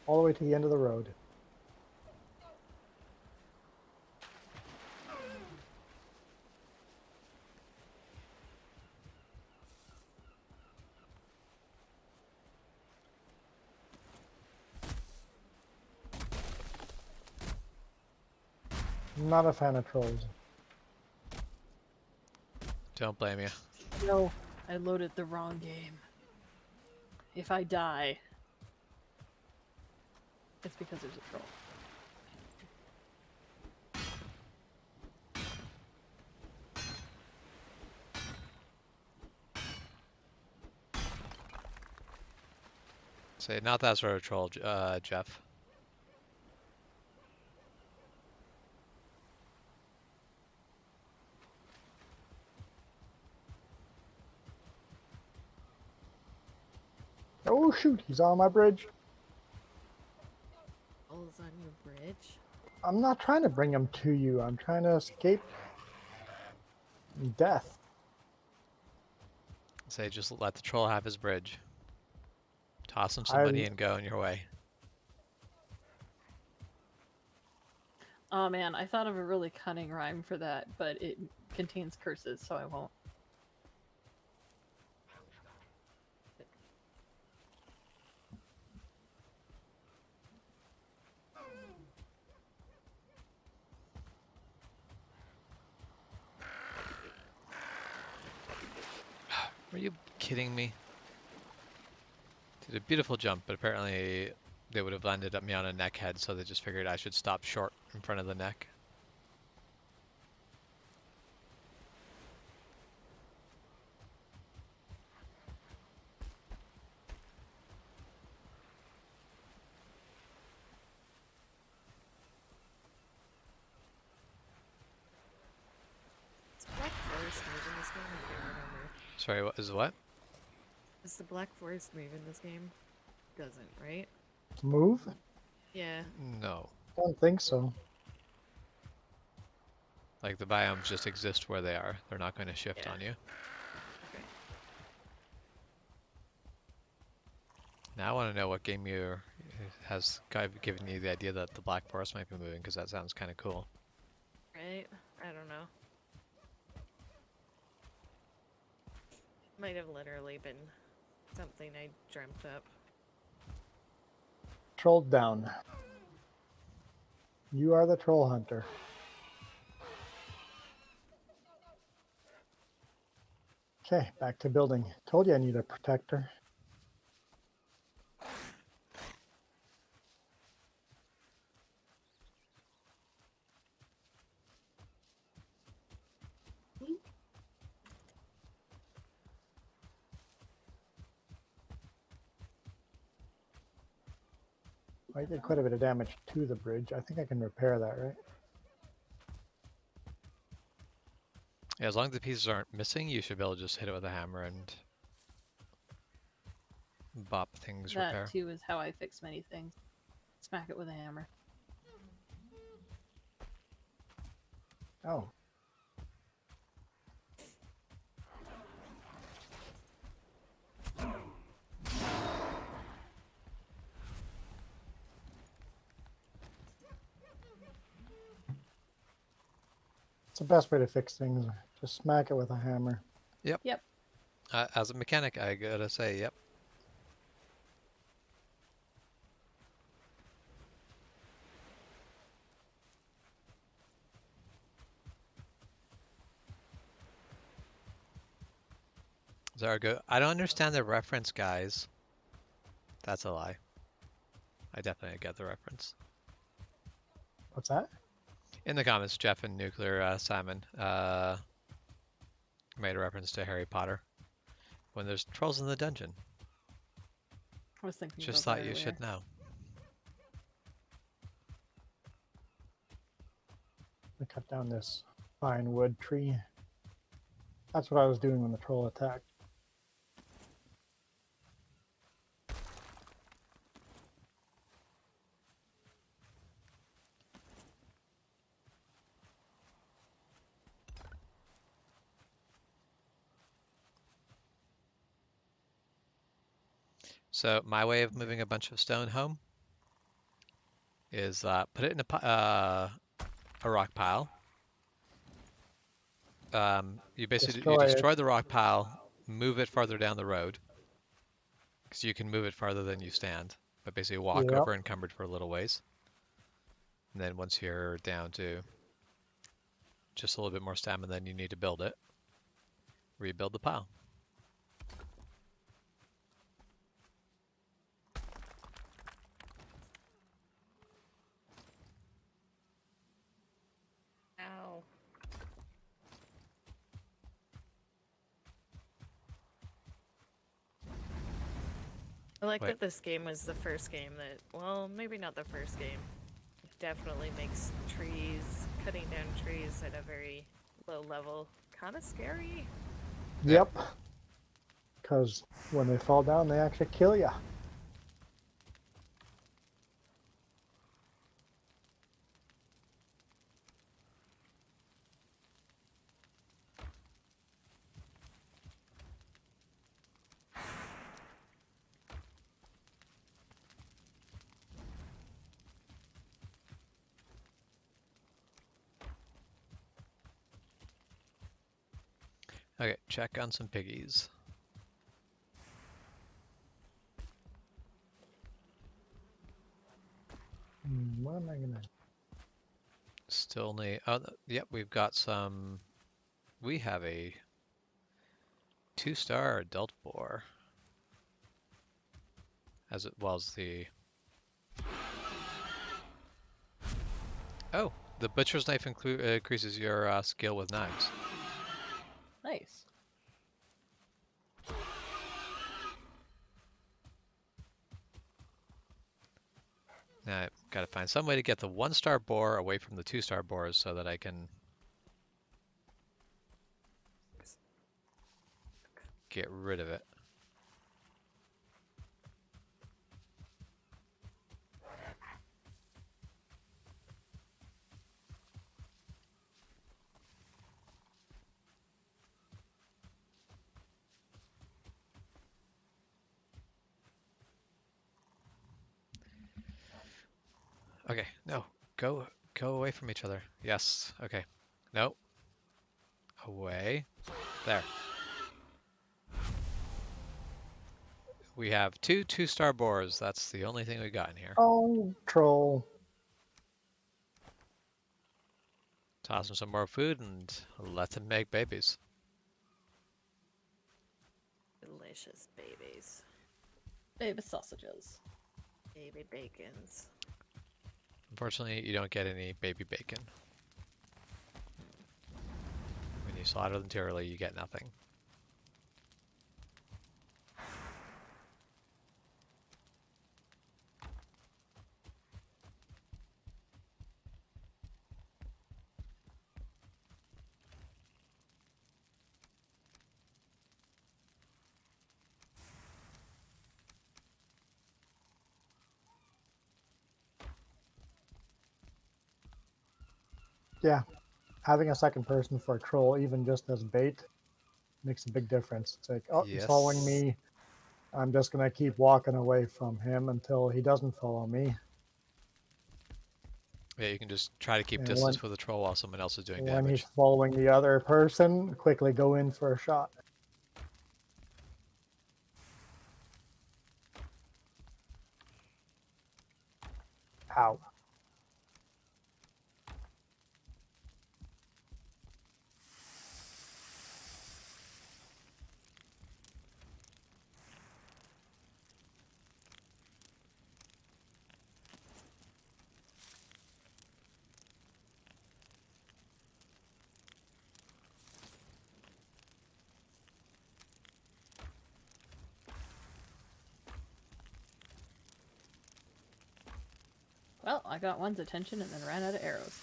E: All the way to the end of the road. Not a fan of trolls.
A: Don't blame you.
B: No, I loaded the wrong game. If I die, it's because there's a troll.
A: Say, not that sort of troll, Jeff.
E: Oh shoot, he's on my bridge.
F: trolls on your bridge?
E: I'm not trying to bring them to you. I'm trying to escape death.
A: Say, just let the troll have his bridge. Toss him some
E: I
A: money and go on your way.
B: Oh man, I thought of a really cunning rhyme for that, but it contains curses, so I won't.
A: Are you kidding me? Did a beautiful jump, but apparently they would have landed at me on a neck head, so they just figured I should stop short in front of the neck.
F: Is Black Forest move in this game? I can't remember.
A: Sorry, what is what?
F: Does the Black Forest move in this game? Doesn't, right?
E: move?
F: Yeah.
A: No.
E: Don't think so.
A: Like the biomes just exist where they are. They're not going to shift
F: Yeah.
A: on you.
F: Okay.
A: Now I want to know what game you has given you the idea that the Black Forest might be moving, because that sounds kind of cool.
F: Right? I don't know. Might have literally been something I dreamt up.
E: Trolled down. You are the troll hunter. Okay, back to building. Told you I need a protector. I did quite a bit of damage to the bridge. I think I can repair that, right?
A: Yeah, as long as the pieces aren't missing, you should be able to just hit it with a hammer and bop things
B: That
A: repair.
B: too is how I fix many things. Smack it with a hammer.
E: Oh. It's the best way to fix things. Just smack it with a hammer.
B: Yep.
A: As a mechanic, I gotta say, yep. Zargo, I don't understand the reference, guys. That's a lie. I definitely get the reference.
E: What's that?
A: In the comments, Jeff and Nuclear Simon made a reference to Harry Potter when there's trolls in the dungeon.
B: I was thinking
A: Just
B: about
A: thought
B: that
A: you
B: earlier.
A: should know.
E: I cut down this fine wood tree. That's what I was doing when the troll attacked.
A: So my way of moving a bunch of stone home is put it in a rock pile. You basically you
E: Destroy it.
A: destroy the rock pile, move it farther down the road, because you can move it farther than you stand, but basically walk
E: Yep.
A: over encumbered for a little ways. And then once you're down to just a little bit more stamina than you need to build it, rebuild the pile.
F: Ow. I like
A: Wait.
F: that this game was the first game that, well, maybe not the first game. It definitely makes trees, cutting down trees at a very low level, kind of scary.
E: Yep. Because when they fall down, they actually kill you.
A: Okay, check on some piggies.
E: What am I gonna?
A: Still need. Oh, yep, we've got some. We have a 2-star adult boar, as well as the. Oh, the butcher's knife increases your skill with knives.
B: Nice.
A: Now I've got to find some way to get the 1-star boar away from the 2-star boars so that I can get rid of it. Okay, no, go away from each other. Yes, okay. No, away. There. We have 2-star boars. That's the only thing we got in here.
E: Oh, troll.
A: Toss them some more food and let them make babies.
F: Delicious babies.
B: Baby sausages.
F: Baby bacons.
A: Unfortunately, you don't get any baby bacon. When you slaughter them too early, you get nothing.
E: Yeah, having a second person for a troll, even just as bait, makes a big difference. It's like, oh, he's following
A: Yes.
E: me. I'm just gonna keep walking away from him until he doesn't follow me.
A: Yeah, you can just try to keep
E: And
A: distance with the troll while someone else is doing
E: when he's
A: damage.
E: following the other person, quickly go in for a shot. Ow.
B: Well, I got one's attention and then ran out of arrows.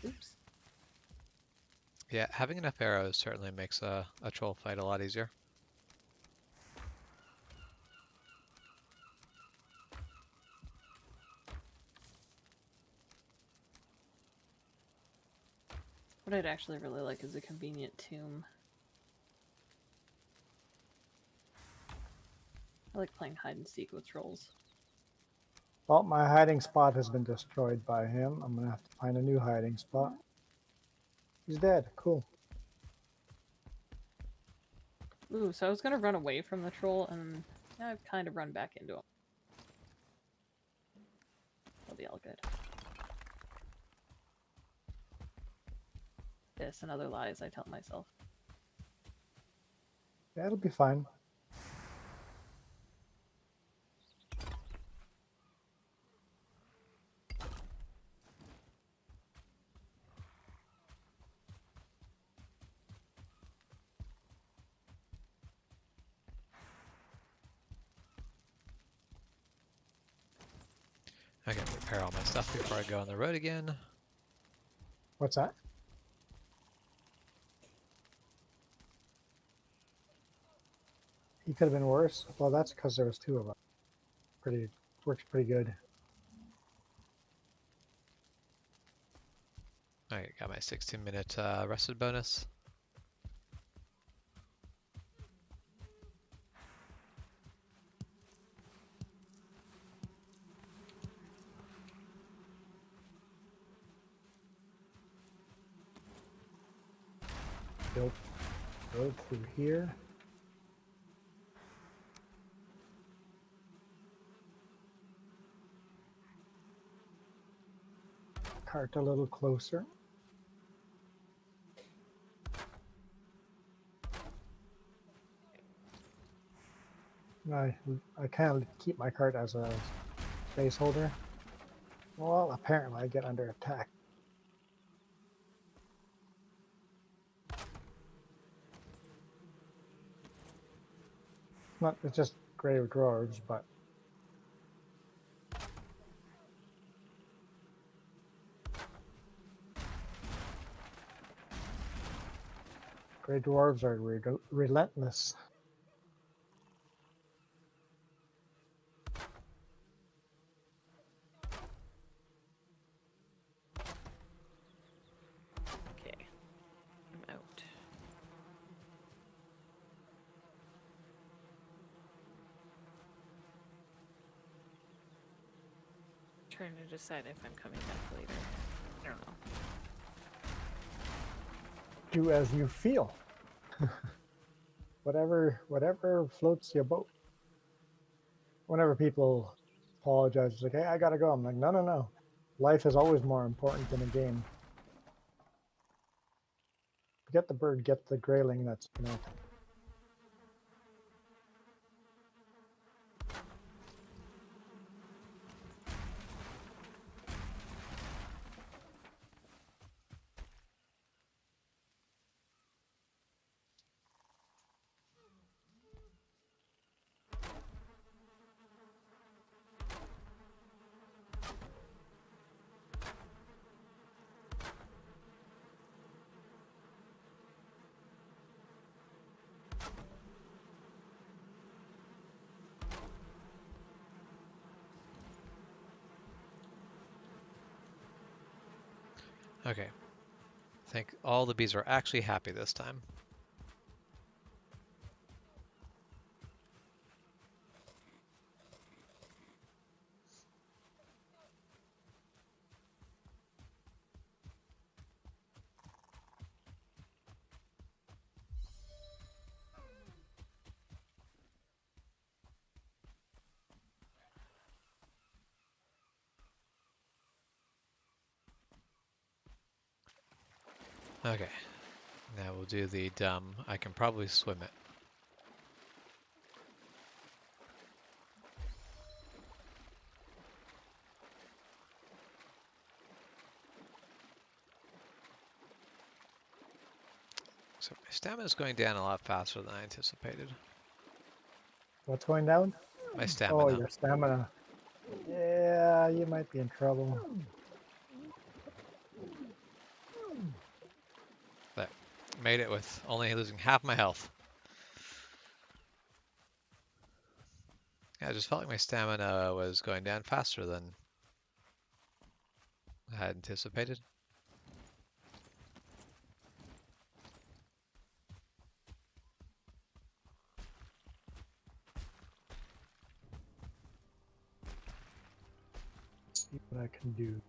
B: Oops.
A: Yeah, having enough arrows certainly makes a troll fight a lot easier.
B: What I'd actually really like is a convenient tomb. I like playing hide and seek with trolls.
E: Well, my hiding spot has been destroyed by him. I'm gonna have to find a new hiding spot. He's dead. Cool.
B: Ooh, so I was gonna run away from the troll, and now I've kind of run back into him. That'll be all good. This and other lies I tell myself.
E: Yeah, it'll be fine.
A: I can repair all my stuff before I go on the road again.
E: What's that? He could have been worse. Well, that's because there was two of us. Works pretty good.
A: I got my 16-minute rested bonus.
E: Nope. road through here. Cart a little closer. I can't keep my cart as a placeholder. Well, apparently I get under attack. It's just grave dwarves, but grey dwarves are relentless.
F: Okay, I'm out. Trying to decide if I'm coming back later. I don't know.
E: Do as you feel. whatever floats your boat. Whenever people apologize, it's like, hey, I gotta go. I'm like, no, no, no. Life is always more important than a game. Get the bird, get the grayling that's, you know.
A: Okay. I think all the bees are actually happy this time. Okay. Now we'll do the dumb. I can probably swim it. So my stamina is going down a lot faster than I anticipated.
E: What's going down?
A: My
E: Oh,
A: stamina.
E: your stamina. Yeah, you might be in trouble.
A: But made it with only losing half my health. Yeah, I just felt like my stamina was going down faster than I had anticipated.
E: Let's see what I can do.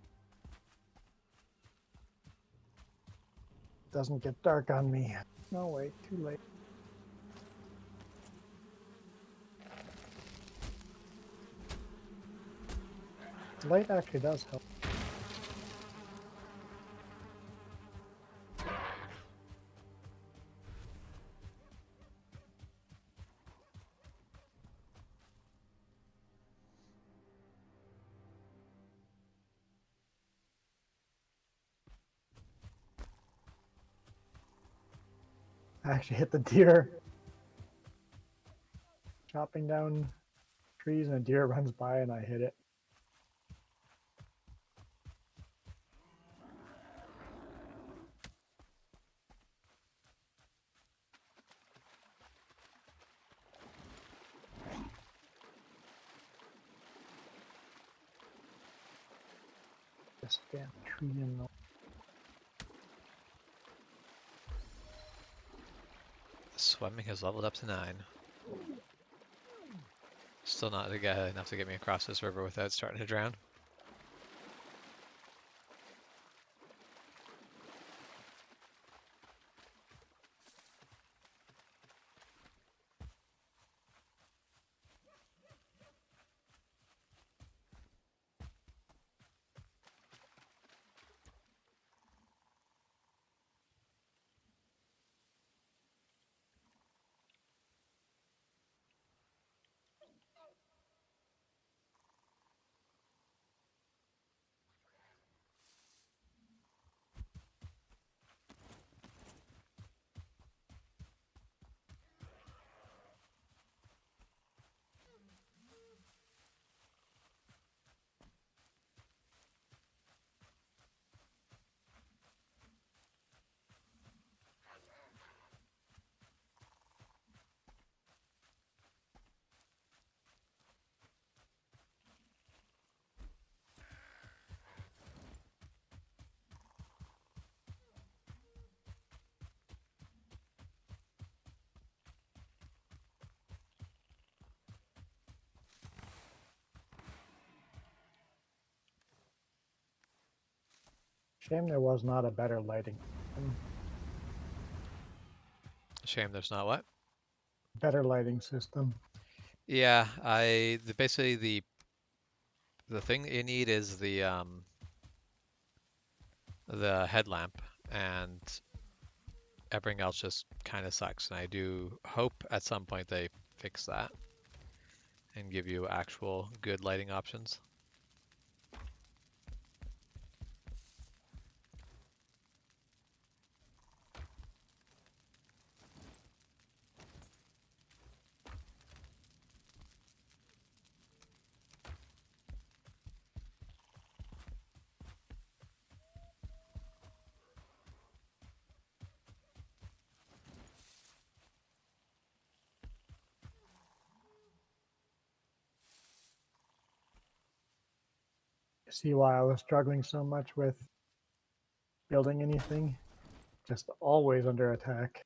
E: Doesn't get dark on me. No, wait, too late. Light actually does help. I actually hit the deer. Chopping down trees and a deer runs by and I hit it. This damn tree in the...
A: Swimming has leveled up to 9. Still not enough to get me across this river without starting to drown.
E: Shame there was not a better lighting.
A: Shame there's not what?
E: Better lighting system.
A: Yeah, basically the thing that you need is the headlamp, and everything else just kind of sucks. And I do hope at some point they fix that and give you actual good lighting options.
E: See why I was struggling so much with building anything? Just always under attack.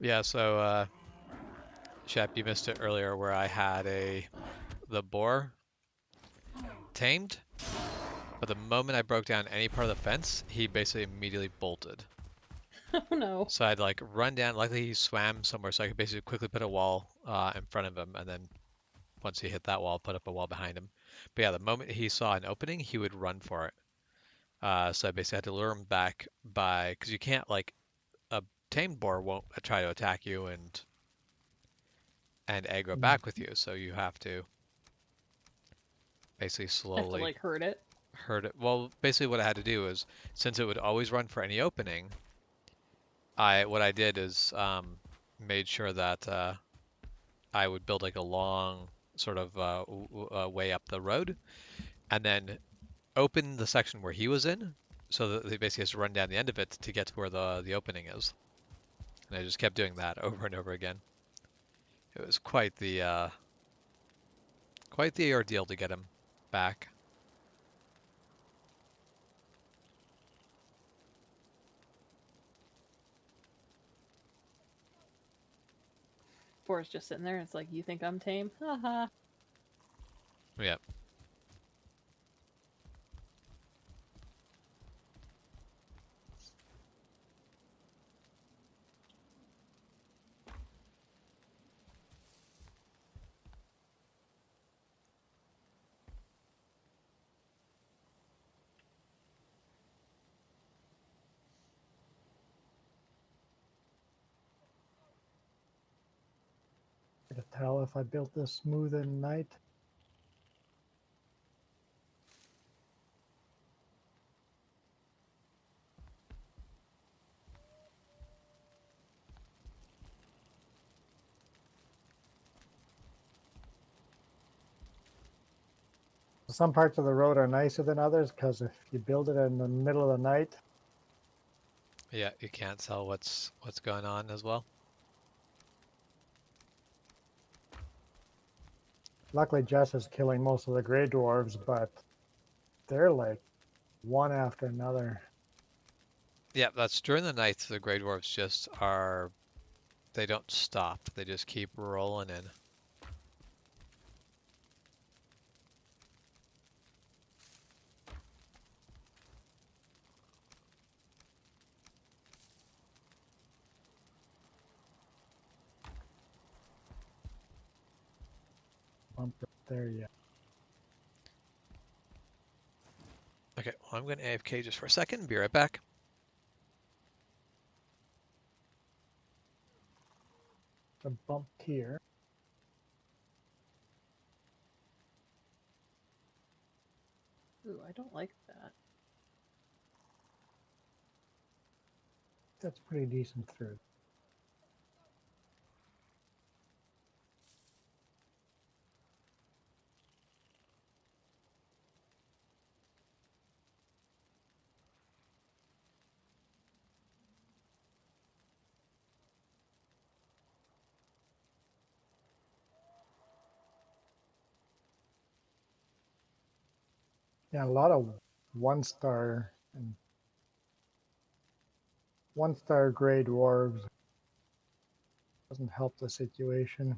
A: Yeah, so Shep, you missed it earlier where I had the boar tamed, but the moment I broke down any part of the fence, he basically immediately bolted.
B: Oh no.
A: So I'd like run down. Luckily, he swam somewhere, so I could basically quickly put a wall in front of him, and then once he hit that wall, put up a wall behind him. But yeah, the moment he saw an opening, he would run for it. So I basically had to lure him back because you can't like a tamed boar won't try to attack you and aggro
E: Mm.
A: back with you. So you have to basically
B: Have to
A: slowly
B: like hurt it.
A: hurt it. Well, basically what I had to do is since it would always run for any opening, what I did is made sure that I would build like a long sort of way up the road, and then open the section where he was in, so that he basically has to run down the end of it to get to where the opening is. And I just kept doing that over and over again. It was quite the ordeal to get him back.
B: Forrest just sitting there. It's like, you think I'm tame? Haha.
A: Yeah.
E: I could tell if I built this smooth at night. Some parts of the road are nicer than others because if you build it in the middle of the night,
A: Yeah, you can't tell what's going on as well.
E: luckily Jess is killing most of the gray dwarves, but they're like one after another.
A: Yeah, that's during the night. The Grey Dwarfs just are. They don't stop. They just keep rolling in.
E: Bumped up there yet.
A: Okay, well, I'm going to AFK just for a second. Be right back.
E: A bump here.
B: Ooh, I don't like that.
E: That's pretty decent through. Yeah, a lot of 1-star and 1-star gray dwarves doesn't help the situation.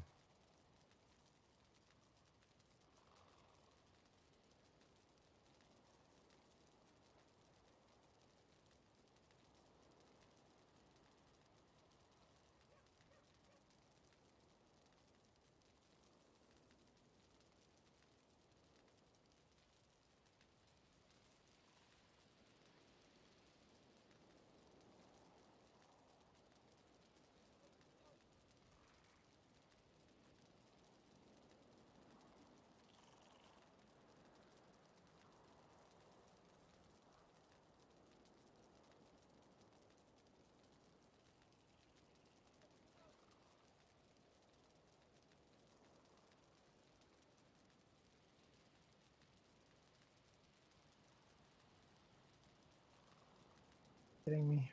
E: Kidding me?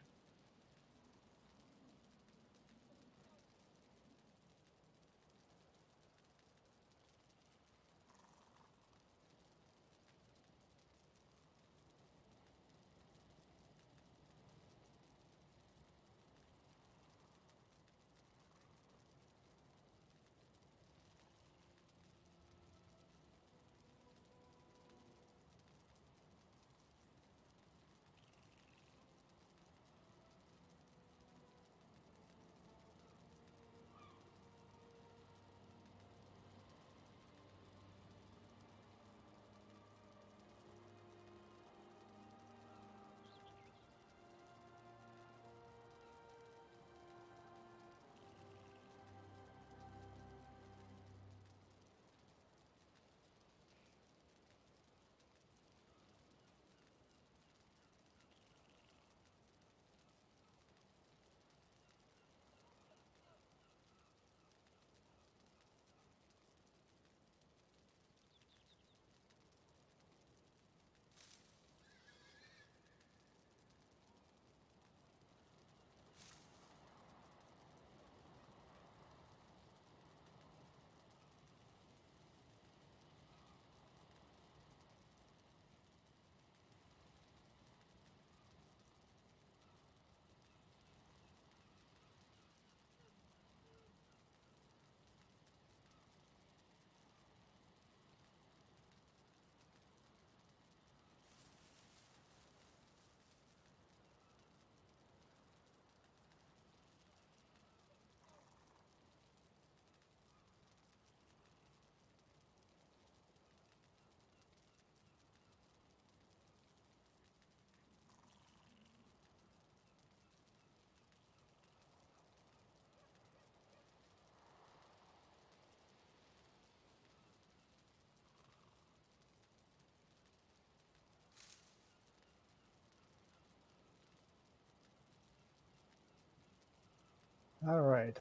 E: All right.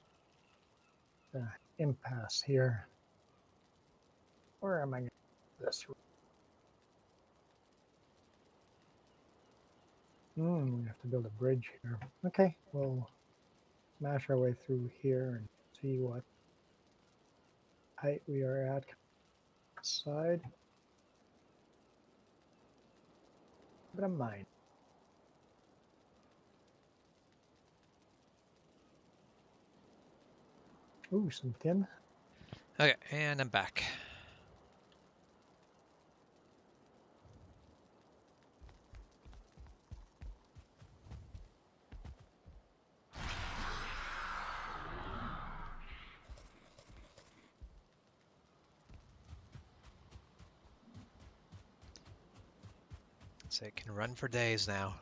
E: Impasse here. Where am I going? This. We have to build a bridge here. Okay, we'll smash our way through here and see what height we are at. Side. Bit of mine. Ooh, some tin.
A: Okay, and I'm back. So it can run for days now.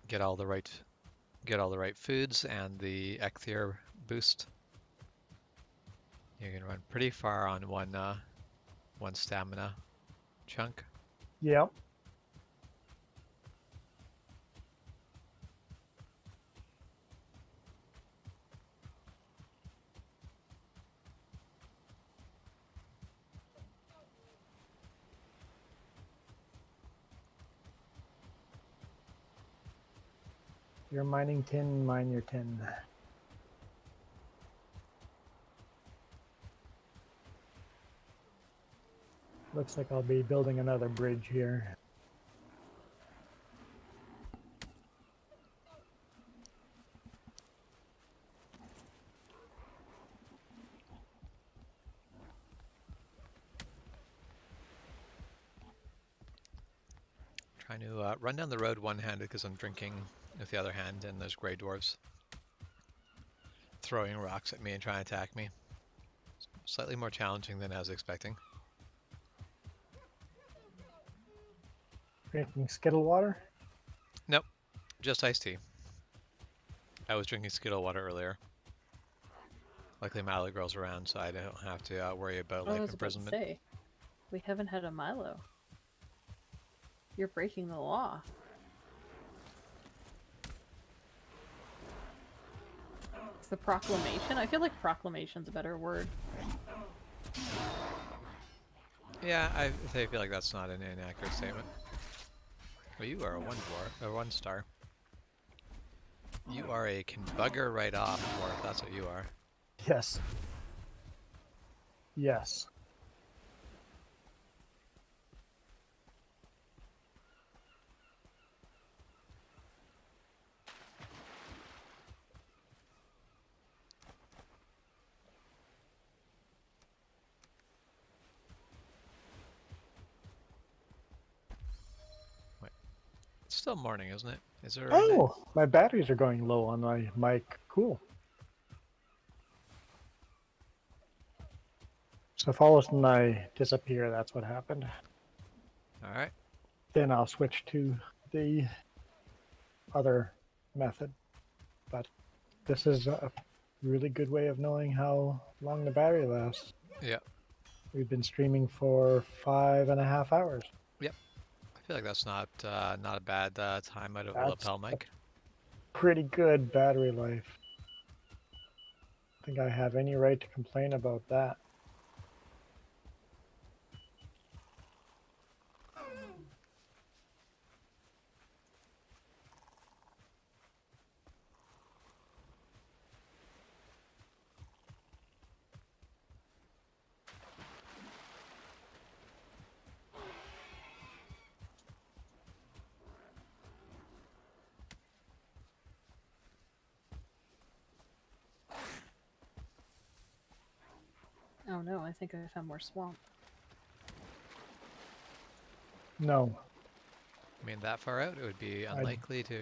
A: Get all the right foods and the Ecthier boost. You can run pretty far on one stamina chunk.
E: Yep. You're mining tin, mine your tin. Looks like I'll be building another bridge here.
A: Trying to run down the road one-handed because I'm drinking with the other hand, and there's gray dwarves throwing rocks at me and trying to attack me. Slightly more challenging than I was expecting.
E: Drinking Skittle water?
A: Nope, just iced tea. I was drinking Skittle water earlier. Luckily, my other girl's around, so I don't have to worry about
B: I
A: life
B: was about to
A: imprisonment.
B: say, we haven't had a Milo. You're breaking the law. The proclamation? I feel like proclamation's a better word.
A: Yeah, I feel like that's not an inaccurate statement. Well, you are a one star. You are a can bugger right off, or if that's what you are.
E: Yes. Yes.
A: It's still morning, isn't it? Is there?
E: Oh, my batteries are going low on my mic. Cool. So if all of a sudden I disappear, that's what happened.
A: All right.
E: Then I'll switch to the other method. But this is a really good way of knowing how long the battery lasts.
A: Yeah.
E: We've been streaming for 5.5 hours.
A: Yep. I feel like that's not a bad time out of a
E: That's
A: lapel mic.
E: Pretty good battery life. I think I have any right to complain about that.
B: Oh no, I think I found more swamp.
E: No,
A: I mean, that far out, it would be unlikely to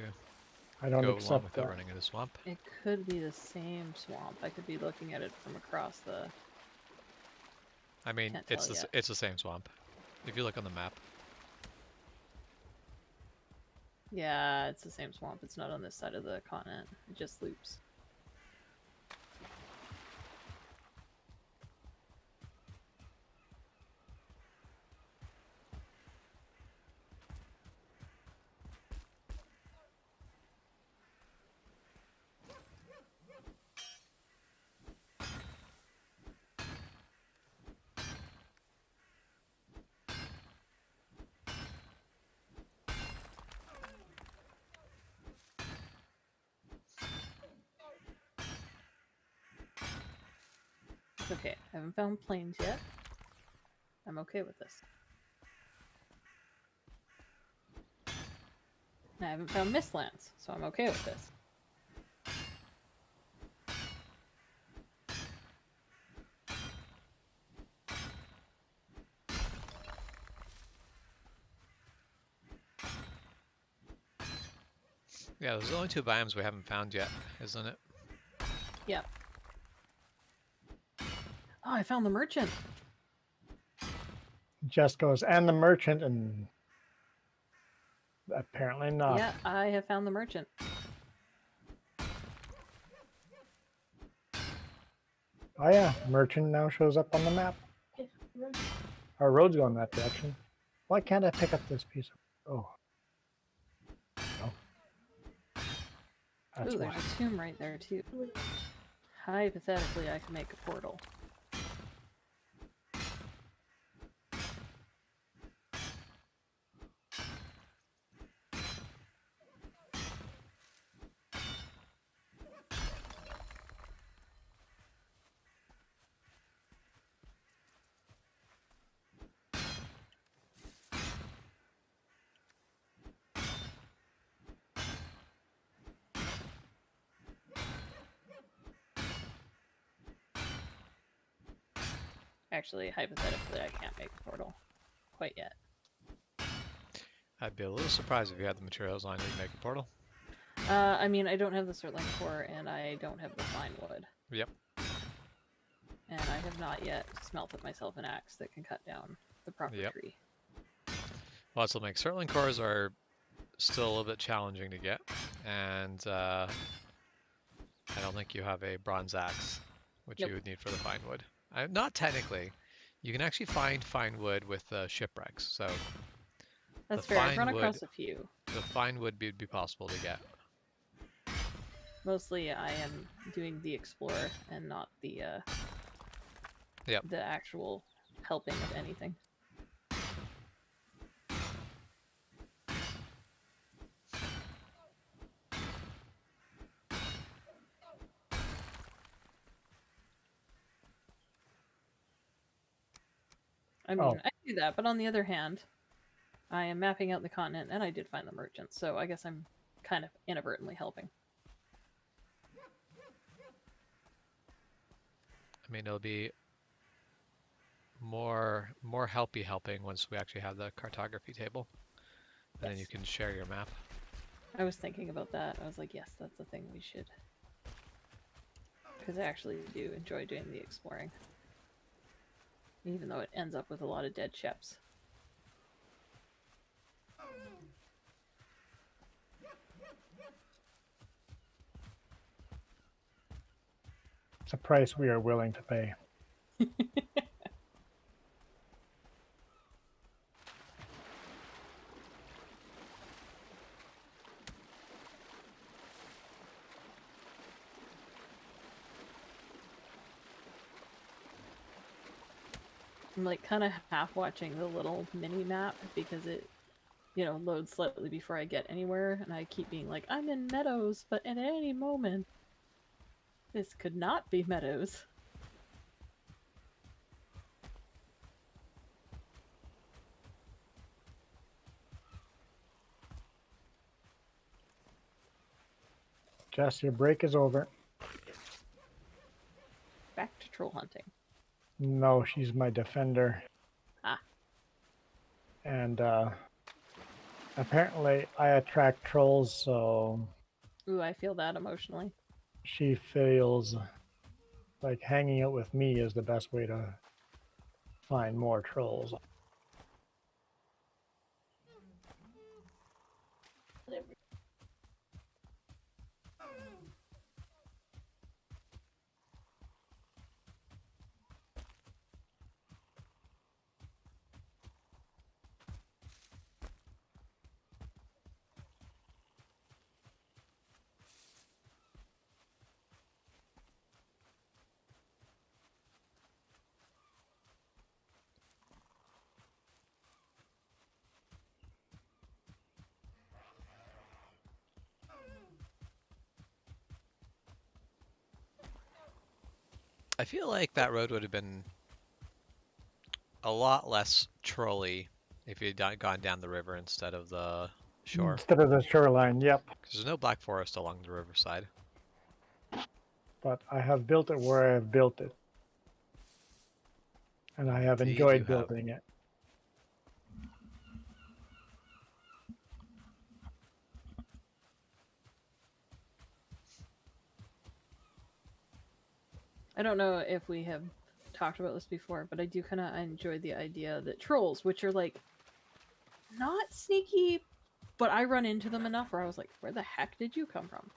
E: I don't
A: go long
E: accept
A: without
E: that.
A: running into swamp.
B: It could be the same swamp. I could be looking at it from across the...
A: I mean,
B: Can't
A: it's
B: tell yet.
A: it's the same swamp. If you look on the map.
B: Yeah, it's the same swamp. It's not on this side of the continent. It just loops. It's okay. I haven't found plains yet. I'm okay with this. I haven't found mistlands, so I'm okay with this.
A: Yeah, there's only 2 biomes we haven't found yet, isn't it?
B: Yep. Oh, I found the merchant!
E: Just goes, and the merchant, and apparently not.
B: Yeah, I have found the merchant.
E: Oh yeah, merchant now shows up on the map. Our road's going that direction. Why can't I pick up this piece of... Oh. No. That's
B: Ooh,
E: why.
B: there's a tomb right there, too. Hypothetically, I can make a portal. actually, hypothetically, I can't make a portal quite yet.
A: I'd be a little surprised if you had the materials on you to make a portal.
B: I mean, I don't have the Surtling core, and I don't have the fine wood.
A: Yep.
B: And I have not yet smelted myself an axe that can cut down the proper
A: Yep.
B: tree.
A: Well, that's what makes Surtling cores are still a little bit challenging to get, and I don't think you have a bronze axe, which
B: Nope.
A: you would need for the fine wood. Not technically. You can actually find fine wood with shipwrecks, so
B: That's
A: the
B: fair. I've
A: fine
B: run
A: wood-
B: across a few.
A: the fine wood would be possible to get.
B: Mostly, I am doing the explorer and not the
A: Yep.
B: the actual helping of anything. I mean,
E: Oh.
B: I do that, but on the other hand, I am mapping out the continent, and I did find the merchant, so I guess I'm kind of inadvertently helping.
A: I mean, it'll be more helping once we actually have the cartography table, and then you
B: Yes.
A: can share your map.
B: I was thinking about that. I was like, yes, that's the thing we should. Because I actually do enjoy doing the exploring. Even though it ends up with a lot of dead ships.
E: It's a price we are willing to pay.
B: I'm like kind of half watching the little mini map because it, loads slightly before I get anywhere, and I keep being like, I'm in meadows, but at any moment, this could not be meadows.
E: Jess, your break is over.
B: Back to troll hunting.
E: No, she's my defender.
B: Ah.
E: And apparently I attract trolls, so
B: Ooh, I feel that emotionally.
E: she feels like hanging out with me is the best way to find more trolls.
A: I feel like that road would have been a lot less trolly if you had gone down the river instead of the shore.
E: Instead of the shoreline, yep.
A: Because there's no black forest along the riverside.
E: But I have built it where I have built it. And I have
A: Indeed
E: enjoyed
A: you have.
E: building it.
B: I don't know if we have talked about this before, but I do kind of enjoy the idea that trolls, which are like not sneaky, but I run into them enough where I was like, where the heck did you come from?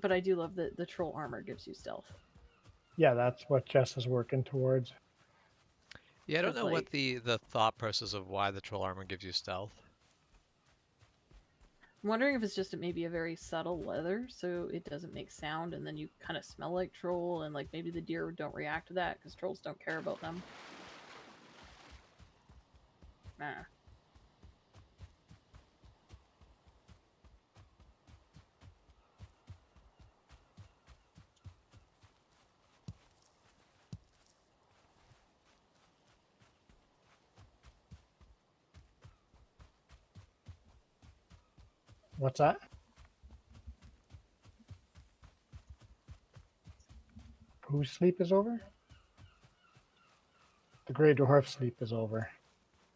B: But I do love that the troll armor gives you stealth.
E: Yeah, that's what Jess is working towards.
A: Yeah, I don't
B: Just
A: know what
B: like-
A: the thought process of why the troll armor gives you stealth.
B: I'm wondering if it's just maybe a very subtle leather, so it doesn't make sound, and then you kind of smell like troll, and like maybe the deer don't react to that because trolls don't care about them. Nah.
E: What's that? Whose sleep is over? Grey Dwarf sleep is over.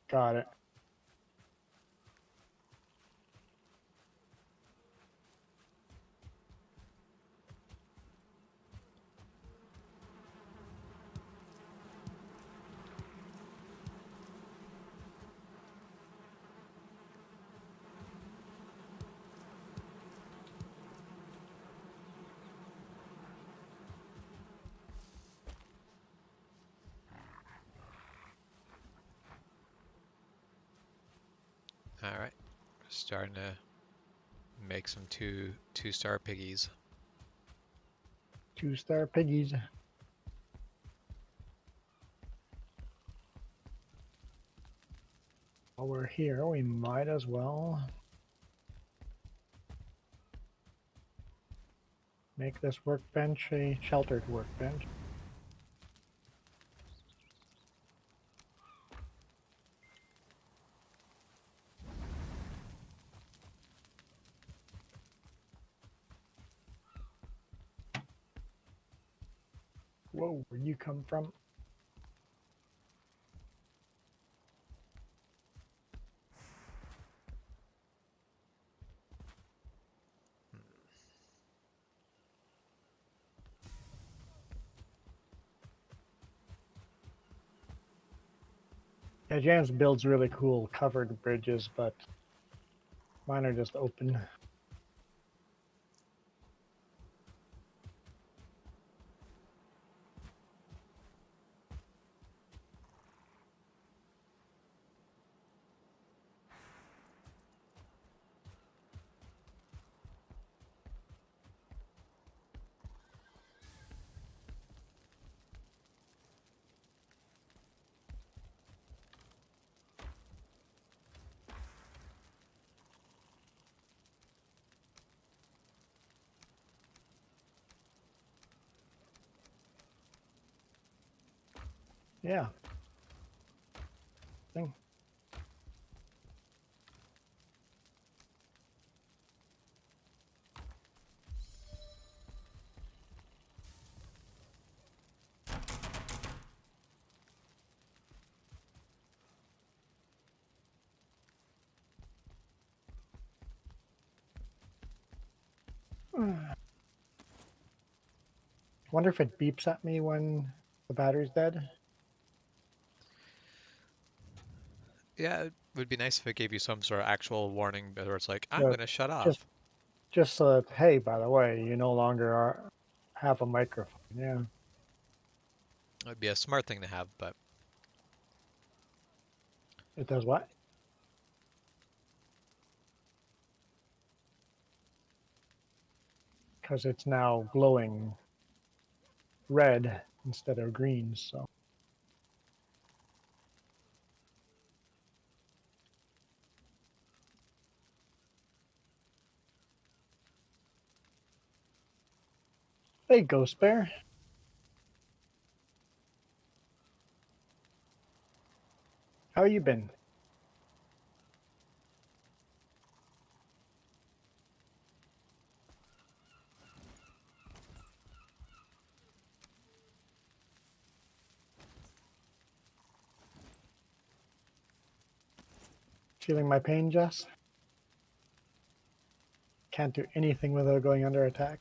E: Got it.
A: All right, starting to make some two-star piggies.
E: 2-star piggies. While we're here, we might as well make this workbench a sheltered workbench. Whoa, where'd you come from? Yeah, Jam's builds really cool covered bridges, but mine are just open. Yeah. Thing. Wonder if it beeps at me when the battery's dead.
A: Yeah, it would be nice if it gave you some sort of actual warning where it's like, I'm
E: Yeah,
A: gonna shut
E: just
A: off.
E: just so that, hey, by the way, you no longer have a microphone. Yeah.
A: It would be a smart thing to have, but
E: It does what? Because it's now glowing red instead of green, so. Hey, Ghost Bear. How you been? Feeling my pain, Jess? Can't do anything without going under attack.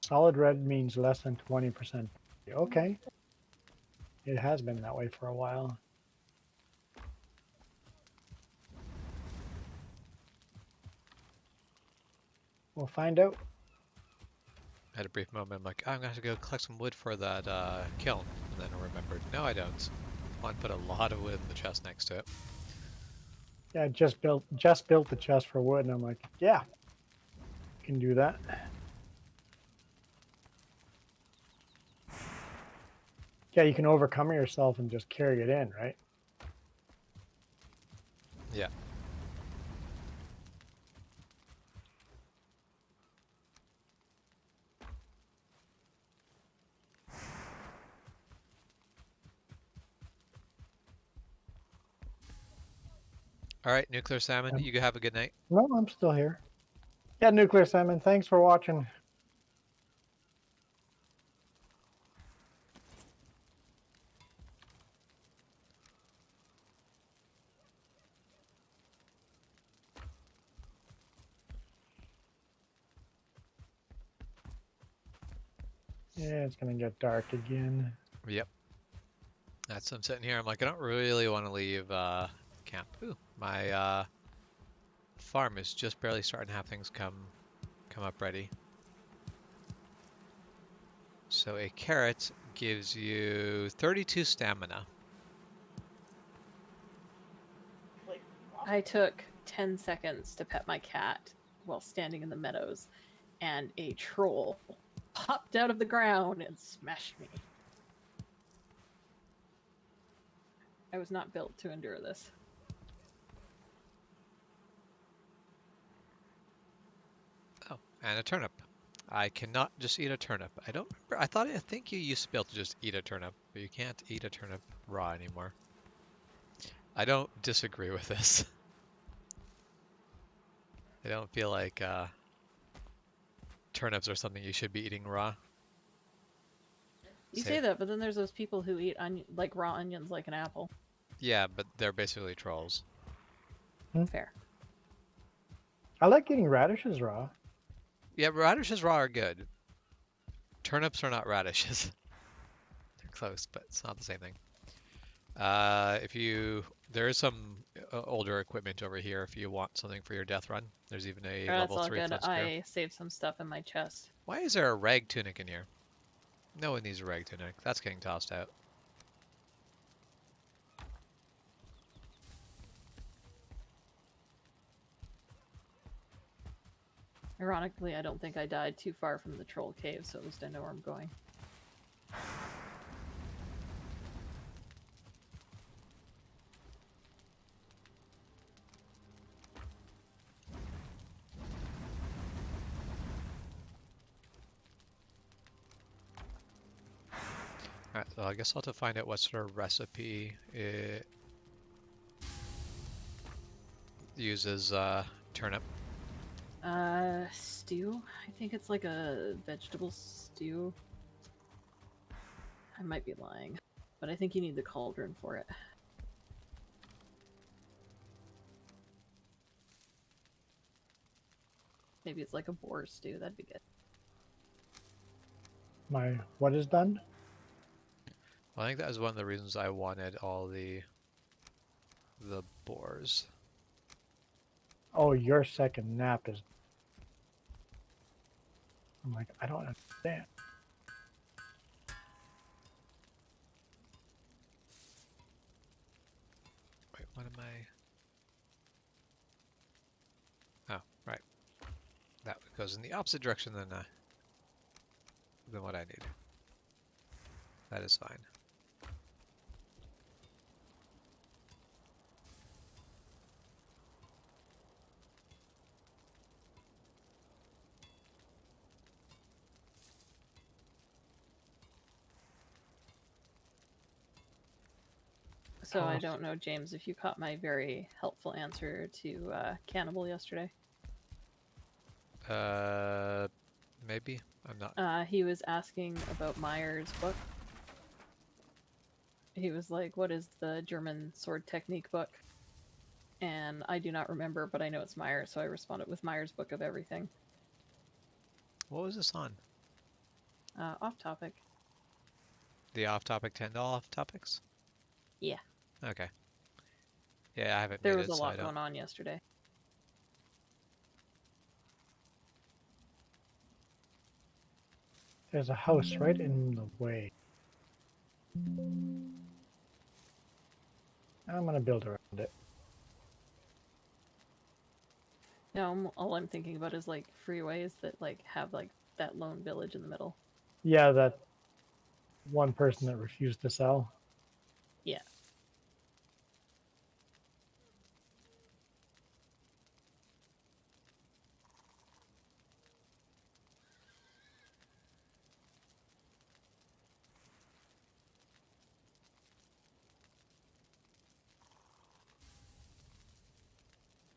E: Solid red means less than 20%. Okay. It has been that way for a while. We'll find out.
A: I had a brief moment. I'm like, I'm gonna have to go collect some wood for that kiln, and then I remembered, no, I don't. Juan put a lot of wood in the chest next to it.
E: Yeah, I just built the chest for wood, and I'm like, yeah, can do that. Yeah, you can overcome yourself and just carry it in, right?
A: Yeah. All right, nuclear salmon. You have a good night.
E: No, I'm still here. Yeah, Nuclear Salmon, thanks for watching. Yeah, it's gonna get dark again.
A: Yep. That's I'm sitting here. I'm like, I don't really want to leave camp. Ooh, my farm is just barely starting to have things come up ready. So a carrot gives you 32 stamina.
B: I took 10 seconds to pet my cat while standing in the meadows, and a troll popped out of the ground and smashed me. I was not built to endure this.
A: Oh, and a turnip. I cannot just eat a turnip. I don't remember. I think you used to be able to just eat a turnip, but you can't eat a turnip raw anymore. I don't disagree with this. I don't feel like turnips are something you should be eating raw.
B: You say that, but then there's those people who eat like raw onions like an apple.
A: Yeah, but they're basically trolls.
B: Fair.
E: I like eating radishes raw.
A: Yeah, radishes raw are good. Turnips are not radishes. They're close, but it's not the same thing. There is some older equipment over here if you want something for your death run. There's even a
B: That's
A: level
B: all
A: 3
B: good.
A: flint spear.
B: I saved some stuff in my chest.
A: Why is there a rag tunic in here? No one needs a rag tunic. That's getting tossed out.
B: Ironically, I don't think I died too far from the troll cave, so at least I know where I'm going.
A: Alright, so I guess I'll have to find out what sort of recipe it uses turnip.
B: Stew? I think it's like a vegetable stew. I might be lying, but I think you need the cauldron for it. Maybe it's like a boar stew, that'd be good.
E: My what is done?
A: Well, I think that was one of the reasons I wanted all the boars.
E: Oh, your second nap is. I'm like, I don't understand.
A: Wait, what am I? Oh, right. That goes in the opposite direction than what I need. That is fine.
B: So I don't know, James, if you caught my very helpful answer to Cannibal yesterday.
A: Maybe? I'm not.
B: He was asking about Meyer's book. He was like, what is the German sword technique book? And I do not remember, but I know it's Meyer, so I responded with Meyer's Book of Everything.
A: What was this on?
B: Off topic.
A: The off-topic 10 off topics?
B: Yeah.
A: Okay. Yeah, I haven't
B: There
A: made
B: was
A: it,
B: a
A: so I
B: lot
A: don't.
B: going on yesterday.
E: There's a house right in the way. I'm gonna build around it.
B: No, all I'm thinking about is like freeways that like have like that lone village in the middle.
E: Yeah, that one person that refused to sell.
B: Yeah.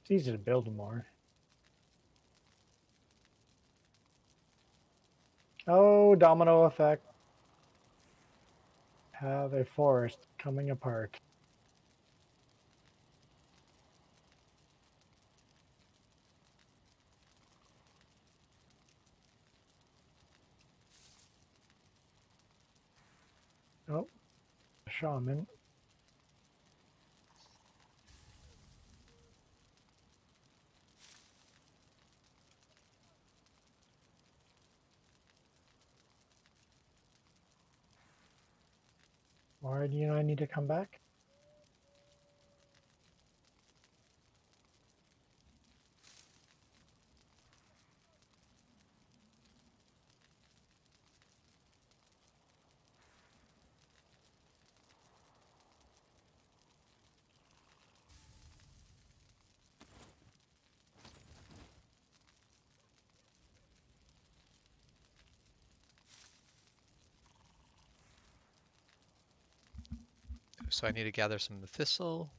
E: It's easy to build more. domino effect. Have a forest coming apart. Oh, shaman. Why do I need to come back?
A: So I need to gather some thistle,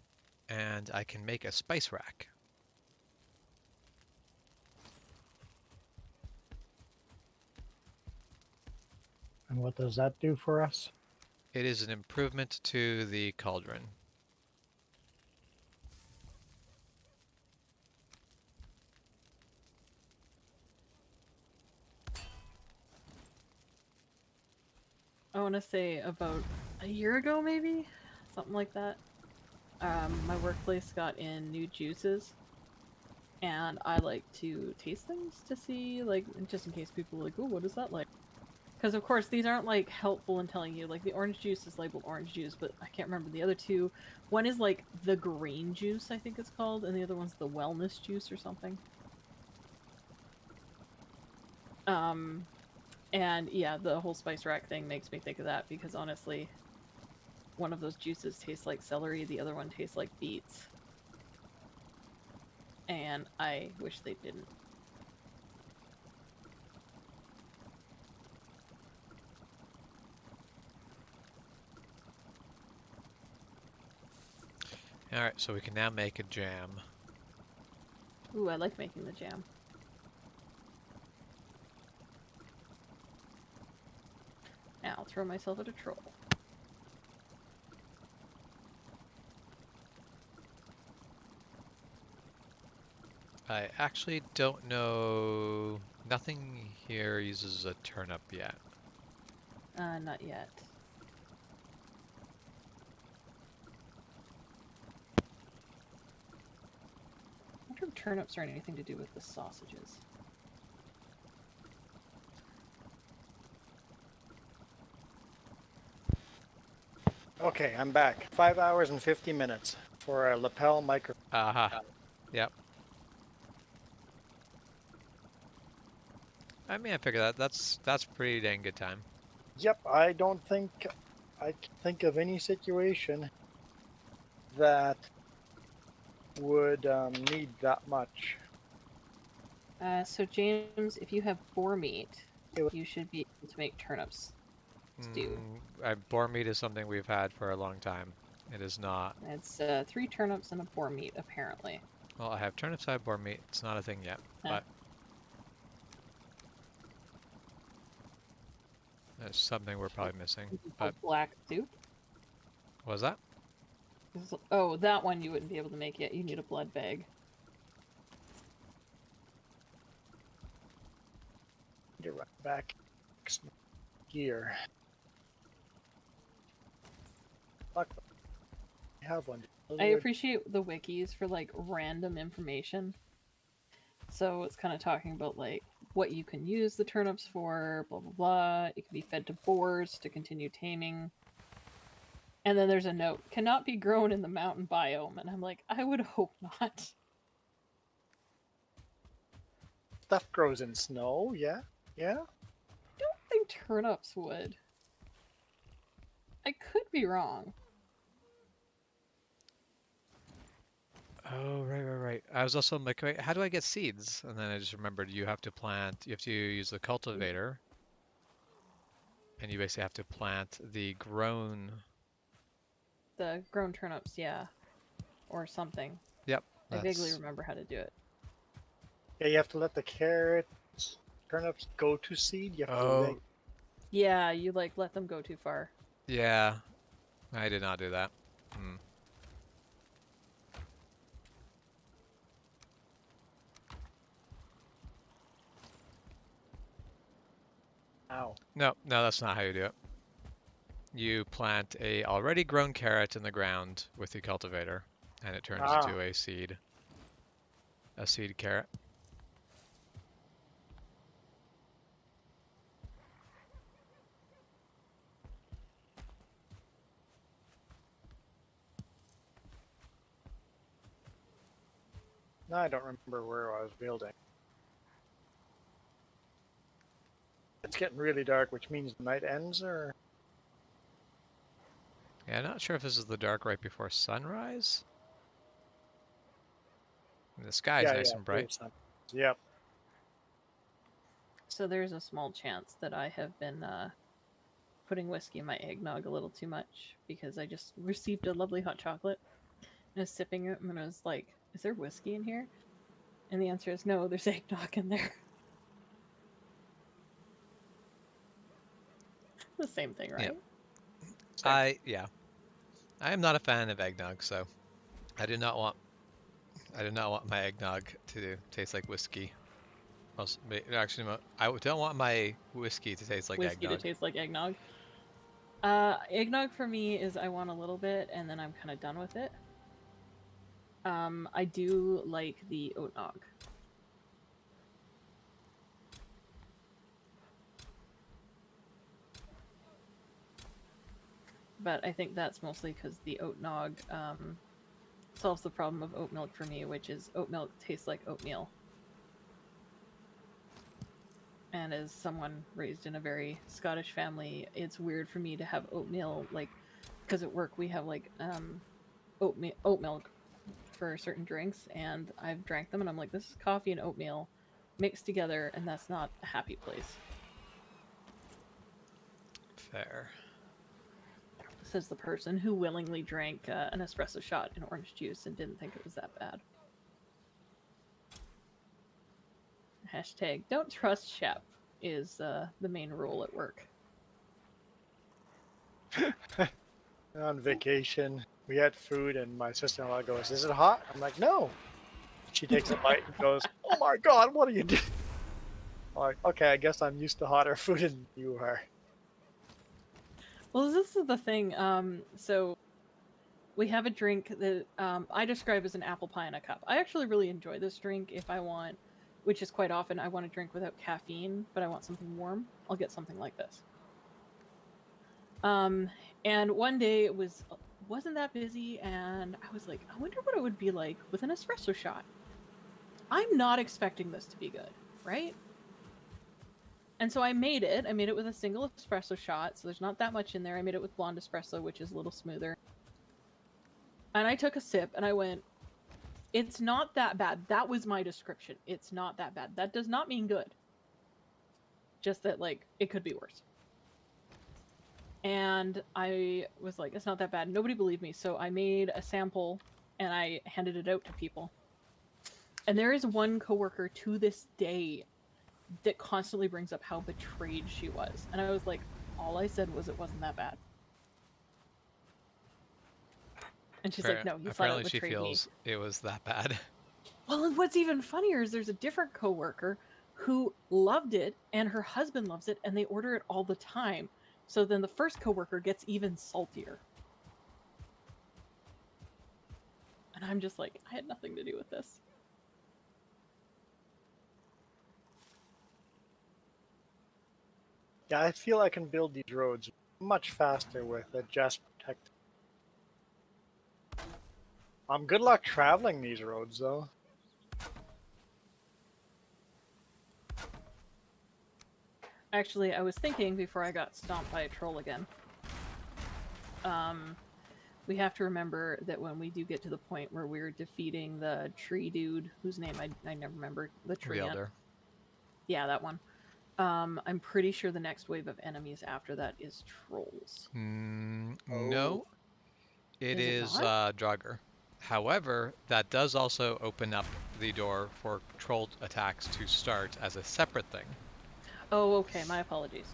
A: and I can make a spice rack.
E: And what does that do for us?
A: It is an improvement to the cauldron.
B: I want to say about a year ago, maybe something like that. My workplace got in new juices, and I like to taste things to see, like, just in case people are like, "Oh, what is that like?" Because of course these aren't like helpful in telling you. Like the orange juice is labeled orange juice, but I can't remember the other two. One is like the green juice, I think it's called, and the other one's the wellness juice or something. And yeah, the whole spice rack thing makes me think of that because honestly, one of those juices tastes like celery, the other one tastes like beets. And I wish they didn't.
A: Alright, so we can now make a jam.
B: Ooh, I like making the jam. Now I'll throw myself at a troll.
A: I actually don't know. Nothing here uses a turnip yet.
B: Not yet. I wonder if turnips are anything to do with the sausages.
E: Okay, I'm back. 5 hours and 50 minutes for a lapel micro.
A: Aha. Yep. I mean, I figure that's pretty dang good time.
E: Yep, I don't think I can think of any situation that would need that much.
B: So James, if you have boar meat,
E: It would-
B: you should be able to make turnips stew.
A: Boar meat is something we've had for a long time. It is not.
B: It's 3 turnips and a boar meat, apparently.
A: Well, I have turnips, I have boar meat. It's not a thing yet, but that's something we're probably missing. But
B: Black soup.
A: what was that?
B: Oh, that one you wouldn't be able to make yet. You need a blood bag.
E: Get right back gear. Fuck, I have one.
B: I appreciate the wikis for like random information. So it's kind of talking about like what you can use the turnips for, blah blah blah. It can be fed to boars to continue taming. And then there's a note, cannot be grown in the mountain biome. And I'm like, I would hope not.
E: Stuff grows in snow, yeah? Yeah?
B: I don't think turnips would. I could be wrong.
A: Oh, right. I was also like, wait, how do I get seeds? And then I just remembered you have to use the cultivator. And you basically have to plant the grown.
B: The grown turnips, yeah. Or something.
A: Yep.
B: I vaguely remember how to do it.
E: Yeah, you have to let the carrots, turnips go to seed. You have to
B: Yeah, you like let them go too far.
A: Yeah, I did not do that. Hmm.
E: Ow.
A: No, no, that's not how you do it. You plant a already grown carrot in the ground with the cultivator, and it turns
E: Ah.
A: into a seed carrot.
E: Now I don't remember where I was building. It's getting really dark, which means the night ends, or?
A: Yeah, I'm not sure if this is the dark right before sunrise. And the sky is
E: Yeah,
A: nice
E: yeah,
A: and
E: it
A: bright.
E: is sun. Yep.
B: So there's a small chance that I have been putting whiskey in my eggnog a little too much because I just received a lovely hot chocolate and I was sipping it and then I was like, is there whiskey in here? And the answer is no, there's eggnog in there. The same thing,
A: Yeah,
B: right?
A: yeah, I am not a fan of eggnog, so I do not want my eggnog to taste like whiskey. Actually, I don't want my whiskey to taste like
B: Whiskey to
A: eggnog.
B: taste like eggnog. Eggnog for me is I want a little bit and then I'm kind of done with it. I do like the oat nog. But I think that's mostly because the oat nog solves the problem of oat milk for me, which is oat milk tastes like oatmeal. And as someone raised in a very Scottish family, it's weird for me to have oatmeal, like, because at work we have like oat milk for certain drinks, and I've drank them, and I'm like, this is coffee and oatmeal mixed together, and that's not a happy place.
A: Fair.
B: Says the person who willingly drank an espresso shot in orange juice and didn't think it was that bad. Hashtag don't trust Shep is the main rule at work.
E: On vacation, we had food, and my sister-in-law goes, "Is it hot?" I'm like, "No." She takes a bite and goes, "Oh my God, what are you doing?" I'm like, okay, I guess I'm used to hotter food than you are.
B: Well, this is the thing. So we have a drink that I describe as an apple pie in a cup. I actually really enjoy this drink if I want, which is quite often, I want a drink without caffeine, but I want something warm. I'll get something like this. And one day it wasn't that busy, and I was like, I wonder what it would be like with an espresso shot. I'm not expecting this to be good, right? And so I made it. I made it with a single espresso shot, so there's not that much in there. I made it with blonde espresso, which is a little smoother. And I took a sip and I went, it's not that bad. That was my description. It's not that bad. That does not mean good. Just that, like, it could be worse. And I was like, it's not that bad. Nobody believed me. So I made a sample and I handed it out to people. And there is one coworker to this day that constantly brings up how betrayed she was. And I was like, all I said was it wasn't that bad. And she's like, no, you flat out
A: Apparently she
B: betrayed me.
A: feels it was that bad.
B: Well, and what's even funnier is there's a different coworker who loved it, and her husband loves it, and they order it all the time. So then the first coworker gets even saltier. And I'm just like, I had nothing to do with this.
E: Yeah, I feel I can build these roads much faster with a Just Protect. Good luck traveling these roads, though.
B: Actually, I was thinking before I got stomped by a troll again. We have to remember that when we do get to the point where we're defeating the tree dude, whose name I never remember, the tree ant.
A: Elder.
B: Yeah, that one. I'm pretty sure the next wave of enemies after that is trolls.
A: No, it
B: Is
A: is
B: it not?
A: Draugr. However, that does also open up the door for troll attacks to start as a separate thing.
B: Oh, okay. My apologies.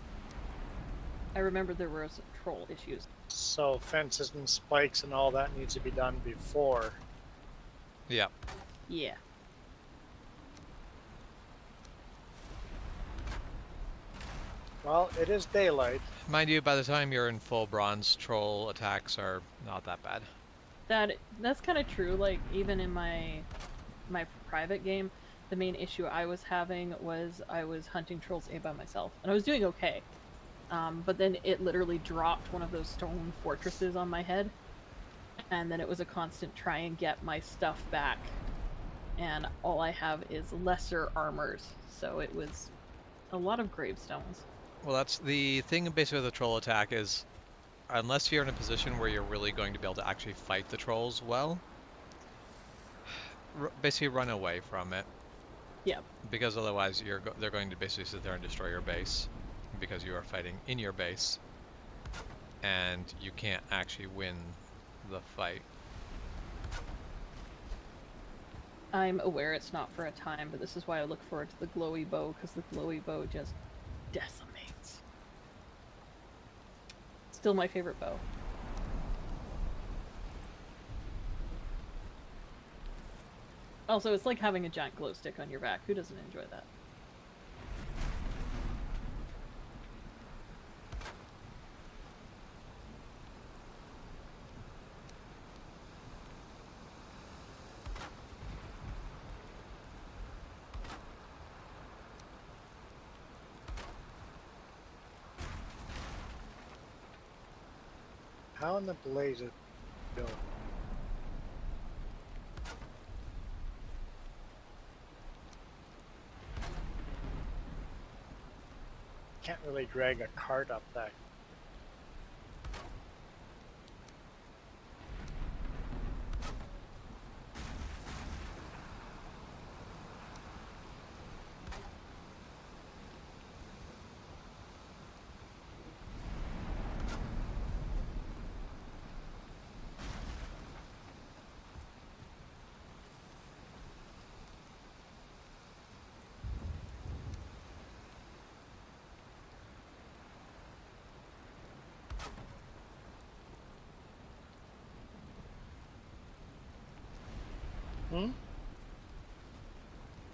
B: I remember there were some troll issues.
E: So fences and spikes and all that needs to be done before.
A: Yeah.
B: Yeah.
E: Well, it is daylight.
A: Mind you, by the time you're in full bronze, troll attacks are not that bad.
B: That's kind of true. Like even in my private game, the main issue I was having was I was hunting trolls A by myself, and I was doing okay. But then it literally dropped one of those stone fortresses on my head, and then it was a constant try and get my stuff back. And all I have is lesser armors, so it was a lot of gravestones.
A: Well, that's the thing basically with the troll attack is, unless you're in a position where you're really going to be able to actually fight the trolls well, basically run away from it.
B: Yeah.
A: Because otherwise they're going to basically sit there and destroy your base because you are fighting in your base and you can't actually win the fight.
B: I'm aware it's not for a time, but this is why I look forward to the glowy bow, because the glowy bow just decimates. Still my favorite bow. Also, it's like having a giant glow stick on your back. Who doesn't enjoy that?
E: How in the blazes go? Can't really drag a cart up that.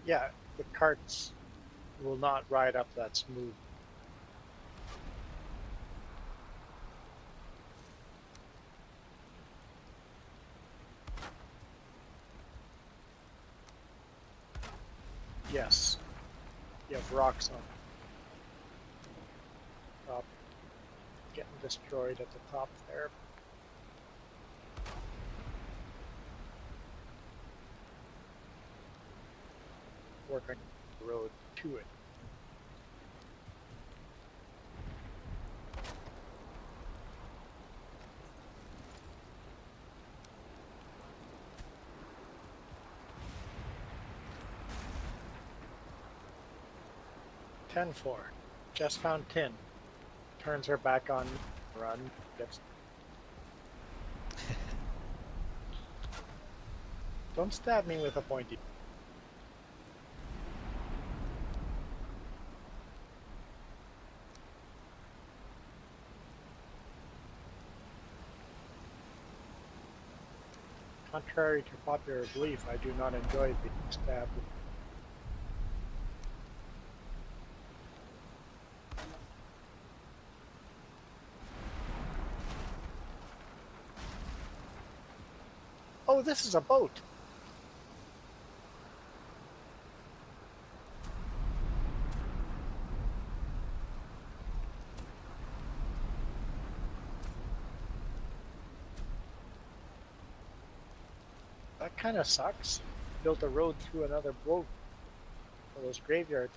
E: Yeah, the carts will not ride up that smooth. Yes, you have rocks on top, getting destroyed at the top there. Working the road to it. Ten four. Just found tin. Turns her back on. Run. Gets. Don't stab me with a pointy. Contrary to popular belief, I do not enjoy being stabbed. Oh, this is a boat. That kind of sucks. Built a road through another boat. For those graveyards.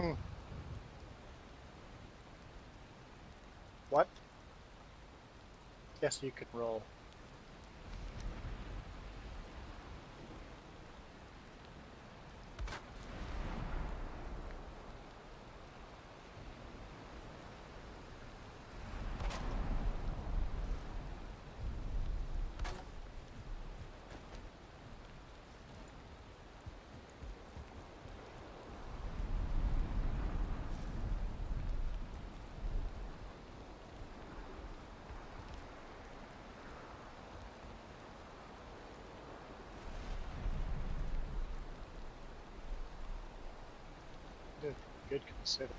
E: Hmm. What? Guess you can roll. Good consider.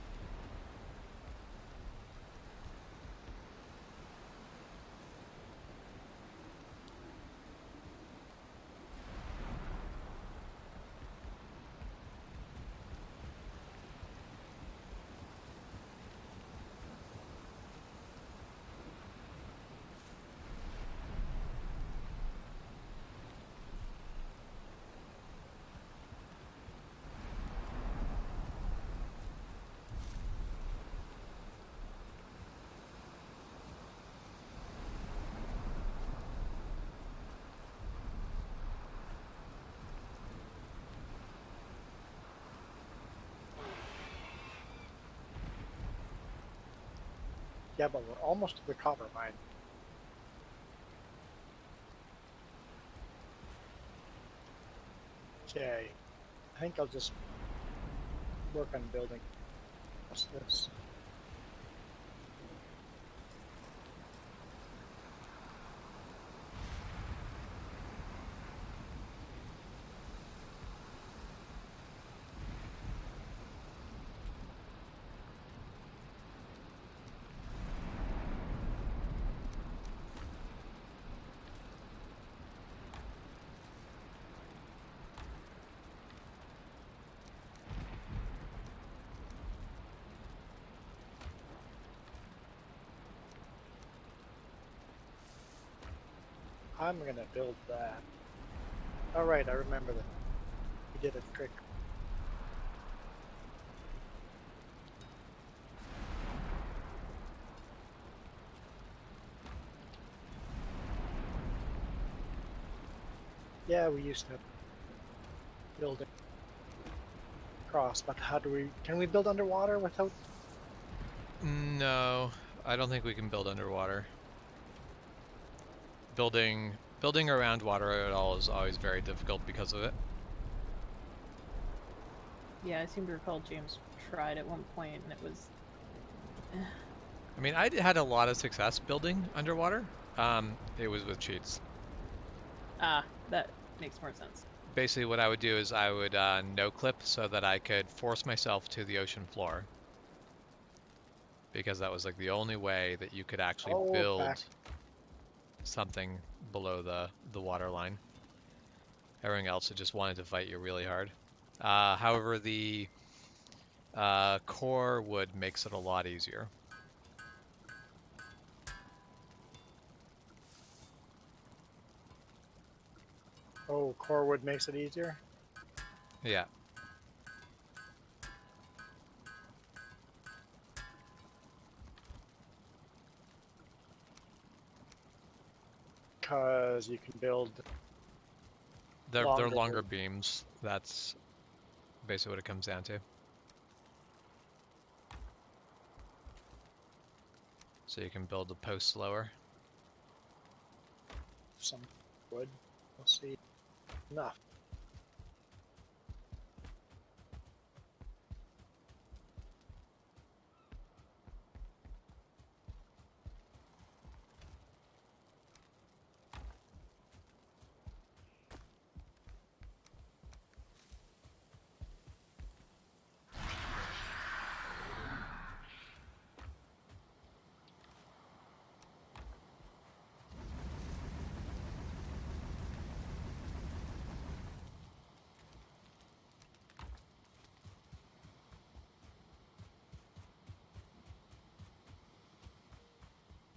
E: Yeah, but we're almost to the copper mine. Okay. I think I'll just work on building. What's this? I'm gonna build that. All right, I remember that. We did a trick. Yeah, we used to build it across, but how do we? Can we build underwater without?
A: No, I don't think we can build underwater. Building around water at all is always very difficult because of it.
B: Yeah, I seem to recall James tried at one point, and it was.
A: I mean, I had a lot of success building underwater. It was with cheats.
B: Ah, that makes more sense.
A: Basically, what I would do is I would no clip so that I could force myself to the ocean floor, because that was like the only way that you could actually
E: Oh, back.
A: build something below the water line. Everything else, it just wanted to fight you really hard. However, the core wood makes it a lot easier.
E: Oh, core wood makes it easier.
A: Yeah.
E: Because you can build
A: They're
E: longer
A: longer
E: wood.
A: beams. That's basically what it comes down to. So you can build the posts lower.
E: Some wood. We'll see. Enough.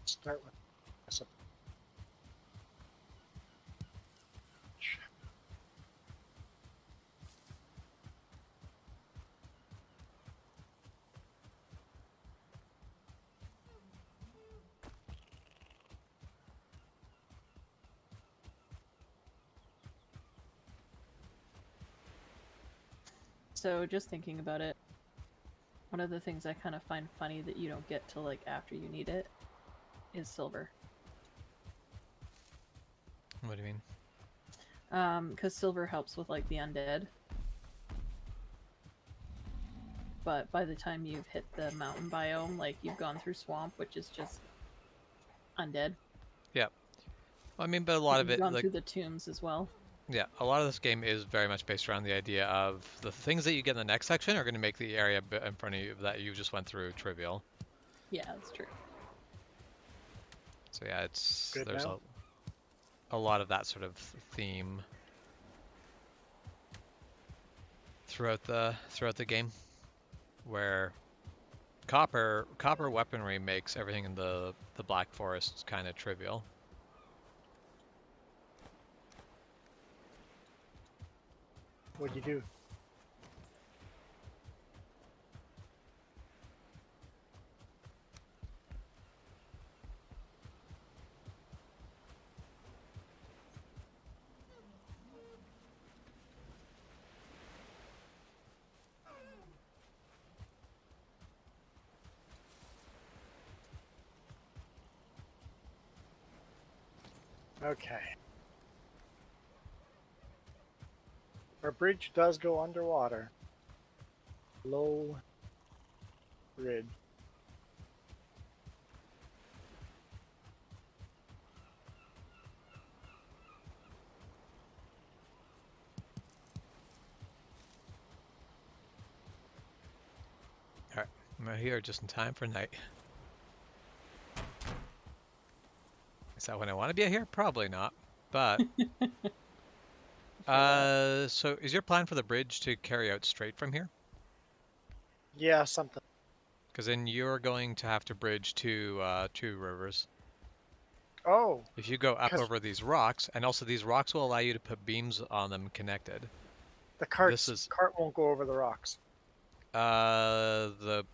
E: Start with this.
B: So just thinking about it, one of the things I kind of find funny that you don't get till like after you need it is silver.
A: What do you mean?
B: Because silver helps with like the undead. But by the time you've hit the mountain biome, like you've gone through swamp, which is just undead.
A: Yeah. I mean, but a lot of
B: You've
A: it,
B: gone
A: like,
B: through the tombs as well.
A: yeah, a lot of this game is very much based around the idea of the things that you get in the next section are going to make the area in front of you that you just went through trivial.
B: Yeah, that's true.
A: So yeah,
E: Good
A: there's
E: now?
A: a lot of that sort of theme throughout the game, where copper weaponry makes everything in the Black Forest kind of trivial.
E: What'd you do? Okay. Our bridge does go underwater. Low bridge.
A: All right, I'm here just in time for night. Is that when I want to be here? Probably not, but so is your plan for the bridge to carry out straight from here?
E: Yeah, something.
A: Because then you're going to have to bridge two rivers.
E: Oh,
A: If you go up
E: 'cause
A: over these rocks, and also these rocks will allow you to put beams on them connected.
E: the
A: This is
E: cart won't go over the rocks.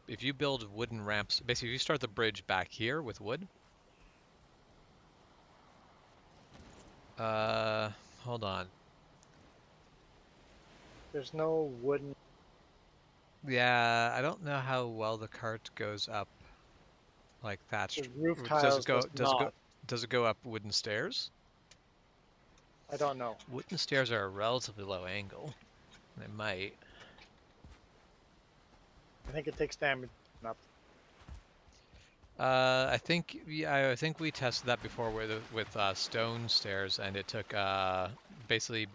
A: if you build wooden ramps, basically if you start the bridge back here with wood. Hold on.
E: There's no wooden.
A: Yeah, I don't know how well the cart goes up like that.
E: The roof
A: Does
E: tiles
A: it go?
E: does not.
A: Does it go up wooden stairs?
E: I don't know.
A: Wooden stairs are a relatively low angle. They might.
E: I think it takes damage up.
A: I think I think we tested that before with stone stairs, and it took basically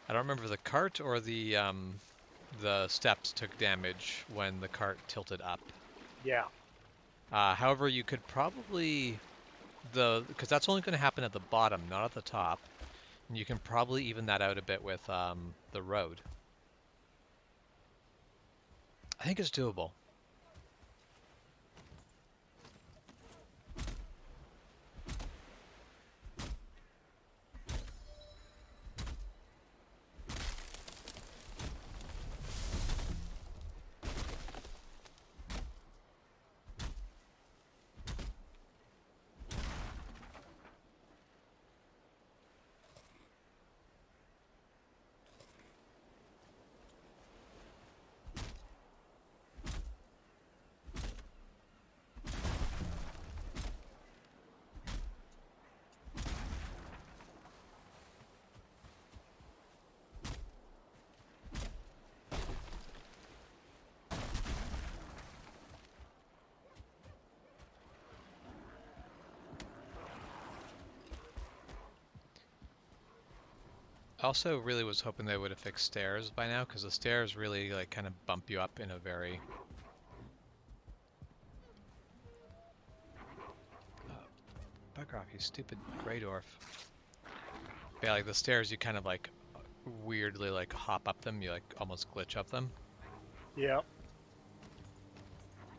A: I don't remember if the cart or the steps took damage when the cart tilted up.
E: Yeah.
A: However, you could probably because that's only going to happen at the bottom, not at the top. And you can probably even that out a bit with the road. I think it's doable. I also really was hoping they would have fixed stairs by now, because the stairs really like kind of bump you up in a very bugger off, you stupid gray dwarf. Yeah, like the stairs, you kind of like weirdly like hop up them, you like almost glitch up them.
E: Yeah.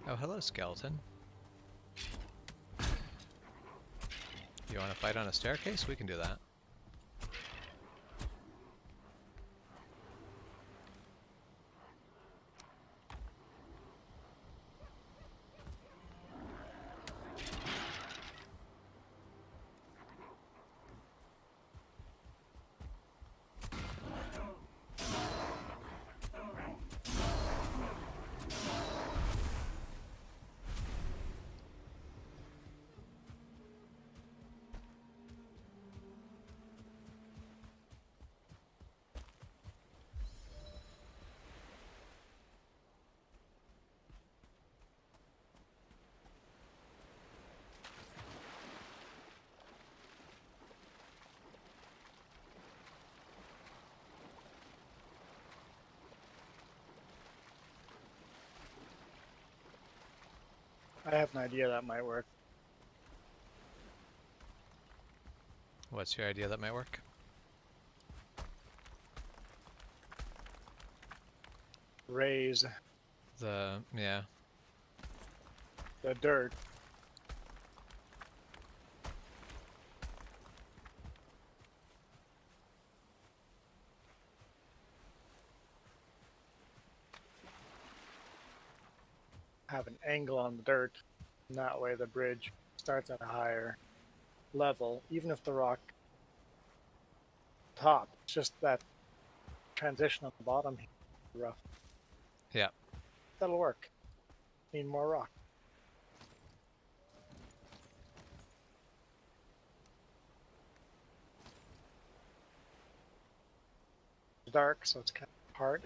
A: Oh, hello, skeleton. You want to fight on a staircase? We can do that.
E: I have an idea that might work.
A: What's your idea that might work?
E: Raise
A: Yeah.
E: the dirt. Have an angle on the dirt, and that way the bridge starts at a higher level, even if the rock top, it's just that transition on the bottom here, rough.
A: Yeah.
E: That'll work. Need more rock. It's dark, so it's kind of hard.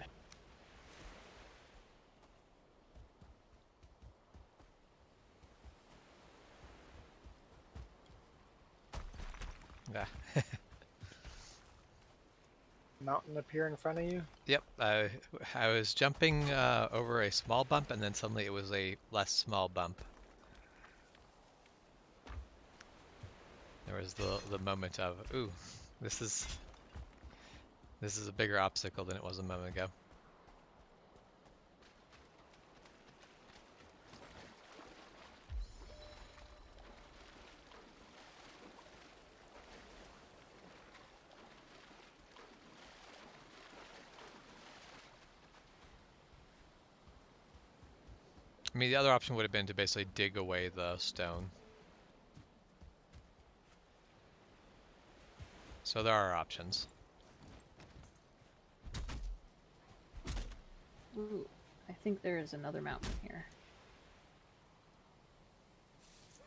A: Yeah.
E: Mountain appear in front of you.
A: Yep. I was jumping over a small bump, and then suddenly it was a less small bump. There was the moment of, ooh, this is a bigger obstacle than it was a moment ago. I mean, the other option would have been to basically dig away the stone. So there are options.
B: Ooh, I think there is another mountain here.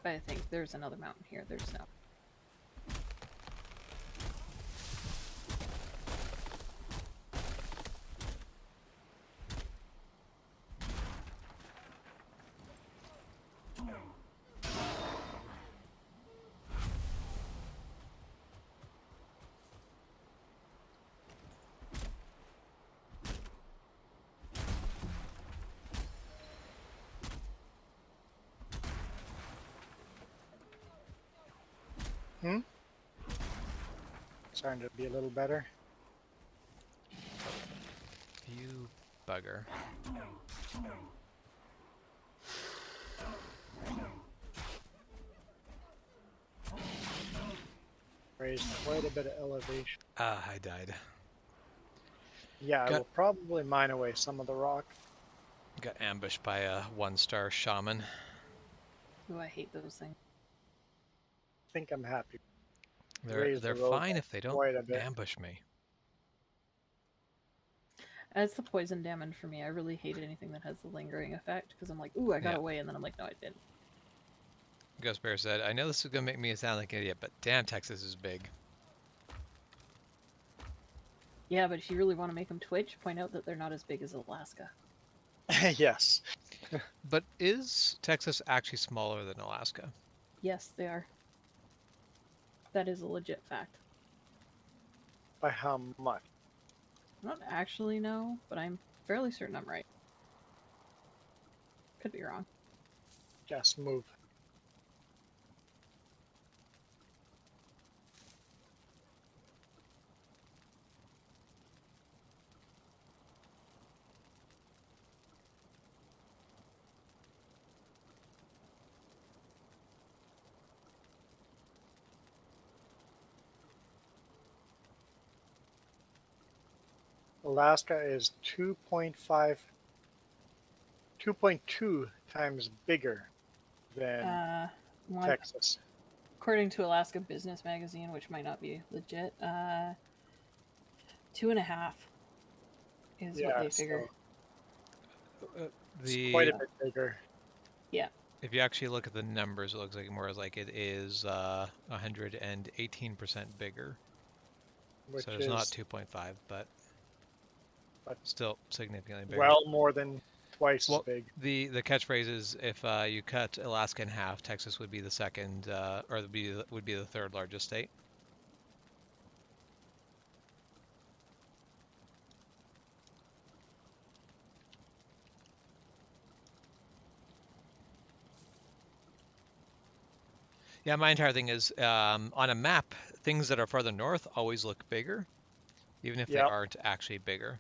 B: I think there's another mountain here. There's no.
E: Starting to be a little better.
A: You bugger.
E: Raised quite a bit of elevation.
A: Ah, I died.
E: Yeah, I
A: Got
E: will probably mine away some of the rock.
A: got ambushed by a 1-star shaman.
B: Ooh, I hate those things.
E: I think I'm happy.
A: They're
E: Raise the road
A: fine if they don't
E: quite a bit.
A: ambush me.
B: It's the poison damage for me. I really hate anything that has the lingering effect because I'm like, ooh, I got
A: Yeah.
B: away, and then I'm like, no, I didn't.
A: Ghost Bear said, I know this is gonna make me sound like an idiot, but damn, Texas is big.
B: Yeah, but if you really want to make them twitch, point out that they're not as big as Alaska.
E: Yes.
A: But is Texas actually smaller than Alaska?
B: Yes, they are. That is a legit fact.
E: By how much?
B: I don't actually know, but I'm fairly certain I'm right. Could be wrong.
E: Just move. Alaska is 2.2 times bigger than
B: One,
E: Texas.
B: according to Alaska Business Magazine, which might not be legit, 2.5 is what they figure.
E: So it's quite a bit bigger.
B: Yeah.
A: If you actually look at the numbers, it looks like more like it is 118% bigger.
E: Which
A: So it's
E: is
A: not 2.5, but still significantly bigger.
E: well more than twice
A: Well,
E: as big.
A: the catchphrase is if you cut Alaska in half, Texas would be the second, or would be the third largest state. Yeah, my entire thing is on a map, things that are farther north always look bigger, even if they
E: Yep.
A: aren't actually bigger.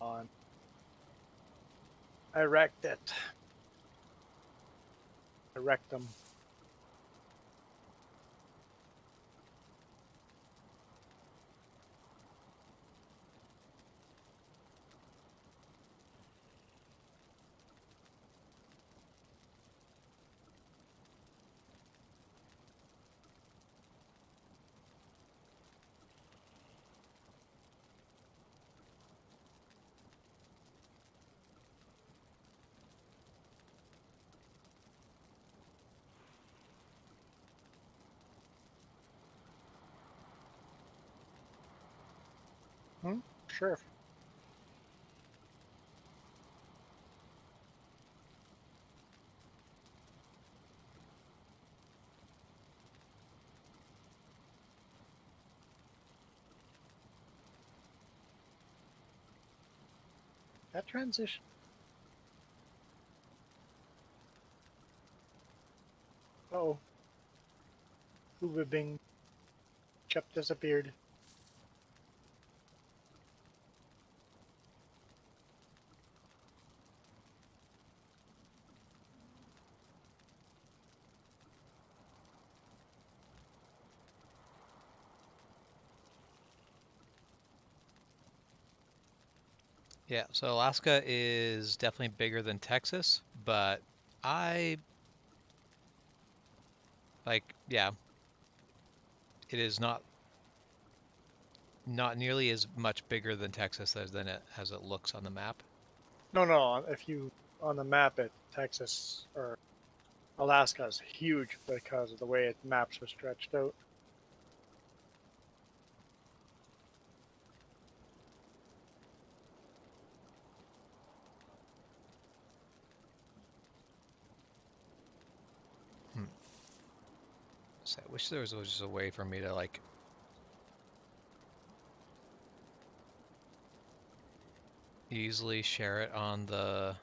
E: On. I wrecked it. I wrecked them. Sure. That transition. Oh. Uwe Bing. Chip disappeared.
A: Yeah, so Alaska is definitely bigger than Texas, but I yeah, it is not nearly as much bigger than Texas as it looks on the map.
E: No, no. If you on the map at Texas or Alaska is huge because of the way its maps are stretched out.
A: Hmm. So I wish there was just a way for me to like easily share it on the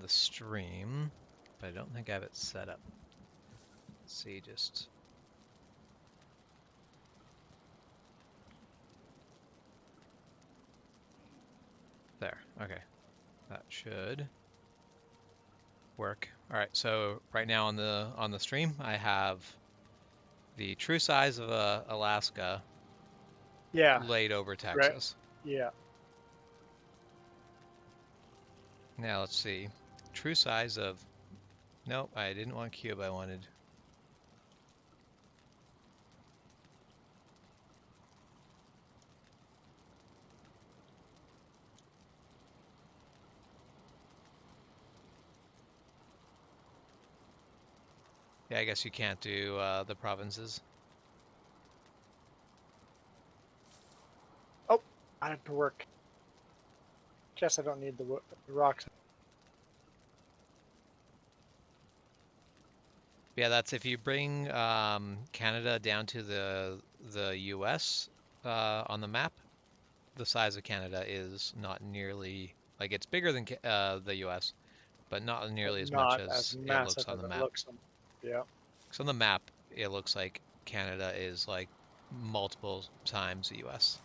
A: stream, but I don't think I have it set up. Let's see, just there. Okay, that should work. All right, so right now on the stream, I have the true size of Alaska
E: Yeah.
A: laid over
E: Right.
A: Texas.
E: Yeah.
A: Now let's see, true size of. Nope, I didn't want cube. I wanted. Yeah, I guess you can't do the provinces.
E: Oh, I have to work. Guess I don't need the rocks.
A: Yeah, that's if you bring Canada down to the U.S. On the map, the size of Canada is not nearly like it's bigger than the U.S., but not
E: But
A: nearly as much
E: not as
A: as it looks
E: massive
A: on
E: as
A: the
E: it
A: map.
E: looks. Yeah.
A: So on the map, it looks like Canada is like multiple times the U.S.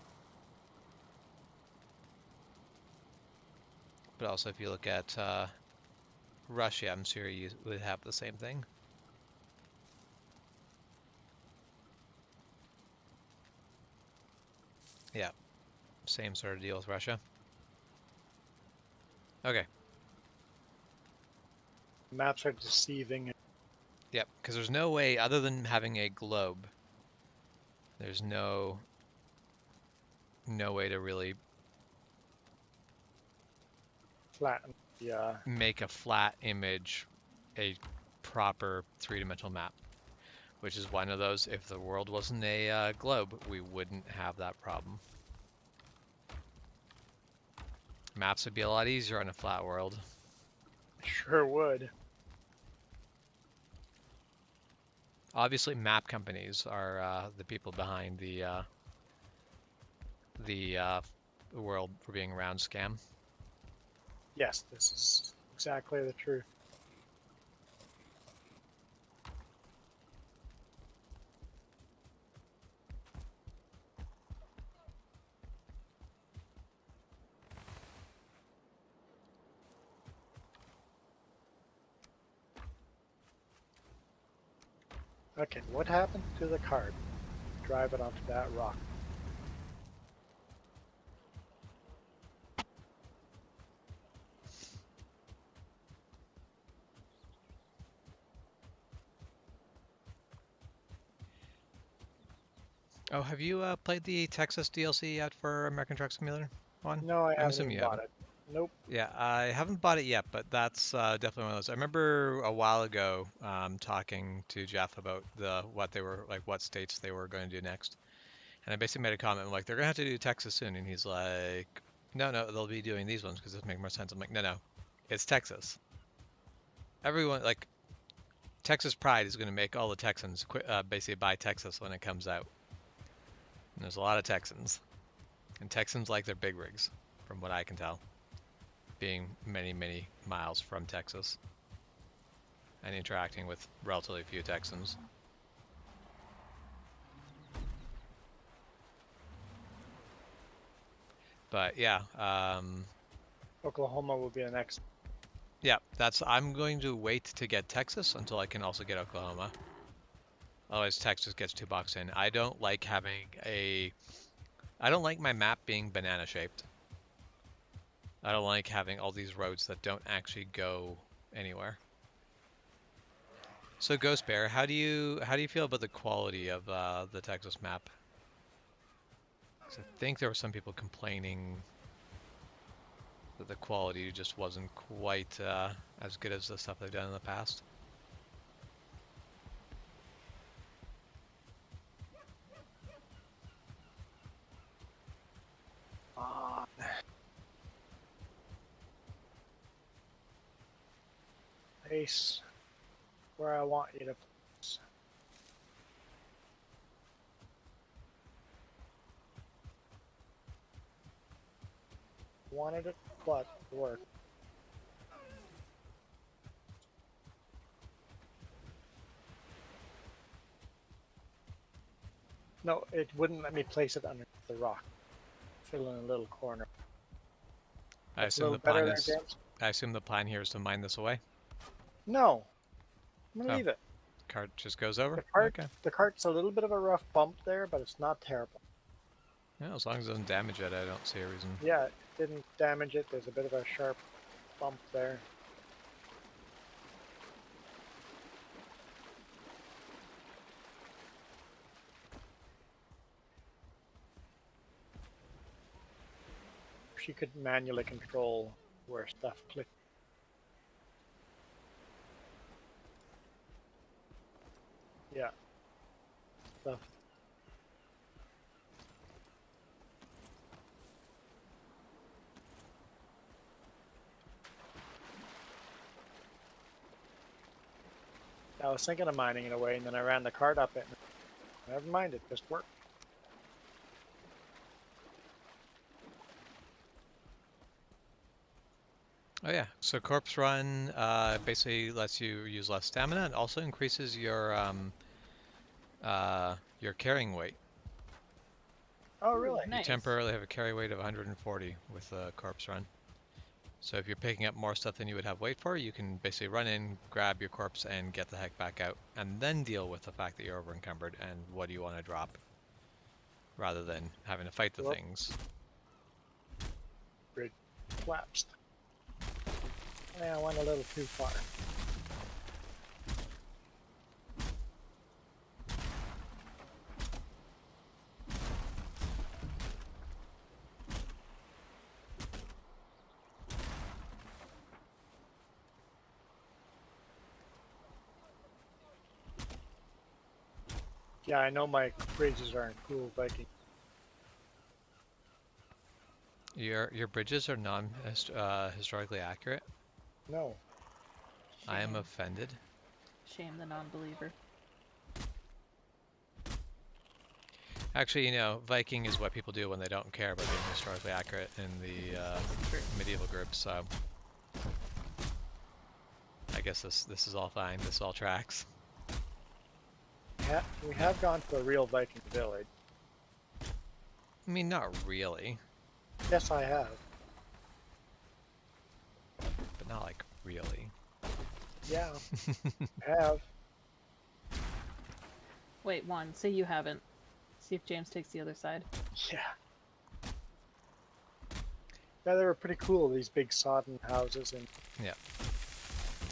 A: But also, if you look at Russia, I'm sure you would have the same thing. Yeah, same sort of deal with Russia. Okay.
E: Maps are deceiving.
A: Yep, because there's no way other than having a globe. There's no way to really
E: Flatten. Yeah.
A: make a flat image a proper three-dimensional map, which is one of those, if the world wasn't a globe, we wouldn't have that problem. Maps would be a lot easier on a flat world.
E: Sure would.
A: Obviously, map companies are the people behind the the world for being around scam.
E: Yes, this is exactly the truth. Okay, what happened to the cart? Drive it onto that rock.
A: Oh, have you played the Texas DLC yet for American Truck Simulator 1?
E: No, I
A: I'm
E: haven't
A: assuming
E: even
A: you
E: bought
A: haven't.
E: it. Nope.
A: Yeah, I haven't bought it yet, but that's definitely one of those. I remember a while ago talking to Jeff about what they were like, what states they were going to do next, and I basically made a comment. I'm like, they're gonna have to do Texas soon, and he's like, no, no, they'll be doing these ones because this make more sense. I'm like, no, no, it's Texas. Everyone like Texas Pride is going to make all the Texans basically buy Texas when it comes out. And there's a lot of Texans, and Texans like their big rigs, from what I can tell, being many, many miles from Texas and interacting with relatively few Texans. But yeah,
E: Oklahoma will be the next.
A: yeah, I'm going to wait to get Texas until I can also get Oklahoma. Otherwise, Texas gets too boxed in. I don't like I don't like my map being banana shaped. I don't like having all these roads that don't actually go anywhere. So Ghost Bear, how do you feel about the quality of the Texas map? 'Cause I think there were some people complaining that the quality just wasn't quite as good as the stuff they've done in the past.
E: Ah, place where I want you to place. Wanted it, but it worked. No, it wouldn't let me place it underneath the rock. Fill in a little corner.
A: I
E: That's a
A: assume
E: little
A: the plan
E: better there,
A: is
E: James?
A: I assume the plan here is to mine this away.
E: No, I'm gonna
A: Oh,
E: leave it.
A: cart just goes over?
E: The cart,
A: Okay.
E: the cart's a little bit of a rough bump there, but it's not terrible.
A: Yeah, as long as it doesn't damage it, I don't see a reason.
E: Yeah, it didn't damage it. There's a bit of a sharp bump there. She could manually control where stuff clicked. Yeah, stuff. I was thinking of mining it away, and then I ran the cart up it. And never mind, it just worked.
A: Oh yeah, so Corpse Run basically lets you use less stamina and also increases your carrying weight.
E: Oh,
B: Ooh,
E: really?
A: You
B: nice.
A: temporarily have a carry weight of 140 with Corpse Run. So if you're picking up more stuff than you would have weight for, you can basically run in, grab your corpse, and get the heck back out, and then deal with the fact that you're over encumbered and what do you want to drop, rather than having to fight the
E: Whoop.
A: things.
E: Bridge collapsed. Yeah, I went a little too far. Yeah, I know my bridges aren't cool, Viking.
A: Your bridges are non historically accurate.
E: No.
A: I am
B: Shame.
A: offended.
B: Shame the non-believer.
A: Actually, you know, Viking is what people do when they don't care about being historically accurate in the
F: True.
A: medieval groups. So I guess this is all fine. This all tracks.
E: We have gone to a real Viking village.
A: I mean, not really,
E: Yes, I have.
A: but not like really.
E: Yeah, I have.
B: Wait, Juan, say you haven't. See if James takes the other side.
E: Yeah. Yeah, they were pretty cool, these big sodden houses. And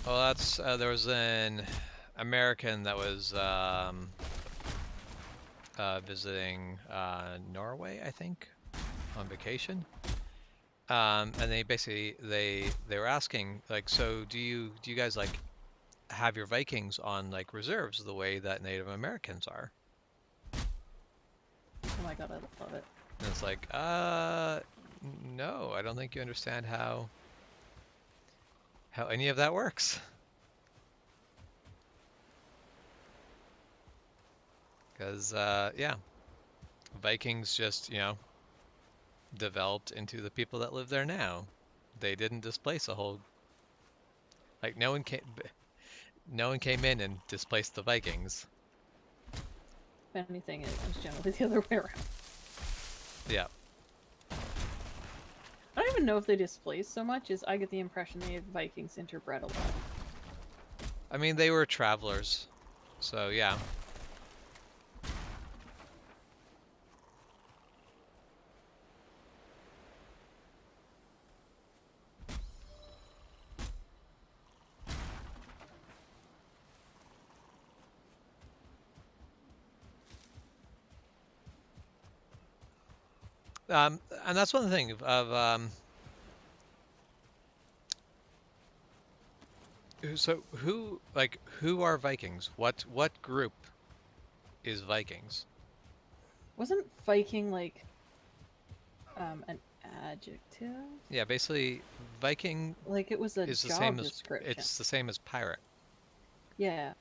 A: Well, that's there was an American that was visiting Norway, I think, on vacation. And they basically they were asking like, so do you guys like have your Vikings on like reserves the way that Native Americans are?
B: Oh my god, I love it.
A: And it's like, no, I don't think you understand how any of that works. Because yeah, Vikings just, you know, developed into the people that live there now. They didn't displace a whole, like no one came in and displaced the Vikings.
B: If anything, it was generally the other way around.
A: Yeah.
B: I don't even know if they displaced so much as I get the impression the Vikings interbred a lot.
A: I mean, they were travelers, so yeah. And that's one thing of so who are Vikings? What group is Vikings?
B: Wasn't Viking like an adjective?
A: Yeah, basically Viking
B: Like it was a
A: is the
B: job
A: same as
B: description.
A: it's the same as pirate.
B: Yeah.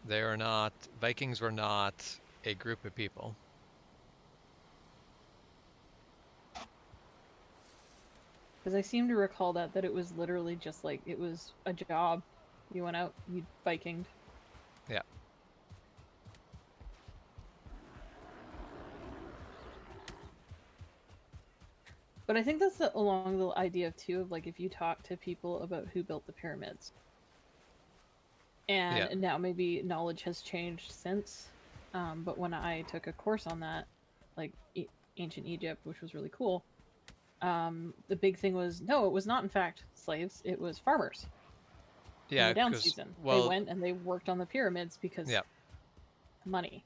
A: They are not Vikings were not a group of people.
B: Because I seem to recall that it was literally just like it was a job. You went out, you Vikinged.
A: Yeah.
B: But I think that's along the idea of too of like if you talk to people about who built the pyramids, and
A: Yeah.
B: now maybe knowledge has changed since. But when I took a course on that, like ancient Egypt, which was really cool, the big thing was no, it was not in fact slaves; it was farmers. In
A: Yeah,
B: the down
A: because
B: season, they
A: well,
B: went and they worked on the pyramids because
A: yeah.
B: money.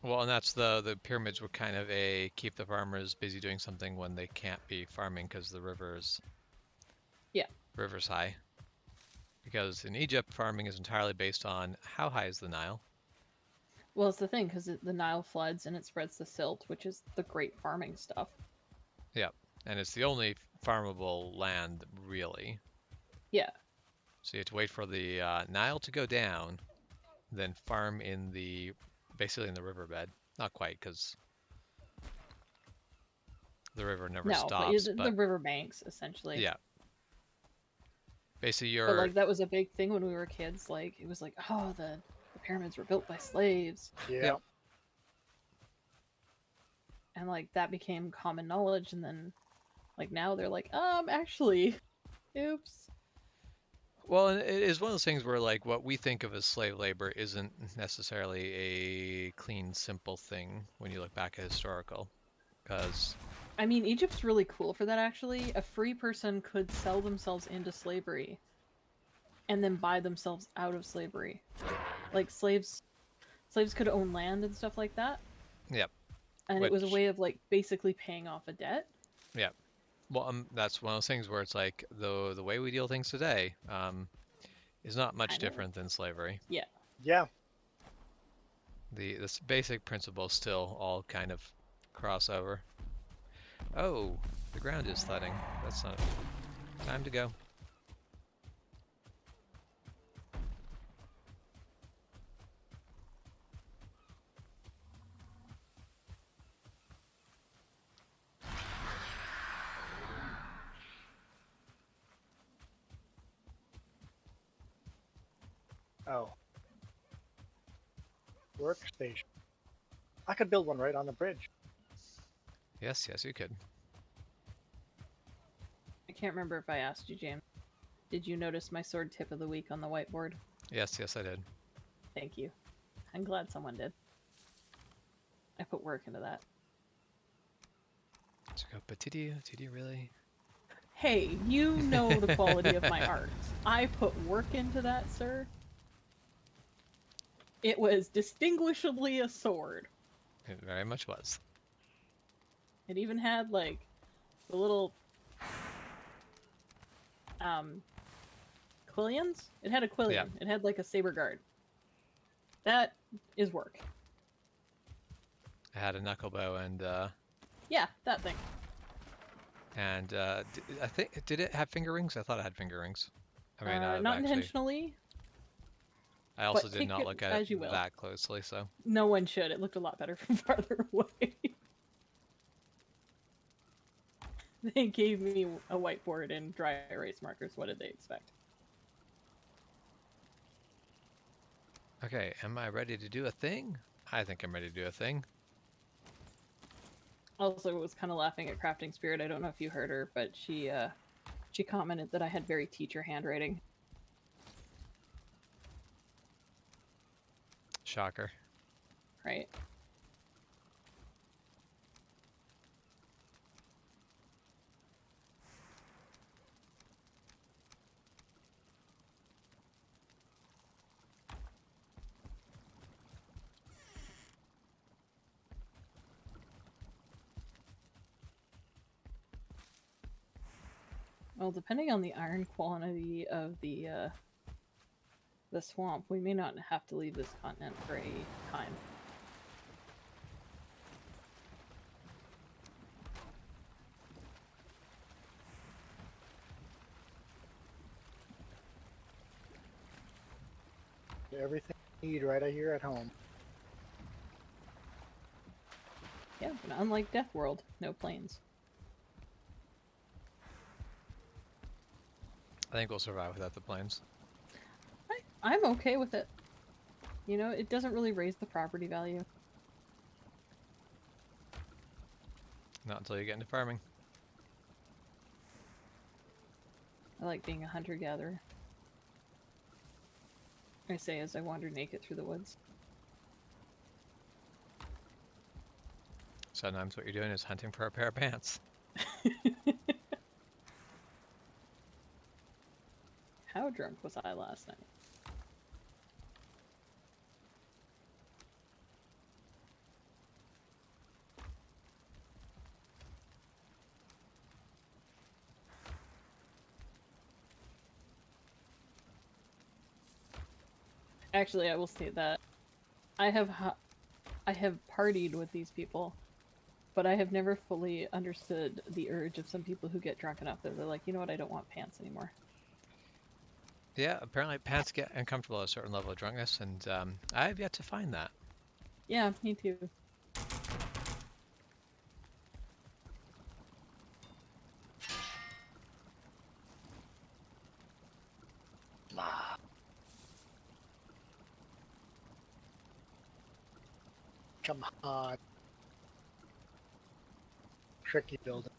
A: Well, and that's the pyramids were kind of a keep the farmers busy doing something when they can't be farming because the river's high. Because in Egypt, farming is entirely based on how high is the Nile.
B: Well, it's the thing because the Nile floods and it spreads the silt, which is the great farming stuff.
A: Yeah, and it's the only farmable land really.
B: Yeah.
A: So you have to wait for the Nile to go down, then farm basically in the riverbed. Not quite, because the river never
B: No,
A: stops.
B: the riverbanks essentially.
A: Yeah, basically
B: But like that was a big thing when we were kids. Like it was like, oh, the pyramids were built by slaves.
E: yeah.
B: And like that became common knowledge, and then like now they're like, actually, oops.
A: Well, and it is one of those things where like what we think of as slave labor isn't necessarily a clean, simple thing when you look back at historical, because
B: I mean, Egypt's really cool for that actually. A free person could sell themselves into slavery and then buy themselves out of slavery. Like slaves could own land and stuff like that.
A: Yep.
B: And it was a way of like basically paying off a debt.
A: Yeah. Well, that's one of those things where it's like the way we deal things today is not much different than slavery.
B: Yeah.
E: Yeah.
A: This basic principles still all kind of cross over. Oh, the ground is flooding. That's not time to go.
E: Oh. Workstation. I could build one right on the bridge.
A: Yes, yes, you could.
B: I can't remember if I asked you, James. Did you notice my sword tip of the week on the whiteboard?
A: Yes, yes, I did.
B: Thank you. I'm glad someone did. I put work into that.
A: So go, but did you really?
B: Hey, you know the quality of my art. I put work into that, sir. It was distinguishably a sword.
A: It very much was.
B: It even had, like, the little quillions? It had a quillion.
A: Yeah.
B: It had, like, a saber guard. That is work.
A: I had a knuckle bow and
B: Yeah, that thing.
A: I think did it have finger rings? I thought it had finger rings. I mean,
B: Not
A: actually,
B: intentionally,
A: I also
B: but
A: did
B: take
A: not
B: it
A: look at
B: as you
A: it
B: will.
A: that closely, so.
B: No one should. It looked a lot better from farther away. They gave me a whiteboard and dry erase markers. What did they expect?
A: Okay, am I ready to do a thing? I think I'm ready to do a thing.
B: Also, was kind of laughing at Crafting Spirit. I don't know if you heard her, but she commented that I had very teacher handwriting.
A: Shocker.
B: Right. Well, depending on the iron quality of the swamp, we may not have to leave this continent for a time.
E: Everything you need right here at home.
B: Yeah, but unlike Death World, no planes.
A: I think we'll survive without the planes.
B: I'm okay with it. You know, it doesn't really raise the property value.
A: Not until you get into farming.
B: I like being a hunter-gatherer. I say as I wander naked through the woods.
A: Sometimes what you're doing is hunting for a pair of pants.
B: How drunk was I last night? Actually, I will say that I have partied with these people, but I have never fully understood the urge of some people who get drunk enough that they're like, you know what, I don't want pants anymore.
A: Yeah, apparently pants get uncomfortable at a certain level of drunkenness, and I have yet to find that.
B: Yeah, me too.
E: Come on. Tricky building.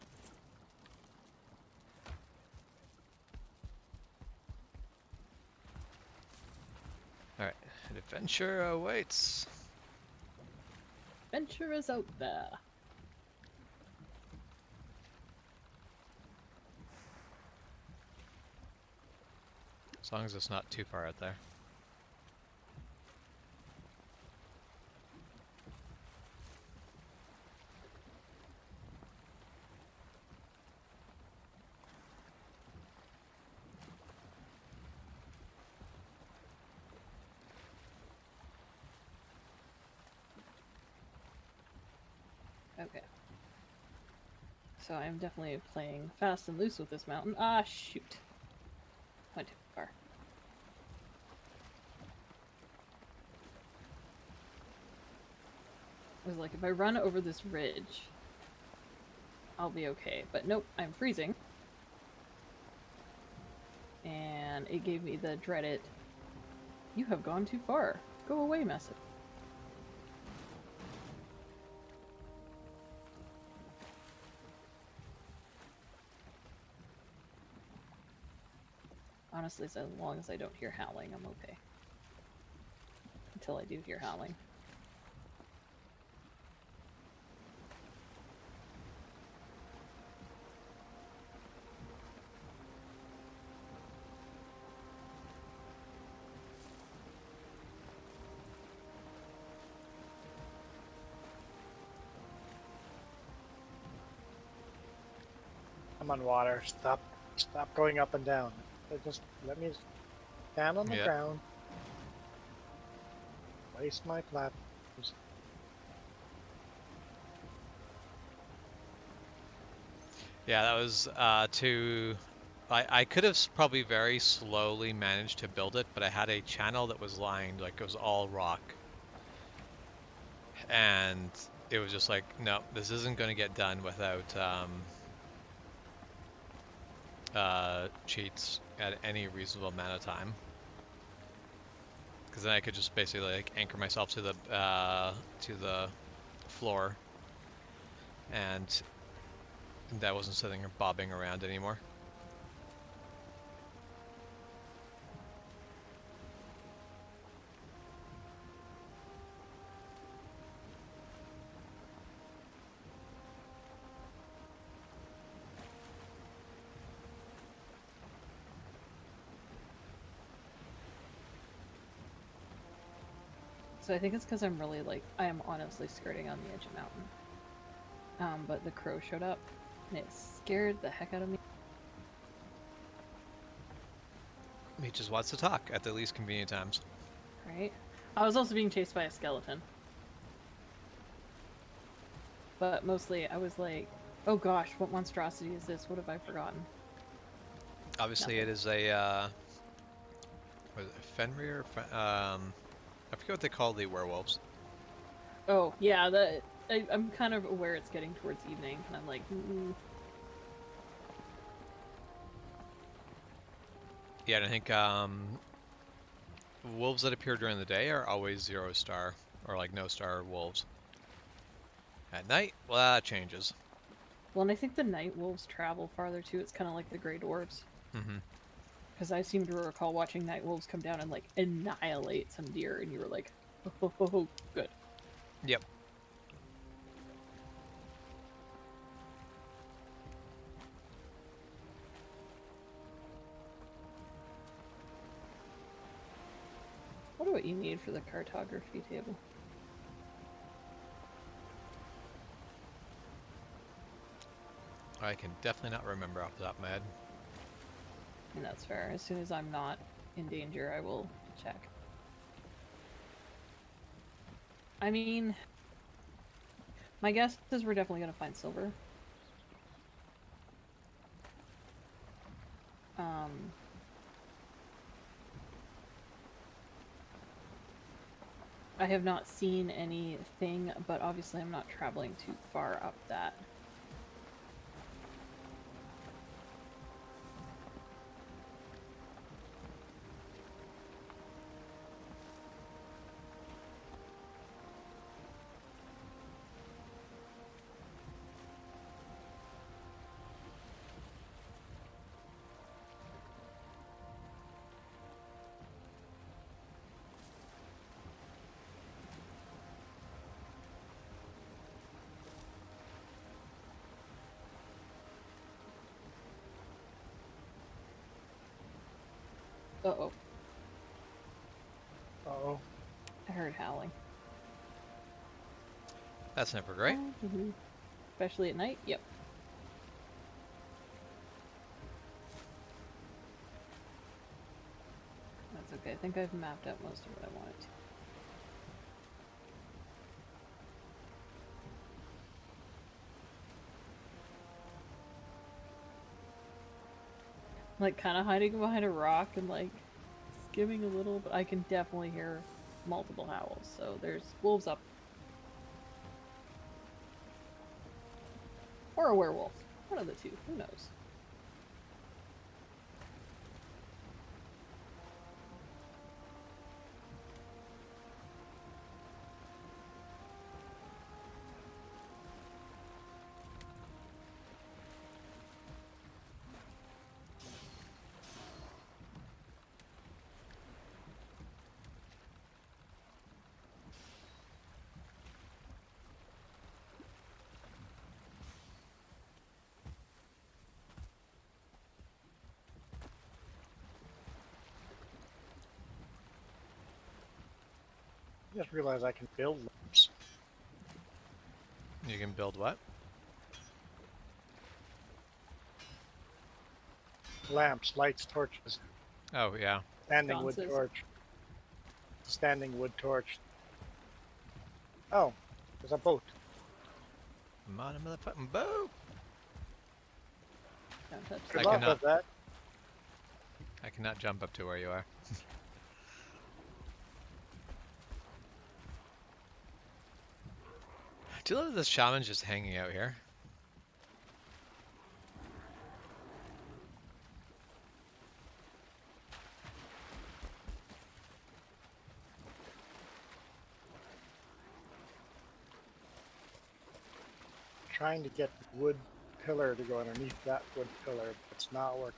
A: Alright, an adventure awaits.
B: Adventure is out there.
A: As long as it's not too far out there.
B: Okay. So I'm definitely playing fast and loose with this mountain. Ah, shoot. Went too far. I was like, if I run over this ridge, I'll be okay. But nope, I'm freezing. And it gave me the dreaded You have gone too far. Go away, message. Honestly, as long as I don't hear howling, I'm okay. Until I do hear howling.
E: I'm on water. Stop going up and down. Just let me stand on the
A: Yeah.
E: ground. Place my platforms.
A: Yeah, that was too. I could have probably very slowly managed to build it, but I had a channel that was lined, like it was all rock. And it was just like, no, this isn't going to get done without cheats at any reasonable amount of time. Because then I could just basically like anchor myself to the floor, and that wasn't sitting or bobbing around anymore.
B: So I think it's because I'm really like, I am honestly skirting on the edge of mountain. But the crow showed up and it scared the heck out of me.
A: He just wants to talk at the least convenient times.
B: Right? I was also being chased by a skeleton. But mostly I was like, oh gosh, what monstrosity is this? What have I forgotten?
A: Obviously,
B: Nothing.
A: it is a was it Fenrir? I forget what they call the werewolves.
B: Oh, yeah, I'm kind of aware it's getting towards evening, and I'm like,
A: Yeah, and I think wolves that appear during the day are always 0 star or like no star wolves. At night, well, that changes.
B: Well, and I think the night wolves travel farther too. It's kind of like the gray dwarves.
A: Mm-hmm.
B: Because I seem to recall watching night wolves come down and like annihilate some deer, and you were like, oh, good.
A: Yep.
B: What do you need for the cartography table?
A: I can definitely not remember off the top of my head.
B: And that's fair. As soon as I'm not in danger, I will check. I mean, my guess is we're definitely going to find silver. I have not seen anything, but obviously I'm not traveling too far up that. Uh-oh.
E: Uh-oh.
B: I heard howling.
A: That's never great.
B: Especially at night? Yep. That's okay. I think I've mapped out most of what I wanted to. Like, kind of hiding behind a rock and, like, skimming a little, but I can definitely hear multiple howls. So there's wolves up. Or a werewolf. One of the two. Who knows?
E: Just realized I can build lamps.
A: You can build what?
E: Lamps, lights, torches.
A: Oh, yeah.
E: Standing wood
B: Sconces.
E: torch. Standing wood torch. Oh, there's a boat.
A: I'm on a motherfucking boat.
B: Don't touch
E: Good
A: I
B: the
E: luck
A: cannot.
E: with that.
A: I cannot jump up to where you are. Do you love this shaman just hanging out here?
E: Trying to get the wood pillar to go underneath that wood pillar, but it's not working.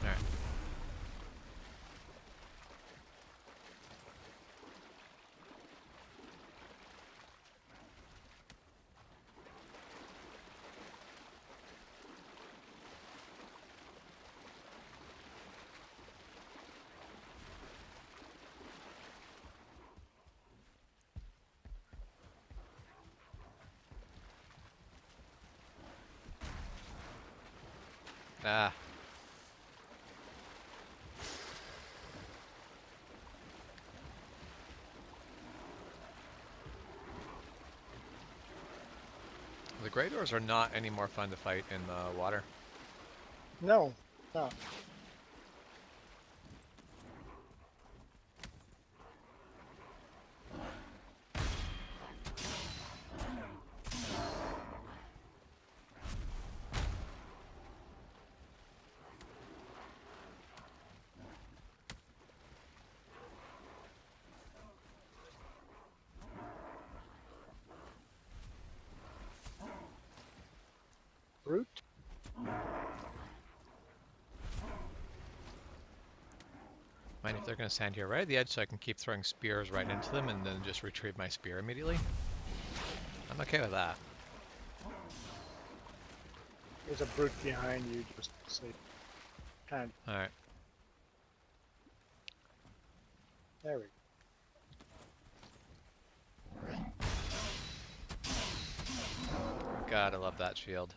A: Alright. Ah. The Grey Doors are not any more fun to fight in the water.
E: No, no. Root?
A: Mind if they're going to stand here right at the edge so I can keep throwing spears right into them and then just retrieve my spear immediately? I'm okay with that.
E: There's a brute behind you, just say, kind of,
A: Alright.
E: there we go.
A: God, I love that shield.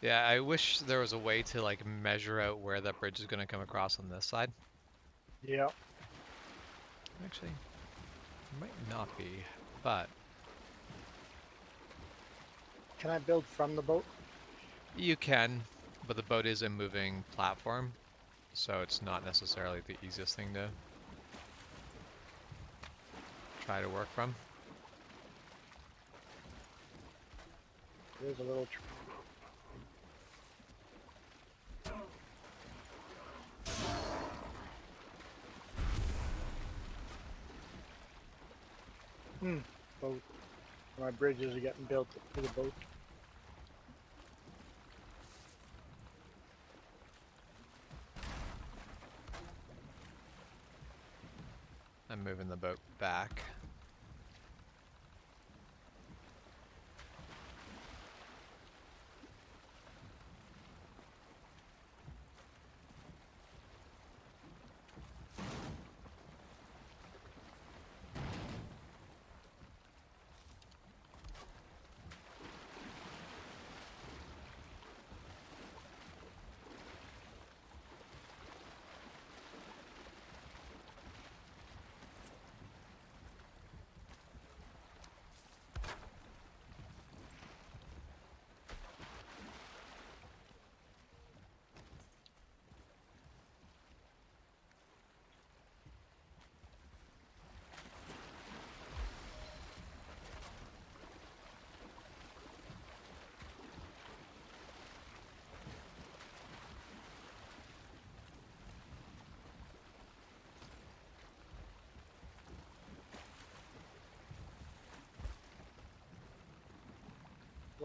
A: Yeah, I wish there was a way to like measure out where that bridge is going to come across on this side.
E: Yeah.
A: Actually, it might not be, but
E: Can I build from the boat?
A: you can. But the boat is a moving platform, so it's not necessarily the easiest thing to try to work from.
E: There's a little boat. My bridges are getting built to the boat.
A: I'm moving the boat back.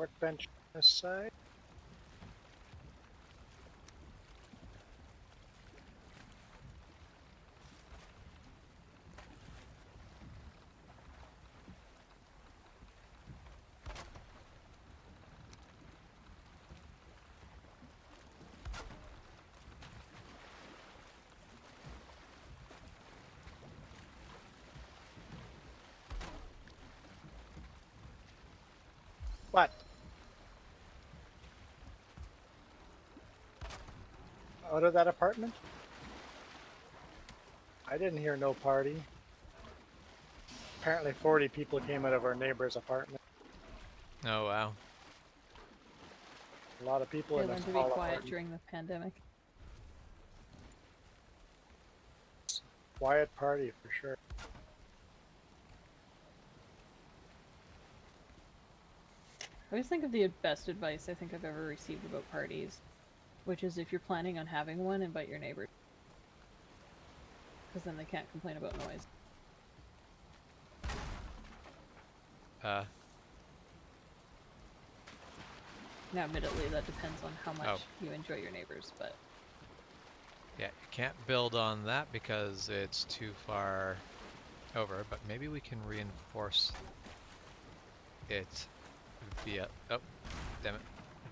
E: workbench on this side. What? Out of that apartment? I didn't hear no party. Apparently 40 people came out of our neighbor's apartment.
A: Oh wow.
E: A lot of people
B: They
E: in a
B: learned to be
E: small
B: quiet
E: apartment.
B: during the pandemic.
E: Quiet party for sure.
B: I always think of the best advice I think I've ever received about parties, which is if you're planning on having one, invite your neighbors. Because then they can't complain about noise.
A: Uh,
B: Now, admittedly, that depends on how much
A: Oh.
B: you enjoy your neighbors, but
A: yeah, you can't build on that because it's too far over, but maybe we can reinforce it via, oh, damn it,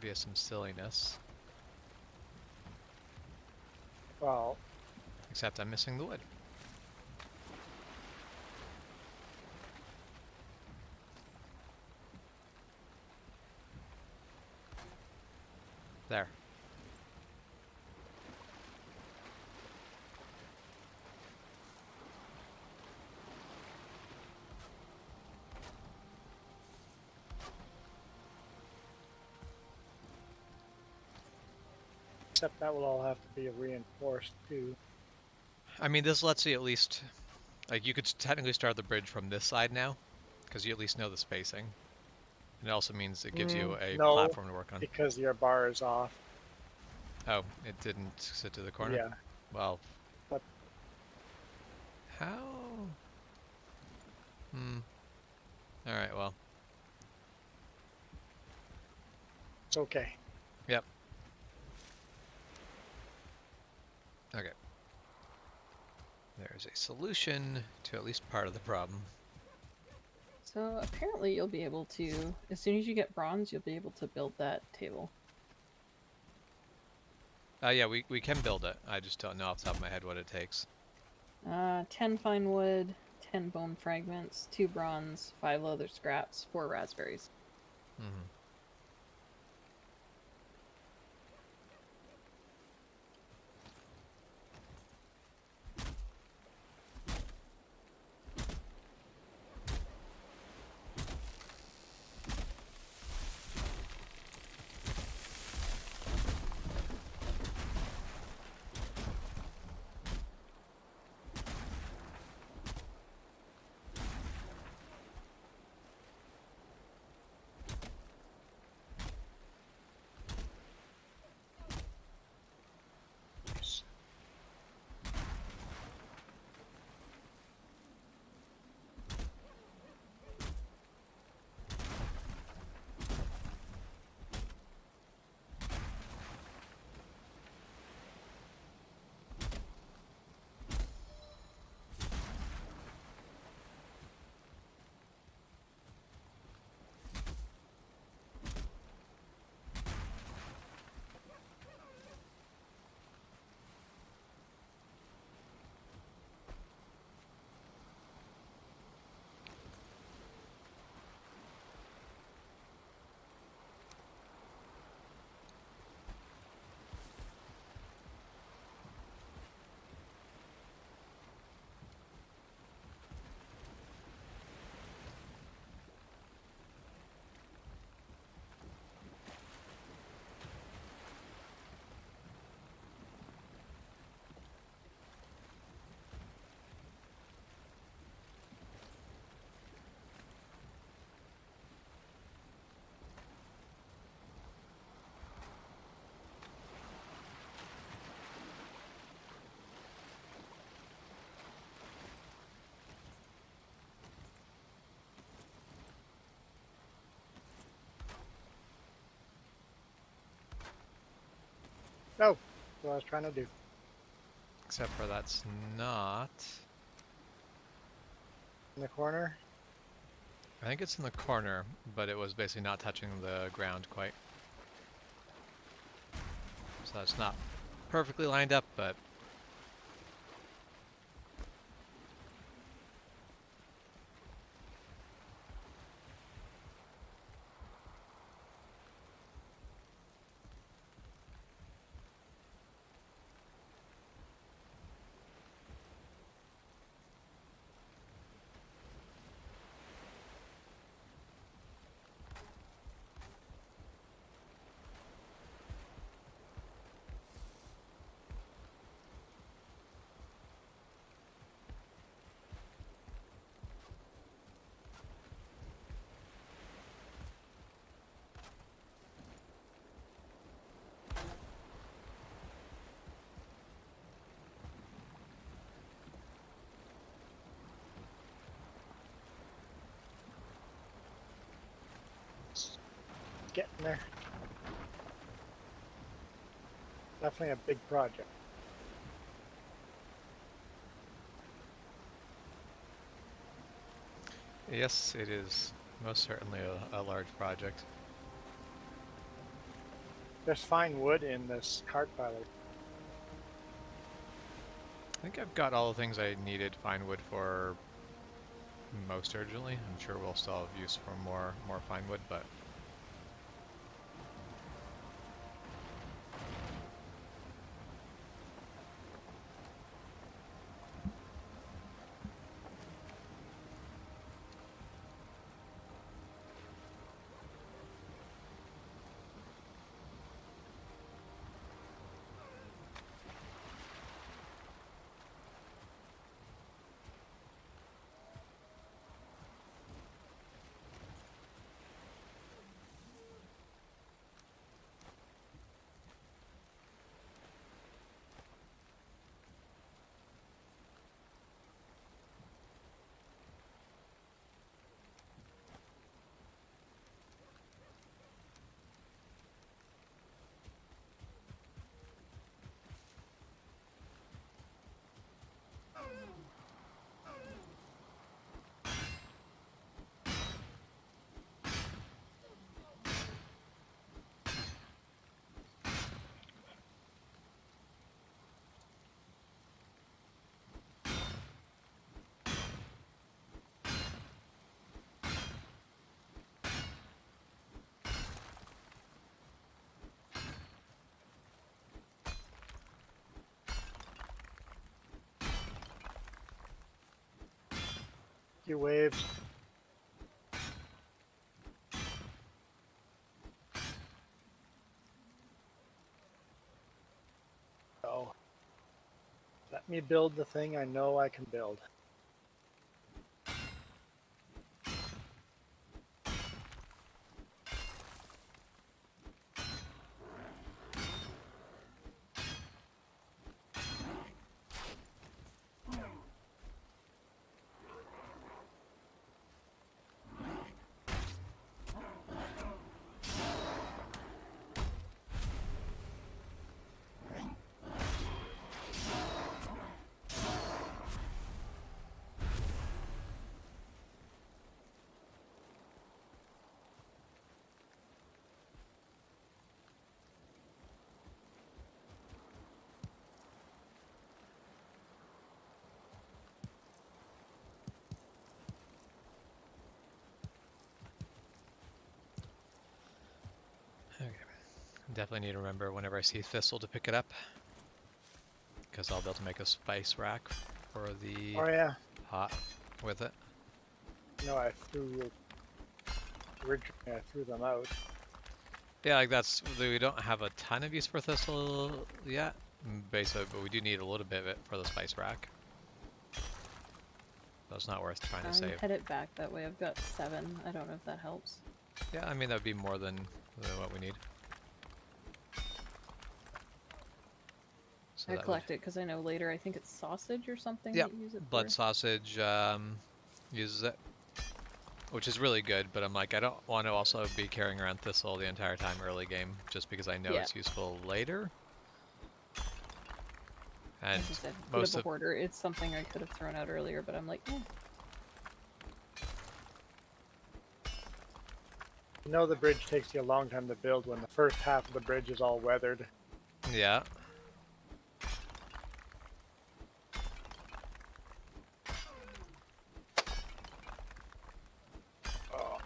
A: via some silliness.
E: Well,
A: Except I'm missing the wood. There.
E: except that will all have to be reinforced too.
A: I mean, this lets you at least, like, you could technically start the bridge from this side now, because you at least know the spacing. And it also means it gives you a
E: No,
A: platform to work on.
E: because your bar is off.
A: Oh, it didn't sit to the corner?
E: Yeah.
A: Well.
E: But
A: How? Alright, well.
E: it's okay.
A: Yep. Okay. There's a solution to at least part of the problem.
B: so apparently you'll be able to, as soon as you get bronze, you'll be able to build that table.
A: Yeah, we can build it. I just don't know off the top of my head what it takes.
B: 10 fine wood, 10 bone fragments, 2 bronze, 5 leather scraps, 4 raspberries.
A: Mm-hmm.
E: Oh, what I was trying to do.
A: Except for that's not.
E: In the corner.
A: I think it's in the corner, but it was basically not touching the ground quite. So it's not perfectly lined up, but
E: Getting there. Definitely a big project.
A: yes, it is most certainly a large project.
E: There's fine wood in this cart pilot.
A: I think I've got all the things I needed fine wood for most urgently. I'm sure we'll still have use for more fine wood, but
E: Few waves. So let me build the thing I know I can build.
A: okay. Definitely need to remember whenever I see thistle to pick it up, because I'll be able to make a spice rack for the
E: Oh yeah.
A: pot with it.
E: No, I threw originally I threw them out.
A: Yeah, like we don't have a ton of use for thistle yet, basically, but we do need a little bit of it for the spice rack. So it's not worth trying to save.
B: Head it back that way. I've got 7. I don't know if that helps.
A: Yeah, I mean that would be more than what we need. So
B: I
A: that
B: collect it because I know later I think it's sausage or something
A: Yep,
B: that you use it
A: blood
B: for.
A: sausage uses it, which is really good, but I'm like, I don't want to also be carrying around thistle the entire time early game, just because I know
B: Yeah.
A: it's useful later. And
B: Like I said, bit
A: most
B: of a
A: of
B: hoarder. It's something I could have thrown out earlier, but I'm like, eh.
E: You know the bridge takes you a long time to build when the first half of the bridge is all weathered.
A: yeah.
E: Oh.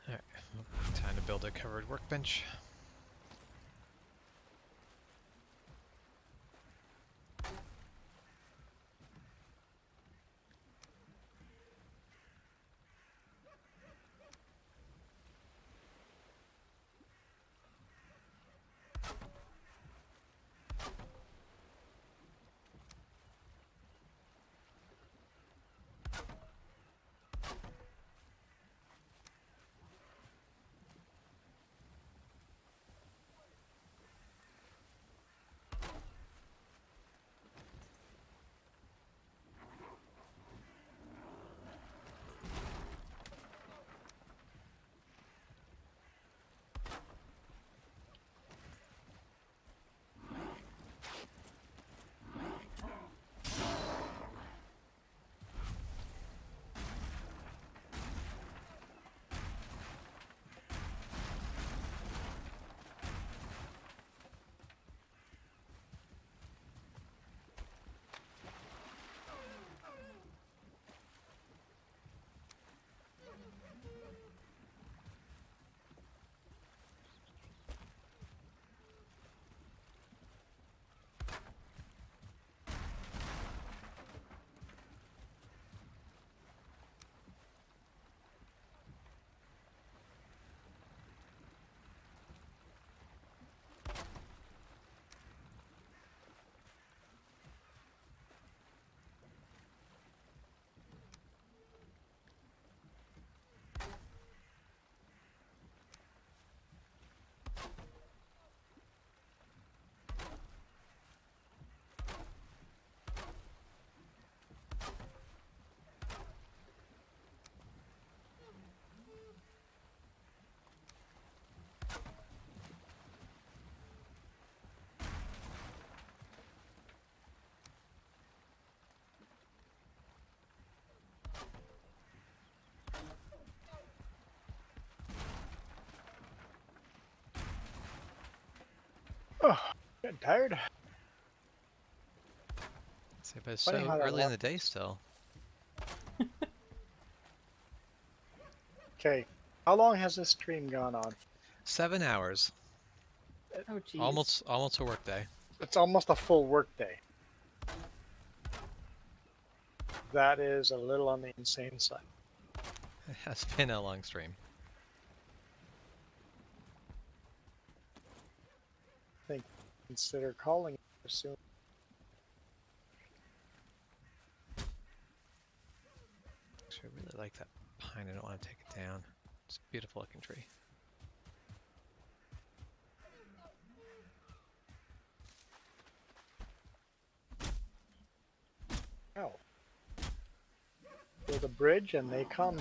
A: Alright, time to build a covered workbench.
E: Oh, getting tired.
A: See, but it's
E: Funny
A: so
E: how that
A: early in
E: works.
A: the day still.
E: Okay, how long has this stream gone on?
A: 7 hours.
B: Oh, jeez.
A: Almost a work day.
E: It's almost a full work day. That is a little on the insane side.
A: It has been a long stream.
E: I think consider calling it soon.
A: Actually, I really like that pine. I don't want to take it down. It's a beautiful looking tree.
E: Oh. Build a bridge and they come.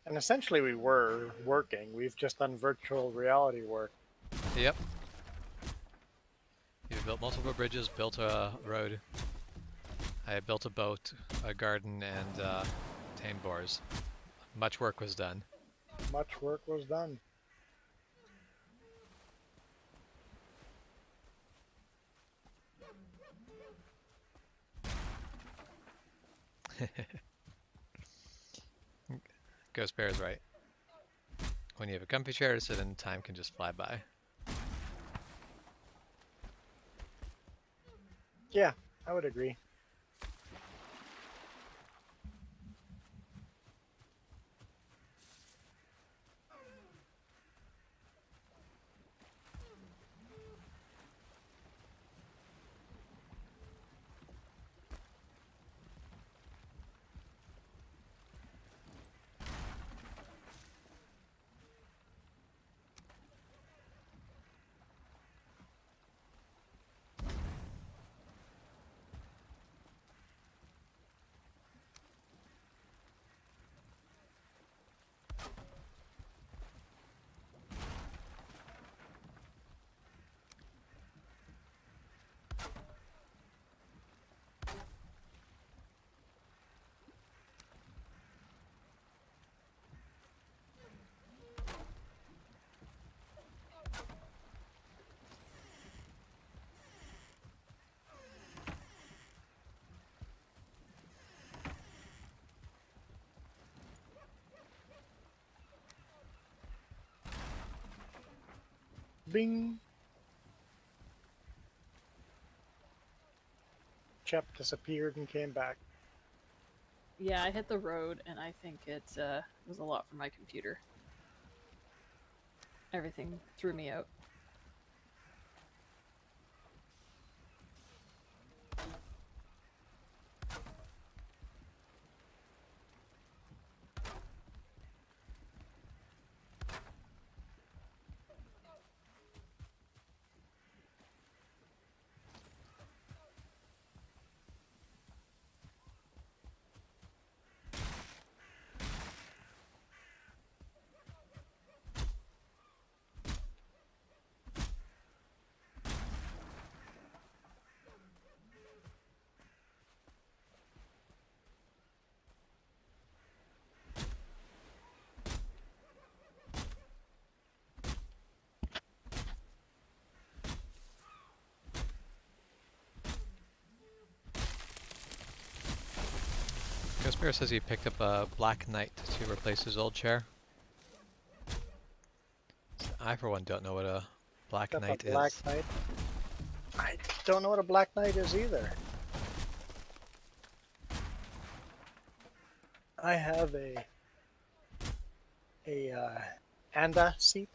E: And essentially we were working. We've just done virtual reality work.
A: Yep. You built multiple bridges, built a road. I built a boat, a garden, and tamed boars. Much work was done.
E: Much work was done.
A: Ghost Bear is right. When you have a comfy chair to sit in, time can just fly by.
E: Yeah, I would agree. Bing. Chep disappeared and came back.
B: Yeah, I hit the road, and I think it was a lot for my computer. Everything threw me out.
A: Ghost Bear says he picked up a Black Knight to replace his old chair. I, for one, don't know what a Black
E: Got
A: Knight
E: the Black
A: is.
E: Knight. I don't know what a Black Knight is either. I have a Anda seat.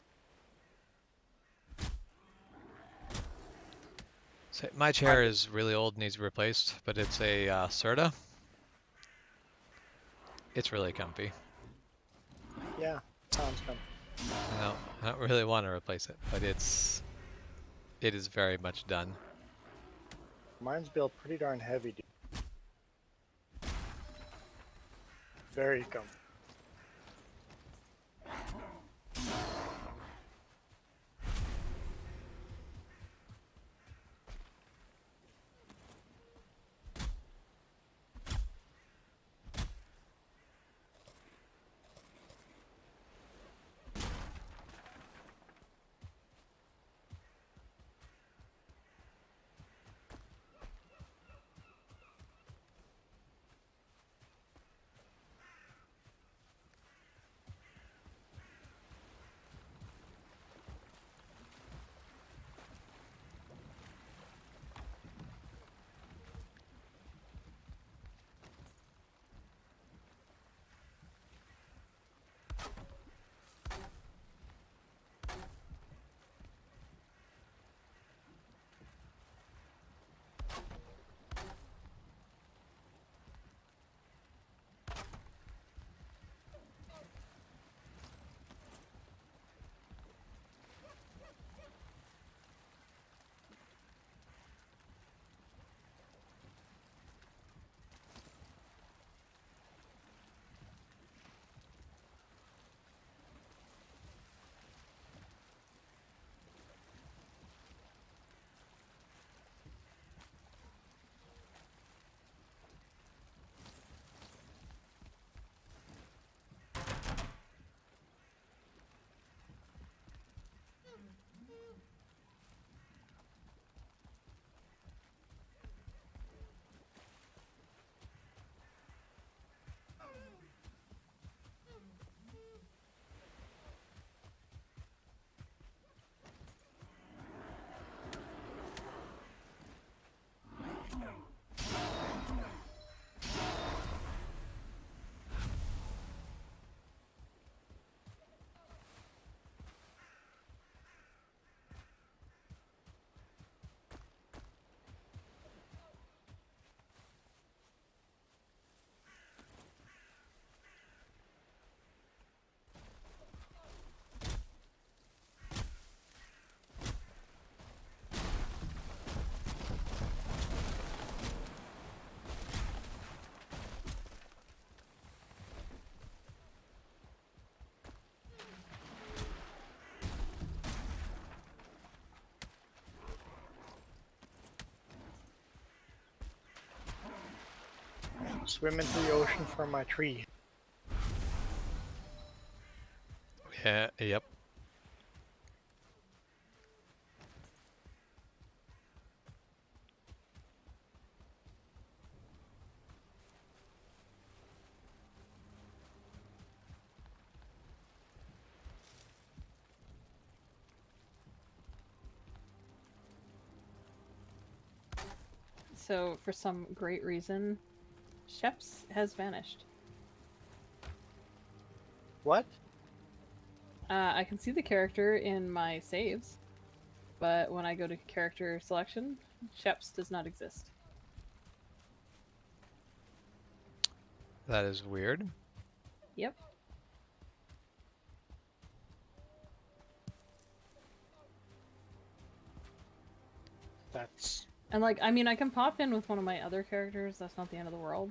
A: So my chair is really old, needs replaced, but it's a Serta. It's really comfy.
E: Yeah, sounds comfy.
A: I don't really want to replace it, but it is very much done.
E: Mine's built pretty darn heavy, dude. Very comfy. swim into the ocean for my tree.
A: Yeah, yep.
B: So, for some great reason, Sheps has vanished.
E: What?
B: I can see the character in my saves, but when I go to character selection, Sheps does not exist.
A: That is weird.
B: Yep.
E: That's
B: And like, I mean, I can pop in with one of my other characters. That's not the end of the world.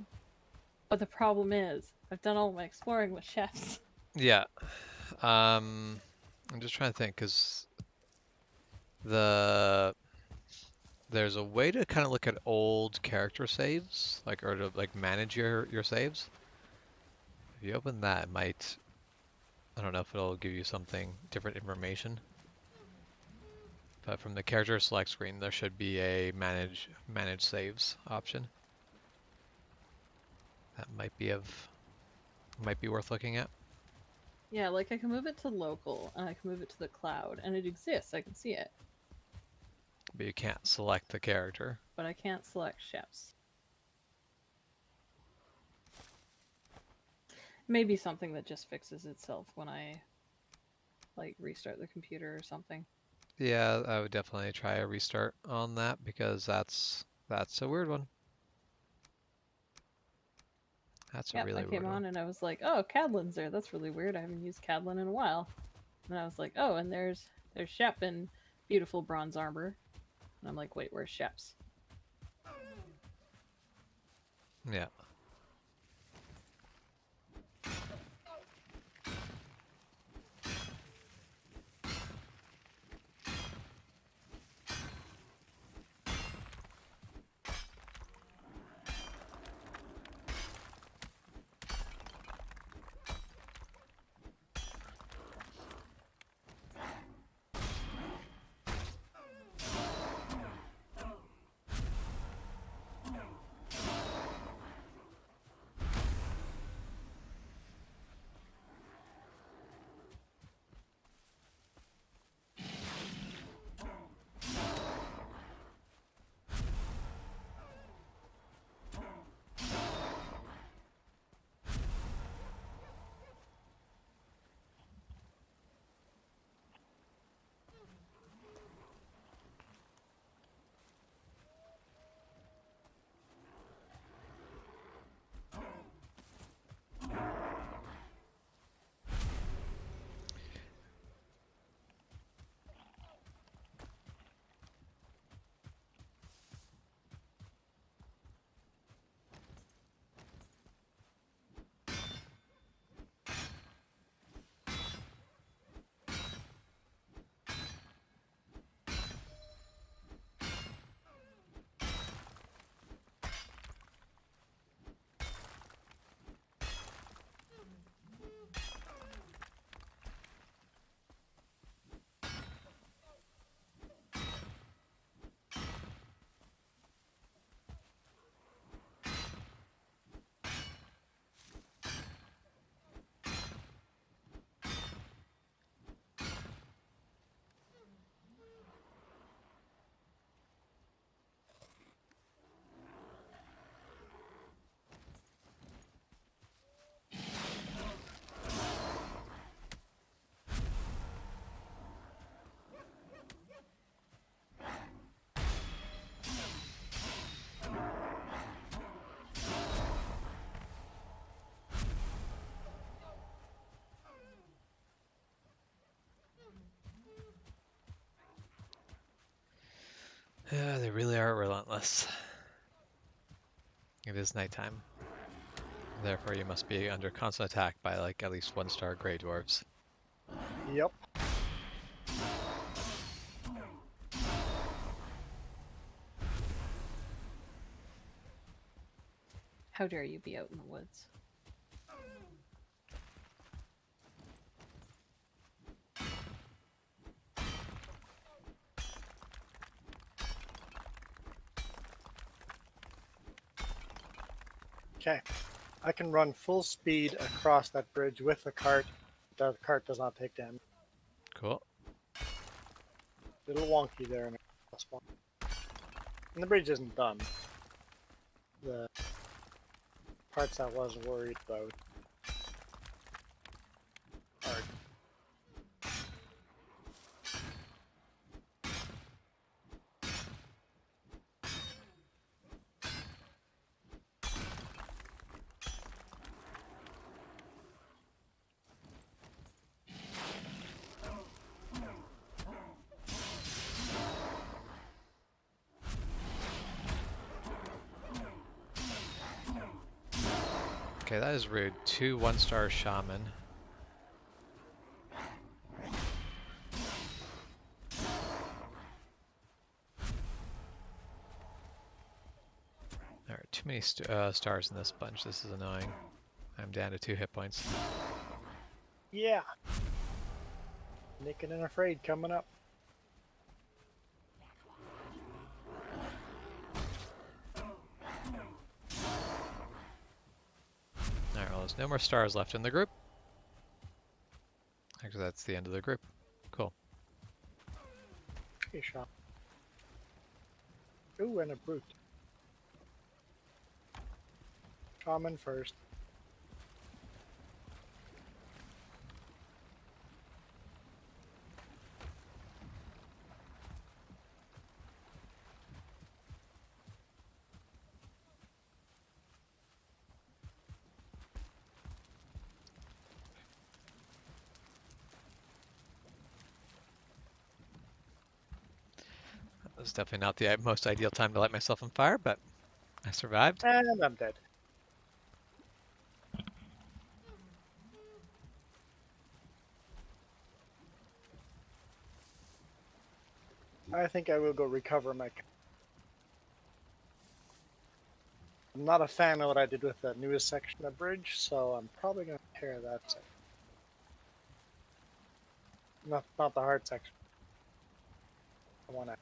B: But the problem is, I've done all my exploring with Sheps.
A: Yeah. I'm just trying to think because the there's a way to kind of look at old character saves, like or to like manage your saves. If you open that, it might I don't know if it'll give you something different information. But from the character select screen, there should be a manage saves option. That might be worth looking at.
B: Yeah, like I can move it to local, and I can move it to the cloud, and it exists. I can see it,
A: But you can't select the character.
B: but I can't select Sheps. Maybe something that just fixes itself when I like restart the computer or something.
A: Yeah, I would definitely try a restart on that because that's a weird one. That's a
B: Yep, I
A: really
B: came
A: weird one.
B: on and I was like, "Oh, Cadlin's there. That's really weird. I haven't used Cadlin in a while." And I was like, "Oh, and there's Shep in beautiful bronze armor." And I'm like, "Wait, where's Sheps?"
A: Yeah. Yeah, they really are relentless. It is nighttime. Therefore, you must be under constant attack by like at least 1-star gray dwarves.
E: yep.
B: How dare you be out in the woods?
E: Okay. I can run full speed across that bridge with the cart. The cart does not take damage.
A: Cool.
E: A little wonky there in the last one. And the bridge isn't done. The parts I was worried about are
A: Okay, that is rude. 2 1-star shaman. There are too many stars in this bunch. This is annoying. I'm down to 2 hit points.
E: yeah. Naked and Afraid coming up.
A: Alright, well, there's no more stars left in the group. Actually, that's the end of the group. Cool.
E: Hey, shot. Ooh, and a brute. Shaman first.
A: That was definitely not the most ideal time to light myself on fire, but I survived.
E: And I'm dead. I think I will go recover my. I'm not a fan of what I did with the newest section of bridge, so I'm probably going to tear that section. Not the hard section. I want to.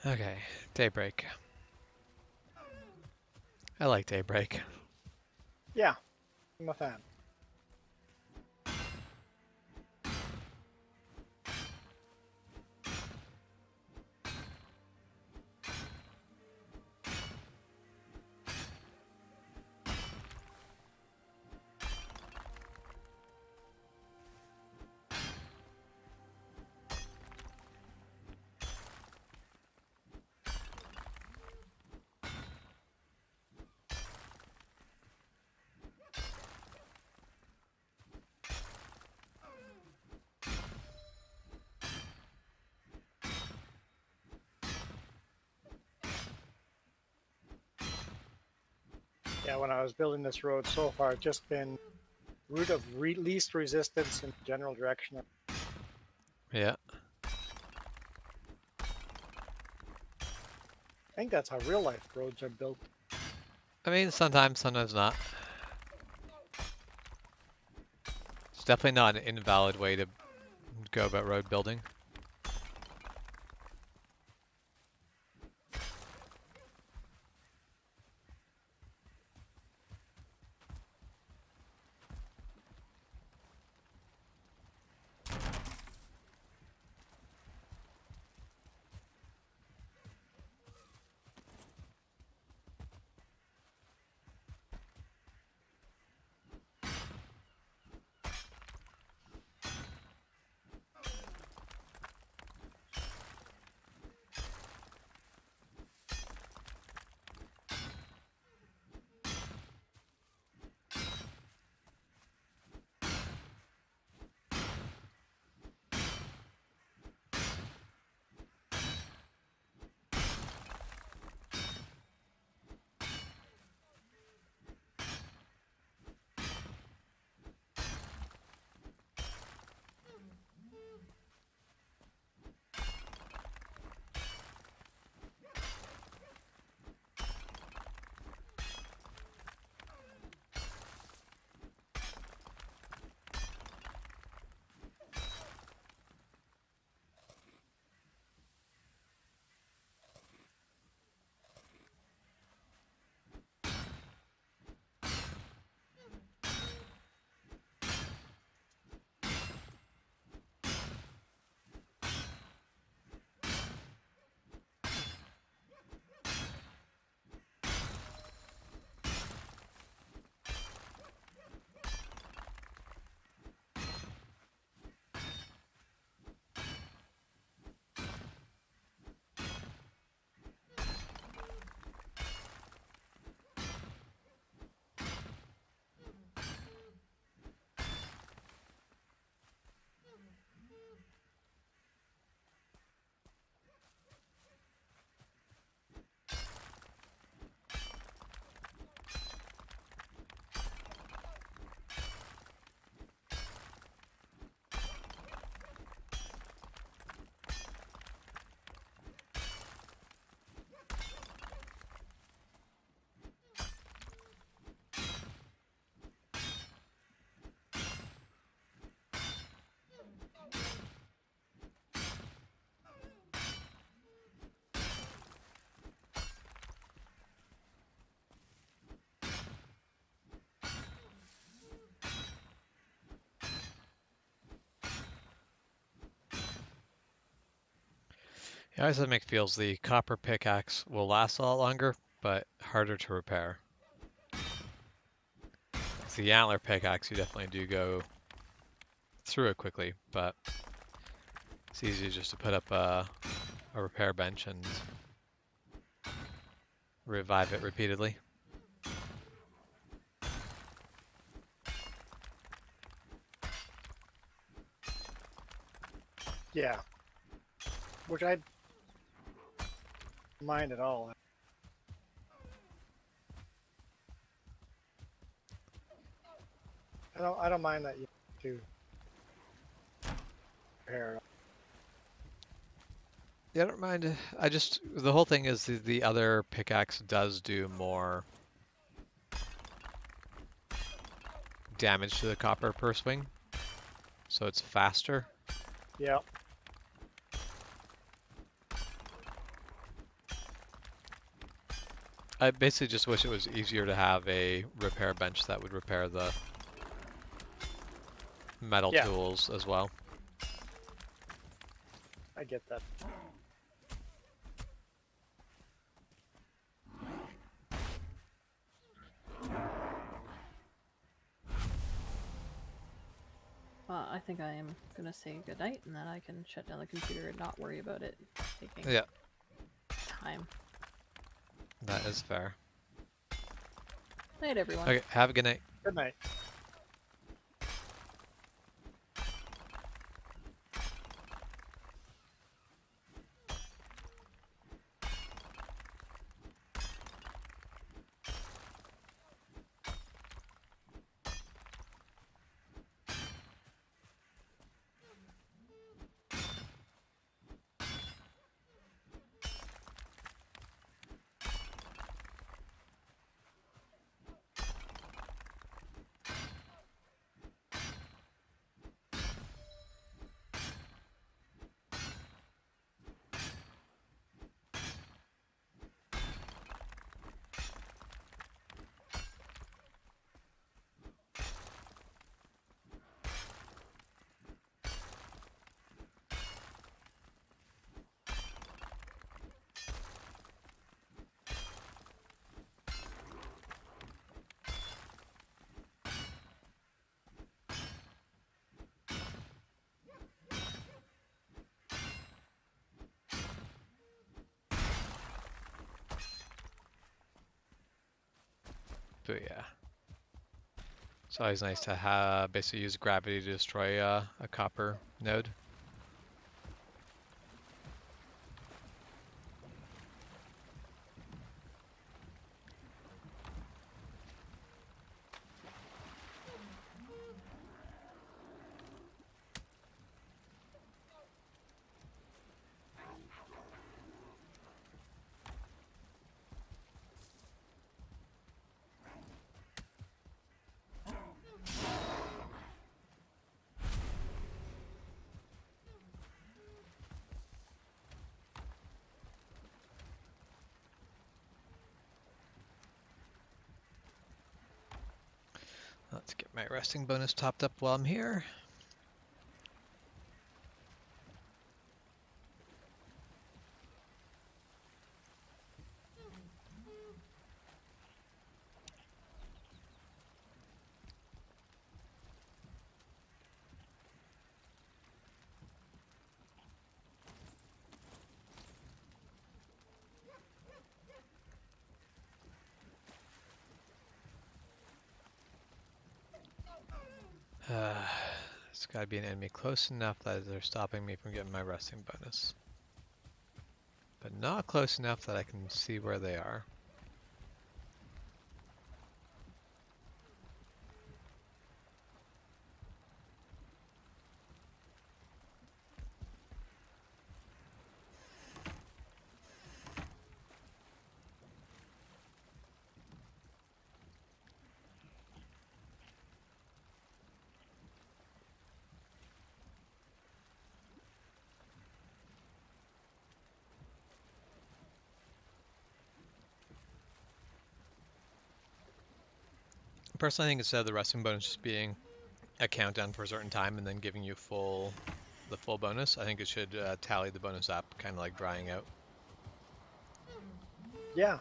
A: Okay, daybreak. I like daybreak.
E: Yeah, I'm a fan. Yeah, when I was building this road so far, it's just been route of least resistance in the general direction.
A: Yeah.
E: I think that's how real life roads are built.
A: I mean, sometimes not. It's definitely not an invalid way to go about road building. Yeah, I always make feels the copper pickaxe will last a lot longer, but harder to repair. It's the antler pickaxe, you definitely do go through it quickly, but it's easy just to put up a repair bench and revive it repeatedly.
E: Yeah, which I mind at all. I don't mind that you have to repair.
A: Yeah, I don't mind. The whole thing is the other pickaxe does do more damage to the copper per swing, so it's faster.
E: Yeah.
A: I basically just wish it was easier to have a repair bench that would repair the metal
E: Yeah.
A: tools as well.
E: I get that.
B: I think I am gonna say goodnight, and then I can shut down the computer and not worry about it taking
A: Yeah,
B: time.
A: that is fair.
B: Night, everyone.
A: Okay, have a good night.
E: Good night.
A: Booyah. It's always nice to have basically use gravity to destroy a copper node. Let's get my resting bonus topped up while I'm here. It's gotta be an enemy close enough that they're stopping me from getting my resting bonus. But not close enough that I can see where they are. Personally, I think instead of the resting bonus just being a countdown for a certain time and then giving you the full bonus, I think it should tally the bonus up, kind of like drying out.
E: Yeah.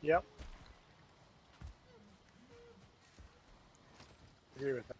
E: Yep. Agree with that.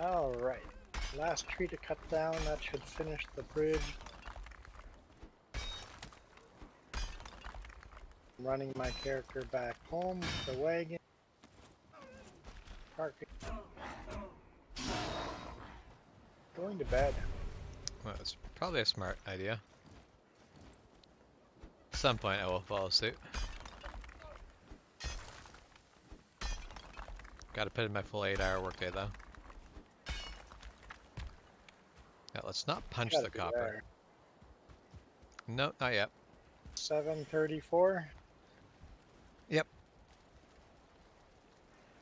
E: All right. Last tree to cut down. That should finish the bridge. I'm running my character back home with the wagon. Parking. Going to bed.
A: Well, it's probably a smart idea. At some point I will follow suit. Gotta put in my full 8-hour workday though. Yeah, let's not punch
E: Gotta
A: the
E: be
A: copper.
E: there.
A: No, not yet.
E: 7:34.
A: Yep.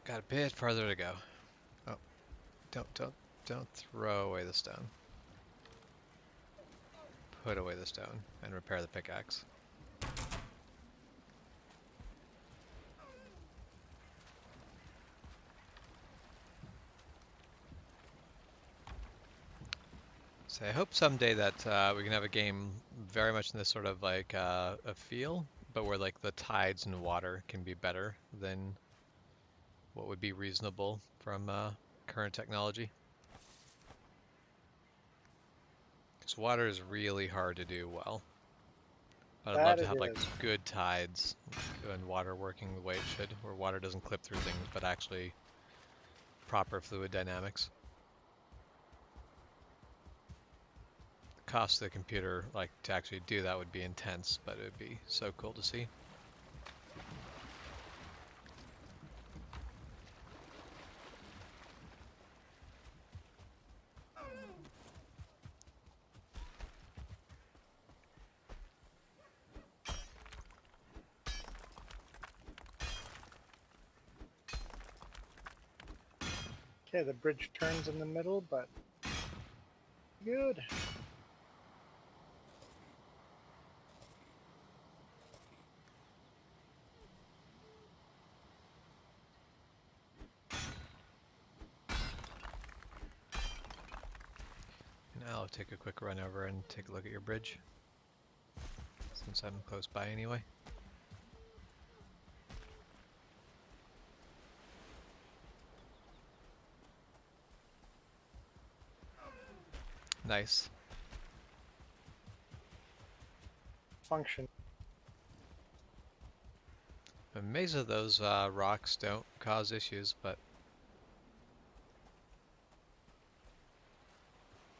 A: Got a bit farther to go. Oh, don't throw away the stone. Put away the stone and repair the pickaxe. So I hope someday that we can have a game very much in this sort of like a feel, but where like the tides and water can be better than what would be reasonable from current technology. Because water is really hard to do well. But I'd love
E: That
A: to
E: it
A: have like
E: is.
A: good tides and water working the way it should, where water doesn't clip through things, but actually proper fluid dynamics. The cost of the computer, like to actually do that, would be intense, but it would be so cool to see.
E: Okay, the bridge turns in the middle, but good.
A: Now I'll take a quick run over and take a look at your bridge, since I'm close by anyway. Nice.
E: Function.
A: I'm amazed that those rocks don't cause issues, but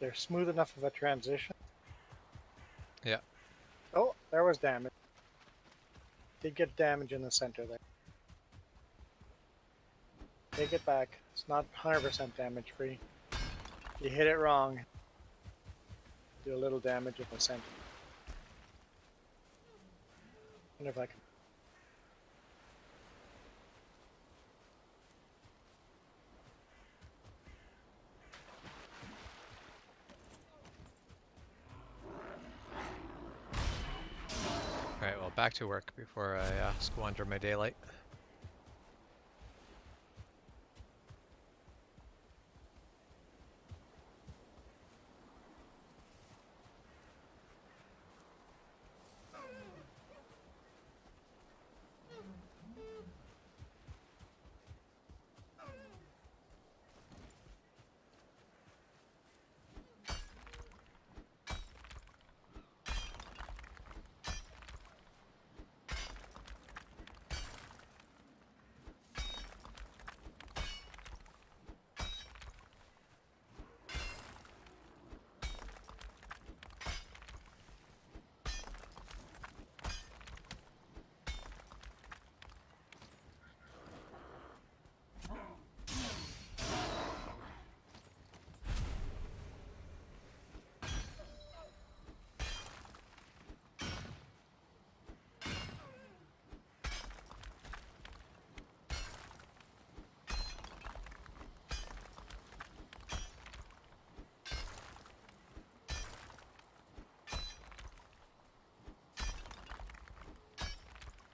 E: They're smooth enough of a transition.
A: yeah.
E: Oh, there was damage. Did get damage in the center there. Take it back. It's not 100% damage free. If you hit it wrong, do a little damage in the center. Wonder if I can.
A: Alright, well, back to work before I squander my daylight.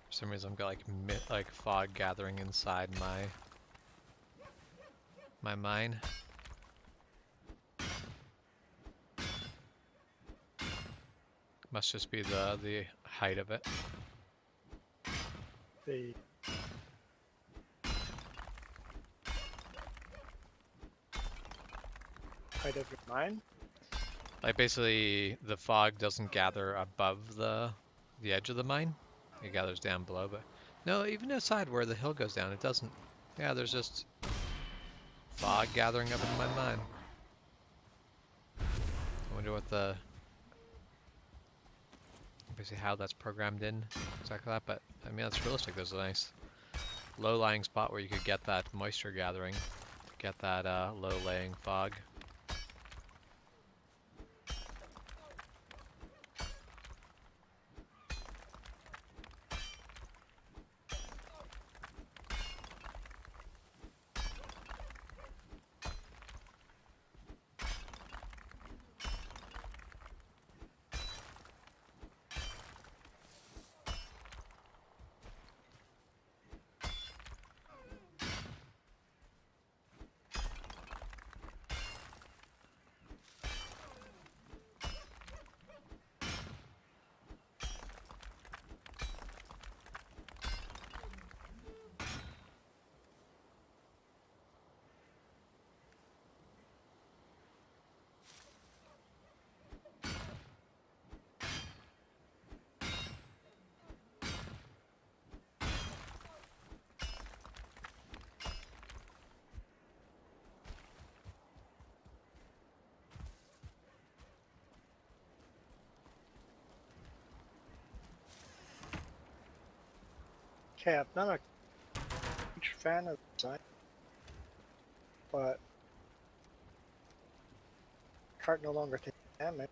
A: For some reason, I've got like fog gathering inside my mine. Must just be the height of it.
E: The height of your mine.
A: Like basically, the fog doesn't gather above the edge of the mine. It gathers down below, but no, even outside where the hill goes down, it doesn't. Yeah, there's just fog gathering up in my mine. I wonder what the basically how that's programmed in exactly that, but I mean that's realistic. There's a nice low-lying spot where you could get that moisture gathering to get that low-laying fog.
E: Okay, I'm not a huge fan of the design, but cart no longer takes damage.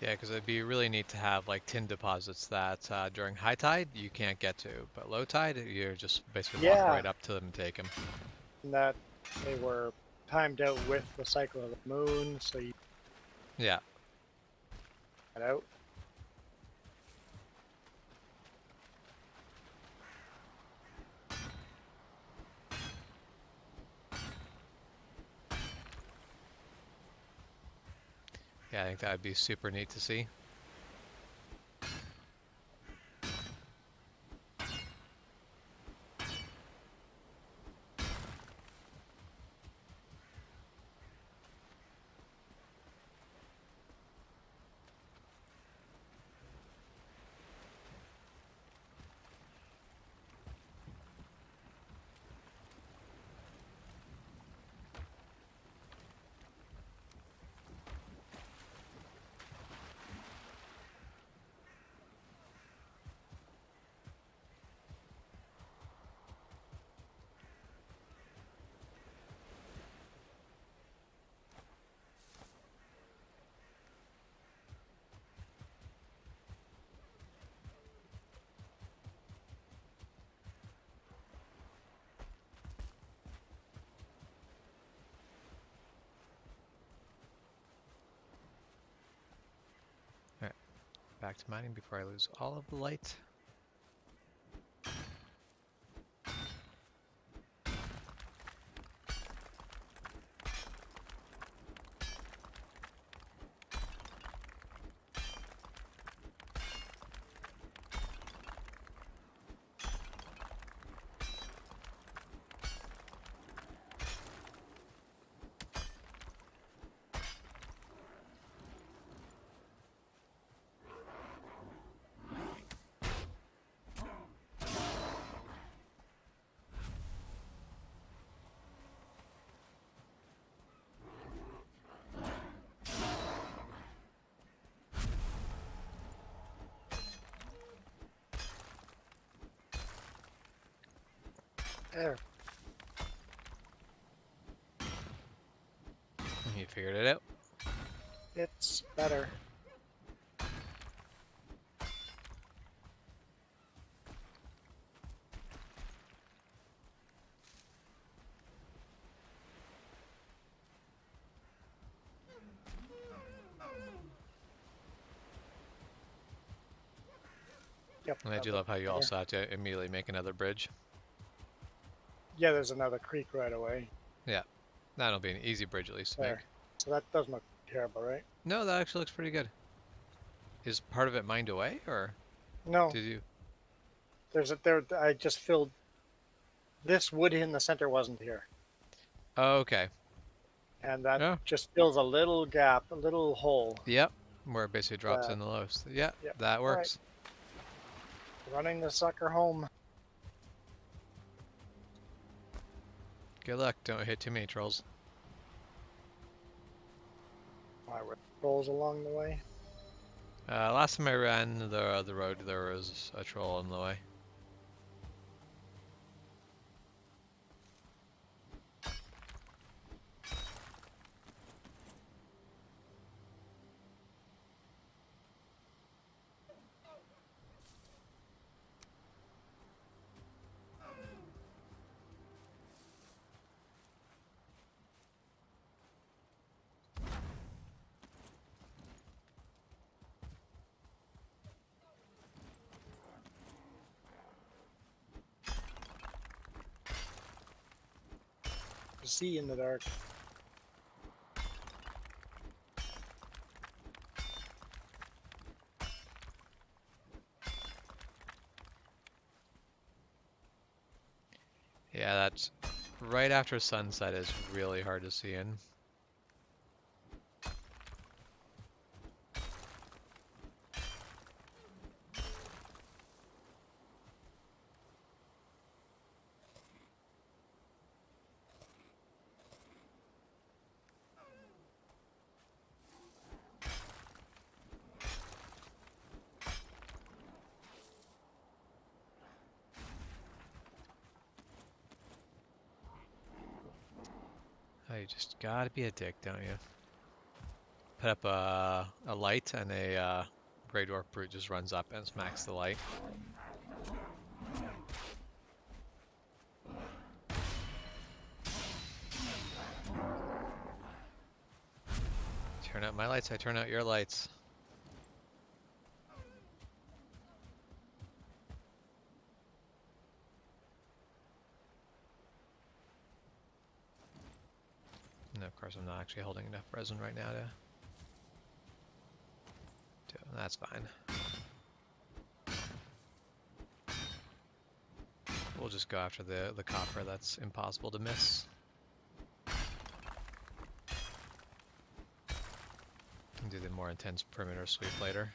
A: Yeah, because it'd be really neat to have like tin deposits that during high tide you can't get to, but low tide you're just basically walk
E: Yeah,
A: right up to them and take them.
E: and that they were timed out with the cycle of the moon, so you
A: Yeah.
E: get out.
A: Yeah, I think that would be super neat to see. All right, back to mining before I lose all of the light.
E: There.
A: You figured it out.
E: It's better. Yep.
A: And I
E: that
A: do
E: looks
A: love how you
E: better.
A: also have to immediately make another bridge.
E: Yeah, there's another creek right away.
A: Yeah, that'll be an easy bridge at least to
E: There.
A: make.
E: So that doesn't look terrible, right?
A: No, that actually looks pretty good. Is part of it mined away, or
E: No,
A: did you?
E: there's a there. I just filled this wood in the center wasn't here,
A: Oh, okay.
E: and that
A: Yeah.
E: just fills a little gap, a little hole.
A: Yep. Where it basically drops
E: That
A: in the lowest. Yeah,
E: Yep.
A: that
E: All right,
A: works.
E: running the sucker home.
A: Good luck. Don't hit too many trolls.
E: My rolls along the way.
A: Last time I ran the road, there was a troll in the way.
E: See in the dark.
A: Yeah, that's right after sunset is really hard to see in. Oh, you just gotta be a dick, don't you? put up a light, and a Grey Dwarf Brute just runs up and smacks the light. Turn out my lights, I turn out your lights. And of course I'm not actually holding enough resin right now to do it. That's fine. We'll just go after the copper that's impossible to miss. And do the more intense perimeter sweep later.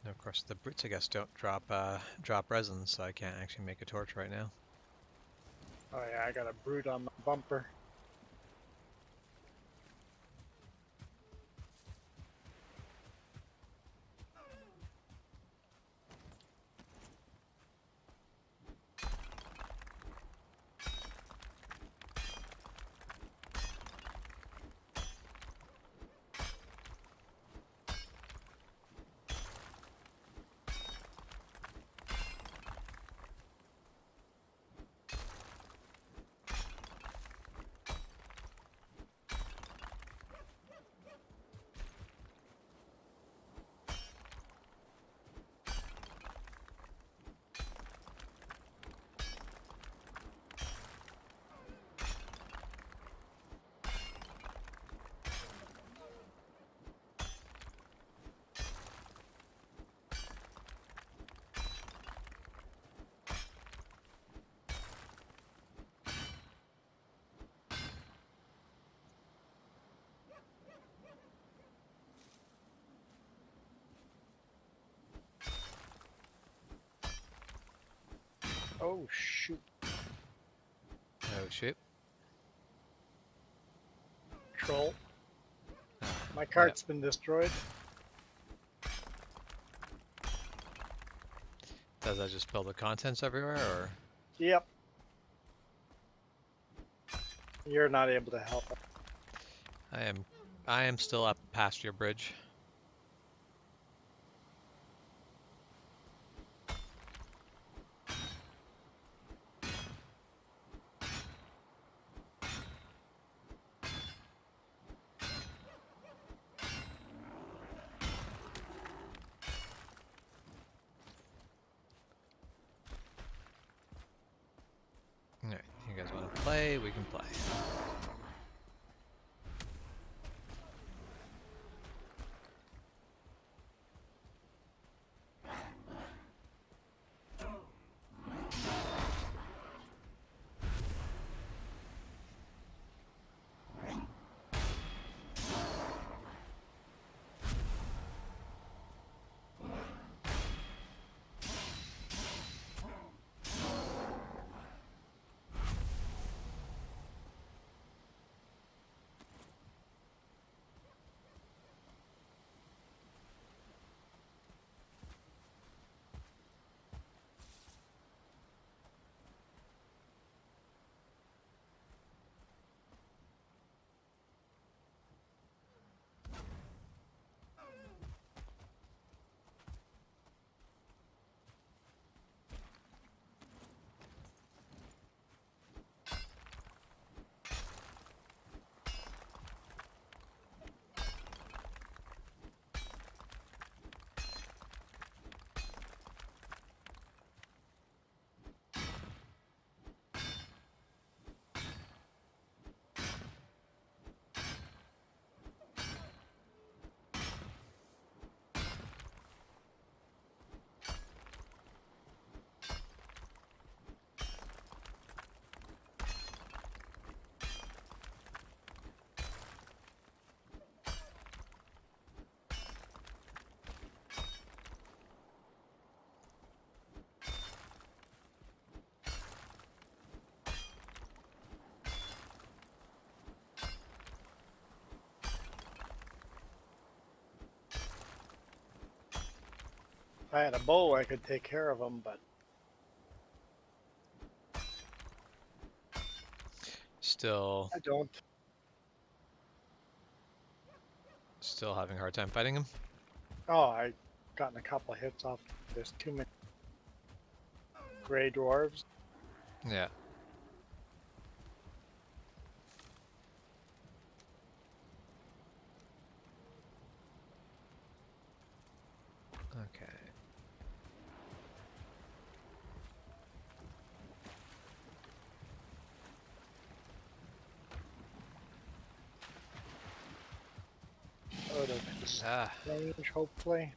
A: And of course the brutes I guess don't drop resin, so I can't actually make a torch right now.
E: Oh yeah, I got a brute on my bumper. Oh shoot.
A: Oh shoot.
E: Troll. My
A: Yeah.
E: cart's been destroyed.
A: Does that just spill the contents everywhere, or?
E: Yep. You're not able to help it.
A: I am still up past your bridge. Alright, you guys want to play? We can play.
G: I had a bow, I could take care of them, but
A: Still,
G: I don't.
A: still having a hard time fighting him.
G: Oh, I gotten a couple of hits off. There's too many gray dwarves.
A: Yeah. Okay.
G: Oh, that's
A: Ah.
G: range, hopefully.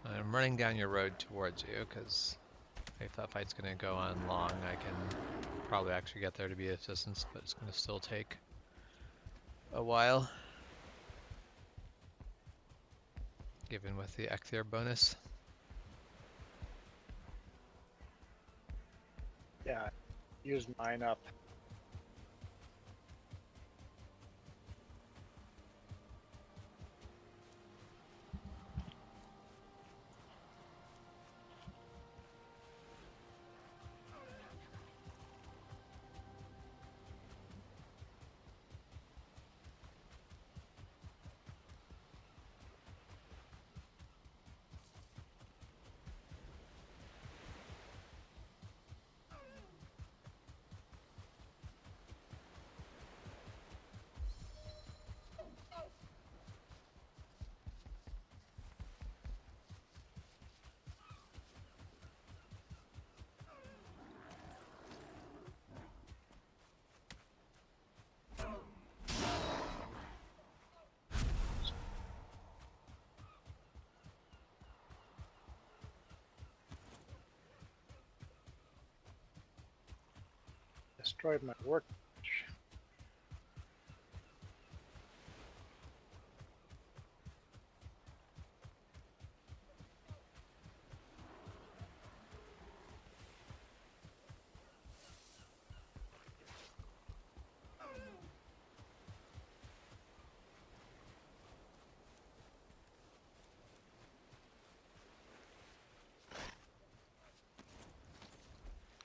A: I'm running down your road towards you because if that fight's gonna go on long, I can probably actually get there to be assistance, but it's gonna still take a while, given with the Ecthier bonus.
G: Yeah, use mine up. Destroyed my workbench.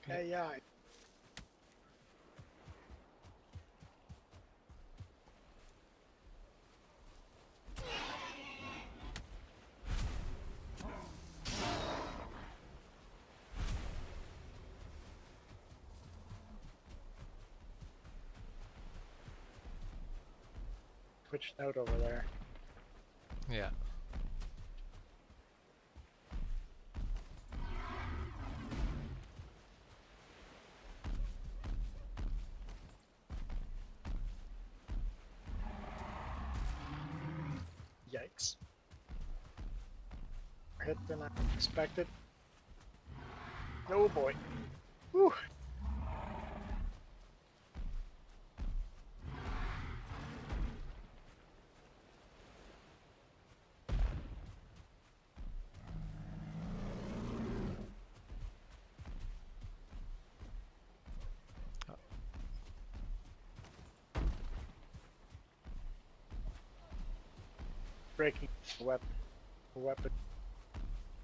A: Okay.
G: Yeah. Switched out over there.
A: Yeah.
G: Yikes. Hit than I expected. Oh boy. Whew. Breaking weapon,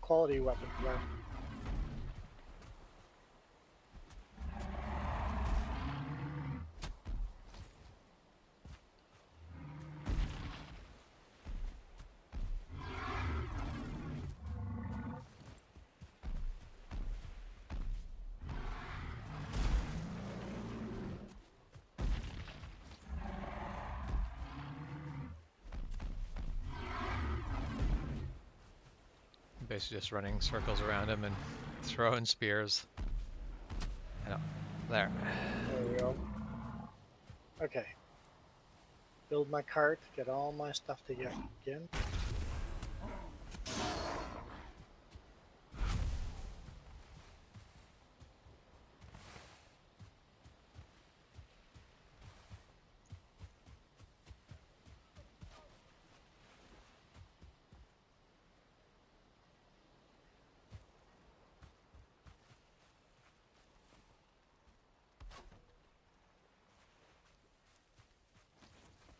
G: quality weapon left.
A: Basically just running circles around him and throwing spears. I know. There.
G: There we go. Okay. Build my cart, get all my stuff together again.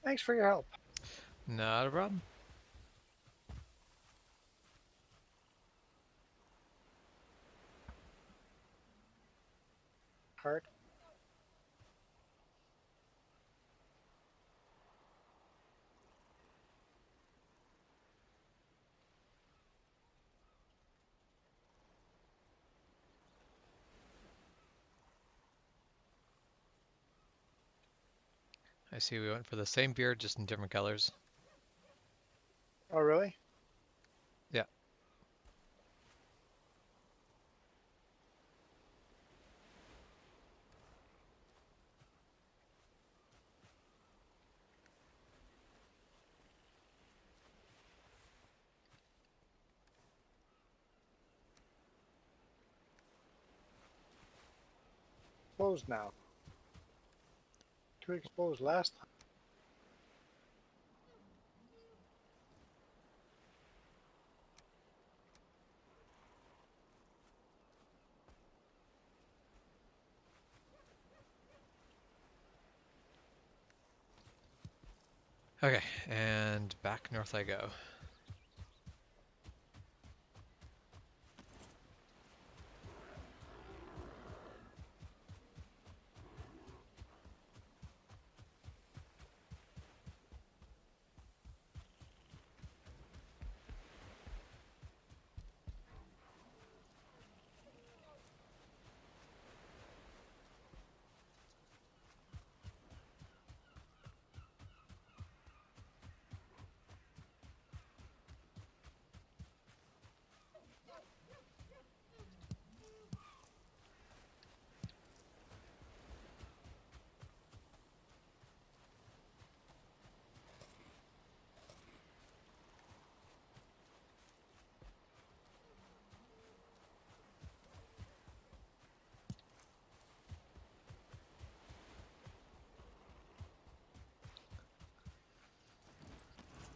G: Thanks for your help.
A: Not a problem.
G: Cart.
A: I see we went for the same beard, just in different colors.
G: Oh, really?
A: Yeah.
G: Exposed now. Too exposed last time.
A: Okay, and back north I go.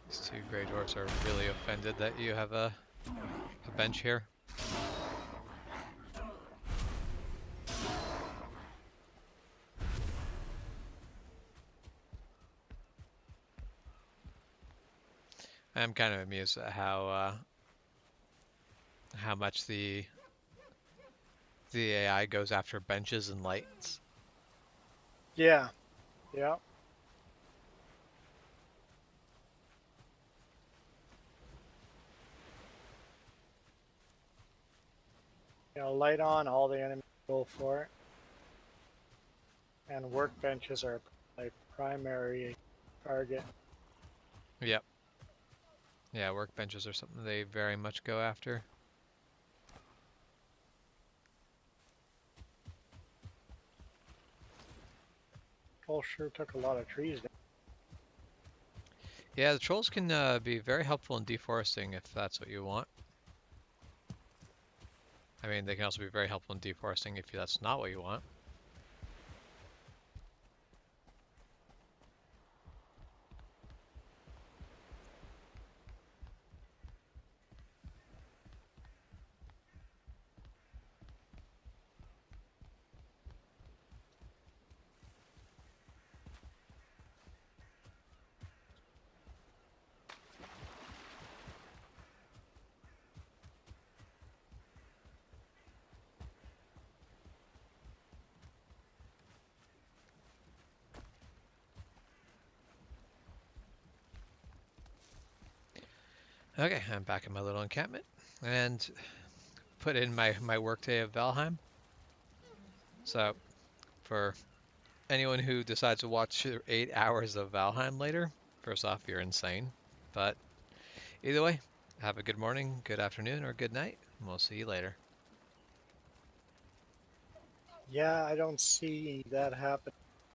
A: These two gray dwarfs are really offended that you have a bench here. I'm kind of amused at how much the AI goes after benches and lights.
G: Yeah. Yeah. You know, light on, all the enemies go for it. And workbenches are my primary target.
A: Yep. Yeah, workbenches are something they very much go after.
G: Troll sure took a lot of trees down.
A: Yeah, the trolls can be very helpful in deforesting if that's what you want. I mean, they can also be very helpful in deforesting if that's not what you want. Okay, I'm back in my little encampment and put in my workday of Valheim. So, for anyone who decides to watch 8 hours of Valheim later, first off, you're insane. But either way, have a good morning, good afternoon, or good night, and we'll see you later.
G: Yeah, I don't see that happening.